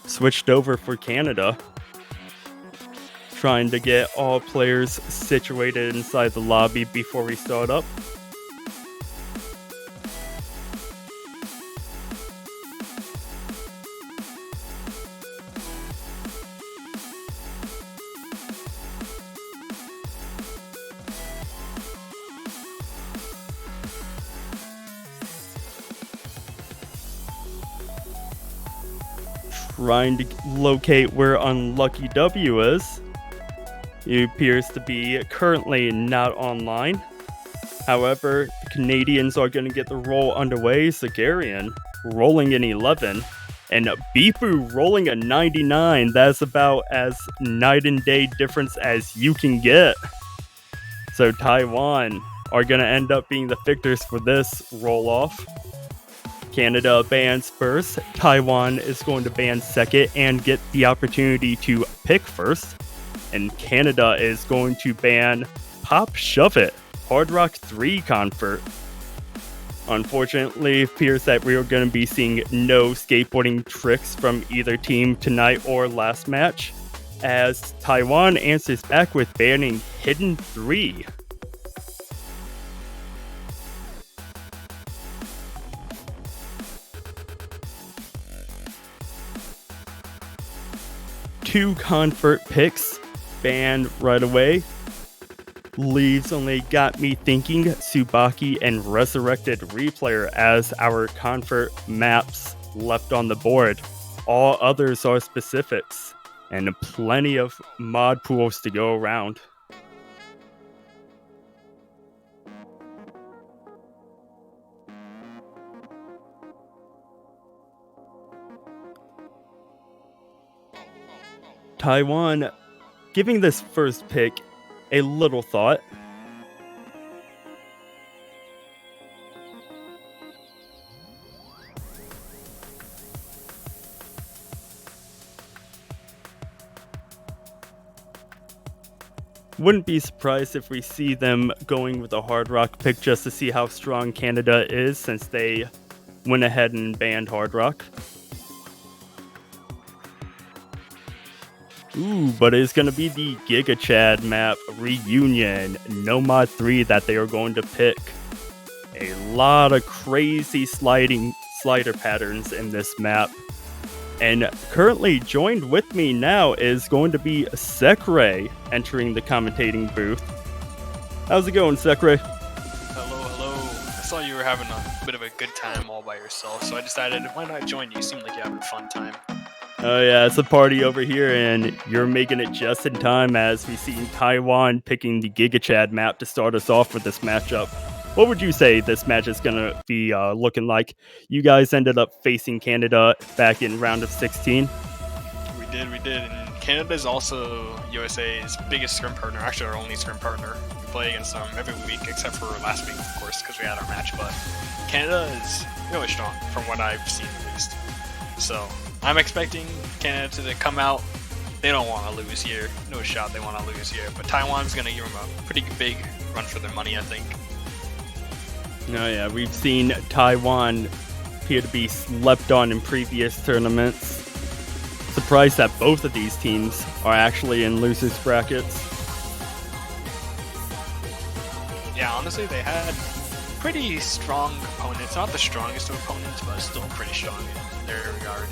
Speaker 7: switched over for Canada. Trying to get all players situated inside the lobby before we start up. Trying to locate where Unlucky W is. He appears to be currently not online. However, the Canadians are going to get the roll underway. Zagarian rolling an 11. And Bipu rolling a 99. That's about as night and day difference as you can get. So Taiwan are going to end up being the victors for this roll-off. Canada bans first. Taiwan is going to ban second and get the opportunity to pick first. And Canada is going to ban Pop Shove It, Hard Rock 3 Convert. Unfortunately, it appears that we are going to be seeing no skateboarding tricks from either team tonight or last match, as Taiwan answers back with banning Hidden 3. Two convert picks banned right away. Leaves only got me thinking Tsubaki and Resurrected Replayer as our convert maps left on the board. All others are specifics, and plenty of mod pools to go around. Taiwan giving this first pick a little thought. Wouldn't be surprised if we see them going with a Hard Rock pick just to see how strong Canada is, since they went ahead and banned Hard Rock. Ooh, but it's going to be the Giga Chad map reunion, Nomad 3, that they are going to pick. A lot of crazy slider patterns in this map. And currently joined with me now is going to be Sekre entering the commentating booth. How's it going, Sekre?
Speaker 12: Hello. I saw you were having a bit of a good time all by yourself, so I decided, why not join you? You seem like you're having a fun time.
Speaker 7: Oh yeah, it's a party over here, and you're making it just in time as we see Taiwan picking the Giga Chad map to start us off with this matchup. What would you say this match is going to be looking like? You guys ended up facing Canada back in round of 16.
Speaker 12: We did, and Canada is also USA's biggest scrim partner, actually our only scrim partner. We play against them every week, except for last week, of course, because we had our match, but Canada is really strong, from what I've seen at least. So, I'm expecting Canada to come out. They don't want to lose here. No shot they want to lose here, but Taiwan's going to give them a pretty big run for their money, I think.
Speaker 7: Oh yeah, we've seen Taiwan appear to be slept on in previous tournaments. Surprised that both of these teams are actually in losers brackets.
Speaker 12: Yeah, honestly, they had pretty strong opponents. Not the strongest of opponents, but still pretty strong in their regard.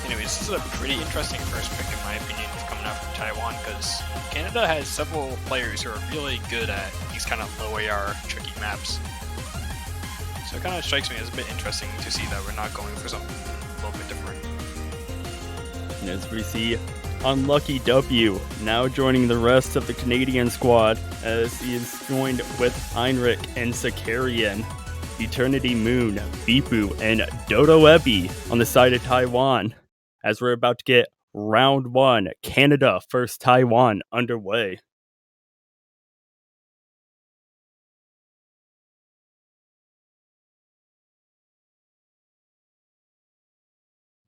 Speaker 12: Anyways, this is a pretty interesting first pick, in my opinion, coming out from Taiwan, because Canada has several players who are really good at these kind of low AR tricky maps. So it kind of strikes me as a bit interesting to see that we're not going for something a little bit different.
Speaker 7: As we see Unlucky W now joining the rest of the Canadian squad, as he is joined with Heinrich and Sakarian, Eternity Moon, Bipu, and Dodo Ebi on the side of Taiwan, as we're about to get round 1, Canada versus Taiwan, underway.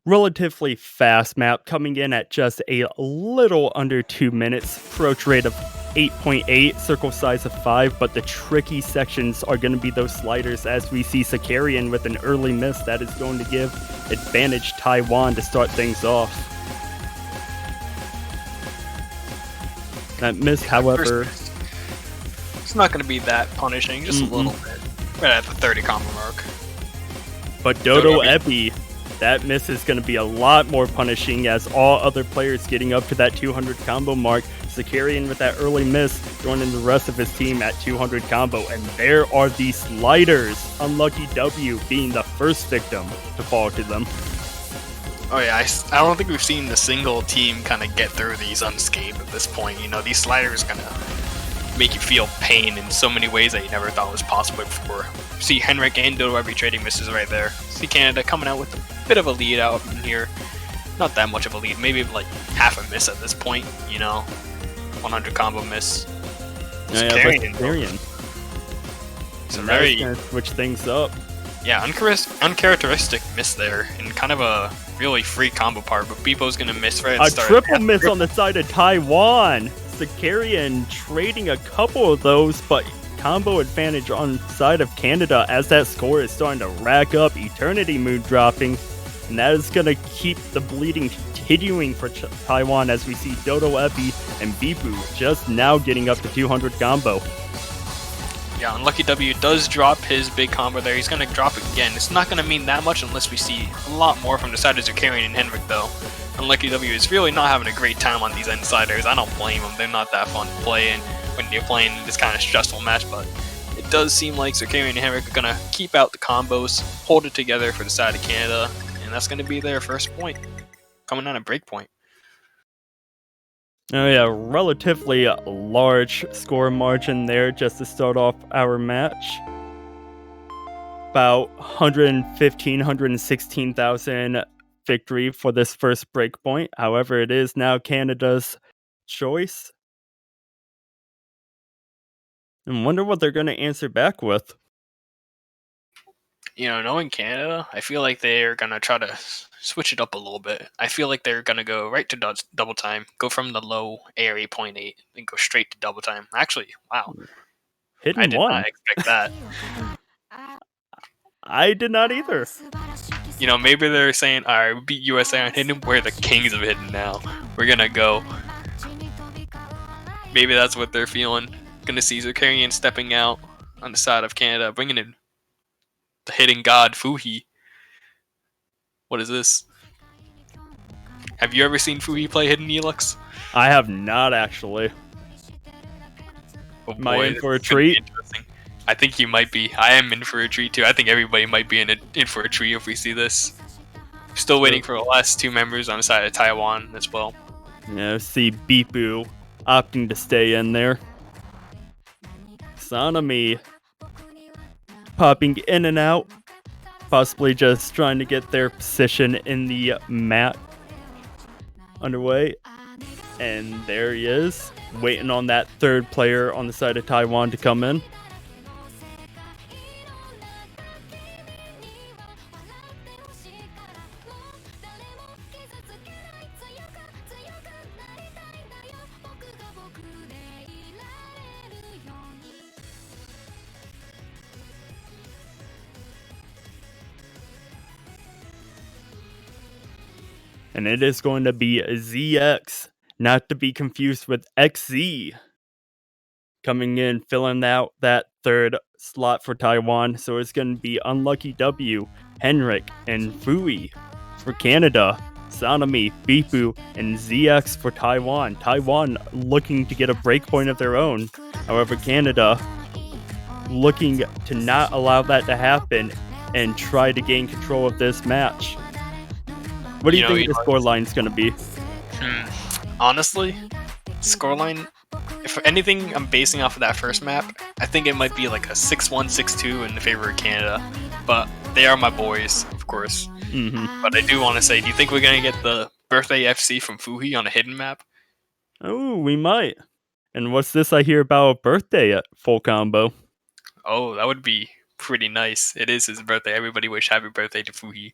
Speaker 7: Relatively fast map, coming in at just a little under 2 minutes, approach rate of 8.8, circle size of 5, but the tricky sections are going to be those sliders, as we see Sakarian with an early miss that is going to give advantage Taiwan to start things off. That miss, however...
Speaker 12: It's not going to be that punishing, just a little bit. Right at the 30 combo mark.
Speaker 7: But Dodo Ebi, that miss is going to be a lot more punishing, as all other players getting up to that 200 combo mark. Sakarian with that early miss, joining the rest of his team at 200 combo. And there are the sliders. Unlucky W being the first victim to fall to them.
Speaker 12: Oh yeah, I don't think we've seen the single team kind of get through these unscathed at this point. You know, these sliders going to make you feel pain in so many ways that you never thought was possible before. See Henrik and Dodo Ebi trading misses right there. See Canada coming out with a bit of a lead out in here. Not that much of a lead, maybe like half a miss at this point, you know. 100 combo miss.
Speaker 7: Sakarian.
Speaker 12: It's a very...
Speaker 7: gonna switch things up.
Speaker 12: Yeah, uncharacteristic miss there, and kind of a really free combo part, but Beepo's gonna miss right at the start.
Speaker 7: A triple miss on the side of Taiwan. Sakarian trading a couple of those, but combo advantage on side of Canada as that score is starting to rack up. Eternity Moon dropping, and that is going to keep the bleeding continuing for Taiwan, as we see Dodo Ebi and Bipu just now getting up to 200 combo.
Speaker 12: Yeah, Unlucky W does drop his big combo there. He's going to drop it again. It's not going to mean that much unless we see a lot more from the side of Zakarian and Henrik, though. Unlucky W is really not having a great time on these insiders. I don't blame them. They're not that fun to play in when you're playing this kind of stressful match, but it does seem like Zakarian and Henrik are going to keep out the combos, hold it together for the side of Canada, and that's going to be their first point, coming on a break point.
Speaker 7: Oh yeah, relatively large score margin there just to start off our match. About 115, 116,000 victory for this first break point. However, it is now Canada's choice. And wonder what they're going to answer back with.
Speaker 12: knowing Canada, I feel like they're gonna try to switch it up a little bit. I feel like they're gonna go right to double time, go from the low ARA 0.8, and go straight to double time. Actually, wow, I
Speaker 7: Hidden
Speaker 12: did
Speaker 7: one.
Speaker 12: not expect that.
Speaker 7: I did not either.
Speaker 12: Maybe they're saying, all right, we beat USA on hidden. We're the kings of hidden now. We're gonna go. Maybe that's what they're feeling. Gonna see Zakarian stepping out on the side of Canada, bringing in the hidden god Fuhi. What is this? Have you ever seen Fuhi play hidden Neelix?
Speaker 7: I have not actually.
Speaker 12: Oh
Speaker 7: Am I
Speaker 12: boy,
Speaker 7: in for a
Speaker 12: this is gonna be
Speaker 7: treat?
Speaker 12: interesting. I think you might be. I am in for a treat too. I think everybody might be in for a treat if we see this. Still waiting for the last two members on the side of Taiwan as well.
Speaker 7: Yeah, see Beepu opting to stay in there. Sanami popping in and out, possibly just trying to get their position in the mat underway. And there he is, waiting on that third player on the side of Taiwan to come in. And it is going to be ZX, not to be confused with XZ, coming in, filling out that third slot for Taiwan. So it's going to be Unlucky W, Henrik, and Fui for Canada, Sanami, Bipu, and ZX for Taiwan. Taiwan looking to get a breakpoint of their own. However, Canada looking to not allow that to happen and try to gain control of this match. What do you think the scoreline is going to be?
Speaker 12: Honestly, scoreline, if anything, I'm basing off of that first map. I think it might be like a 6-1, 6-2 in the favor of Canada. But they are my boys, of course.
Speaker 7: Mm-hmm.
Speaker 12: But I do want to say, do you think we're going to get the birthday FC from Fuhi on a hidden map?
Speaker 7: Oh, we might. And what's this I hear about a birthday at full combo?
Speaker 12: Oh, that would be pretty nice. It is his birthday. Everybody wish happy birthday to Fuhi.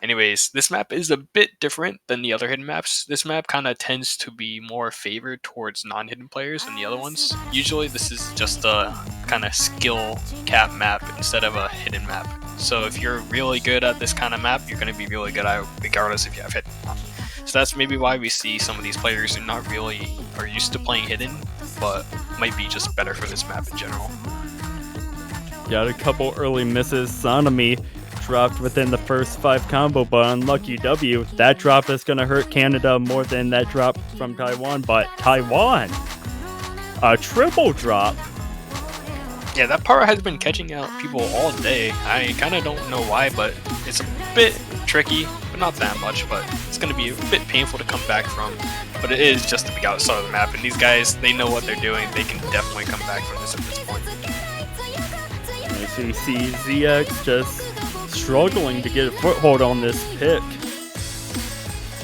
Speaker 12: Anyways, this map is a bit different than the other hidden maps. This map kind of tends to be more favored towards non-hidden players than the other ones. Usually this is just a kind of skill cap map instead of a hidden map. So if you're really good at this kind of map, you're going to be really good at it regardless if you have hidden or not. So that's maybe why we see some of these players who not really are used to playing hidden, but might be just better for this map in general.
Speaker 7: Got a couple early misses. Sanami dropped within the first 5 combo, but Unlucky W, that drop is going to hurt Canada more than that drop from Taiwan. But Taiwan, a triple drop.
Speaker 12: Yeah, that part has been catching out people all day. I kind of don't know why, but it's a bit tricky, but not that much. But it's going to be a bit painful to come back from. But it is just the big outside of the map, and these guys, they know what they're doing. They can definitely come back from this at this point.
Speaker 7: So you see ZX just struggling to get a foothold on this pick.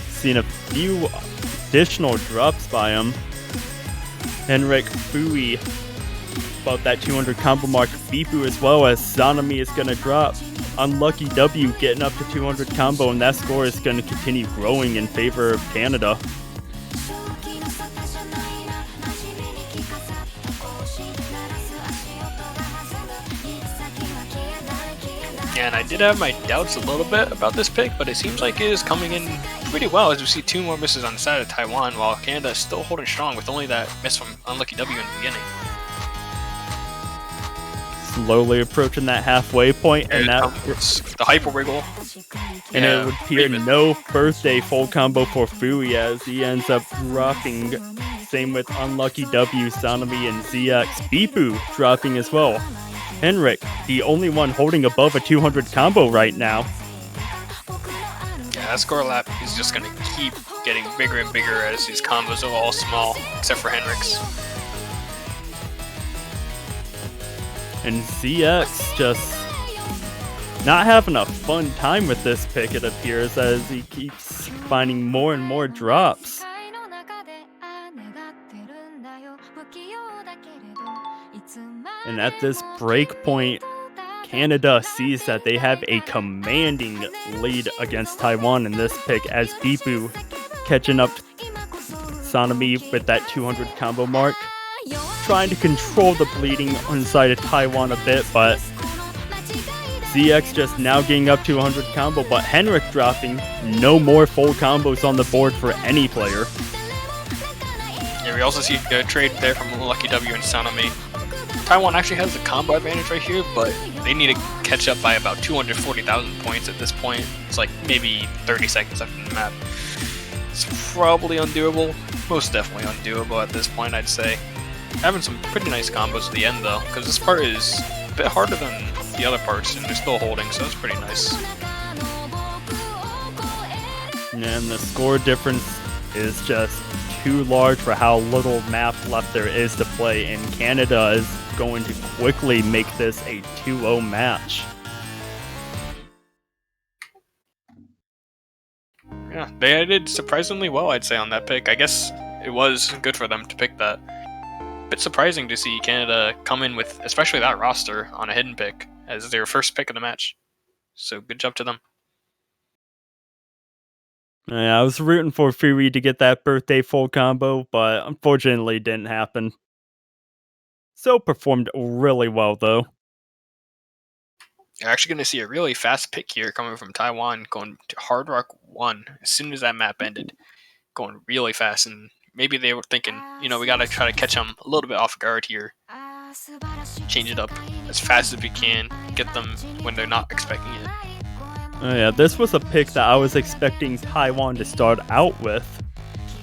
Speaker 7: Seen a few additional drops by him. Henrik, Fui, about that 200 combo mark. Bipu as well, as Sanami is going to drop. Unlucky W getting up to 200 combo, and that score is going to continue growing in favor of Canada.
Speaker 12: And I did have my doubts a little bit about this pick, but it seems like it is coming in pretty well as we see 2 more misses on the side of Taiwan, while Canada is still holding strong with only that miss from Unlucky W in the beginning.
Speaker 7: Slowly approaching that halfway point, and that
Speaker 12: the hyper wiggle.
Speaker 7: And it would appear no birthday full combo for Fui as he ends up dropping. Same with Unlucky W, Sanami, and ZX. Bipu dropping as well. Henrik, the only one holding above a 200 combo right now.
Speaker 12: Yeah, that score lap is just going to keep getting bigger and bigger as these combos are all small, except for Henrik's.
Speaker 7: And ZX just not having a fun time with this pick, it appears, as he keeps finding more and more drops. And at this break point, Canada sees that they have a commanding lead against Taiwan in this pick as Bipu catching up Sanami with that 200 combo mark. Trying to control the bleeding on the side of Taiwan a bit, but ZX just now getting up to 100 combo, but Henrik dropping no more full combos on the board for any player.
Speaker 12: Yeah, we also see a trade there from Lucky W and Sanami. Taiwan actually has the combo advantage right here, but they need to catch up by about 240,000 points at this point. It's like maybe 30 seconds after the map. It's probably undoable. Most definitely undoable at this point, I'd say. Having some pretty nice combos at the end though, because this part is a bit harder than the other parts, and they're still holding, so it's pretty nice.
Speaker 7: And the score difference is just too large for how little map left there is to play, and Canada is going to quickly make this a 2-0 match.
Speaker 12: Yeah, they did surprisingly well, I'd say, on that pick. I guess it was good for them to pick that. Bit surprising to see Canada come in with, especially that roster, on a hidden pick as their first pick of the match. So good job to them.
Speaker 7: Yeah, I was rooting for Fury to get that birthday full combo, but unfortunately it didn't happen. So performed really well though.
Speaker 12: You're actually going to see a really fast pick here coming from Taiwan, going to Hard Rock 1 as soon as that map ended. Going really fast, and maybe they were thinking, you know, we got to try to catch them a little bit off guard here. Change it up as fast as we can, get them when they're not expecting it.
Speaker 7: Oh yeah, this was a pick that I was expecting Taiwan to start out with.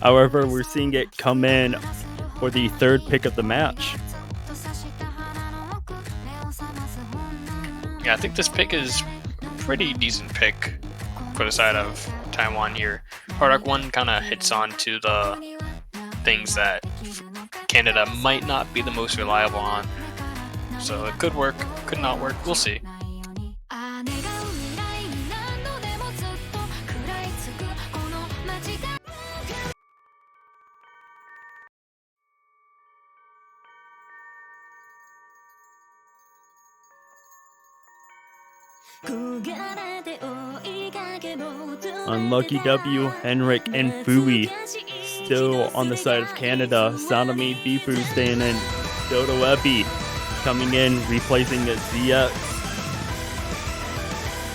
Speaker 7: However, we're seeing it come in for the third pick of the match.
Speaker 12: Yeah, I think this pick is a pretty decent pick for the side of Taiwan here. Hard Rock 1 kind of hits on to the things that Canada might not be the most reliable on. So it could work, could not work, we'll see.
Speaker 7: Unlucky W, Henrik, and Fui still on the side of Canada. Sanami, Bifu staying in. Dodo Epi coming in, replacing ZX.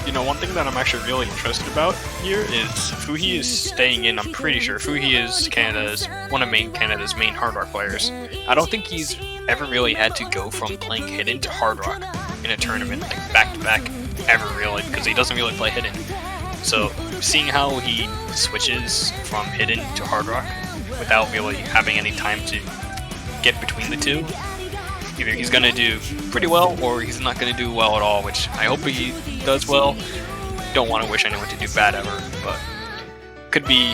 Speaker 12: You know, one thing that I'm actually really interested about here is Fuhi is staying in. I'm pretty sure Fuhi is one of Canada's main Hard Rock players. I don't think he's ever really had to go from playing Hidden to Hard Rock in a tournament, like back to back, ever really, because he doesn't really play Hidden. So seeing how he switches from Hidden to Hard Rock without really having any time to get between the two, either he's going to do pretty well or he's not going to do well at all, which I hope he does well. Don't want to wish anyone to do bad ever, but could be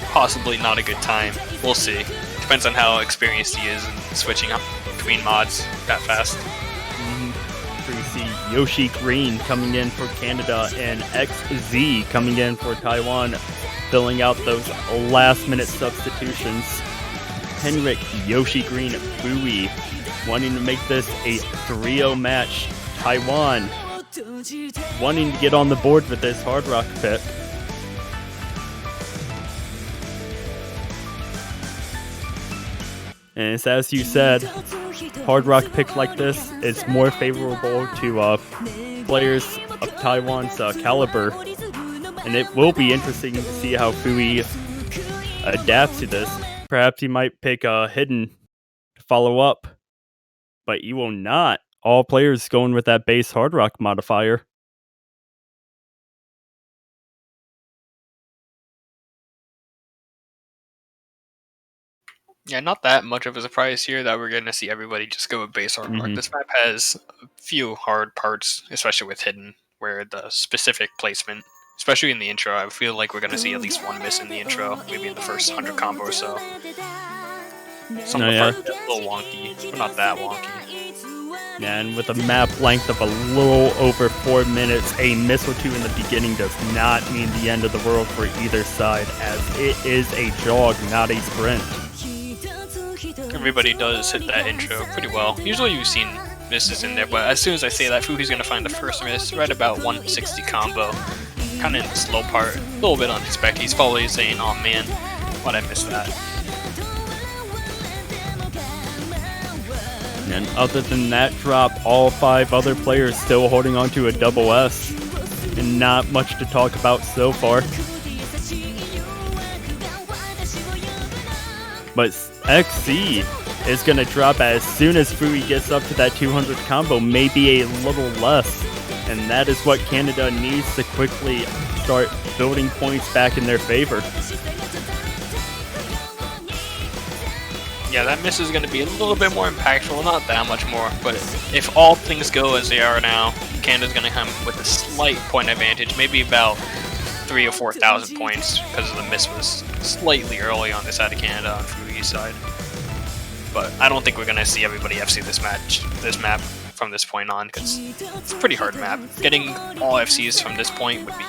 Speaker 12: possibly not a good time. We'll see. Depends on how experienced he is in switching up between mods that fast.
Speaker 7: We see Yoshi Green coming in for Canada and XZ coming in for Taiwan, filling out those last-minute substitutions. Henrik, Yoshi Green, Fui wanting to make this a 3-0 match. Taiwan wanting to get on the board with this Hard Rock pick. And it's as you said, Hard Rock pick like this is more favorable to players of Taiwan's caliber. And it will be interesting to see how Fui adapts to this. Perhaps he might pick Hidden to follow up. But he will not. All players going with that base Hard Rock modifier.
Speaker 12: Yeah, not that much of a surprise here that we're going to see everybody just go with base Hard Rock. This map has a few hard parts, especially with Hidden, where the specific placement, especially in the intro, I feel like we're going to see at least one miss in the intro, maybe in the first 100 combo or so. Some of the parts are a little wonky, but not that wonky.
Speaker 7: And with a map length of a little over 4 minutes, a miss or two in the beginning does not mean the end of the world for either side, as it is a jog, not a sprint.
Speaker 12: Everybody does hit that intro pretty well. Usually you've seen misses in there, but as soon as I say that, Fuhi's gonna find the first miss right about 160 combo. Kind of in the slow part, a little bit unexpected. He's probably saying, "Oh man, why'd I miss that?"
Speaker 7: And other than that drop, all 5 other players still holding on to a double S. And not much to talk about so far. But XC is going to drop as soon as Fui gets up to that 200 combo, maybe a little less. And that is what Canada needs to quickly start building points back in their favor.
Speaker 12: Yeah, that miss is going to be a little bit more impactful, not that much more, but if all things go as they are now, Canada's going to come with a slight point advantage, maybe about 3,000 or 4,000 points, because the miss was slightly early on this side of Canada on Fui's side. But I don't think we're going to see everybody FC this map from this point on, because it's a pretty hard map. Getting all FCs from this point would be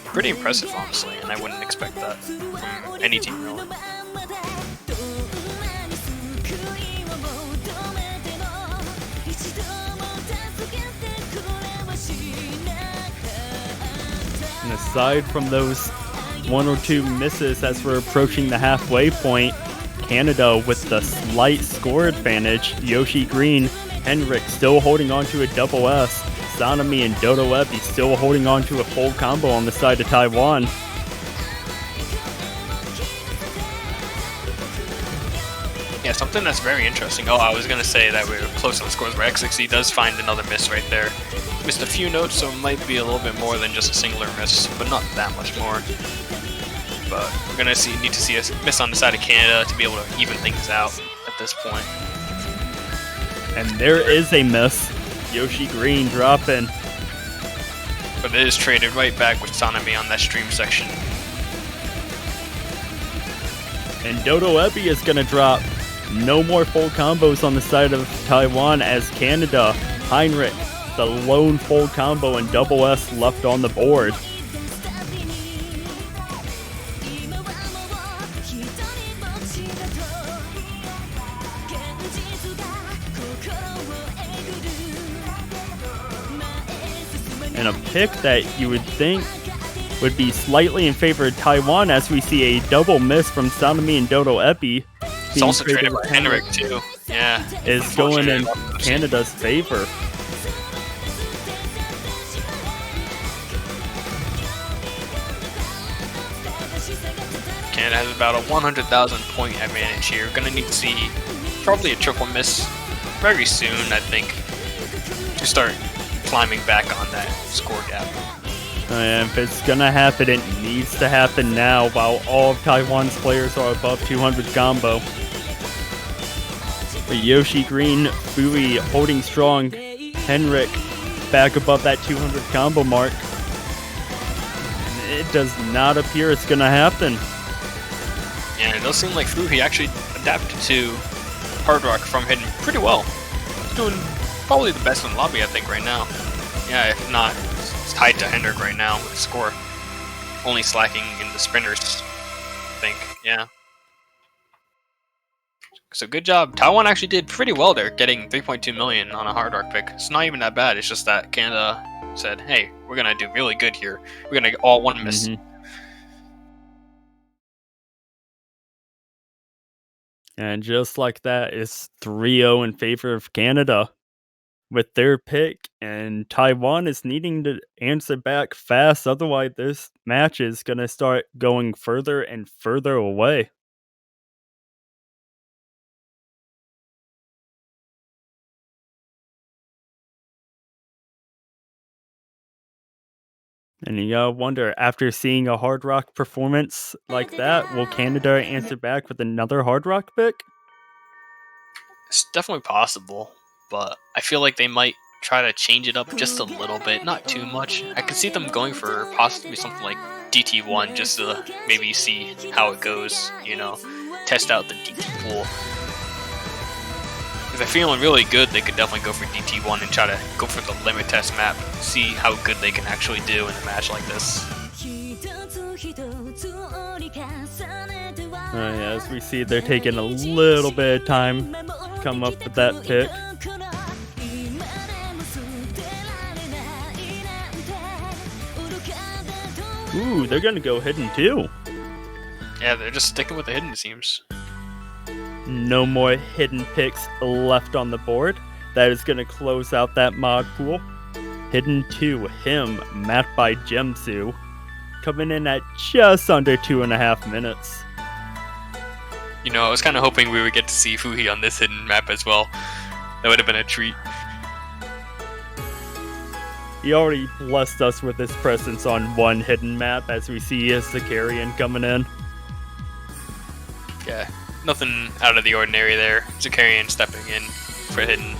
Speaker 12: pretty impressive, honestly, and I wouldn't expect that from any team, really.
Speaker 7: And aside from those 1 or 2 misses as we're approaching the halfway point, Canada with the slight score advantage. Yoshi Green, Henrik still holding on to a double S. Sanemi and Dodo Epi still holding on to a full combo on the side of Taiwan.
Speaker 12: Yeah, something that's very interesting. Oh, I was going to say that we were close on the scores, where XXC does find another miss right there. Missed a few notes, so it might be a little bit more than just a singular miss, but not that much more. But we're going to need to see a miss on the side of Canada to be able to even things out at this point.
Speaker 7: And there is a miss. Yoshi Green dropping.
Speaker 12: But it is traded right back with Sanemi on that stream section.
Speaker 7: And Dodo Epi is going to drop. No more full combos on the side of Taiwan as Canada, Heinrich, the lone full combo and double S left on the board. And a pick that you would think would be slightly in favor of Taiwan, as we see a double miss from Sanemi and Dodo Epi.
Speaker 12: It's also traded by Henrik too. Yeah.
Speaker 7: Is going in Canada's favor.
Speaker 12: Canada has about a 100,000 point advantage here. Gonna need to see probably a triple miss very soon, I think, to start climbing back on that score gap.
Speaker 7: And if it's gonna happen, it needs to happen now while all of Taiwan's players are above 200 combo. But Yoshi Green, Fui holding strong, Henrik back above that 200 combo mark. And it does not appear it's gonna happen.
Speaker 12: Yeah, it does seem like Fui actually adapted to Hard Rock from hitting pretty well. He's doing probably the best in the lobby, I think, right now. Yeah, if not, it's tied to Henrik right now with the score. Only slacking in the sprinters, I think. Yeah. So good job. Taiwan actually did pretty well there, getting 3.2 million on a Hard Rock pick. It's not even that bad. It's just that Canada said, hey, we're going to do really good here. We're going to get all one miss.
Speaker 7: And just like that, it's 3-0 in favor of Canada with their pick. And Taiwan is needing to answer back fast. Otherwise, this match is going to start going further and further away. And you gotta wonder, after seeing a Hard Rock performance like that, will Canada answer back with another Hard Rock pick?
Speaker 12: It's definitely possible, but I feel like they might try to change it up just a little bit, not too much. I could see them going for possibly something like DT1 just to maybe see how it goes, you know, test out the DT pool. If they're feeling really good, they could definitely go for DT1 and try to go for the limit test map, see how good they can actually do in a match like this.
Speaker 7: Yeah, as we see, they're taking a little bit of time to come up with that pick. Ooh, they're gonna go hidden too.
Speaker 12: Yeah, they're just sticking with the hidden, it seems.
Speaker 7: No more hidden picks left on the board. That is gonna close out that mod pool. Hidden 2, him, mapped by Gemsu, coming in at just under 2.5 minutes.
Speaker 12: You know, I was kind of hoping we would get to see Fuhi on this hidden map as well. That would have been a treat.
Speaker 7: He already blessed us with his presence on one hidden map as we see his Zakarian coming in.
Speaker 12: Yeah, nothing out of the ordinary there. Zakarian stepping in for hidden.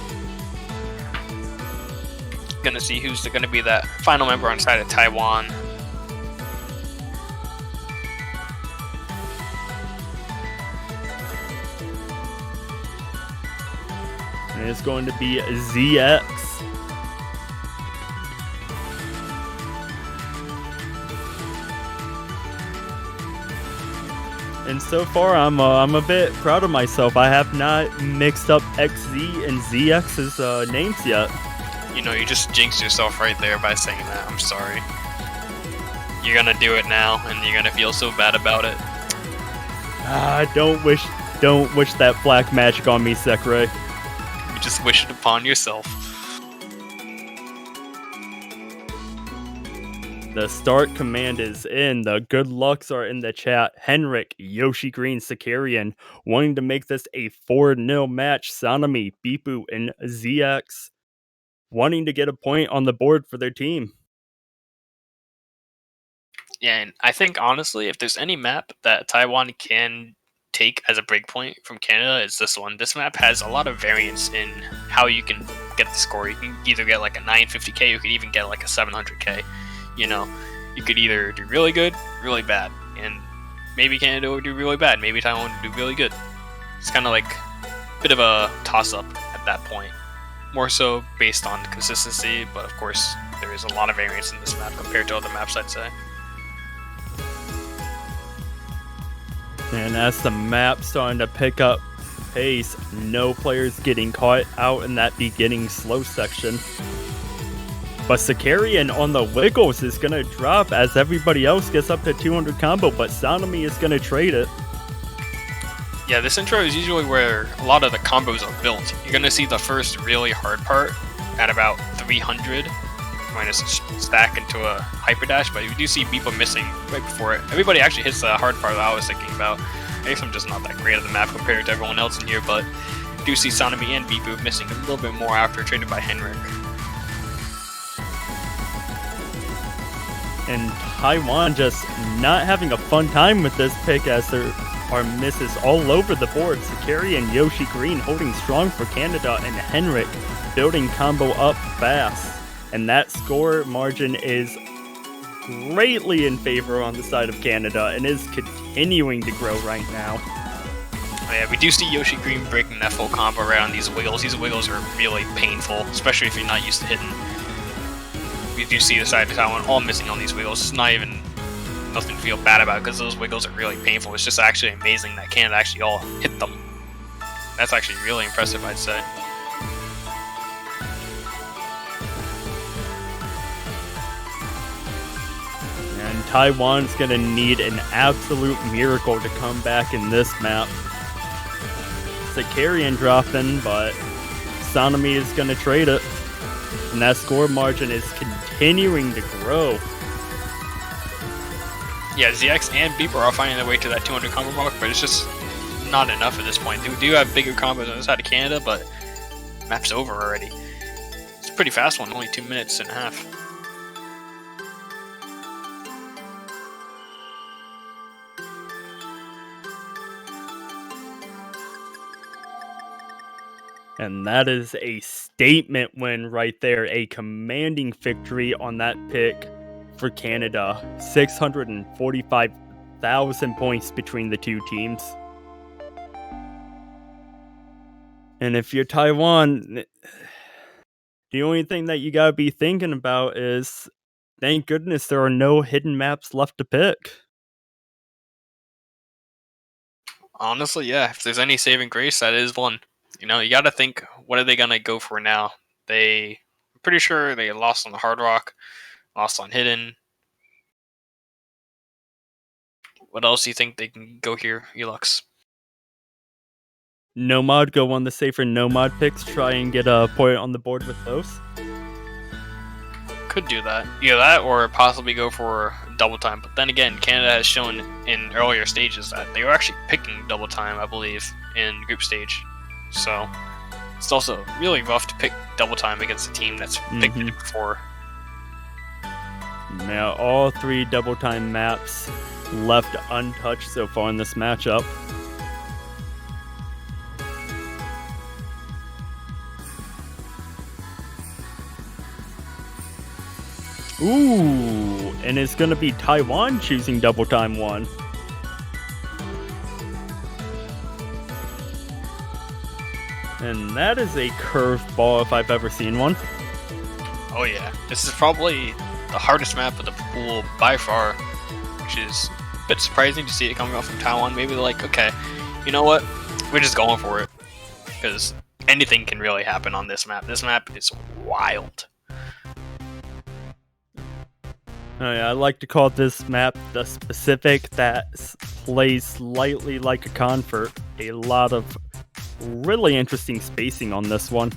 Speaker 12: Gonna see who's gonna be that final member on side of Taiwan.
Speaker 7: And it's going to be ZX. And so far, I'm a bit proud of myself. I have not mixed up XZ and ZX's names yet.
Speaker 12: You know, you just jinxed yourself right there by saying that. I'm sorry. You're gonna do it now, and you're gonna feel so bad about it.
Speaker 7: Don't wish that black magic on me, Sekre.
Speaker 12: You just wish it upon yourself.
Speaker 7: The start command is in. The good lucks are in the chat. Henrik, Yoshi Green, Sakarian wanting to make this a 4-0 match. Sanami, Bipu, and ZX wanting to get a point on the board for their team.
Speaker 12: Yeah, and I think honestly, if there's any map that Taiwan can take as a breakpoint from Canada, it's this one. This map has a lot of variance in how you can get the score. You can either get like a 950k, you could even get like a 700k. You know, you could either do really good, really bad, and maybe Canada would do really bad, maybe Taiwan would do really good. It's kind of like a bit of a toss-up at that point. More so based on consistency, but of course, there is a lot of variance in this map compared to other maps, I'd say.
Speaker 7: And as the map starting to pick up pace, no players getting caught out in that beginning slow section. But Sakarian on the Wiggles is going to drop as everybody else gets up to 200 combo, but Sanami is going to trade it.
Speaker 12: Yeah, this intro is usually where a lot of the combos are built. You're going to see the first really hard part at about 300. Minus stack into a hyper dash, but you do see Beepa missing right before it. Everybody actually hits the hard part that I was thinking about. I guess I'm just not that great at the map compared to everyone else in here, but you do see Sanami and Beepa missing a little bit more after traded by Henrik.
Speaker 7: And Taiwan just not having a fun time with this pick as there are misses all over the board. Sakari and Yoshi Green holding strong for Canada, and Henrik building combo up fast. And that score margin is greatly in favor on the side of Canada and is continuing to grow right now.
Speaker 12: Oh yeah, we do see Yoshi Green breaking that full combo around these wiggles. These wiggles are really painful, especially if you're not used to hitting. We do see the side of Taiwan all missing on these wiggles. It's not even nothing to feel bad about because those wiggles are really painful. It's just actually amazing that Canada actually all hit them. That's actually really impressive, I'd say.
Speaker 7: And Taiwan's going to need an absolute miracle to come back in this map. Sakarian dropping, but Sanami is going to trade it. And that score margin is continuing to grow.
Speaker 12: Yeah, ZX and Beeper are finding their way to that 200 combo mark, but it's just not enough at this point. We do have bigger combos on the side of Canada, but map's over already. It's a pretty fast one, only 2 minutes and a half.
Speaker 7: And that is a statement win right there. A commanding victory on that pick for Canada. 645,000 points between the two teams. And if you're Taiwan, the only thing that you gotta be thinking about is, thank goodness there are no hidden maps left to pick.
Speaker 12: Honestly, yeah, if there's any saving grace, that is one. You know, you gotta think, what are they gonna go for now? I'm pretty sure they lost on the Hard Rock, lost on Hidden. What else do you think they can go here, Elux?
Speaker 7: Nomad, go on the safer Nomad picks, try and get a point on the board with those.
Speaker 12: Could do that. Either that or possibly go for double time. But then again, Canada has shown in earlier stages that they were actually picking double time, I believe, in group stage. So it's also really rough to pick double time against a team that's picked it before.
Speaker 7: Now all 3 double time maps left untouched so far in this matchup. Ooh, and it's gonna be Taiwan choosing double time 1. And that is a curveball if I've ever seen one.
Speaker 12: Oh yeah, this is probably the hardest map of the pool by far, which is a bit surprising to see it coming off from Taiwan. Maybe they're like, okay, you know what, we're just going for it, because anything can really happen on this map. This map is wild.
Speaker 7: Oh yeah, I like to call this map the specific that plays slightly like a convert. A lot of really interesting spacing on this one.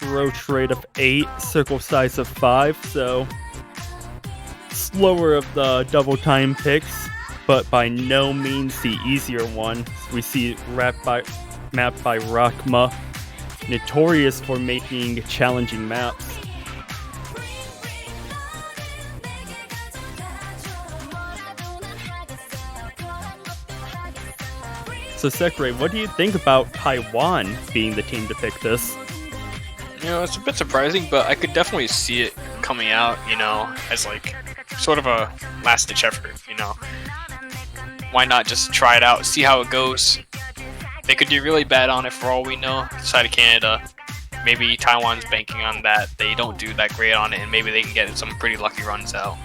Speaker 7: Approach rate of 8, circle size of 5, so slower of the double time picks, but by no means the easier one. We see mapped by Rakma, notorious for making challenging maps. So Sekre, what do you think about Taiwan being the team to pick this?
Speaker 12: You know, it's a bit surprising, but I could definitely see it coming out, you know, as like sort of a last-ditch effort, you know. Why not just try it out, see how it goes? They could do really bad on it for all we know, side of Canada. Maybe Taiwan's banking on that. They don't do that great on it, and maybe they can get some pretty lucky runs out,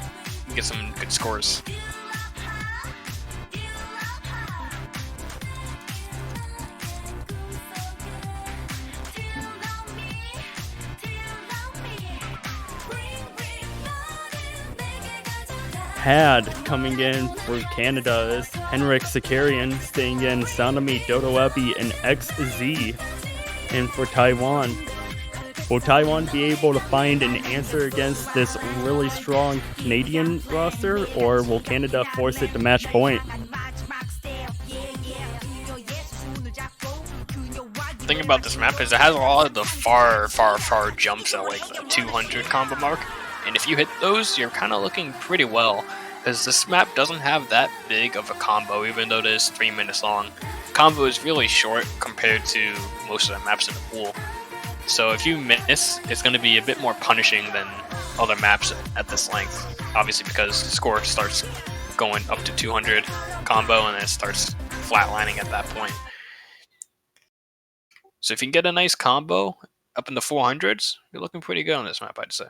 Speaker 12: get some good scores.
Speaker 7: Had coming in for Canada is Henrik Zakarian, staying in Sanami, Dodoebi, and XZ. And for Taiwan, will Taiwan be able to find an answer against this really strong Canadian roster, or will Canada force it to match point?
Speaker 12: The thing about this map is it has a lot of the far jumps at like the 200 combo mark. And if you hit those, you're kind of looking pretty well, because this map doesn't have that big of a combo, even though it is 3 minutes long. Combo is really short compared to most of the maps in the pool. So if you miss, it's going to be a bit more punishing than other maps at this length. Obviously because the score starts going up to 200 combo and then it starts flatlining at that point. So if you can get a nice combo up in the 400s, you're looking pretty good on this map, I'd say.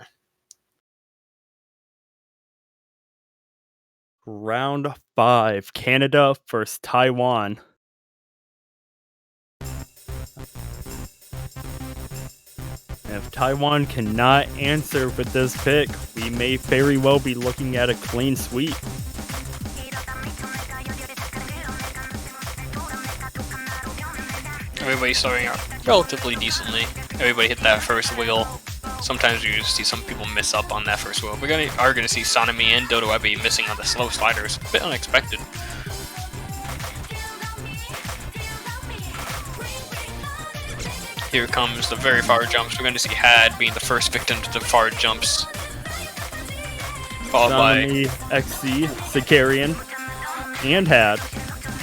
Speaker 7: Round 5, Canada versus Taiwan. If Taiwan cannot answer with this pick, we may very well be looking at a clean sweep.
Speaker 12: Everybody's starting out relatively decently. Everybody hit that first wheel. Sometimes you just see some people miss up on that first wheel. We are going to see Sanami and Dodoebi missing on the slow sliders. A bit unexpected. Here comes the very far jumps. We're going to see Had being the first victim to the far jumps. Followed
Speaker 7: Sanami, XZ, Zakarian, and Had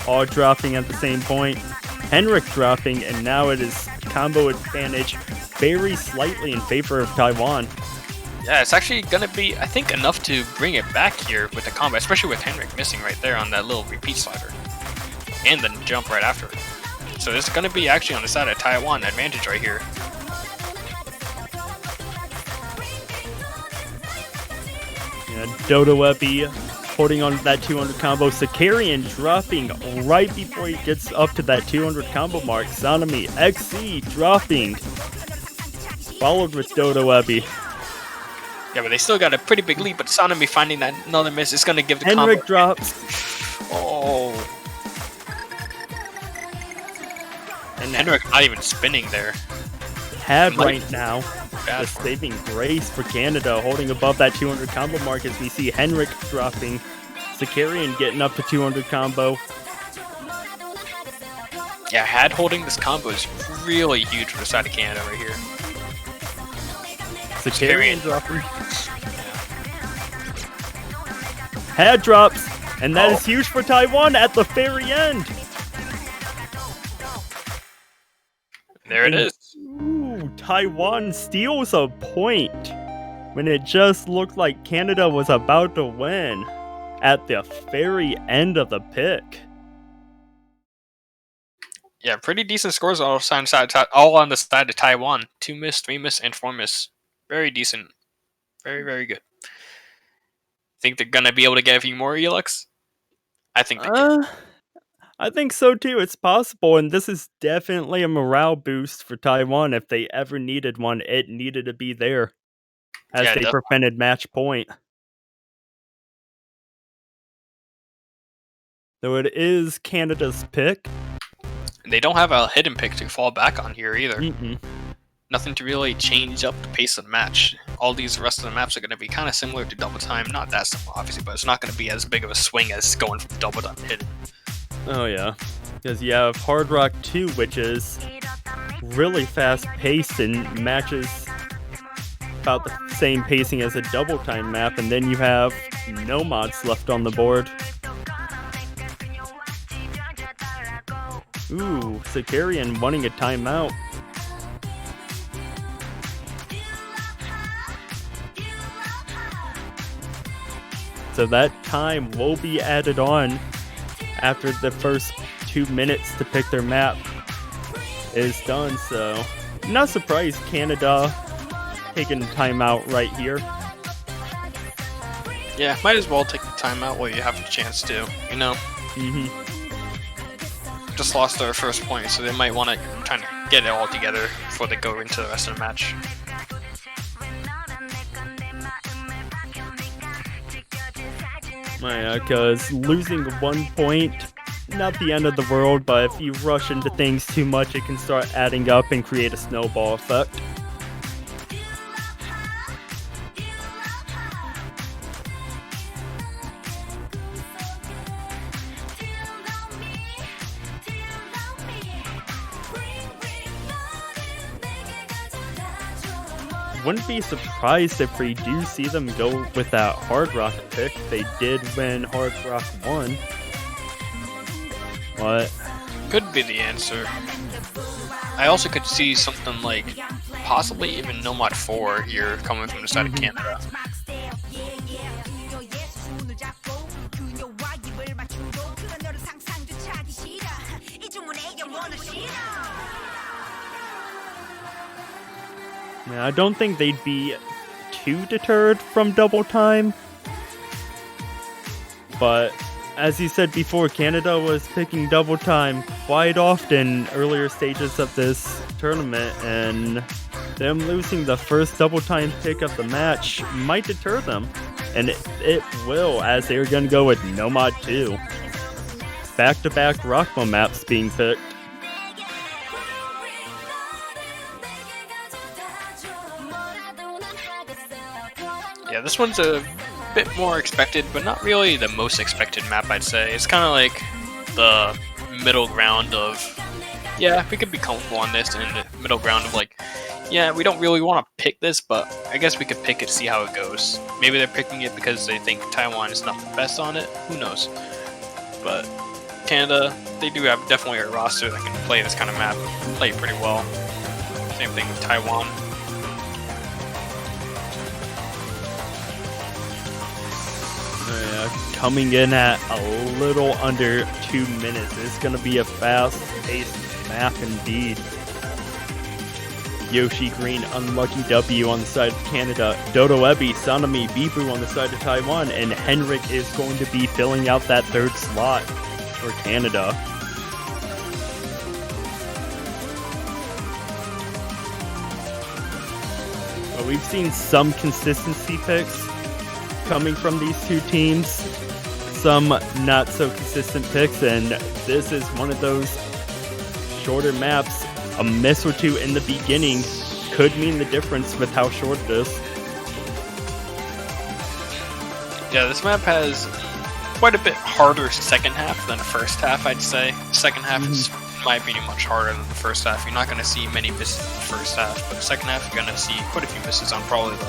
Speaker 7: all dropping at the same point. Henrik dropping, and now it is combo advantage very slightly in favor of Taiwan.
Speaker 12: Yeah, it's actually going to be, I think, enough to bring it back here with the combo, especially with Henrik missing right there on that little repeat slider. And the jump right after it. So this is going to be actually on the side of Taiwan advantage right here.
Speaker 7: Yeah, Dodoebi holding on to that 200 combo. Sakarian dropping right before he gets up to that 200 combo mark. Sanemi XC dropping, followed with Dodo Ebi.
Speaker 12: Yeah, but they still got a pretty big lead, but Sanemi finding that another miss is going to give the
Speaker 7: Henrik
Speaker 12: combo.
Speaker 7: drops.
Speaker 12: Oh. And Henrik not even spinning there.
Speaker 7: Had right now. The saving grace for Canada, holding above that 200 combo mark as we see Henrik dropping. Sakarian getting up to 200 combo.
Speaker 12: Yeah, Had holding this combo is really huge for the side of Canada right here.
Speaker 7: Sakarian dropping. Had drops, and that is huge for Taiwan at the very end.
Speaker 12: There it is.
Speaker 7: Ooh, Taiwan steals a point when it just looked like Canada was about to win at the very end of the pick.
Speaker 12: Yeah, pretty decent scores all on the side of Taiwan. 2 miss, 3 miss, and 4 miss. Very decent. Very, very good. Think they're gonna be able to get a few more Elix? I think they can.
Speaker 7: I think so too. It's possible, and this is definitely a morale boost for Taiwan. If they ever needed one, it needed to be there, as they prevented match point. So it is Canada's pick.
Speaker 12: They don't have a hidden pick to fall back on here either. Nothing to really change up the pace of the match. All these rest of the maps are going to be kind of similar to Double Time. Not that similar, obviously, but it's not going to be as big of a swing as going from Double Time to hidden.
Speaker 7: Oh yeah, because you have Hard Rock 2, which is really fast-paced and matches about the same pacing as a Double Time map, and then you have no mods left on the board. Ooh, Sakarian wanting a timeout. So that time will be added on after the first 2 minutes to pick their map is done. So not surprised Canada taking timeout right here.
Speaker 12: Yeah, might as well take the timeout while you have a chance to, you know? Just lost their first point, so they might want to try to get it all together before they go into the rest of the match.
Speaker 7: Yeah, because losing 1 point, not the end of the world, but if you rush into things too much, it can start adding up and create a snowball effect. Wouldn't be surprised if we do see them go with that Hard Rock pick. They did win Hard Rock 1. What?
Speaker 12: Could be the answer. I also could see something like possibly even Nomad 4 here coming from the side of Canada.
Speaker 7: Yeah, I don't think they'd be too deterred from Double Time. But as you said before, Canada was picking Double Time quite often earlier stages of this tournament, and them losing the first Double Time pick of the match might deter them. And it will, as they're going to go with Nomad 2. Back-to-back Rockmo maps being picked.
Speaker 12: Yeah, this one's a bit more expected, but not really the most expected map, I'd say. It's kind of like the middle ground of, yeah, we could be comfortable on this, and the middle ground of like, yeah, we don't really want to pick this, but I guess we could pick it to see how it goes. Maybe they're picking it because they think Taiwan is not the best on it. Who knows? But Canada, they do have definitely a roster that can play this kind of map, play it pretty well. Same thing with Taiwan.
Speaker 7: Coming in at a little under 2 minutes. It's going to be a fast-paced map indeed. Yoshi Green, Unlucky W on the side of Canada, Dodo Ebi, Sanami, Bibu on the side of Taiwan, and Henrik is going to be filling out that third slot for Canada. But we've seen some consistency picks coming from these two teams, some not so consistent picks, and this is one of those shorter maps. A miss or two in the beginning could mean the difference with how short it is.
Speaker 12: Yeah, this map has quite a bit harder second half than first half, I'd say. Second half is, in my opinion, much harder than the first half. You're not going to see many misses in the first half, but the second half you're going to see quite a few misses on probably the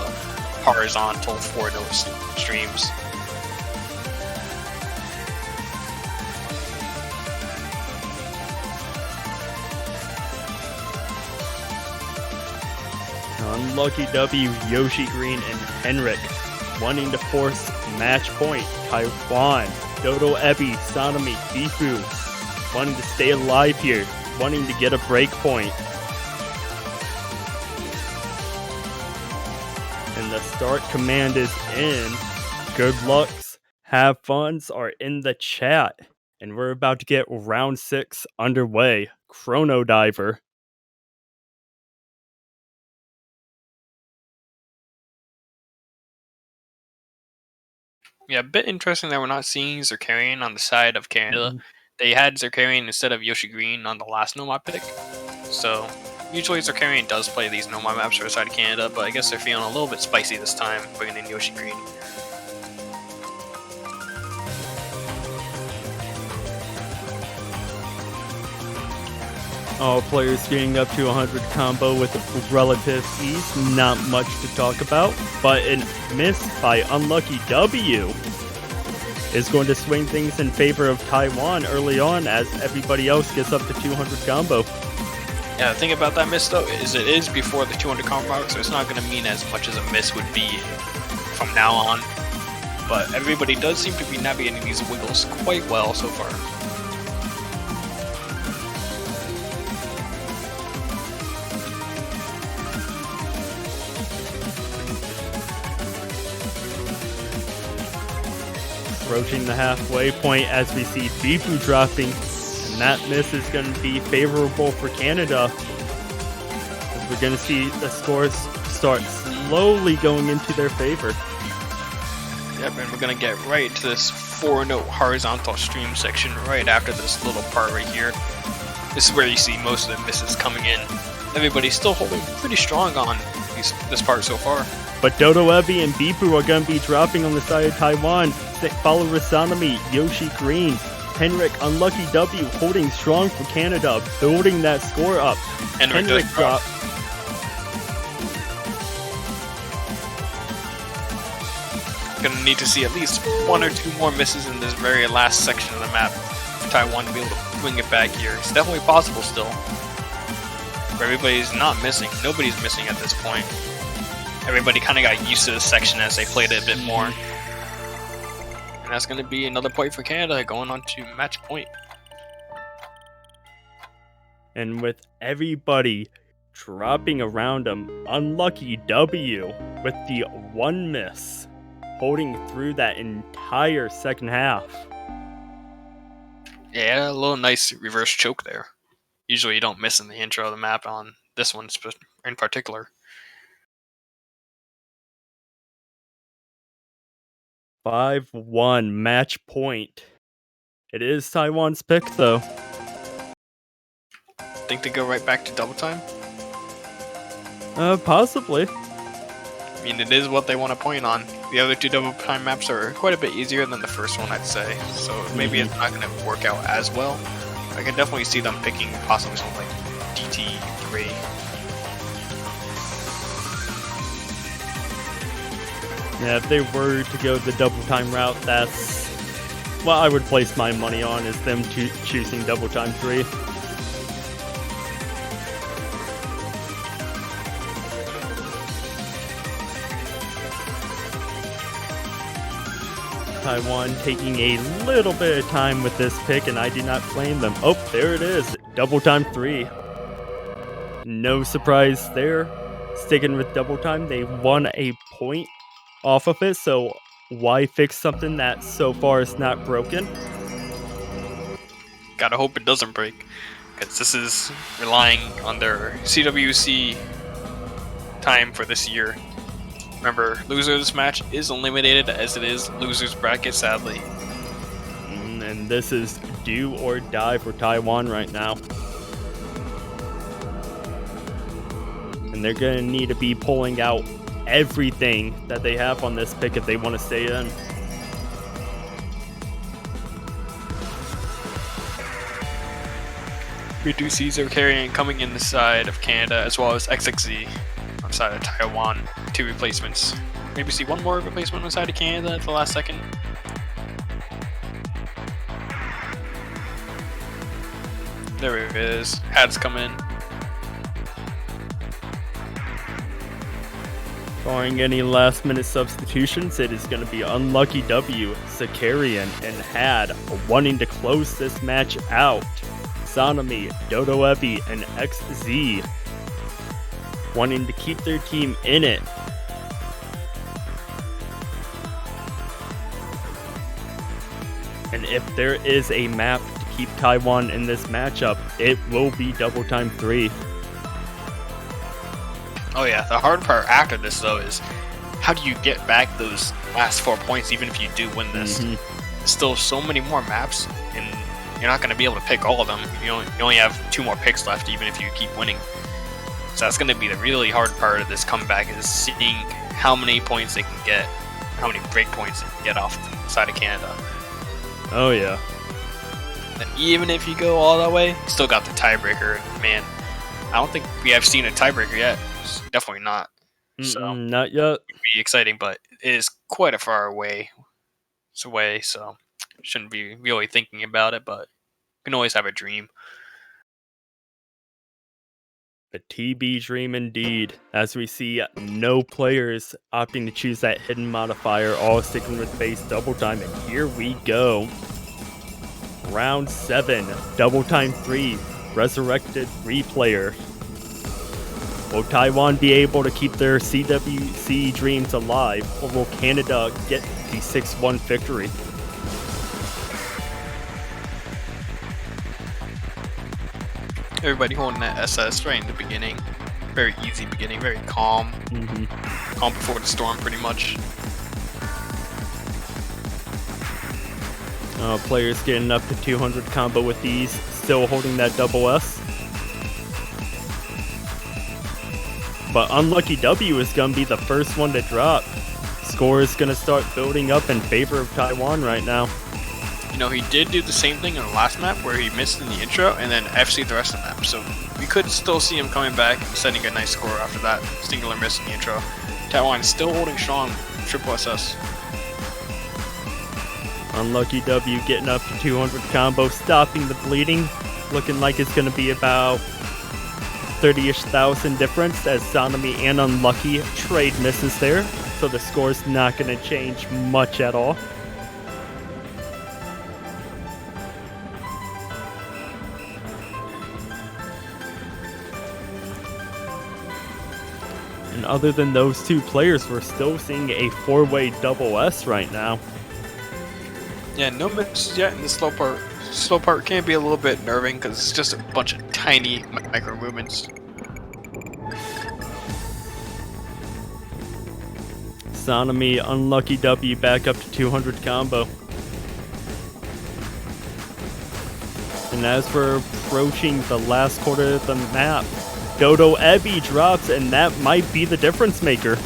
Speaker 12: horizontal 4-note streams.
Speaker 7: Unlucky W, Yoshi Green, and Henrik wanting to force match point. Taiwan, Dodo Ebi, Sanami, Bifu wanting to stay alive here, wanting to get a break point. And the start command is in. Good lucks, have funs are in the chat. And we're about to get round 6 underway. Chrono Diver.
Speaker 12: Yeah, a bit interesting that we're not seeing Zerkarian on the side of Canada. They had Zerkarian instead of Yoshi Green on the last Nomad pick. So, usually Zerkarian does play these Nomad maps for the side of Canada, but I guess they're feeling a little bit spicy this time, bringing in Yoshi Green.
Speaker 7: All players getting up to 100 combo with relative ease, not much to talk about, but a miss by Unlucky W is going to swing things in favor of Taiwan early on as everybody else gets up to 200 combo.
Speaker 12: Yeah, the thing about that miss though is it is before the 200 combo mark, so it's not going to mean as much as a miss would be from now on. But everybody does seem to be navigating these wiggles quite well so far.
Speaker 7: Approaching the halfway point as we see Bifu dropping, and that miss is going to be favorable for Canada. As we're going to see the scores start slowly going into their favor.
Speaker 12: Yep, and we're going to get right into this 4-note horizontal stream section right after this little part right here. This is where you see most of the misses coming in. Everybody's still holding pretty strong on this part so far.
Speaker 7: But Dodo Ebi and Bifu are going to be dropping on the side of Taiwan. Followed with Sanami, Yoshi Green, Henrik, Unlucky W holding strong for Canada, building that score up.
Speaker 12: Henrik drop. Gonna need to see at least 1 or 2 more misses in this very last section of the map for Taiwan to be able to bring it back here. It's definitely possible still. But everybody's not missing. Nobody's missing at this point. Everybody kind of got used to this section as they played it a bit more. And that's going to be another point for Canada going on to match point.
Speaker 7: And with everybody dropping around him, Unlucky W with the 1 miss, holding through that entire second half.
Speaker 12: Yeah, a little nice reverse choke there. Usually you don't miss in the intro of the map on this one in particular.
Speaker 7: 5-1 match point. It is Taiwan's pick, though.
Speaker 12: Think they go right back to double time?
Speaker 7: Possibly.
Speaker 12: I mean, it is what they want to point on. The other 2 double time maps are quite a bit easier than the first one, I'd say. So maybe it's not going to work out as well. I can definitely see them picking possibly something like DT3.
Speaker 7: Yeah, if they were to go the double time route, that's what I would place my money on, is them choosing double time 3. Taiwan taking a little bit of time with this pick, and I do not blame them. Oh, there it is. Double time 3. No surprise there. Sticking with double time, they won a point off of it, so why fix something that so far is not broken?
Speaker 12: Gotta hope it doesn't break, because this is relying on their CWC time for this year. Remember, loser of this match is eliminated, as it is loser's bracket, sadly.
Speaker 7: And this is do or die for Taiwan right now. And they're going to need to be pulling out everything that they have on this pick if they want to stay in.
Speaker 12: We do see Caesar carrying coming in the side of Canada, as well as XXZ on the side of Taiwan. 2 replacements. Maybe see one more replacement on the side of Canada at the last second. There it is. Had's coming.
Speaker 7: Barring any last minute substitutions, it is going to be Unlucky W, Zakarian, and Had wanting to close this match out. Sanami, Dodo Ebi, and XZ wanting to keep their team in it. And if there is a map to keep Taiwan in this matchup, it will be Double Time 3.
Speaker 12: Oh yeah, the hard part after this though is how do you get back those last 4 points even if you do win this? There's still so many more maps and you're not going to be able to pick all of them. You only have 2 more picks left even if you keep winning. So that's going to be the really hard part of this comeback, is seeing how many points they can get, how many break points they can get off the side of Canada.
Speaker 7: Oh yeah.
Speaker 12: And even if you go all that way, you still got the tiebreaker. Man, I don't think we have seen a tiebreaker yet. It's definitely not. So
Speaker 7: not yet.
Speaker 12: It'd be exciting, but it is quite a far away. It's away, so shouldn't be really thinking about it, but you can always have a dream.
Speaker 7: The TB dream indeed, as we see no players opting to choose that hidden modifier, all sticking with base double time, and here we go. Round 7, double time 3, resurrected replayer. Will Taiwan be able to keep their CWC dreams alive, or will Canada get the 6-1 victory?
Speaker 12: Everybody holding that SS right in the beginning. Very easy beginning, very calm. Calm before the storm, pretty much.
Speaker 7: Players getting up to 200 combo with these, still holding that double S. But Unlucky W is going to be the first one to drop. Score is going to start building up in favor of Taiwan right now.
Speaker 12: You know, he did do the same thing in the last map where he missed in the intro and then FC the rest of the map. So we could still see him coming back and setting a nice score after that singular miss in the intro. Taiwan still holding strong, triple SS.
Speaker 7: Unlucky W getting up to 200 combo, stopping the bleeding. Looking like it's going to be about 30-ish thousand difference as Sanami and Unlucky trade misses there. So the score's not going to change much at all. And other than those 2 players, we're still seeing a 4-way double S right now.
Speaker 12: Yeah, no misses yet in the slow part. Slow part can be a little bit nerving because it's just a bunch of tiny micro movements.
Speaker 7: Sanami, Unlucky W back up to 200 combo. And as we're approaching the last quarter of the map, Dodo Ebi drops, and that might be the difference maker.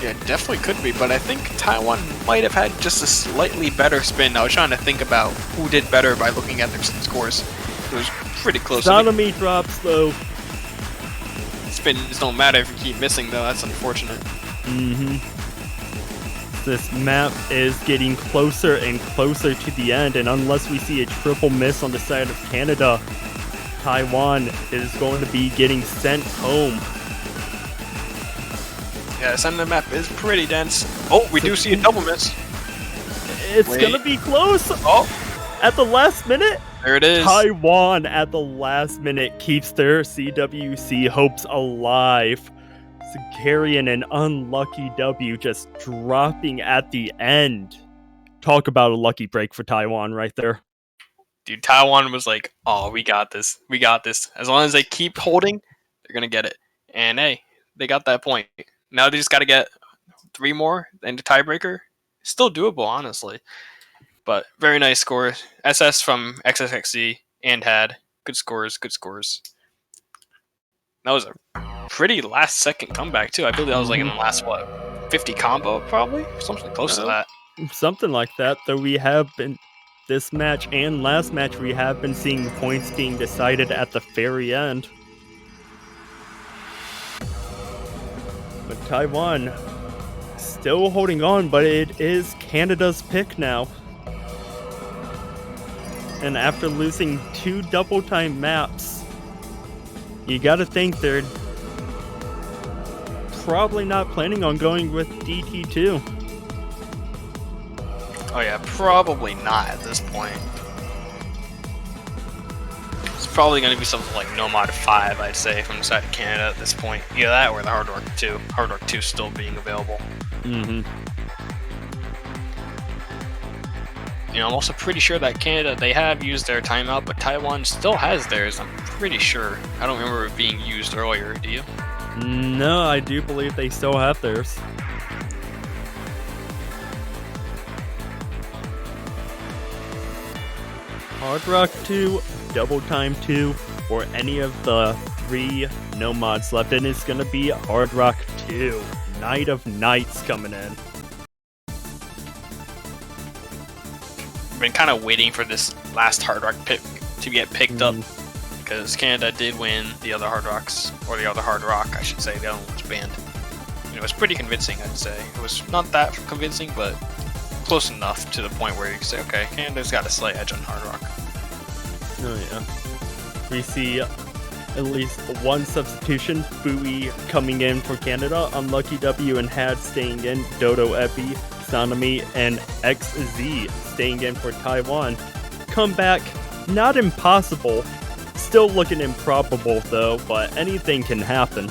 Speaker 12: Yeah, it definitely could be, but I think Taiwan might have had just a slightly better spin. I was trying to think about who did better by looking at their scores. It was pretty close.
Speaker 7: Sanami drops, though.
Speaker 12: Spins don't matter if you keep missing, though. That's unfortunate.
Speaker 7: This map is getting closer and closer to the end, and unless we see a triple miss on the side of Canada, Taiwan is going to be getting sent home.
Speaker 12: Yeah, the center of the map is pretty dense. Oh, we do see a double miss.
Speaker 7: It's going to be close.
Speaker 12: Oh.
Speaker 7: At the last minute.
Speaker 12: There it is.
Speaker 7: Taiwan at the last minute keeps their CWC hopes alive. Carrying an unlucky W, just dropping at the end. Talk about a lucky break for Taiwan right there.
Speaker 12: Dude, Taiwan was like, oh, we got this. We got this. As long as they keep holding, they're going to get it. And hey, they got that point. Now they just got to get 3 more and the tiebreaker. Still doable, honestly. But very nice score. SS from XSXC and had good scores, good scores. That was a pretty last second comeback, too. I believe that was like in the last, 50 combo, probably? Something close to that.
Speaker 7: Something like that, though we have been, this match and last match, we have been seeing points being decided at the very end. But Taiwan still holding on, but it is Canada's pick now. And after losing 2 double-time maps, you gotta think they're probably not planning on going with DT2.
Speaker 12: Oh yeah, probably not at this point. It's probably going to be something like Nomad 5, I'd say, from the side of Canada at this point. Either that or the Hard Rock 2. Hard Rock 2 still being available.
Speaker 7: Mm-hmm.
Speaker 12: You know, I'm also pretty sure that Canada, they have used their timeout, but Taiwan still has theirs, I'm pretty sure. I don't remember it being used earlier, do you?
Speaker 7: No, I do believe they still have theirs. Hard Rock 2, Double Time 2, or any of the 3 no mods left, and it's gonna be Hard Rock 2. Night of Nights coming in.
Speaker 12: Been kind of waiting for this last Hard Rock pick to get picked up, because Canada did win the other Hard Rocks, or the other Hard Rock, I should say. The other one was banned. You know, it was pretty convincing, I'd say. It was not that convincing, but close enough to the point where you can say, okay, Canada's got a slight edge on Hard Rock.
Speaker 7: Oh yeah. We see at least one substitution, Bowie coming in for Canada, Unlucky W and Had staying in, Dodo Epi, Sanami, and XZ staying in for Taiwan. Comeback, not impossible, still looking improbable though, but anything can happen.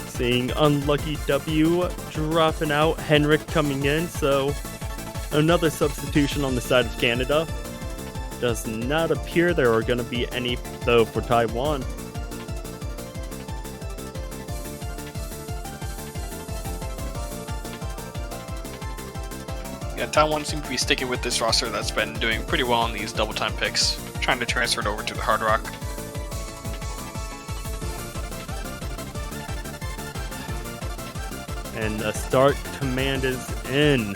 Speaker 7: Seeing Unlucky W dropping out, Henrik coming in, so another substitution on the side of Canada. Does not appear there are going to be any, though, for Taiwan.
Speaker 12: Yeah, Taiwan seems to be sticking with this roster that's been doing pretty well on these double time picks, trying to transfer it over to the Hard Rock.
Speaker 7: And the start command is in.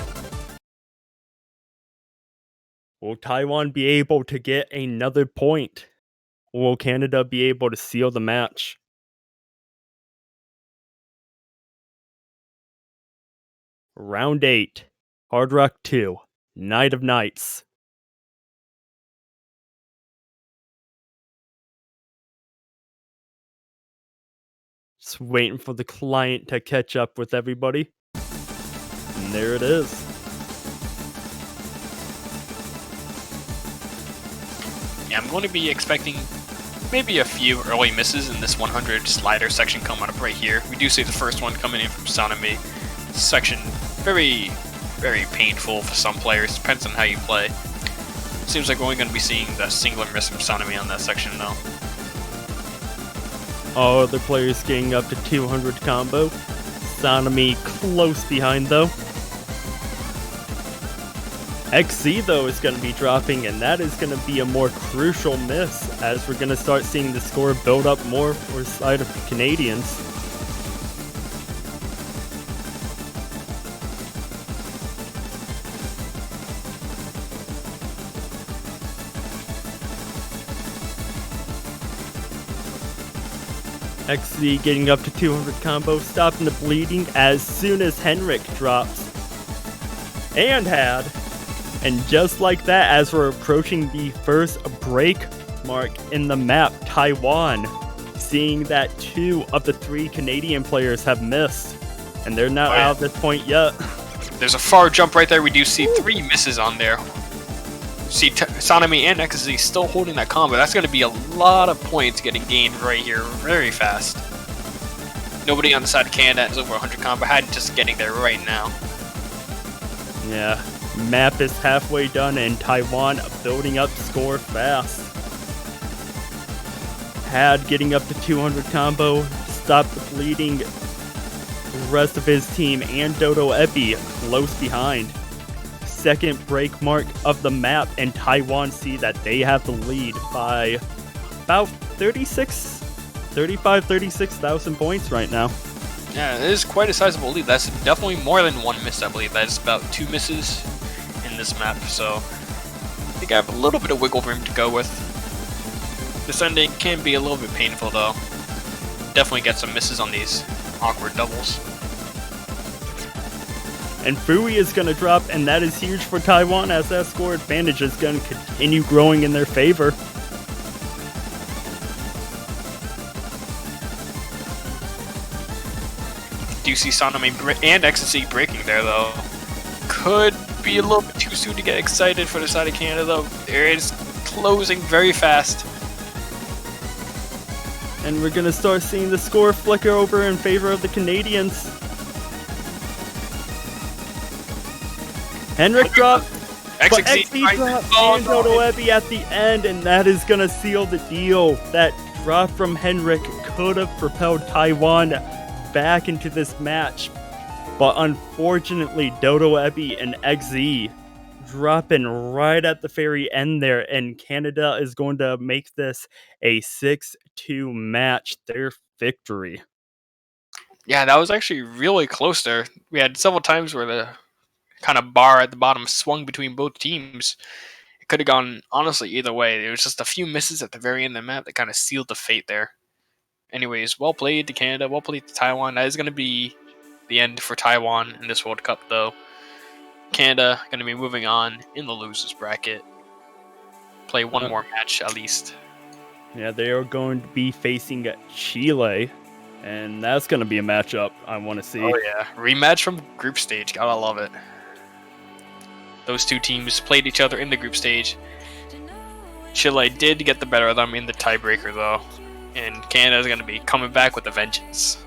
Speaker 7: Will Taiwan be able to get another point? Or will Canada be able to seal the match? Round 8. Hard Rock 2. Night of Nights. Just waiting for the client to catch up with everybody. And there it is.
Speaker 12: Yeah, I'm going to be expecting maybe a few early misses in this 100 slider section coming up right here. We do see the first one coming in from Sanami. Section very, very painful for some players. Depends on how you play. Seems like we're only going to be seeing the singular miss from Sanami on that section though.
Speaker 7: All other players getting up to 200 combo. Sanami close behind though. XZ though is going to be dropping, and that is going to be a more crucial miss as we're going to start seeing the score build up more for the side of the Canadians. XZ getting up to 200 combo, stopping the bleeding as soon as Henrik drops. And Had And just like that, as we're approaching the first break mark in the map, Taiwan, seeing that 2 of the 3 Canadian players have missed, and they're not out at this point yet.
Speaker 12: There's a far jump right there. We do see 3 misses on there. See Sanami and Ecstasy still holding that combo. That's going to be a lot of points getting gained right here very fast. Nobody on the side of Canada has over 100 combo. Had just getting there right now.
Speaker 7: Yeah, map is halfway done and Taiwan building up score fast. Had getting up to 200 combo, stopped the bleeding. The rest of his team and Dodo Epi close behind. Second break mark of the map, and Taiwan see that they have the lead by about 36,000 points right now.
Speaker 12: Yeah, it is quite a sizable lead. That's definitely more than 1 miss, I believe. That is about 2 misses in this map, so I think I have a little bit of wiggle room to go with. Descending can be a little bit painful, though. Definitely get some misses on these awkward doubles.
Speaker 7: And Fui is going to drop, and that is huge for Taiwan, as that score advantage is going to continue growing in their favor.
Speaker 12: Do see Sanami and Ecstasy breaking there, though. Could be a little bit too soon to get excited for the side of Canada, though. There is closing very fast.
Speaker 7: And we're going to start seeing the score flicker over in favor of the Canadians. Henrik dropped, but XD dropped, and Dodo Ebi at the end, and that is going to seal the deal. That drop from Henrik could have propelled Taiwan back into this match, but unfortunately Dodo Ebi and XZ dropping right at the very end there, and Canada is going to make this a 6-2 match, their victory.
Speaker 12: Yeah, that was actually really close there. We had several times where the kind of bar at the bottom swung between both teams. It could have gone, honestly, either way. There was just a few misses at the very end of the map that kind of sealed the fate there. Anyways, well played to Canada, well played to Taiwan. That is going to be the end for Taiwan in this World Cup, though. Canada going to be moving on in the losers bracket. Play one more match at least.
Speaker 7: Yeah, they are going to be facing Chile, and that's going to be a matchup I want to see.
Speaker 12: Oh yeah, rematch from group stage. Gotta love it. Those two teams played each other in the group stage. Chile did get the better of them in the tiebreaker, though. And Canada is going to be coming back with a vengeance.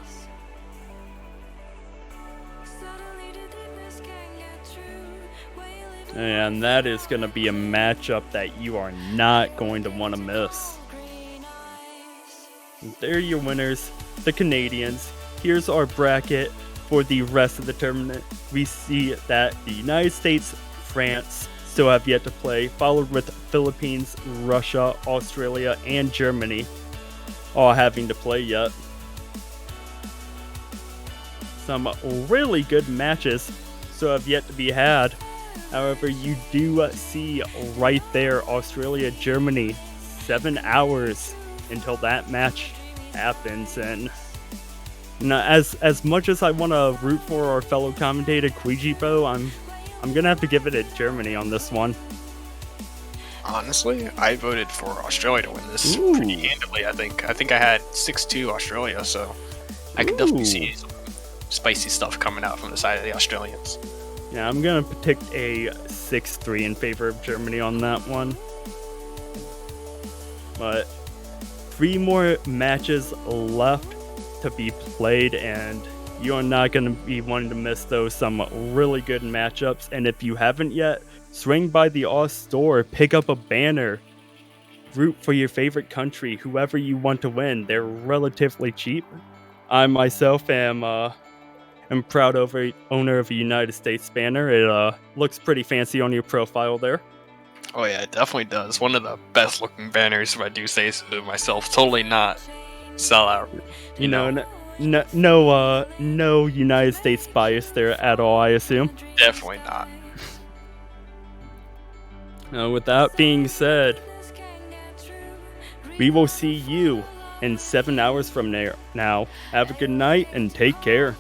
Speaker 7: And that is going to be a matchup that you are not going to want to miss. And there are your winners, the Canadians. Here's our bracket for the rest of the tournament. We see that the United States, France still have yet to play, followed with Philippines, Russia, Australia, and Germany all having to play yet. Some really good matches still have yet to be had. However, you do see right there Australia, Germany, 7 hours until that match happens. And as much as I want to root for our fellow commentator Kuijibo, I'm gonna have to give it to Germany on this one.
Speaker 12: Honestly, I voted for Australia to win this pretty handily. I think I had 6-2 Australia, so I can definitely see some spicy stuff coming out from the side of the Australians.
Speaker 7: Yeah, I'm gonna predict a 6-3 in favor of Germany on that one. But 3 more matches left to be played, and you are not going to be wanting to miss those. Some really good matchups. And if you haven't yet, swing by the Oz store, pick up a banner, root for your favorite country, whoever you want to win. They're relatively cheap. I myself am proud owner of a United States banner. It looks pretty fancy on your profile there.
Speaker 12: Oh yeah, it definitely does. One of the best looking banners, if I do say so myself. Totally not sellout.
Speaker 7: You know. No United States bias there at all, I assume.
Speaker 12: Definitely not.
Speaker 7: With that being said, we will see you in 7 hours from now. Have a good night and take care.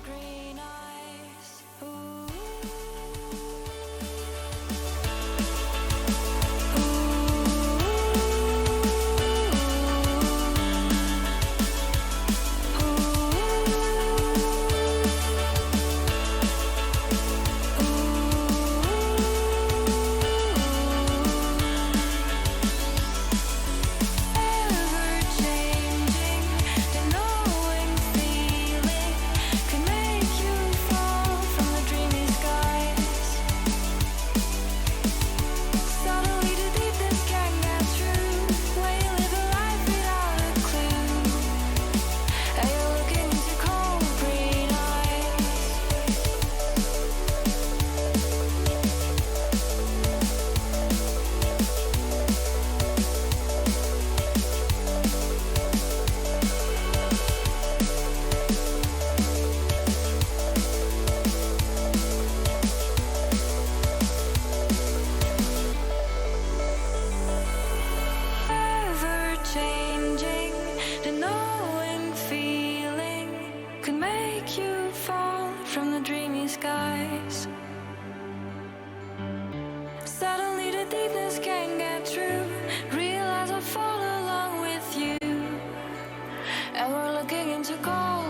Speaker 6: Suddenly the deepness can't get through. Realize I fall along with you, and we're looking into gold.